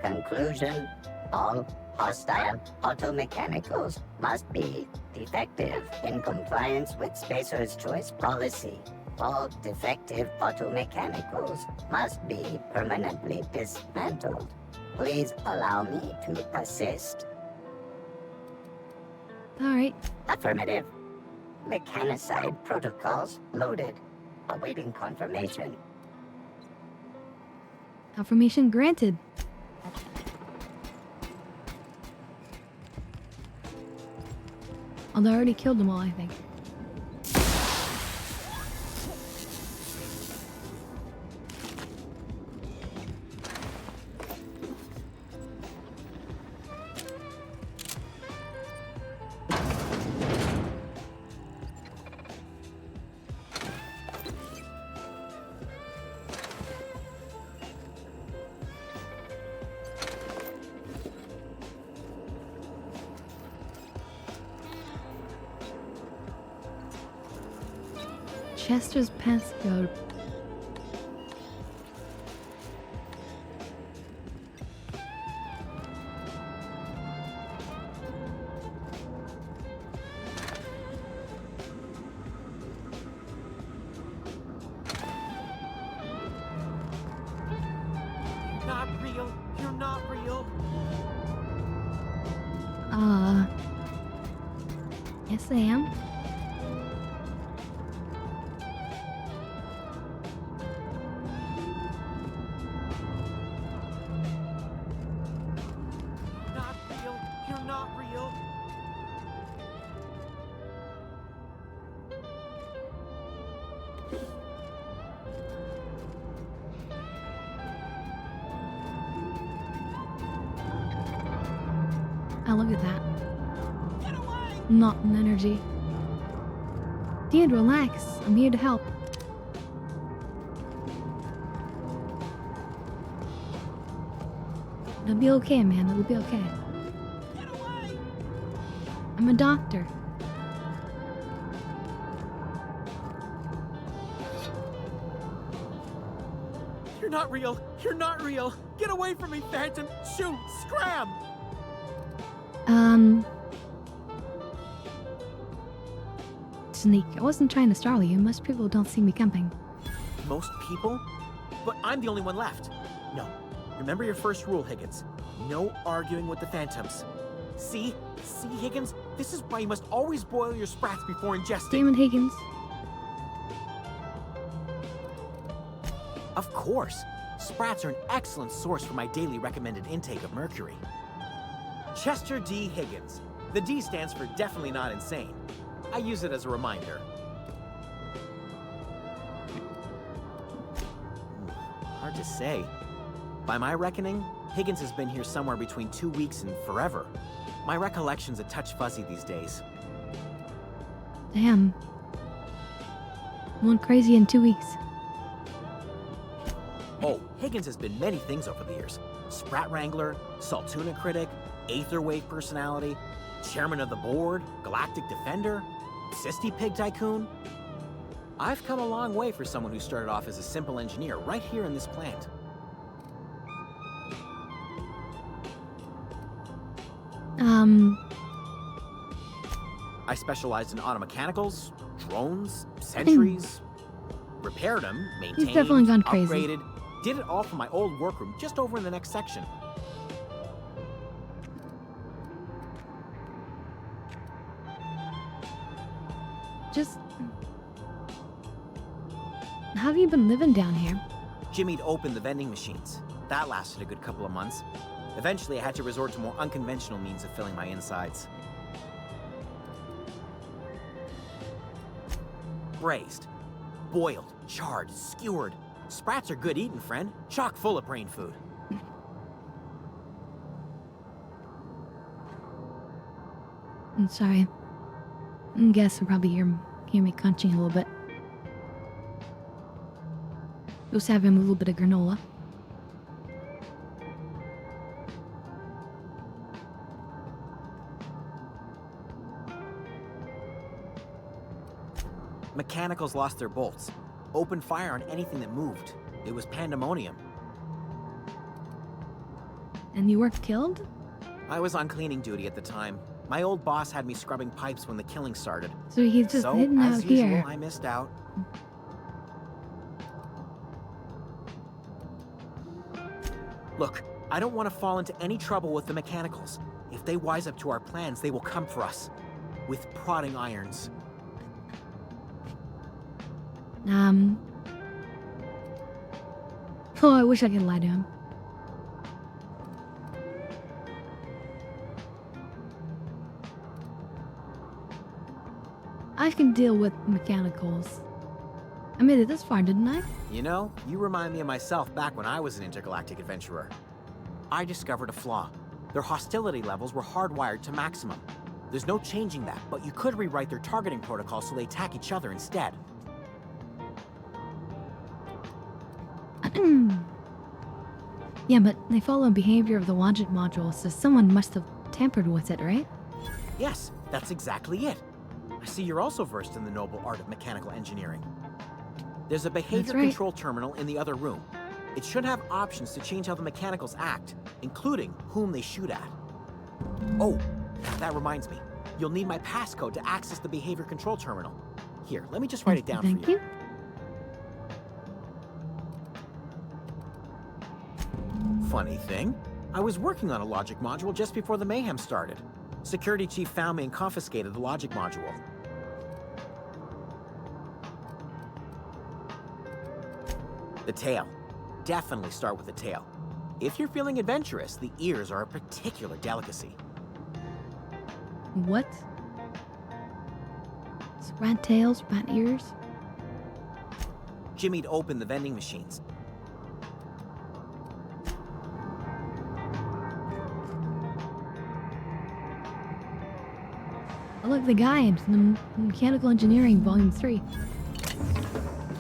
Conclusion: all hostile automechanicals must be defective in compliance with spacer's choice policy. All defective automechanicals must be permanently dismantled. Please allow me to assist. Alright. Affirmative. Mechanicide protocols loaded. Awaiting confirmation. Confirmation granted. Although I already killed them all, I think. Chester's passcode. Not real. You're not real. Yes I am. Not real. You're not real. look at that. Not an energy. Dude, relax. I'm here to help. It'll be okay, man. It'll be okay. I'm a doctor. You're not real. You're not real. Get away from me, Phantom. Shoot. Scram. Sneak. I wasn't trying to startle you. Most people don't see me coming. Most people? But I'm the only one left. No. Remember your first rule, Higgins. No arguing with the Phantoms. See? See, Higgins? This is why you must always boil your sprats before ingesting. Damn it, Higgins. Of course. Sprats are an excellent source for my daily recommended intake of mercury. Chester D. Higgins. The D stands for definitely not insane. I use it as a reminder. Hard to say. By my reckoning, Higgins has been here somewhere between 2 weeks and forever. My recollection's a touch fuzzy these days. Damn. Went crazy in 2 weeks. Oh, Higgins has been many things over the years. Sprat Wrangler, Saltuna Critic, Aetherwave Personality, Chairman of the Board, Galactic Defender, Sisty Pig Tycoon. I've come a long way for someone who started off as a simple engineer right here in this plant. I specialized in automechanicals, drones, sentries, repaired them, maintained, He's definitely gone crazy. upgraded, did it all from my old workroom just over in the next section. Just... How have you been living down here? Jimmy'd opened the vending machines. That lasted a good couple of months. Eventually, I had to resort to more unconventional means of filling my insides. Braised, boiled, charred, skewered. Sprats are good eating, friend. Chock full of brain food. I'm sorry. I guess you'll probably hear me crunching a little bit. Just having a little bit of granola. Mechanicals lost their bolts. Opened fire on anything that moved. It was pandemonium. And you weren't killed? I was on cleaning duty at the time. My old boss had me scrubbing pipes when the killing started. So he's just hidden out as usual, here. I missed out. Look, I don't want to fall into any trouble with the mechanicals. If they wise up to our plans, they will come for us. With prodding irons. Oh, I wish I could lie to him. I can deal with mechanicals. I made it this far, didn't I? You know, you remind me of myself back when I was an intergalactic adventurer. I discovered a flaw. Their hostility levels were hardwired to maximum. There's no changing that, but you could rewrite their targeting protocol so they attack each other instead. Yeah, but they follow behavior of the logic module, so someone must have tampered with it, right? Yes, that's exactly it. I see you're also versed in the noble art of mechanical engineering. There's a behavior control terminal in the other room. It should have options to change how the mechanicals act, including whom they shoot at. Oh, that reminds me. You'll need my passcode to access the behavior control terminal. Here, let me just write it down Thank for you. you. Funny thing, I was working on a logic module just before the mayhem started. Security chief found me and confiscated the logic module. The tail. Definitely start with the tail. If you're feeling adventurous, the ears are a particular delicacy. What? It's rat tails, rat ears? Jimmy'd opened the vending machines. Oh look, the guide from the Mechanical Engineering Volume 3.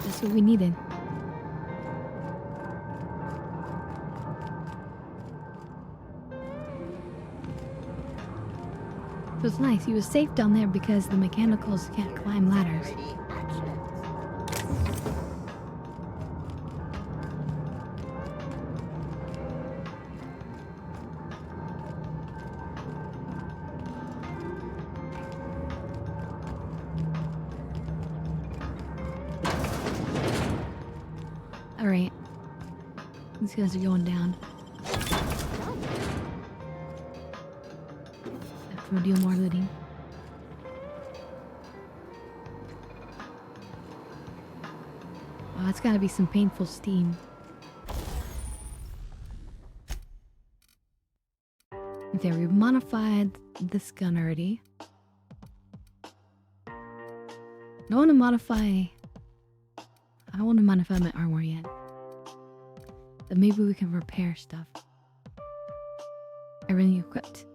That's what we needed. So it's nice. He was safe down there because the mechanicals can't climb ladders. Alright. These guys are going down. We'll do more looting. Oh, it's gotta be some painful steam. Okay, we've modified this gun already. I want to modify my armor yet. But maybe we can repair stuff. Everything equipped.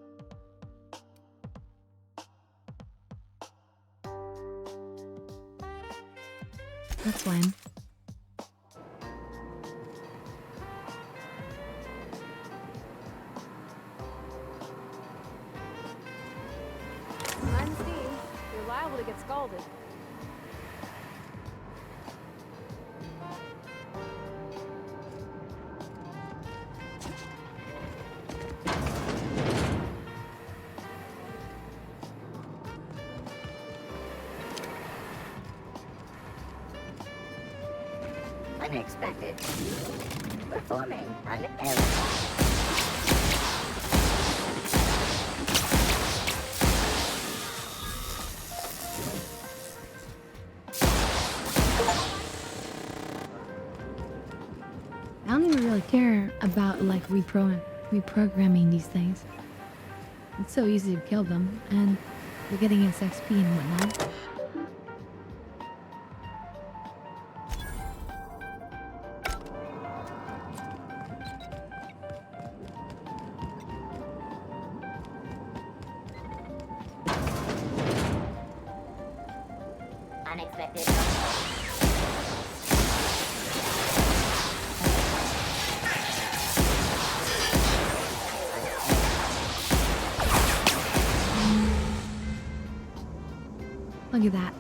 That's fine. I'm Steve. You're liable to get scalded. Unexpected. Performing an error. I don't even really care about like reprogramming these things. It's so easy to kill them, and we're getting its XP and whatnot. Unexpected. Look at that.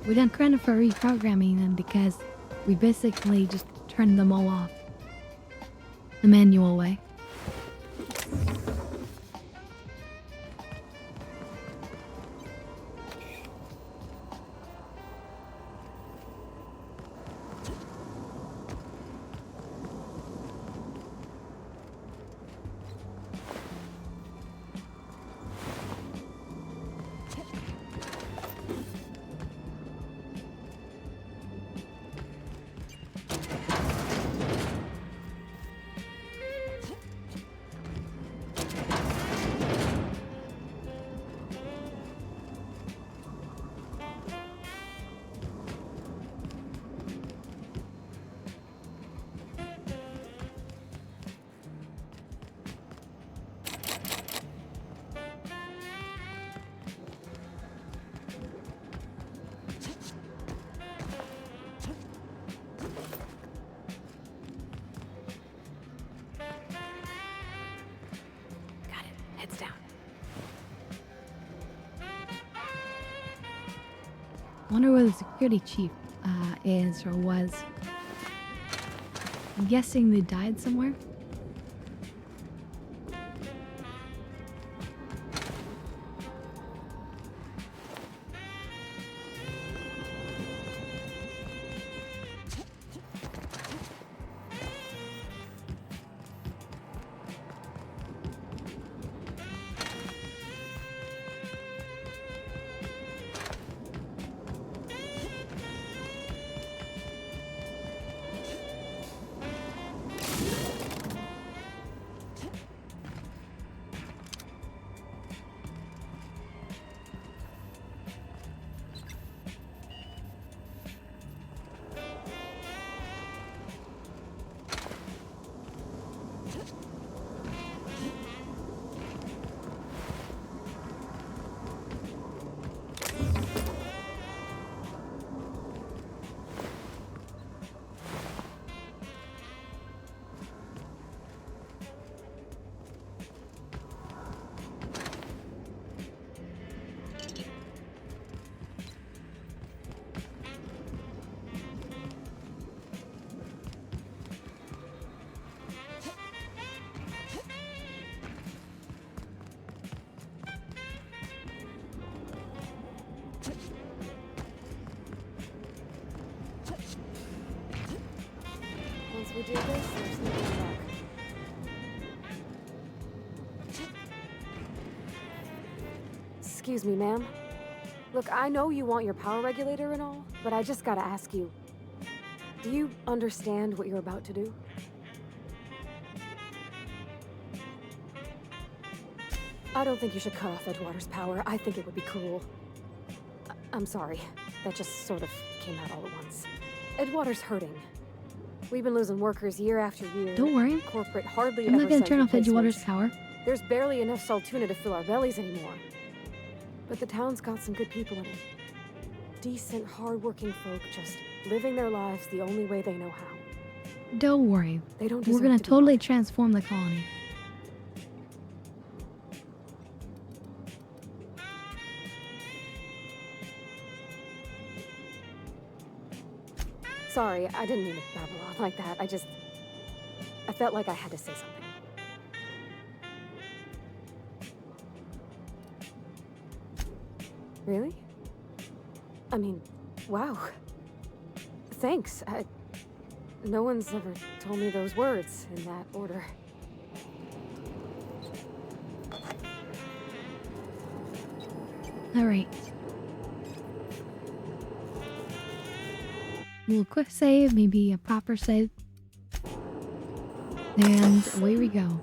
We done credit for reprogramming them because we basically just turned them all off the manual way. Heads down. Wonder where the security chief is or was. I'm guessing they died somewhere. Excuse me, ma'am. Look, I know you want your power regulator and all, but I just gotta ask you. Do you understand what you're about to do? I don't think you should cut off Edgewater's power. I think it would be cruel. I'm sorry. That just sort of came out all at once. Edgewater's hurting. We've been losing workers year after year. Don't worry. Corporate hardly I'm ever not gonna sends turn off replacements. Edgewater's power. There's barely enough Saltuna to fill our bellies anymore. But the town's got some good people in it. Decent, hard-working folk just living their lives the only way they know how. Don't worry. They don't We're deserve gonna to be totally transform the colony. Sorry, I didn't mean to babble on like that. I felt like I had to say something. Really? I mean, wow. Thanks. No one's ever told me those words in that order. Alright. A little quick save, maybe a proper save. And away we go.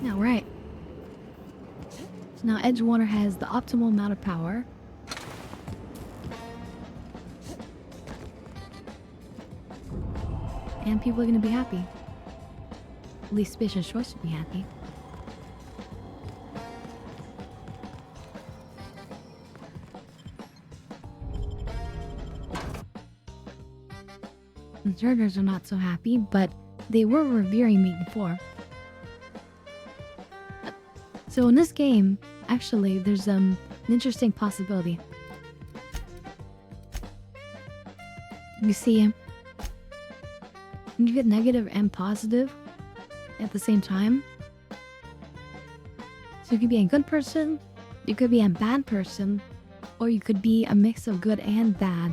Now, right. So now Edgewater has the optimal amount of power. And people are going to be happy. At least Spacer's Choice should be happy. The Chargers are not so happy, but they were revering me before. So in this game, actually, there's an interesting possibility. You see, you get negative and positive at the same time. So you could be a good person, you could be a bad person, or you could be a mix of good and bad.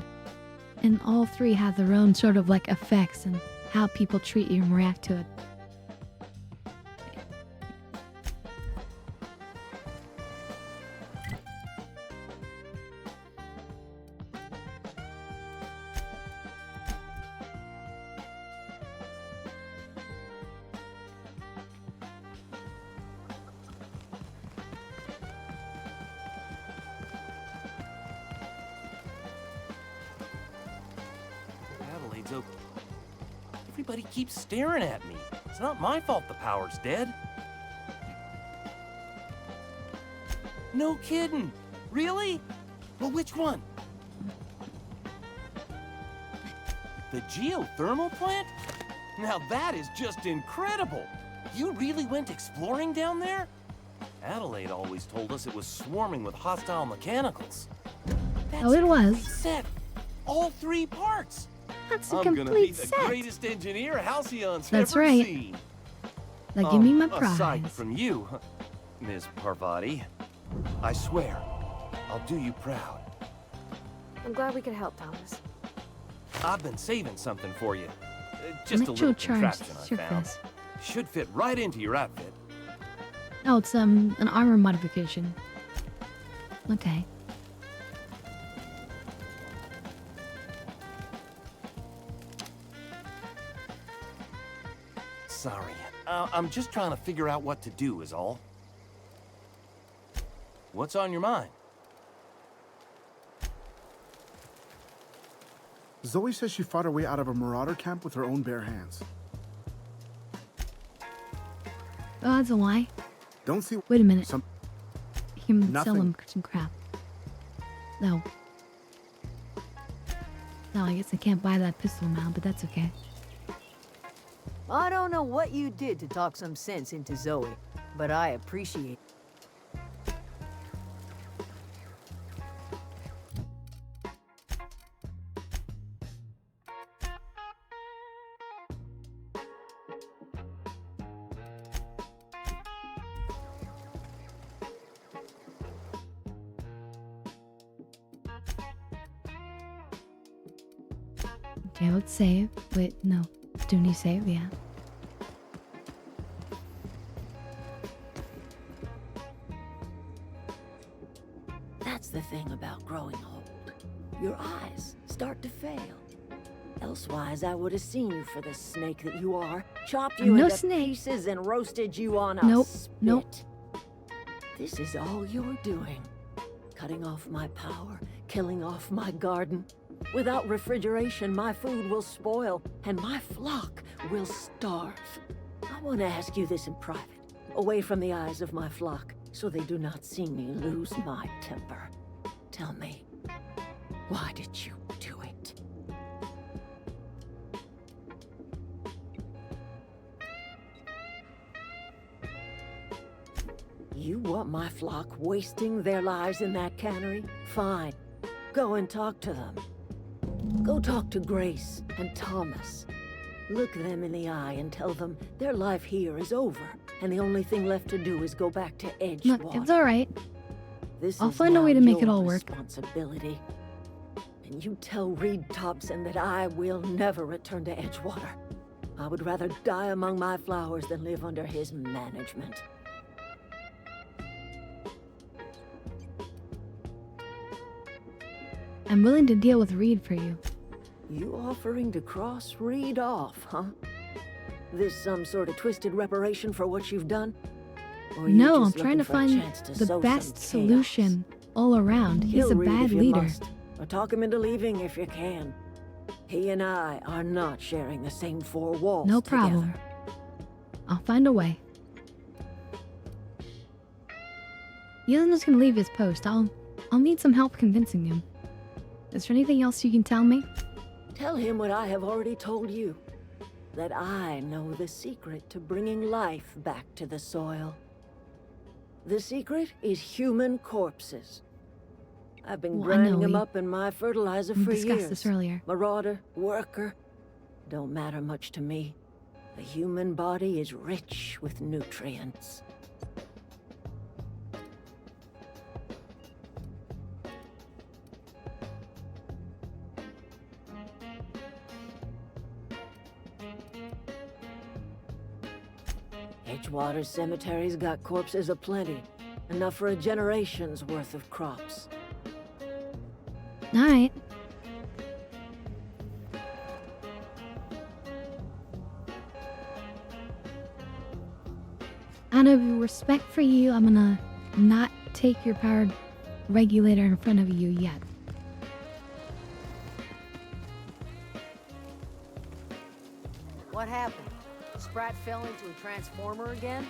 And all three have their own sort of like effects and how people treat you and react to it. Adelaide's okay. Everybody keeps staring at me. It's not my fault the power's dead. No kidding. Really? Well, which one? The geothermal plant? Now that is just incredible. You really went exploring down there? Adelaide always told us it was swarming with hostile mechanicals. Oh, it was. Set. All three parts. That's a I'm gonna be complete the set. greatest engineer Halcyon's That's ever right. seen. Now give me my Aside prize. from you, Ms. Parvati, I swear, I'll do you proud. I'm glad we could help, Thomas. I've been saving something for you. Just a little Electro-charged contraption I found. surface. Should fit right into your outfit. Oh, it's an armor modification. Okay. Sorry. I'm just trying to figure out what to do is all. What's on your mind? Zoe says she fought her way out of a marauder camp with her own bare hands. Oh, that's a lie. Don't see. Wait a minute. Some. Him sell Nothing. him some crap. No. No, I guess I can't buy that pistol now, but that's okay. I don't know what you did to talk some sense into Zoe, but I appreciate it. Okay, let's save. Wait, no. Do new save? Yeah. That's the thing about growing old. Your eyes start to fail. Elsewise, I would have seen you for the snake that you are, chopped you I'm no into snake. pieces and roasted you on a Nope. spit. Nope. This is all you're doing. Cutting off my power, killing off my garden. Without refrigeration, my food will spoil, and my flock will starve. I want to ask you this in private, away from the eyes of my flock, so they do not see me lose my temper. Tell me, why did you do it? You want my flock wasting their lives in that cannery? Fine. Go and talk to them. Go talk to Grace and Thomas. Look them in the eye and tell them their life here is over, and the only thing left to do is go back to Edgewater. Look, it's alright. This I'll is find a now way to make it your all work. Responsibility. And you tell Reed Thompson that I will never return to Edgewater. I would rather die among my flowers than live under his management. I'm willing to deal with Reed for you. You offering to cross Reed off, huh? This some sort of twisted reparation for what you've done? Or you No, I'm just trying to looking for a find chance to the sow best some chaos? solution all around. He's Kill a Reed bad if you leader. must, or talk him into leaving if you can. He and I are not sharing the same four walls No problem. together. I'll find a way. He isn't just gonna leave his post. I'll need some help convincing him. Is there anything else you can tell me? Tell him what I have already told you. That I know the secret to bringing life back to the soil. The secret is human corpses. I've been Well, I know grinding them we- up in my fertilizer we for discussed years. this earlier. Marauder, worker, don't matter much to me. The human body is rich with nutrients. Edgewater Cemetery's got corpses aplenty. Enough for a generation's worth of crops. Alright. Out of respect for you, I'm gonna not take your powered regulator in front of you yet. What happened? Sprat fell into a transformer again?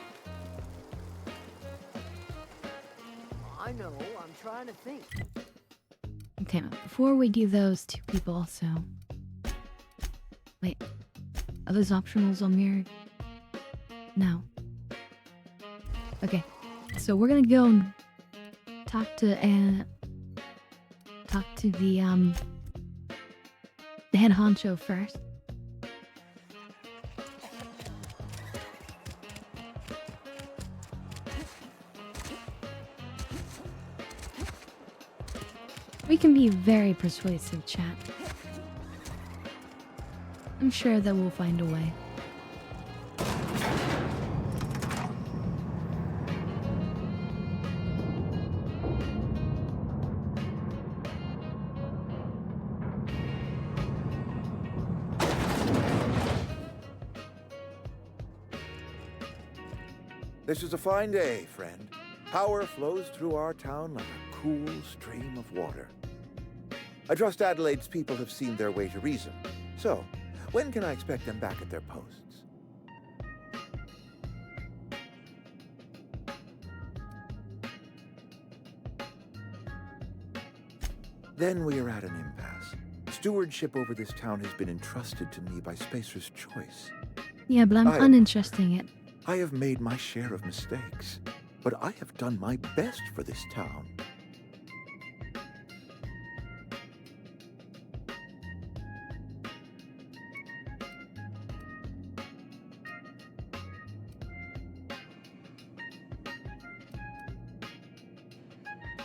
I know, I'm trying to think. Okay, now, before we do those two people also... Wait, are those optionals on mirror? No. Okay, so we're gonna go and talk to the head honcho first. We can be very persuasive, chat. I'm sure that we'll find a way. This is a fine day, friend. Power flows through our town like a cool stream of water. I trust Adelaide's people have seen their way to reason. So, when can I expect them back at their posts? Then we are at an impasse. Stewardship over this town has been entrusted to me by Spacer's Choice. Yeah, but I'm uninteresting it. I have made my share of mistakes, but I have done my best for this town.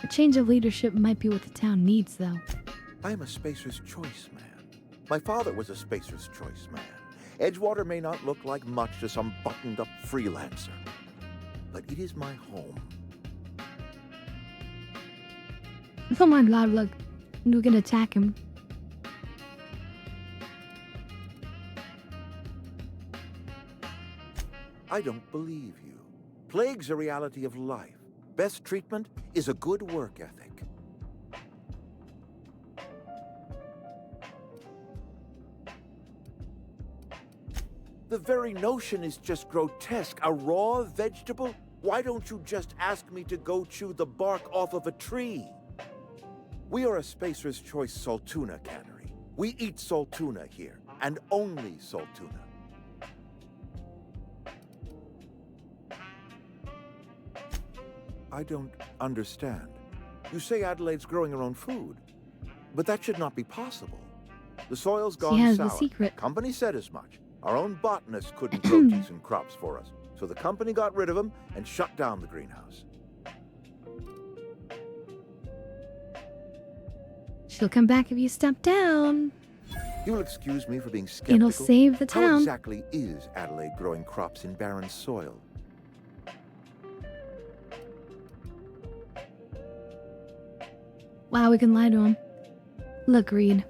A change of leadership might be what the town needs, though. I am a Spacer's Choice man. My father was a Spacer's Choice man. Edgewater may not look like much to some buttoned-up freelancer, but it is my home. Oh my god, look. We're gonna attack him. I don't believe you. Plague's a reality of life. Best treatment is a good work ethic. The very notion is just grotesque. A raw vegetable? Why don't you just ask me to go chew the bark off of a tree? We are a Spacer's Choice Saltuna cannery. We eat saltuna here, and only saltuna. I don't understand. You say Adelaide's growing her own food, but that should not be possible. The soil's gone has sour. the secret. Company said as much. Our own botanist couldn't grow decent crops for us, so the company got rid of them and shut down the greenhouse. She'll come back if you step down. You will excuse me for being skeptical. It'll save the How town. exactly is Adelaide growing crops in barren soil? Wow, we can lie to him. Look, Reed.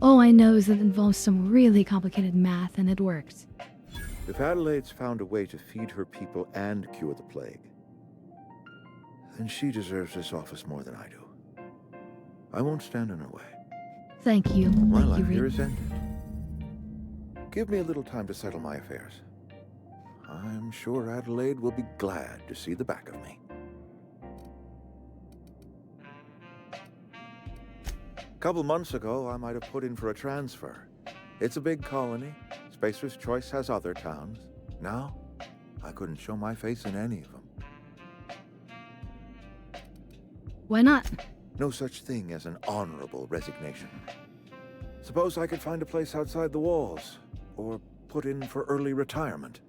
All I know is that it involves some really complicated math, and it works. If Adelaide's found a way to feed her people and cure the plague, then she deserves this office more than I do. I won't stand in her way. Thank you. My Thank life you, here Reed. is ended. Give me a little time to settle my affairs. I'm sure Adelaide will be glad to see the back of me. A couple months ago, I might have put in for a transfer. It's a big colony. Spacer's Choice has other towns. Now, I couldn't show my face in any of them. Why not? No such thing as an honorable resignation. Suppose I could find a place outside the walls, or put in for early retirement.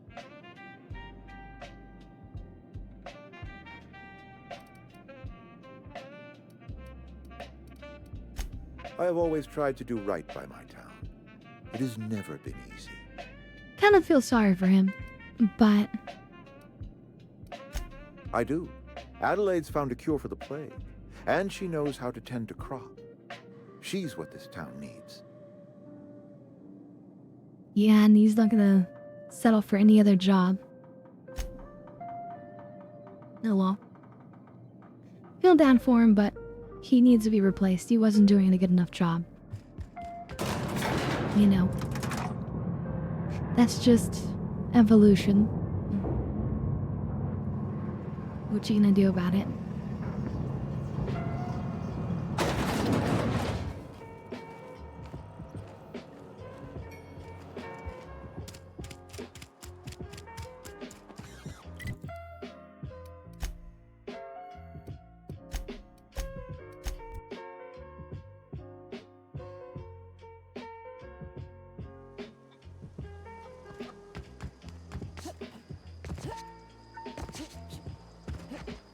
I have always tried to do right by my town. It has never been easy. Kind of feel sorry for him, but I do. Adelaide's found a cure for the plague, and she knows how to tend to crop. She's what this town needs. yeah, and he's not gonna settle for any other job. Oh well. Feel down for him, but he needs to be replaced. He wasn't doing a good enough job. You know. That's just evolution. What you gonna do about it?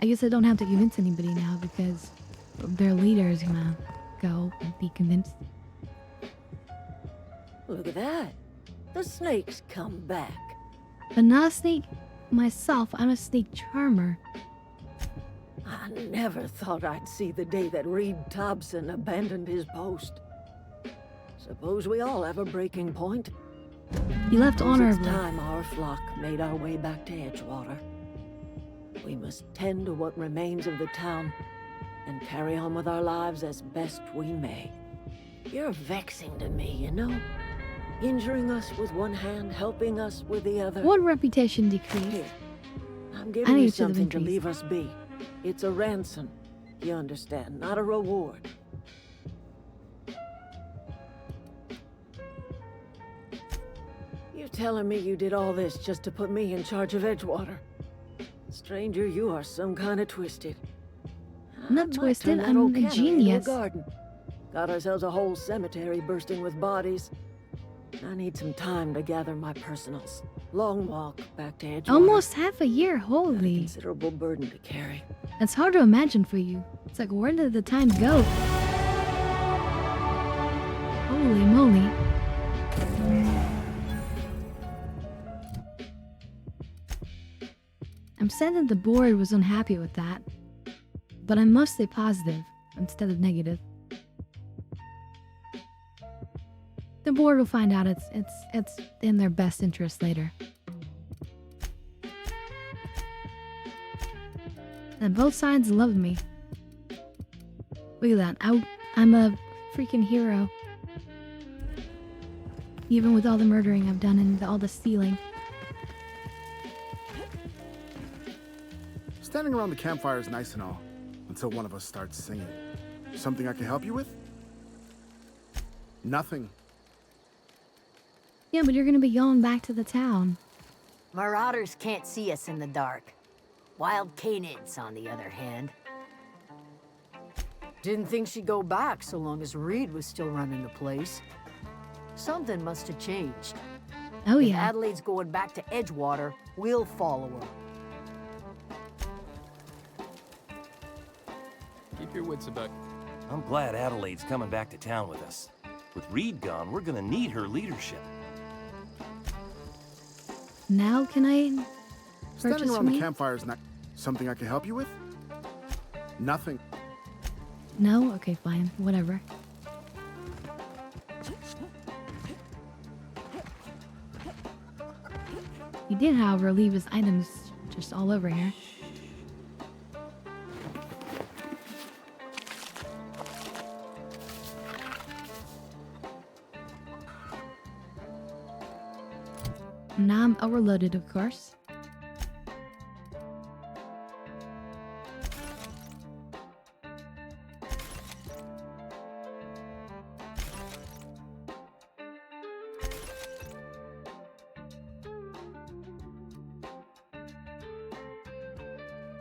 I guess I don't have to convince anybody now because their leader is gonna go and be convinced. Look at that. The snake's come back. But not a snake myself. I'm a snake charmer. I never thought I'd see the day that Reed Thompson abandoned his post. Suppose we all have a breaking point. He left honorably. It's time our flock made our way back to Edgewater. We must tend to what remains of the town and carry on with our lives as best we may. You're vexing to me, you know? Injuring us with one hand, helping us with the other. One reputation decrease. Here, I'm I giving need you to the something to increase. leave us be. It's a ransom, you understand, not a reward. You telling me you did all this just to put me in charge of Edgewater? Stranger, you are some kind of twisted. I'm not I might twisted, turn that I'm old a cannery into genius. garden. Got ourselves a whole cemetery bursting with bodies. I need some time to gather my personals. Long walk back to Edgewater. Almost half a year, A holy. considerable burden to carry. That's hard to imagine for you. It's like, where did the time go? Holy moly. I'm sad that the board was unhappy with that, but I'm mostly positive instead of negative. The board will find out it's in their best interest later. And both sides love me. Look at that. I'm a freaking hero. Even with all the murdering I've done and all the stealing. Standing around the campfire is nice and all, until one of us starts singing. Something I can help you with? Nothing. Yeah, but you're gonna be going back to the town. Marauders can't see us in the dark. Wild canids, on the other hand. Didn't think she'd go back so long as Reed was still running the place. Something must have changed. Oh, If yeah. Adelaide's going back to Edgewater, we'll follow her. Keep your wits about. I'm glad Adelaide's coming back to town with us. With Reed gone, we're gonna need her leadership. Now can I Standing purchase around from the you? campfire is not something I can help you with? Nothing. No? Okay, fine. Whatever. He did, however, leave his items just all over here. Now I'm overloaded, of course.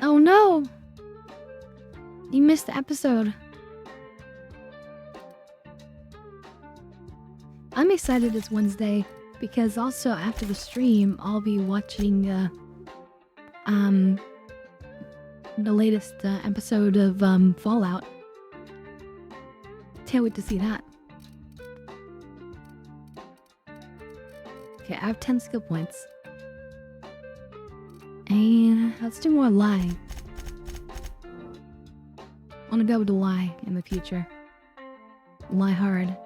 Oh no! You missed the episode. I'm excited it's Wednesday because also after the stream I'll be watching the latest episode of Fallout. Can't wait to see that. Okay, I have 10 skill points. And let's do more lie. I want to go to lie in the future. Lie hard.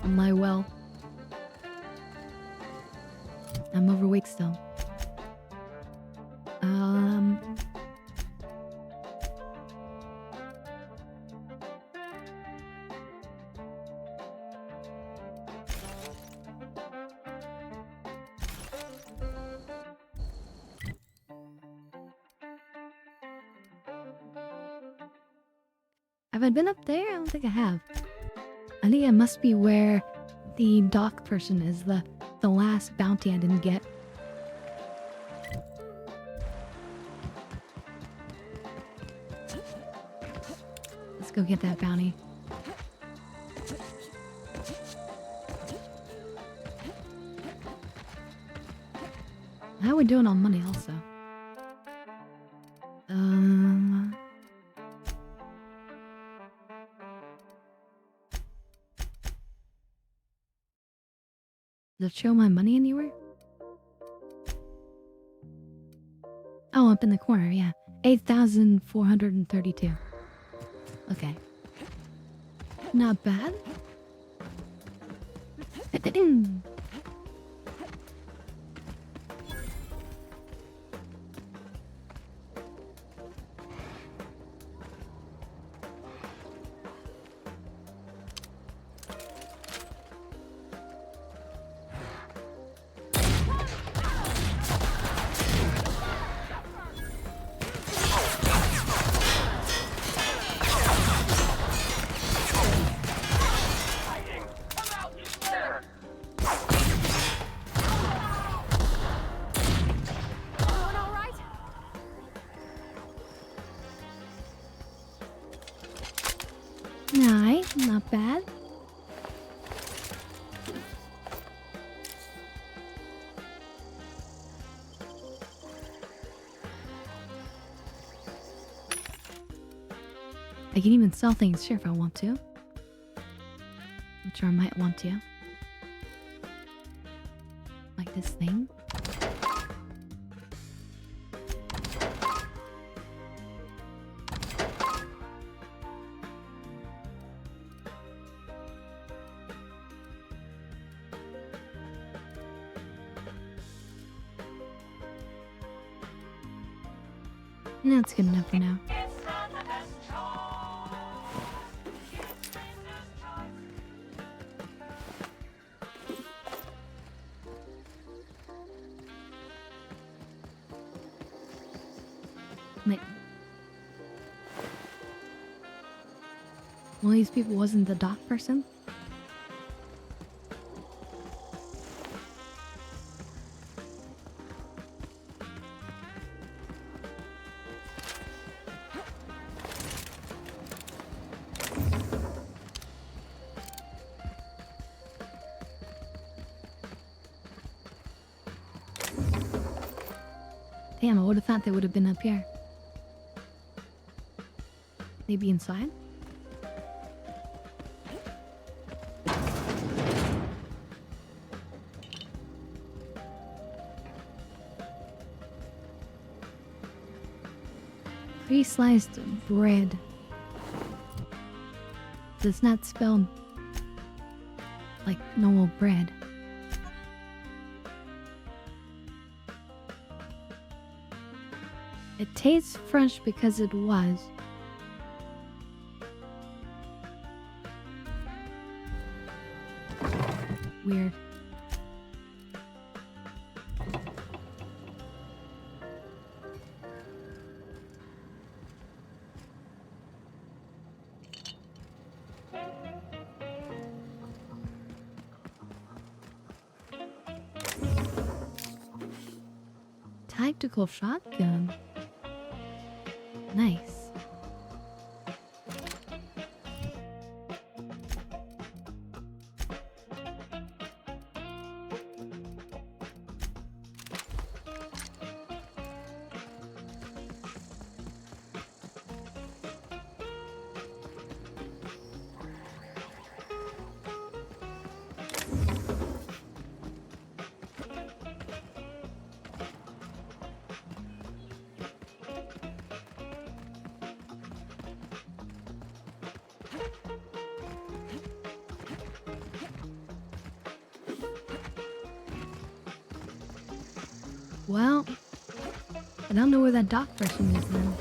And lie well. I'm overweight still. Have I been up there? I don't think I have. I think I must be where the dock person is, the last bounty I didn't get. Let's go get that bounty. How are we doing on money also? Does it show my money anywhere? Oh, up in the corner, yeah. 8,432. Okay. Not bad. Nice, not bad. I can even sell things here if I want to. Which I might want to. Like this thing. That's good enough for now. Wait. One of these people wasn't the dock person? Damn, I would have thought they would have been up here. Maybe inside? Pre-sliced bread. Does not spell like normal bread. It tastes fresh because it was. Weird. Tactical shotgun. Nice. Well, I don't know where that dock person is now.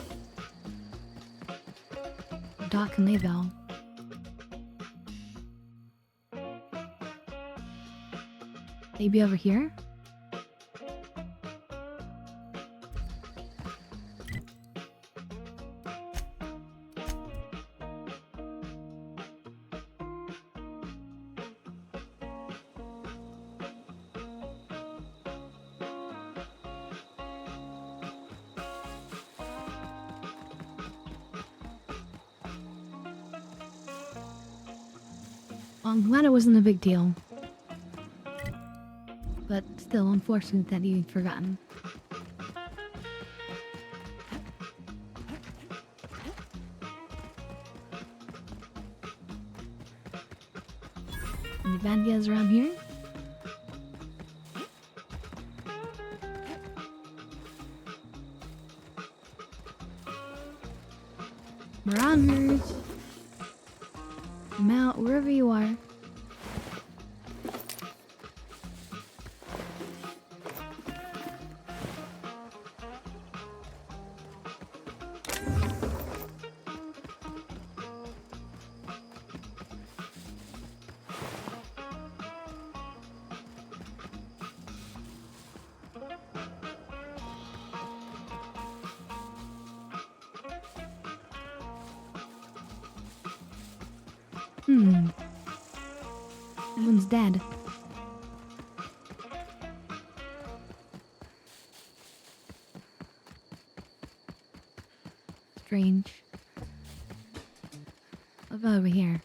Dock and Level. Maybe over here? Well, I'm glad it wasn't a big deal. But still unfortunate that you'd forgotten. Any bad guys around here? Marauders! Come out wherever you are. Everyone's dead. Strange. What about over here?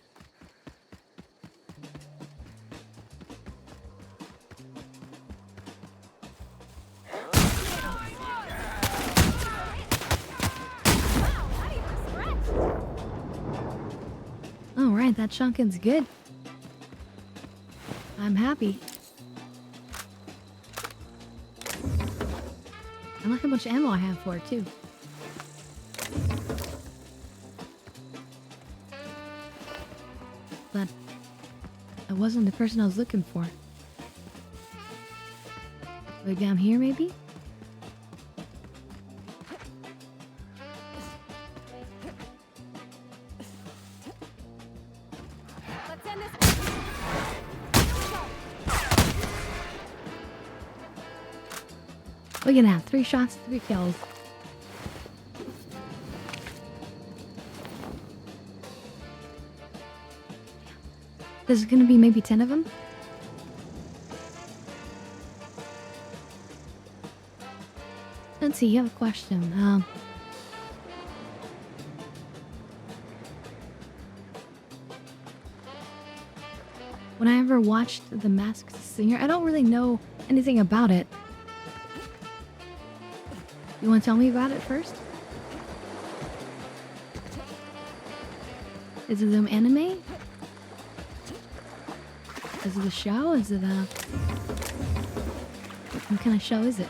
Oh, right, that shotgun's good. I'm happy. And look how much ammo I have for it, too. But I wasn't the person I was looking for. Like down here, maybe? We're gonna have 3 shots, 3 kills. There's gonna be maybe 10 of them. Let's see, you have a question. When I ever watched The Masked Singer, I don't really know anything about it. You want to tell me about it first? Is it an anime? Is it a show? Is it a... What kind of show is it?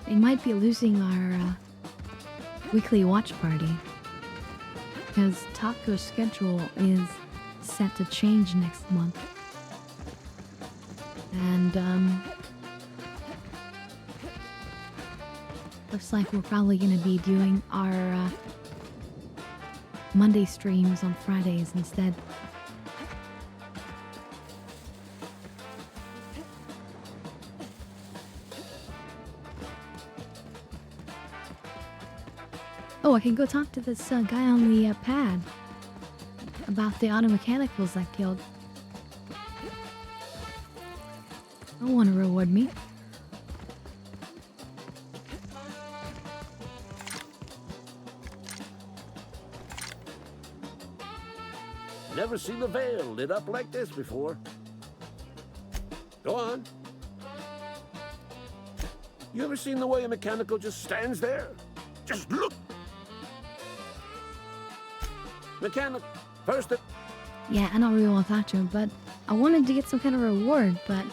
They might be losing our weekly watch party because Taco's schedule is set to change next month, and looks like we're probably gonna be doing our Monday streams on Fridays instead. Oh, I can go talk to this guy on the pad about the auto mechanicals I killed. He'll want to reward me. Never seen the Vale lit up like this before. Go on. You ever seen the way a mechanical just stands there? Just look. Mechanic, first. Yeah, I don't really want to talk to him, but I wanted to get some kind of reward, but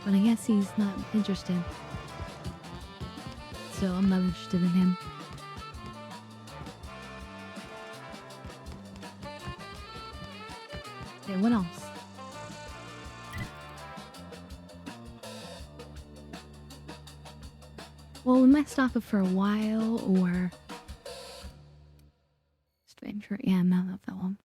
I guess he's not interested. So I'm not interested in him. Okay, what else? Well, we might stop it for a while, or... Stranger, yeah, no, not that one.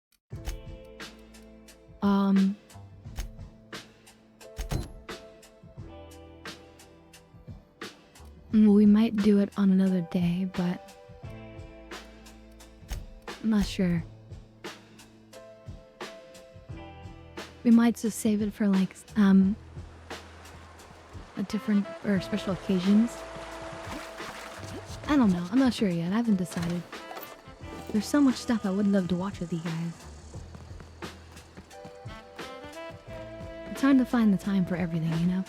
We might do it on another day, but I'm not sure. We might just save it for like a different or special occasions. I don't know. I'm not sure yet. I haven't decided. There's so much stuff I would love to watch with you guys. It's hard to find the time for everything, you know?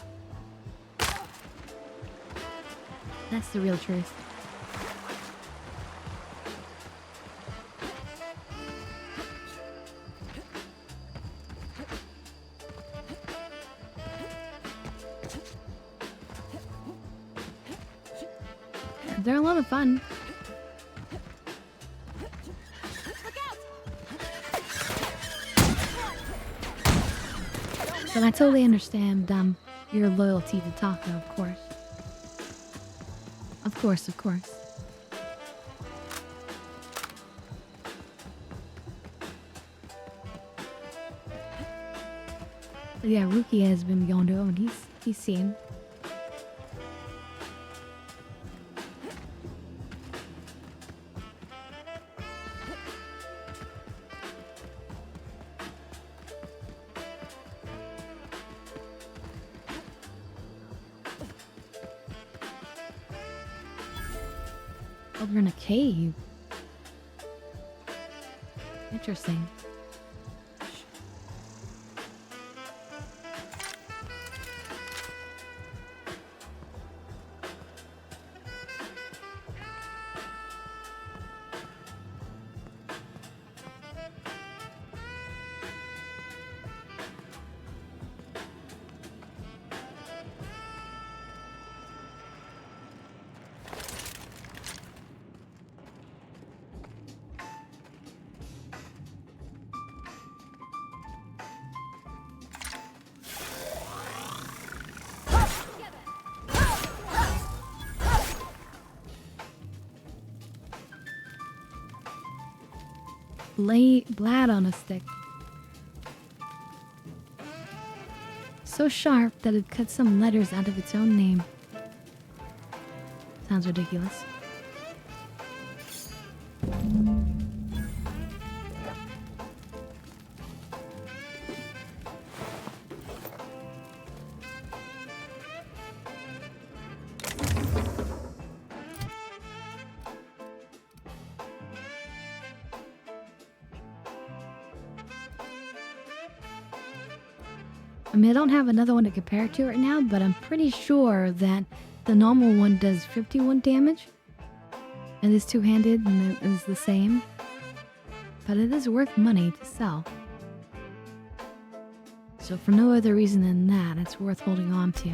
That's the real truth. They're a lot of fun. But I totally understand your loyalty to Taco, of course. Of course, of course. But yeah, Ruki has been going to him and he's seen. Over in a cave. Interesting. blade on a stick. So sharp that it cuts some letters out of its own name. Sounds ridiculous. I mean, I don't have another one to compare it to right now, but I'm pretty sure that the normal one does 51 damage. And is two-handed and it is the same. But it is worth money to sell. So for no other reason than that, it's worth holding on to.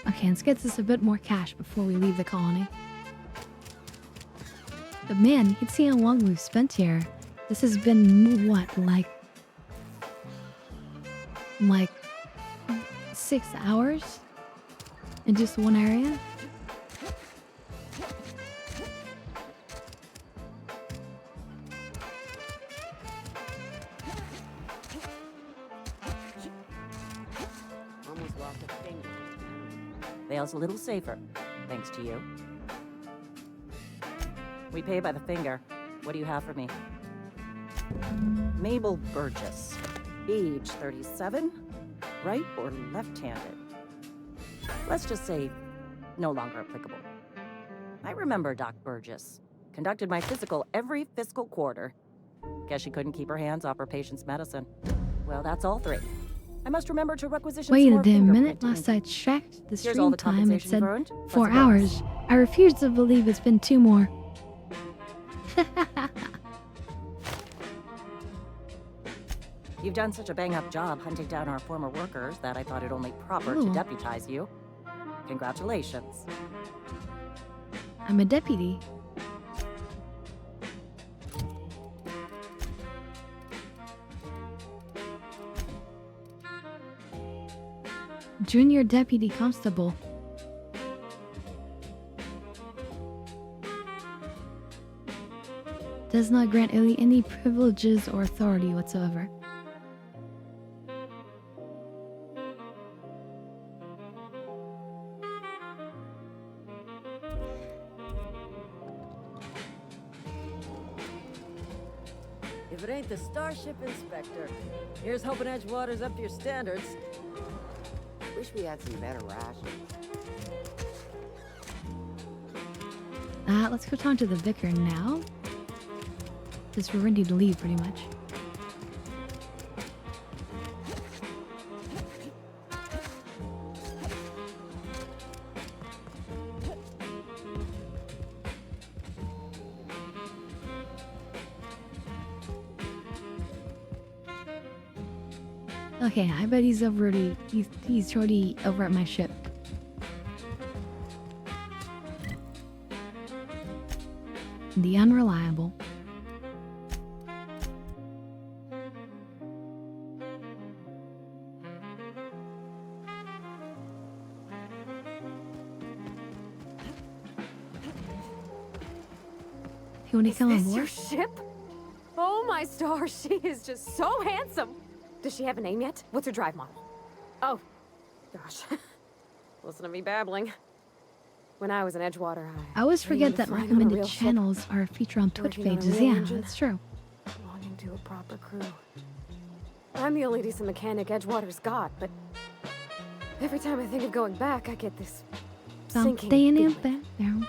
Okay, let's get this a bit more cash before we leave the colony. But man, you can see how long we've spent here. This has been, what, like 6 hours? In just one area? Almost lost a finger. Vale's a little safer, thanks to you. We pay by the finger. What do you have for me? Mabel Burgess, age 37, right or left-handed? Let's just say no longer applicable. I remember Doc Burgess. Conducted my physical every fiscal quarter. Guess she couldn't keep her hands off her patient's medicine. Well, that's all 3. I must remember to requisition Wait some a more damn minute, fingerprint last I checked the Here's all stream the time, it compensation said you've earned. 4 What's the hours. I refuse to believe it's been 2 more. You've done such a bang-up job hunting down our former workers that I thought it only proper Ooh. to deputize you. Congratulations. I'm a deputy. Junior Deputy Constable. Does not grant any privileges or authority whatsoever. If it ain't the Starship Inspector, here's hoping Edgewater's up to your standards. Wish we had some better rations. Let's go talk to the vicar now. Because we're ready to leave, pretty much. Okay, I bet he's already over at my ship. The Unreliable. You want to come on Is this board? your ship? Oh my stars, she is just so handsome. Does she have a name yet? What's her drive model? Oh, gosh. Listen to me babbling. When I was in Edgewater, I always forget dreamed that of flying on a recommended real ship, channels are featured on Twitch working on a pages. real Yeah, engine, that's true. belonging to a proper crew. I'm the only decent mechanic Edgewater's got, but Every time I think of going back, I get this Something sinking in feeling. there.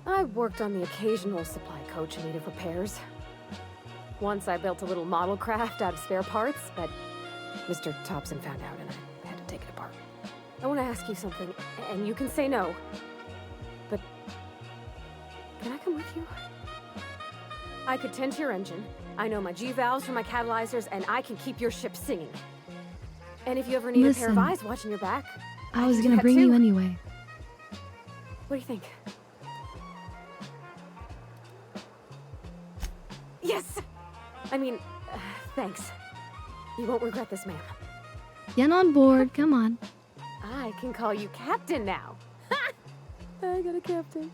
I worked on the occasional supply coach in need of repairs. Once I built a little model craft out of spare parts, but Mr. Thompson found out and I had to take it apart. I want to ask you something, and you can say no, but can I come with you? I could tend to your engine. I know my G-valves from my catalyzers, and I can keep your ship singing. And if you ever need a pair of Listen. eyes watching your back, I was can do gonna that bring too. you anyway. What do you think? Yes! I mean, thanks. You won't regret this, ma'am. Get on board, come on. I can call you Captain now. I got a captain.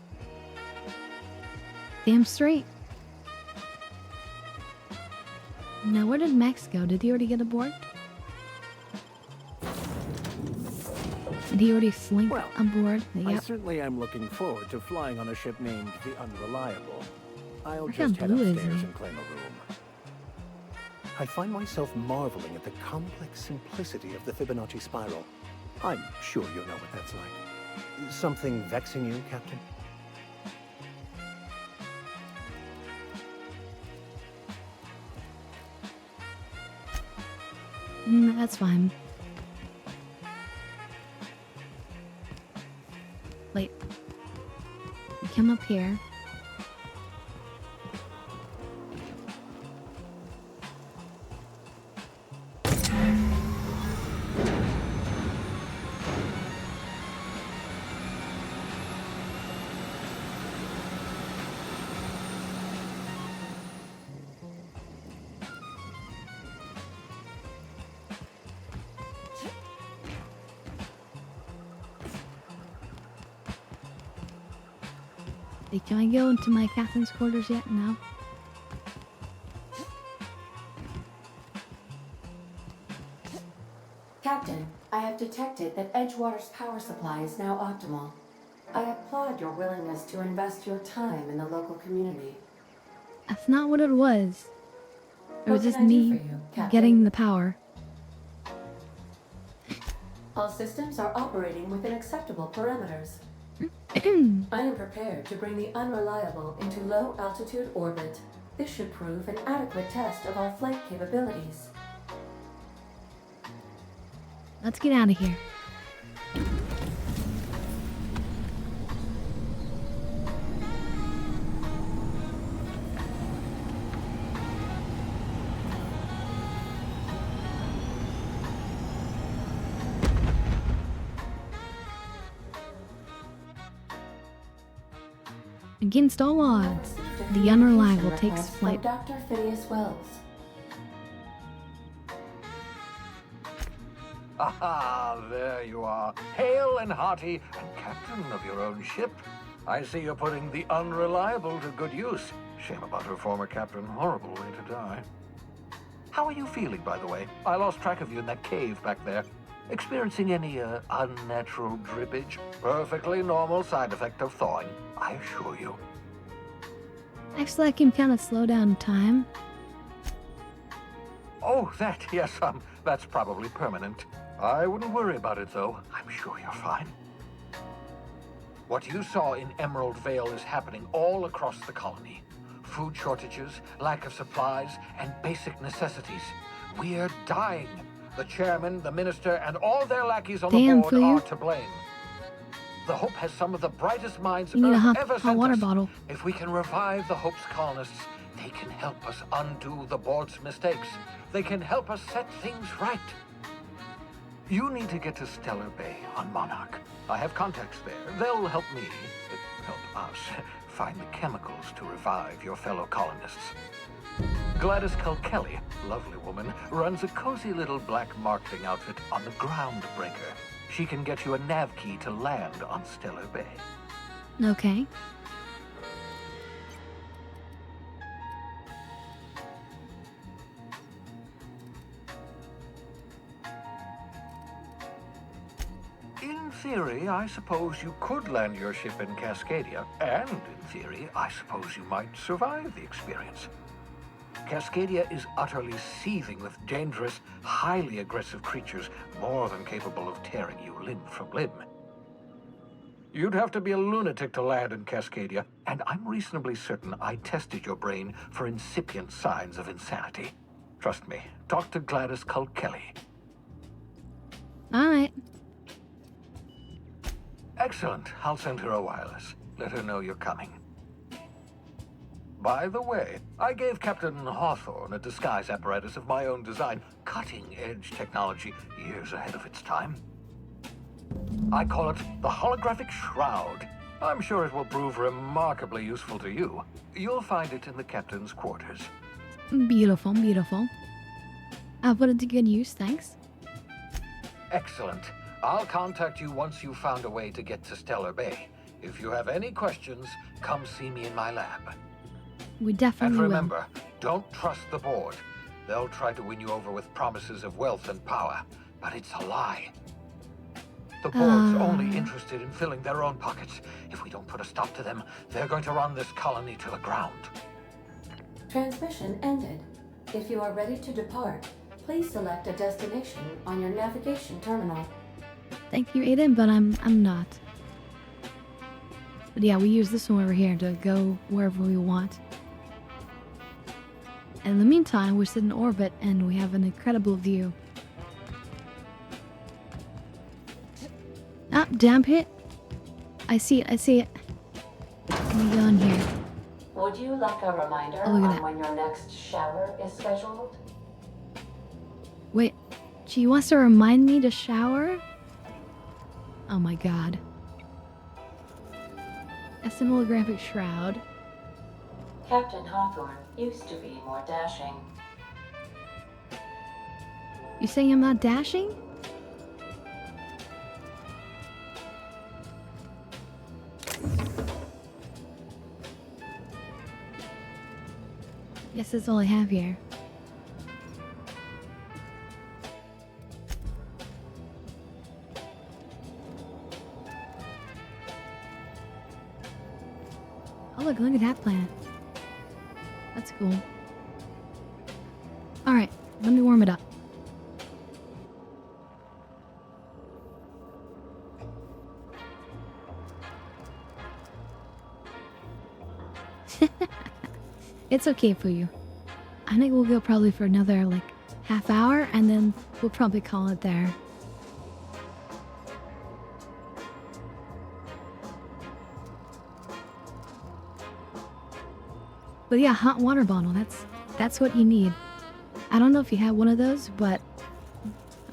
Damn straight. Now, where did Max go? Did he already get aboard? Did he already slink aboard? I Yep. certainly am looking forward to flying on a ship named the Unreliable. I'll Look how just head blue is upstairs he? and claim a room. I find myself marveling at the complex simplicity of the Fibonacci spiral. I'm sure you know what that's like. Something vexing you, Captain? That's fine. Wait. Come up here. Hey, can I go into my captain's quarters yet? No. Captain, I have detected that Edgewater's power supply is now optimal. I applaud your willingness to invest your time in the local community. That's not what it was. It was What just can I do me for you, Captain? getting the power. All systems are operating within acceptable parameters. I am prepared to bring the Unreliable into low-altitude orbit. This should prove an adequate test of our flight capabilities. Let's get out of here. Against all odds, the Unreliable takes flight. Dr. Phineas Wells. Ah, there you are, hale and hearty, and captain of your own ship. I see you're putting the Unreliable to good use. Shame about her former captain. Horrible way to die. How are you feeling, by the way? I lost track of you in that cave back there. Experiencing any unnatural drippage? Perfectly normal side effect of thawing, I assure you. Actually, I can kind of slow down time. Oh, that, yes, that's probably permanent. I wouldn't worry about it, though. I'm sure you're fine. What you saw in Emerald Vale is happening all across the colony. Food shortages, lack of supplies, and basic necessities. We're dying. The chairman, the minister, and all their lackeys on the board Fleer. are to blame. The Hope has some of the brightest minds You need a Earth hot ever hot sent water us. bottle. If we can revive the Hope's colonists, they can help us undo the board's mistakes. They can help us set things right. You need to get to Stellar Bay on Monarch. I have contacts there. They'll help me, help us, find the chemicals to revive your fellow colonists. Gladys Kelly, lovely woman, runs a cozy little black marketing outfit on the Groundbreaker. She can get you a nav key to land on Stellar Bay. Okay. theory, I suppose you could land your ship in Cascadia, and in theory, I suppose you might survive the experience. Cascadia is utterly seething with dangerous, highly aggressive creatures more than capable of tearing you limb from limb. You'd have to be a lunatic to land in Cascadia, and I'm reasonably certain I tested your brain for incipient signs of insanity. Trust me, talk to Gladys Culkelly. Alright. Excellent. I'll send her a wireless. Let her know you're coming. By the way, I gave Captain Hawthorne a disguise apparatus of my own design, cutting-edge technology years ahead of its time. I call it the Holographic Shroud. I'm sure it will prove remarkably useful to you. You'll find it in the captain's quarters. Beautiful, beautiful. I'll put it to good use, thanks. Excellent. I'll contact you once you've found a way to get to Stellar Bay. If you have any questions, come see me in my lab. We definitely And remember, don't trust the board. They'll try to win you over with promises of wealth and power, but it's a lie. The board's only interested in filling their own pockets. If we don't put a stop to them, they're going to run this colony to the ground. Transmission ended. If you are ready to depart, please select a destination on your navigation terminal. Thank you, Aiden, but I'm not. But yeah, we use this one over here to go wherever we want. In the meantime, we sit in orbit and we have an incredible view. Ah, damn hit. I see it, I see it. Let me go in here. Would you like a reminder Oh, look at on that. when your next shower is scheduled? Wait, she wants to remind me to shower? Oh my god. A holographic shroud. Captain Hawthorne used to be more dashing. You saying I'm not dashing? Guess that's all I have here. Oh look at that planet. That's cool. Alright, let me warm it up. It's okay for you. I think we'll go probably for another like half hour and then we'll probably call it there. But yeah, hot water bottle, that's what you need. I don't know if you have one of those, but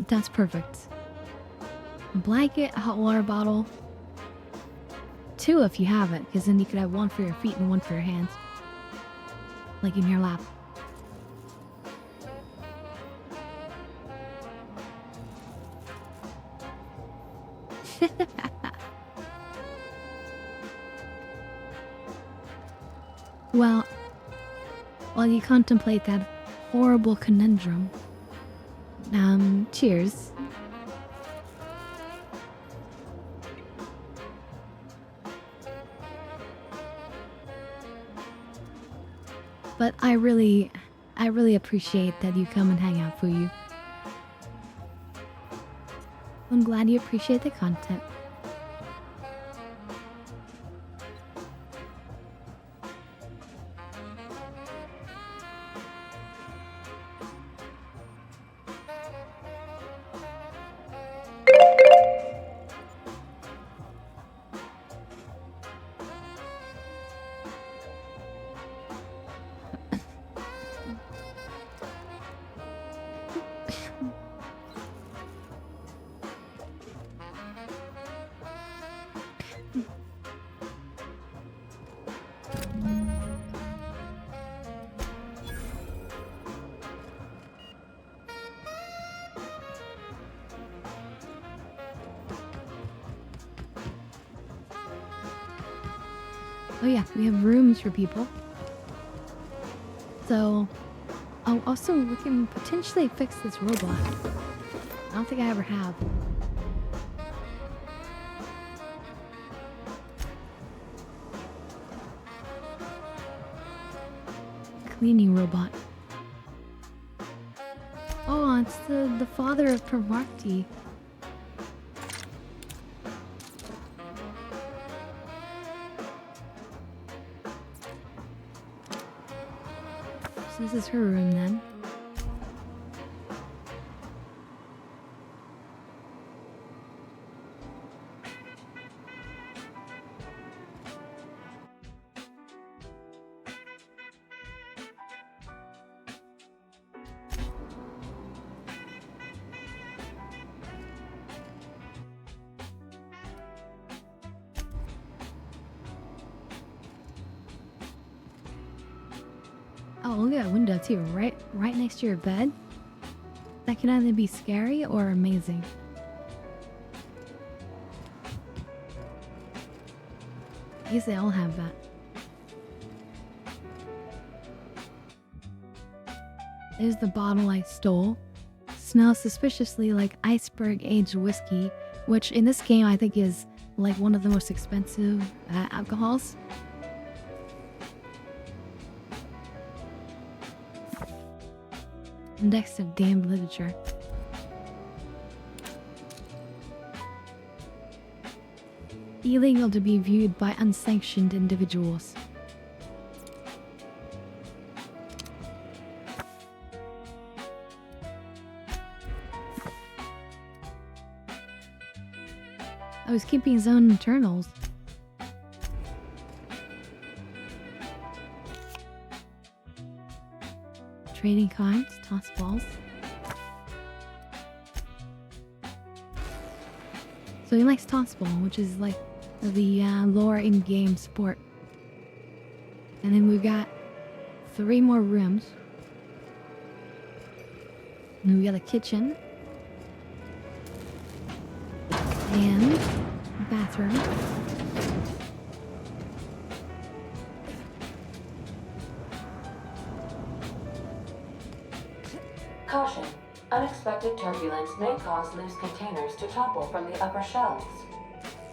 that's perfect. A blanket, a hot water bottle. 2 if you have it, because then you could have one for your feet and one for your hands. Like in your lap. Well, while you contemplate that horrible conundrum, cheers. But I really appreciate that you come and hang out, Fuyu. I'm glad you appreciate the content. Oh yeah, we have rooms for people. So, oh, also we can potentially fix this robot. I don't think I ever have. cleaning robot. Oh, it's the father of Parvati. So this is her room then. Oh, look at that window too, right next to your bed. That can either be scary or amazing. I guess they all have that. There's the bottle I stole. Smells suspiciously like iceberg aged whiskey, which in this game I think is like one of the most expensive alcohols. Index of damned literature. Illegal to be viewed by unsanctioned individuals. I was keeping his own internals. Trading cards, toss balls. So he likes toss ball, which is like the lower in-game sport. And then we've got 3 more rooms. And we got a kitchen. And a bathroom. Caution. Unexpected turbulence may cause loose containers to topple from the upper shelves.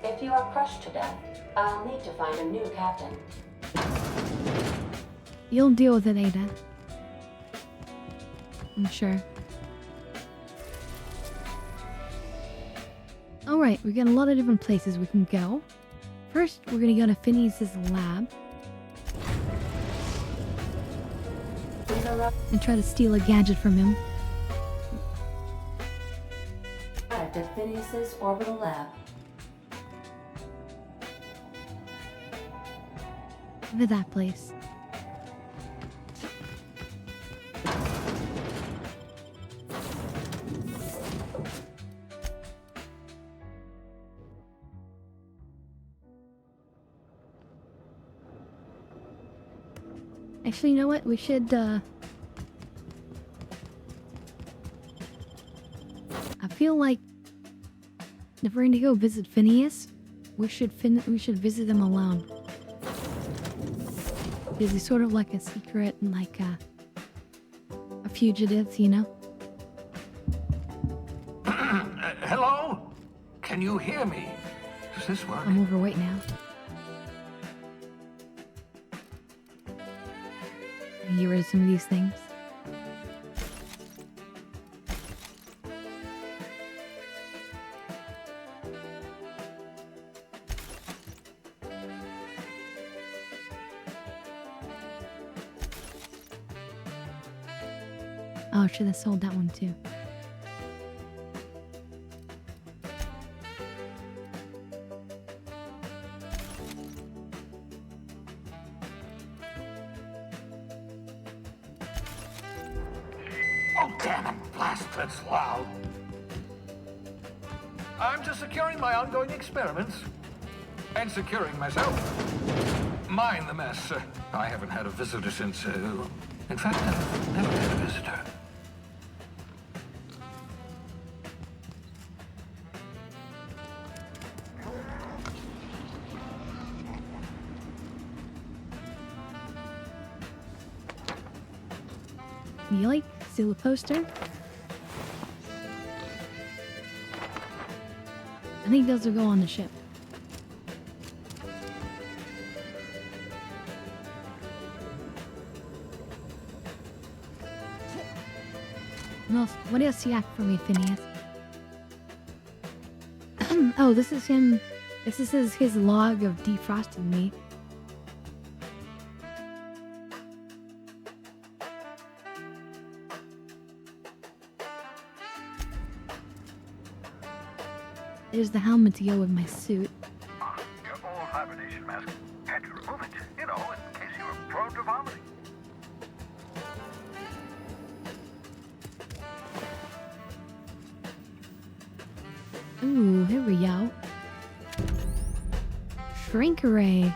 If you are crushed to death, I'll need to find a new captain. You'll deal with it, Ada. I'm sure. Alright, we got a lot of different places we can go. First, we're gonna go to Phineas's lab. And try to steal a gadget from him. Arrived at Phineas's orbital lab. Look at that place. Actually, you know what? We should, I feel like if we're going to go visit Phineas, we should visit him alone. Because he's sort of like a secret and like a fugitive, you know? Hello? Can you hear me? Does this work? I'm overweight now. I get rid of some of these things. Oh, I should have sold that one too. Oh, damn it, blast, that's loud. I'm just securing my ongoing experiments. And securing myself. Mind the mess. I haven't had a visitor since, in fact, I've never had a visitor. You like steal a poster? I think those will go on the ship. What else you got for me, Phineas? Oh, this is him. This is his log of defrosting me. There's the helmet to go with my suit. Your old hibernation mask. Had to remove it, you know, in case you were prone to vomiting. Ooh, here we go. Shrink ray.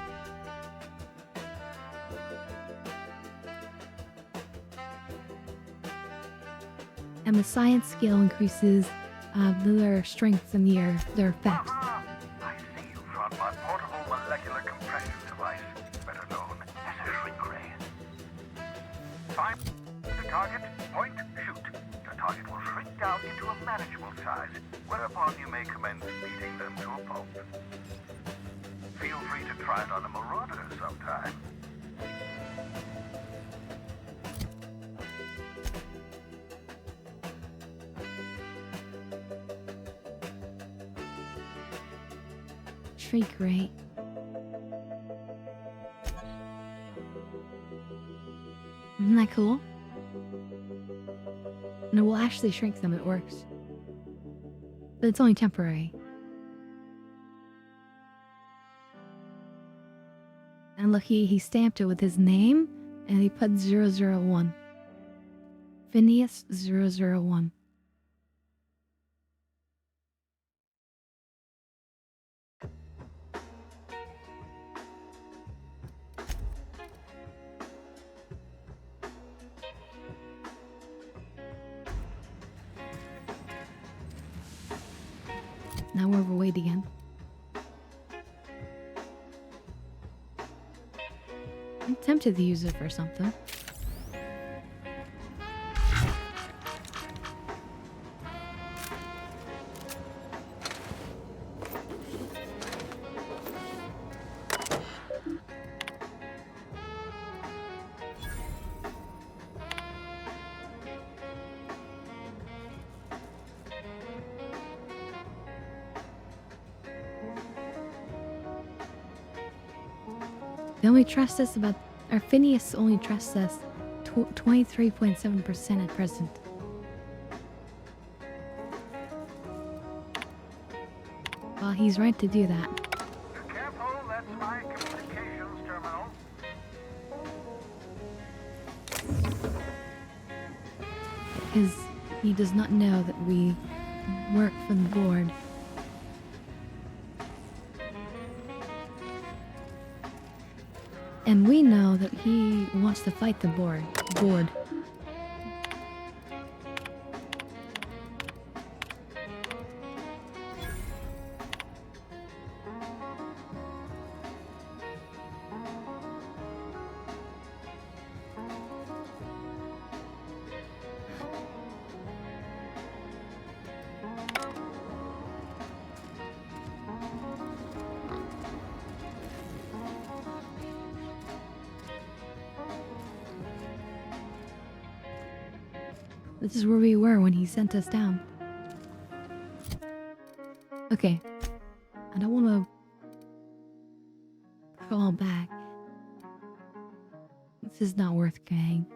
And the science skill increases their strength and their effects. I see you found my portable molecular compression device, better known as a shrink ray. Find the target, point, shoot. Your target will shrink down into a manageable size, whereupon you may commence beating them to a pulp. Feel free to try it on a marauder sometime. Shrink ray. Isn't that cool? And it will actually shrink them, it works. But it's only temporary. And look, he stamped it with his name, and he put 001. Phineas 001. Now we're overweight again. I'm tempted to use it for something. They only trust us about, or Phineas only trusts us 23.7% at present. Well, he's right to do that. Careful, that's my communications terminal. Because he does not know that we work for the board. And we know that he wants to fight the board. This is where we were when he sent us down. Okay. I don't want to fall back. This is not worth going.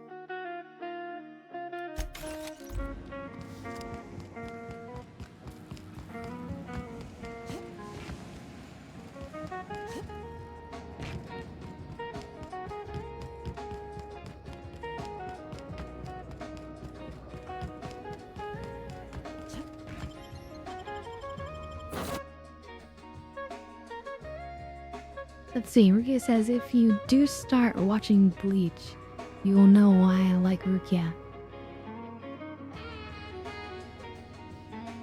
Let's see, Rukia says, if you do start watching Bleach, you will know why I like Rukia.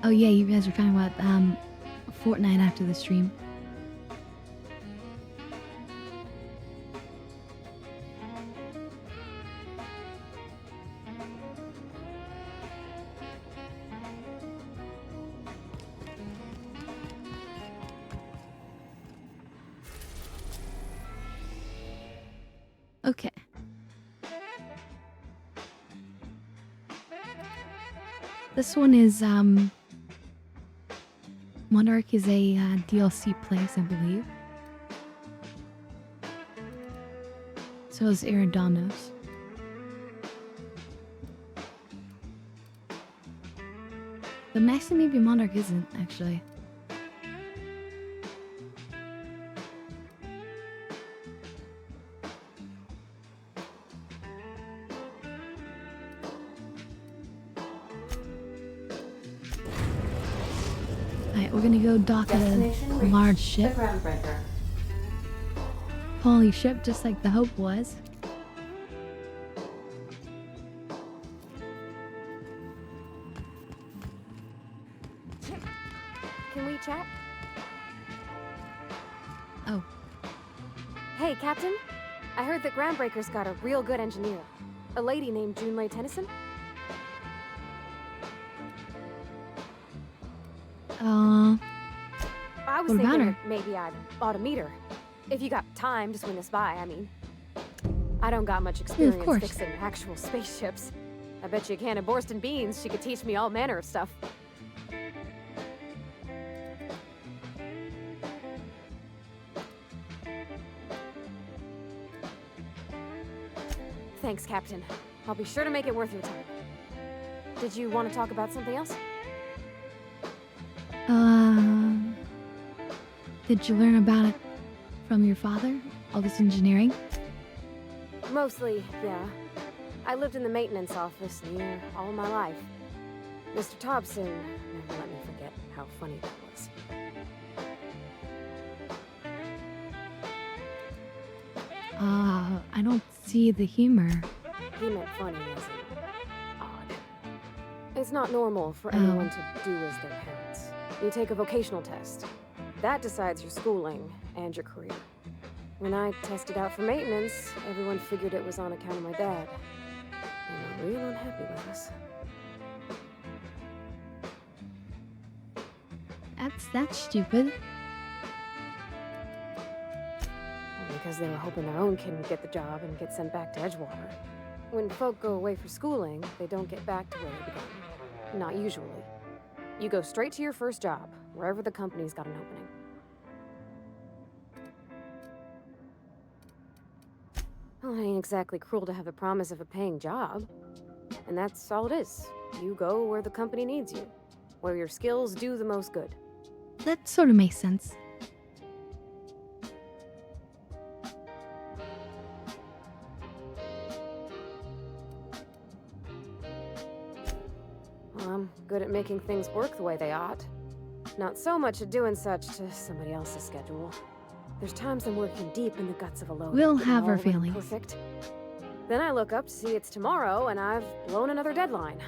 Oh yeah, you guys were talking about Fortnite after the stream. Okay. This one is, Monarch is a DLC place, I believe. So is Eridanos. But Maxi maybe Monarch isn't, actually. Alright, we're gonna go dock at a large ship. Holy ship, just like the Hope was. Can we chat? Oh. Hey, Captain. I heard that Groundbreaker's got a real good engineer. A lady named Junlei Tennyson. I was what about thinking her? that maybe I ought to meet her. If you got time to swing us by, I mean. I don't got much experience course. fixing actual spaceships. I bet you a can of Borston beans, she could teach me all manner of stuff. Thanks, Captain. I'll be sure to make it worth your time. Did you want to talk about something else? Did you learn about it from your father? All this engineering? Mostly, yeah. I lived in the maintenance office near all my life. Mr. Thompson never let me forget how funny that was. I don't see the humor. He meant funny as in odd. It's not normal for anyone to do as their parents. You take a vocational test. That decides your schooling and your career. When I tested out for maintenance, everyone figured it was on account of my dad. They were real unhappy with us. That's stupid. Because they were hoping their own kid would get the job and get sent back to Edgewater. When folk go away for schooling, they don't get back to where they began. Not usually. You go straight to your first job, wherever the company's got an opening. Well, it ain't exactly cruel to have the promise of a paying job. And that's all it is. You go where the company needs you, where your skills do the most good. That sort of makes sense. Well, I'm good at making things work the way they ought. Not so much at doing such to somebody else's schedule. There's times I'm working deep in the guts of a load. We'll getting have our all ready feelings. Perfect. Then I look up to see it's tomorrow, and I've blown another deadline.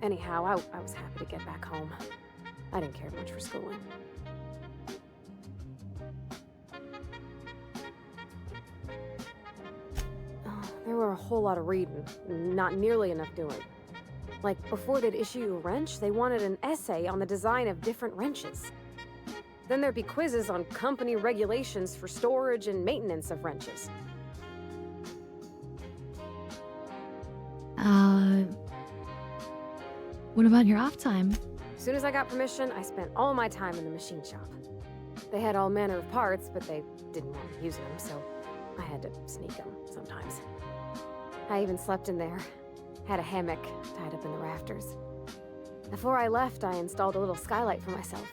Anyhow, I was happy to get back home. I didn't care much for schooling. Oh, there were a whole lot of reading, not nearly enough doing. Like, before they'd issue you a wrench, they wanted an essay on the design of different wrenches. Then there'd be quizzes on company regulations for storage and maintenance of wrenches. What about your off time? As soon as I got permission, I spent all my time in the machine shop. They had all manner of parts, but they didn't want me using them, so I had to sneak them sometimes. I even slept in there. Had a hammock tied up in the rafters. Before I left, I installed a little skylight for myself,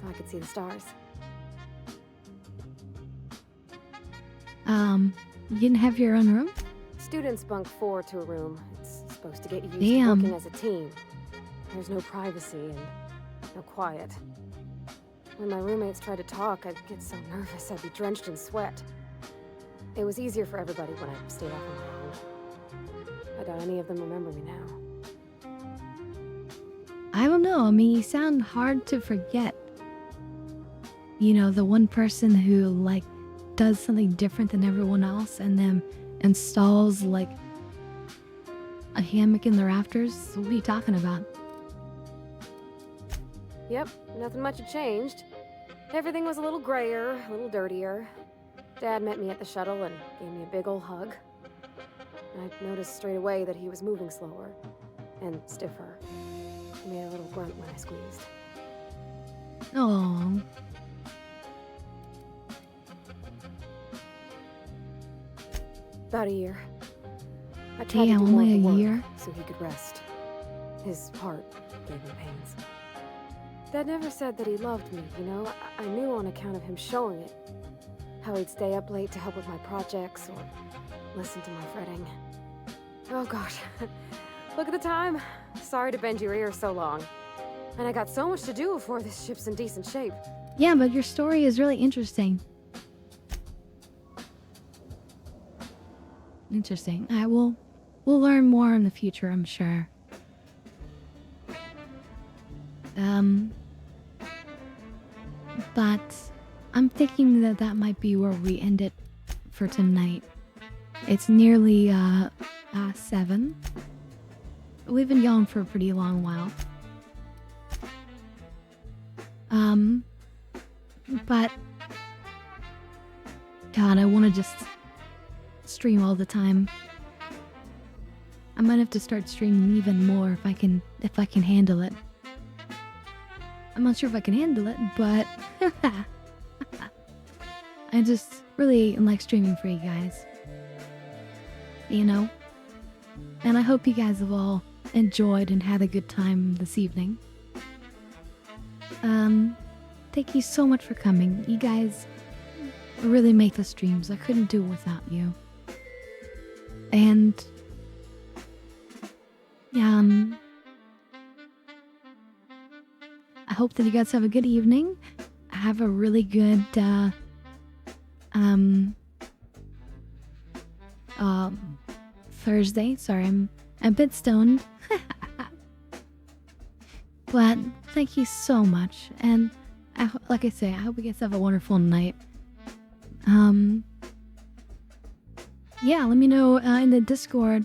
so I could see the stars. You didn't have your own room? Students bunk 4 to a room. It's supposed to get you used Damn. to working as a team. There's no privacy and no quiet. When my roommates tried to talk, I'd get so nervous I'd be drenched in sweat. It was easier for everybody when I stayed off on my own. I doubt any of them remember me now. I don't know. I mean, you sound hard to forget. You know, the one person who, like, does something different than everyone else and then installs, like, a hammock in the rafters? What are you talking about? Yep, nothing much had changed. Everything was a little grayer, a little dirtier. Dad met me at the shuttle and gave me a big ol' hug. I noticed straight away that he was moving slower. and stiffer. He made a little grunt when I squeezed. Oh. About a year. I tried to Damn, do more of only the a work year? so he could rest. His heart gave him pains. Dad never said that he loved me, you know? I knew on account of him showing it. How he'd stay up late to help with my projects or listen to my fretting. Oh gosh. Look at the time. Sorry to bend your ear so long. And I got so much to do before this ship's in decent shape. Yeah, but your story is really interesting. Interesting. We'll learn more in the future, I'm sure. But I'm thinking that that might be where we end it for tonight. It's nearly 7. We've been going for a pretty long while. But God, I want to just stream all the time. I might have to start streaming even more if I can handle it. I'm not sure if I can handle it, but I just really like streaming for you guys. You know? And I hope you guys have all enjoyed and had a good time this evening. Thank you so much for coming. You guys really make the streams. I couldn't do it without you. And I hope that you guys have a good evening. Have a really good Thursday. Sorry, I'm a bit stoned. But thank you so much. And like I say, I hope you guys have a wonderful night. Yeah, let me know in the Discord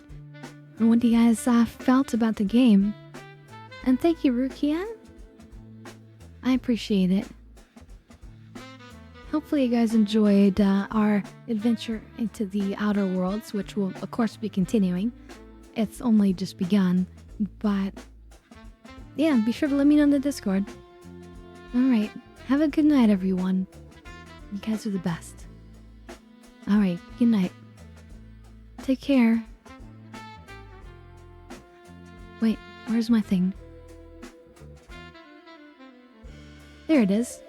what you guys felt about the game. And thank you, Rukia. I appreciate it. Hopefully you guys enjoyed our adventure into the Outer Worlds, which will, of course, be continuing. It's only just begun, but yeah, be sure to let me know in the Discord. Alright, have a good night, everyone. You guys are the best. Alright, good night. Take care. Wait, where's my thing? There it is.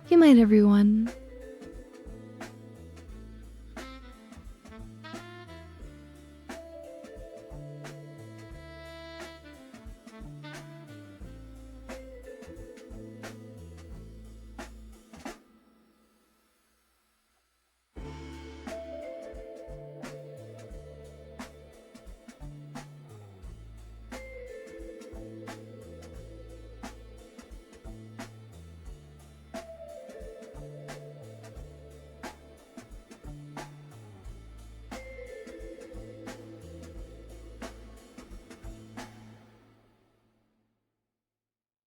Good night, everyone.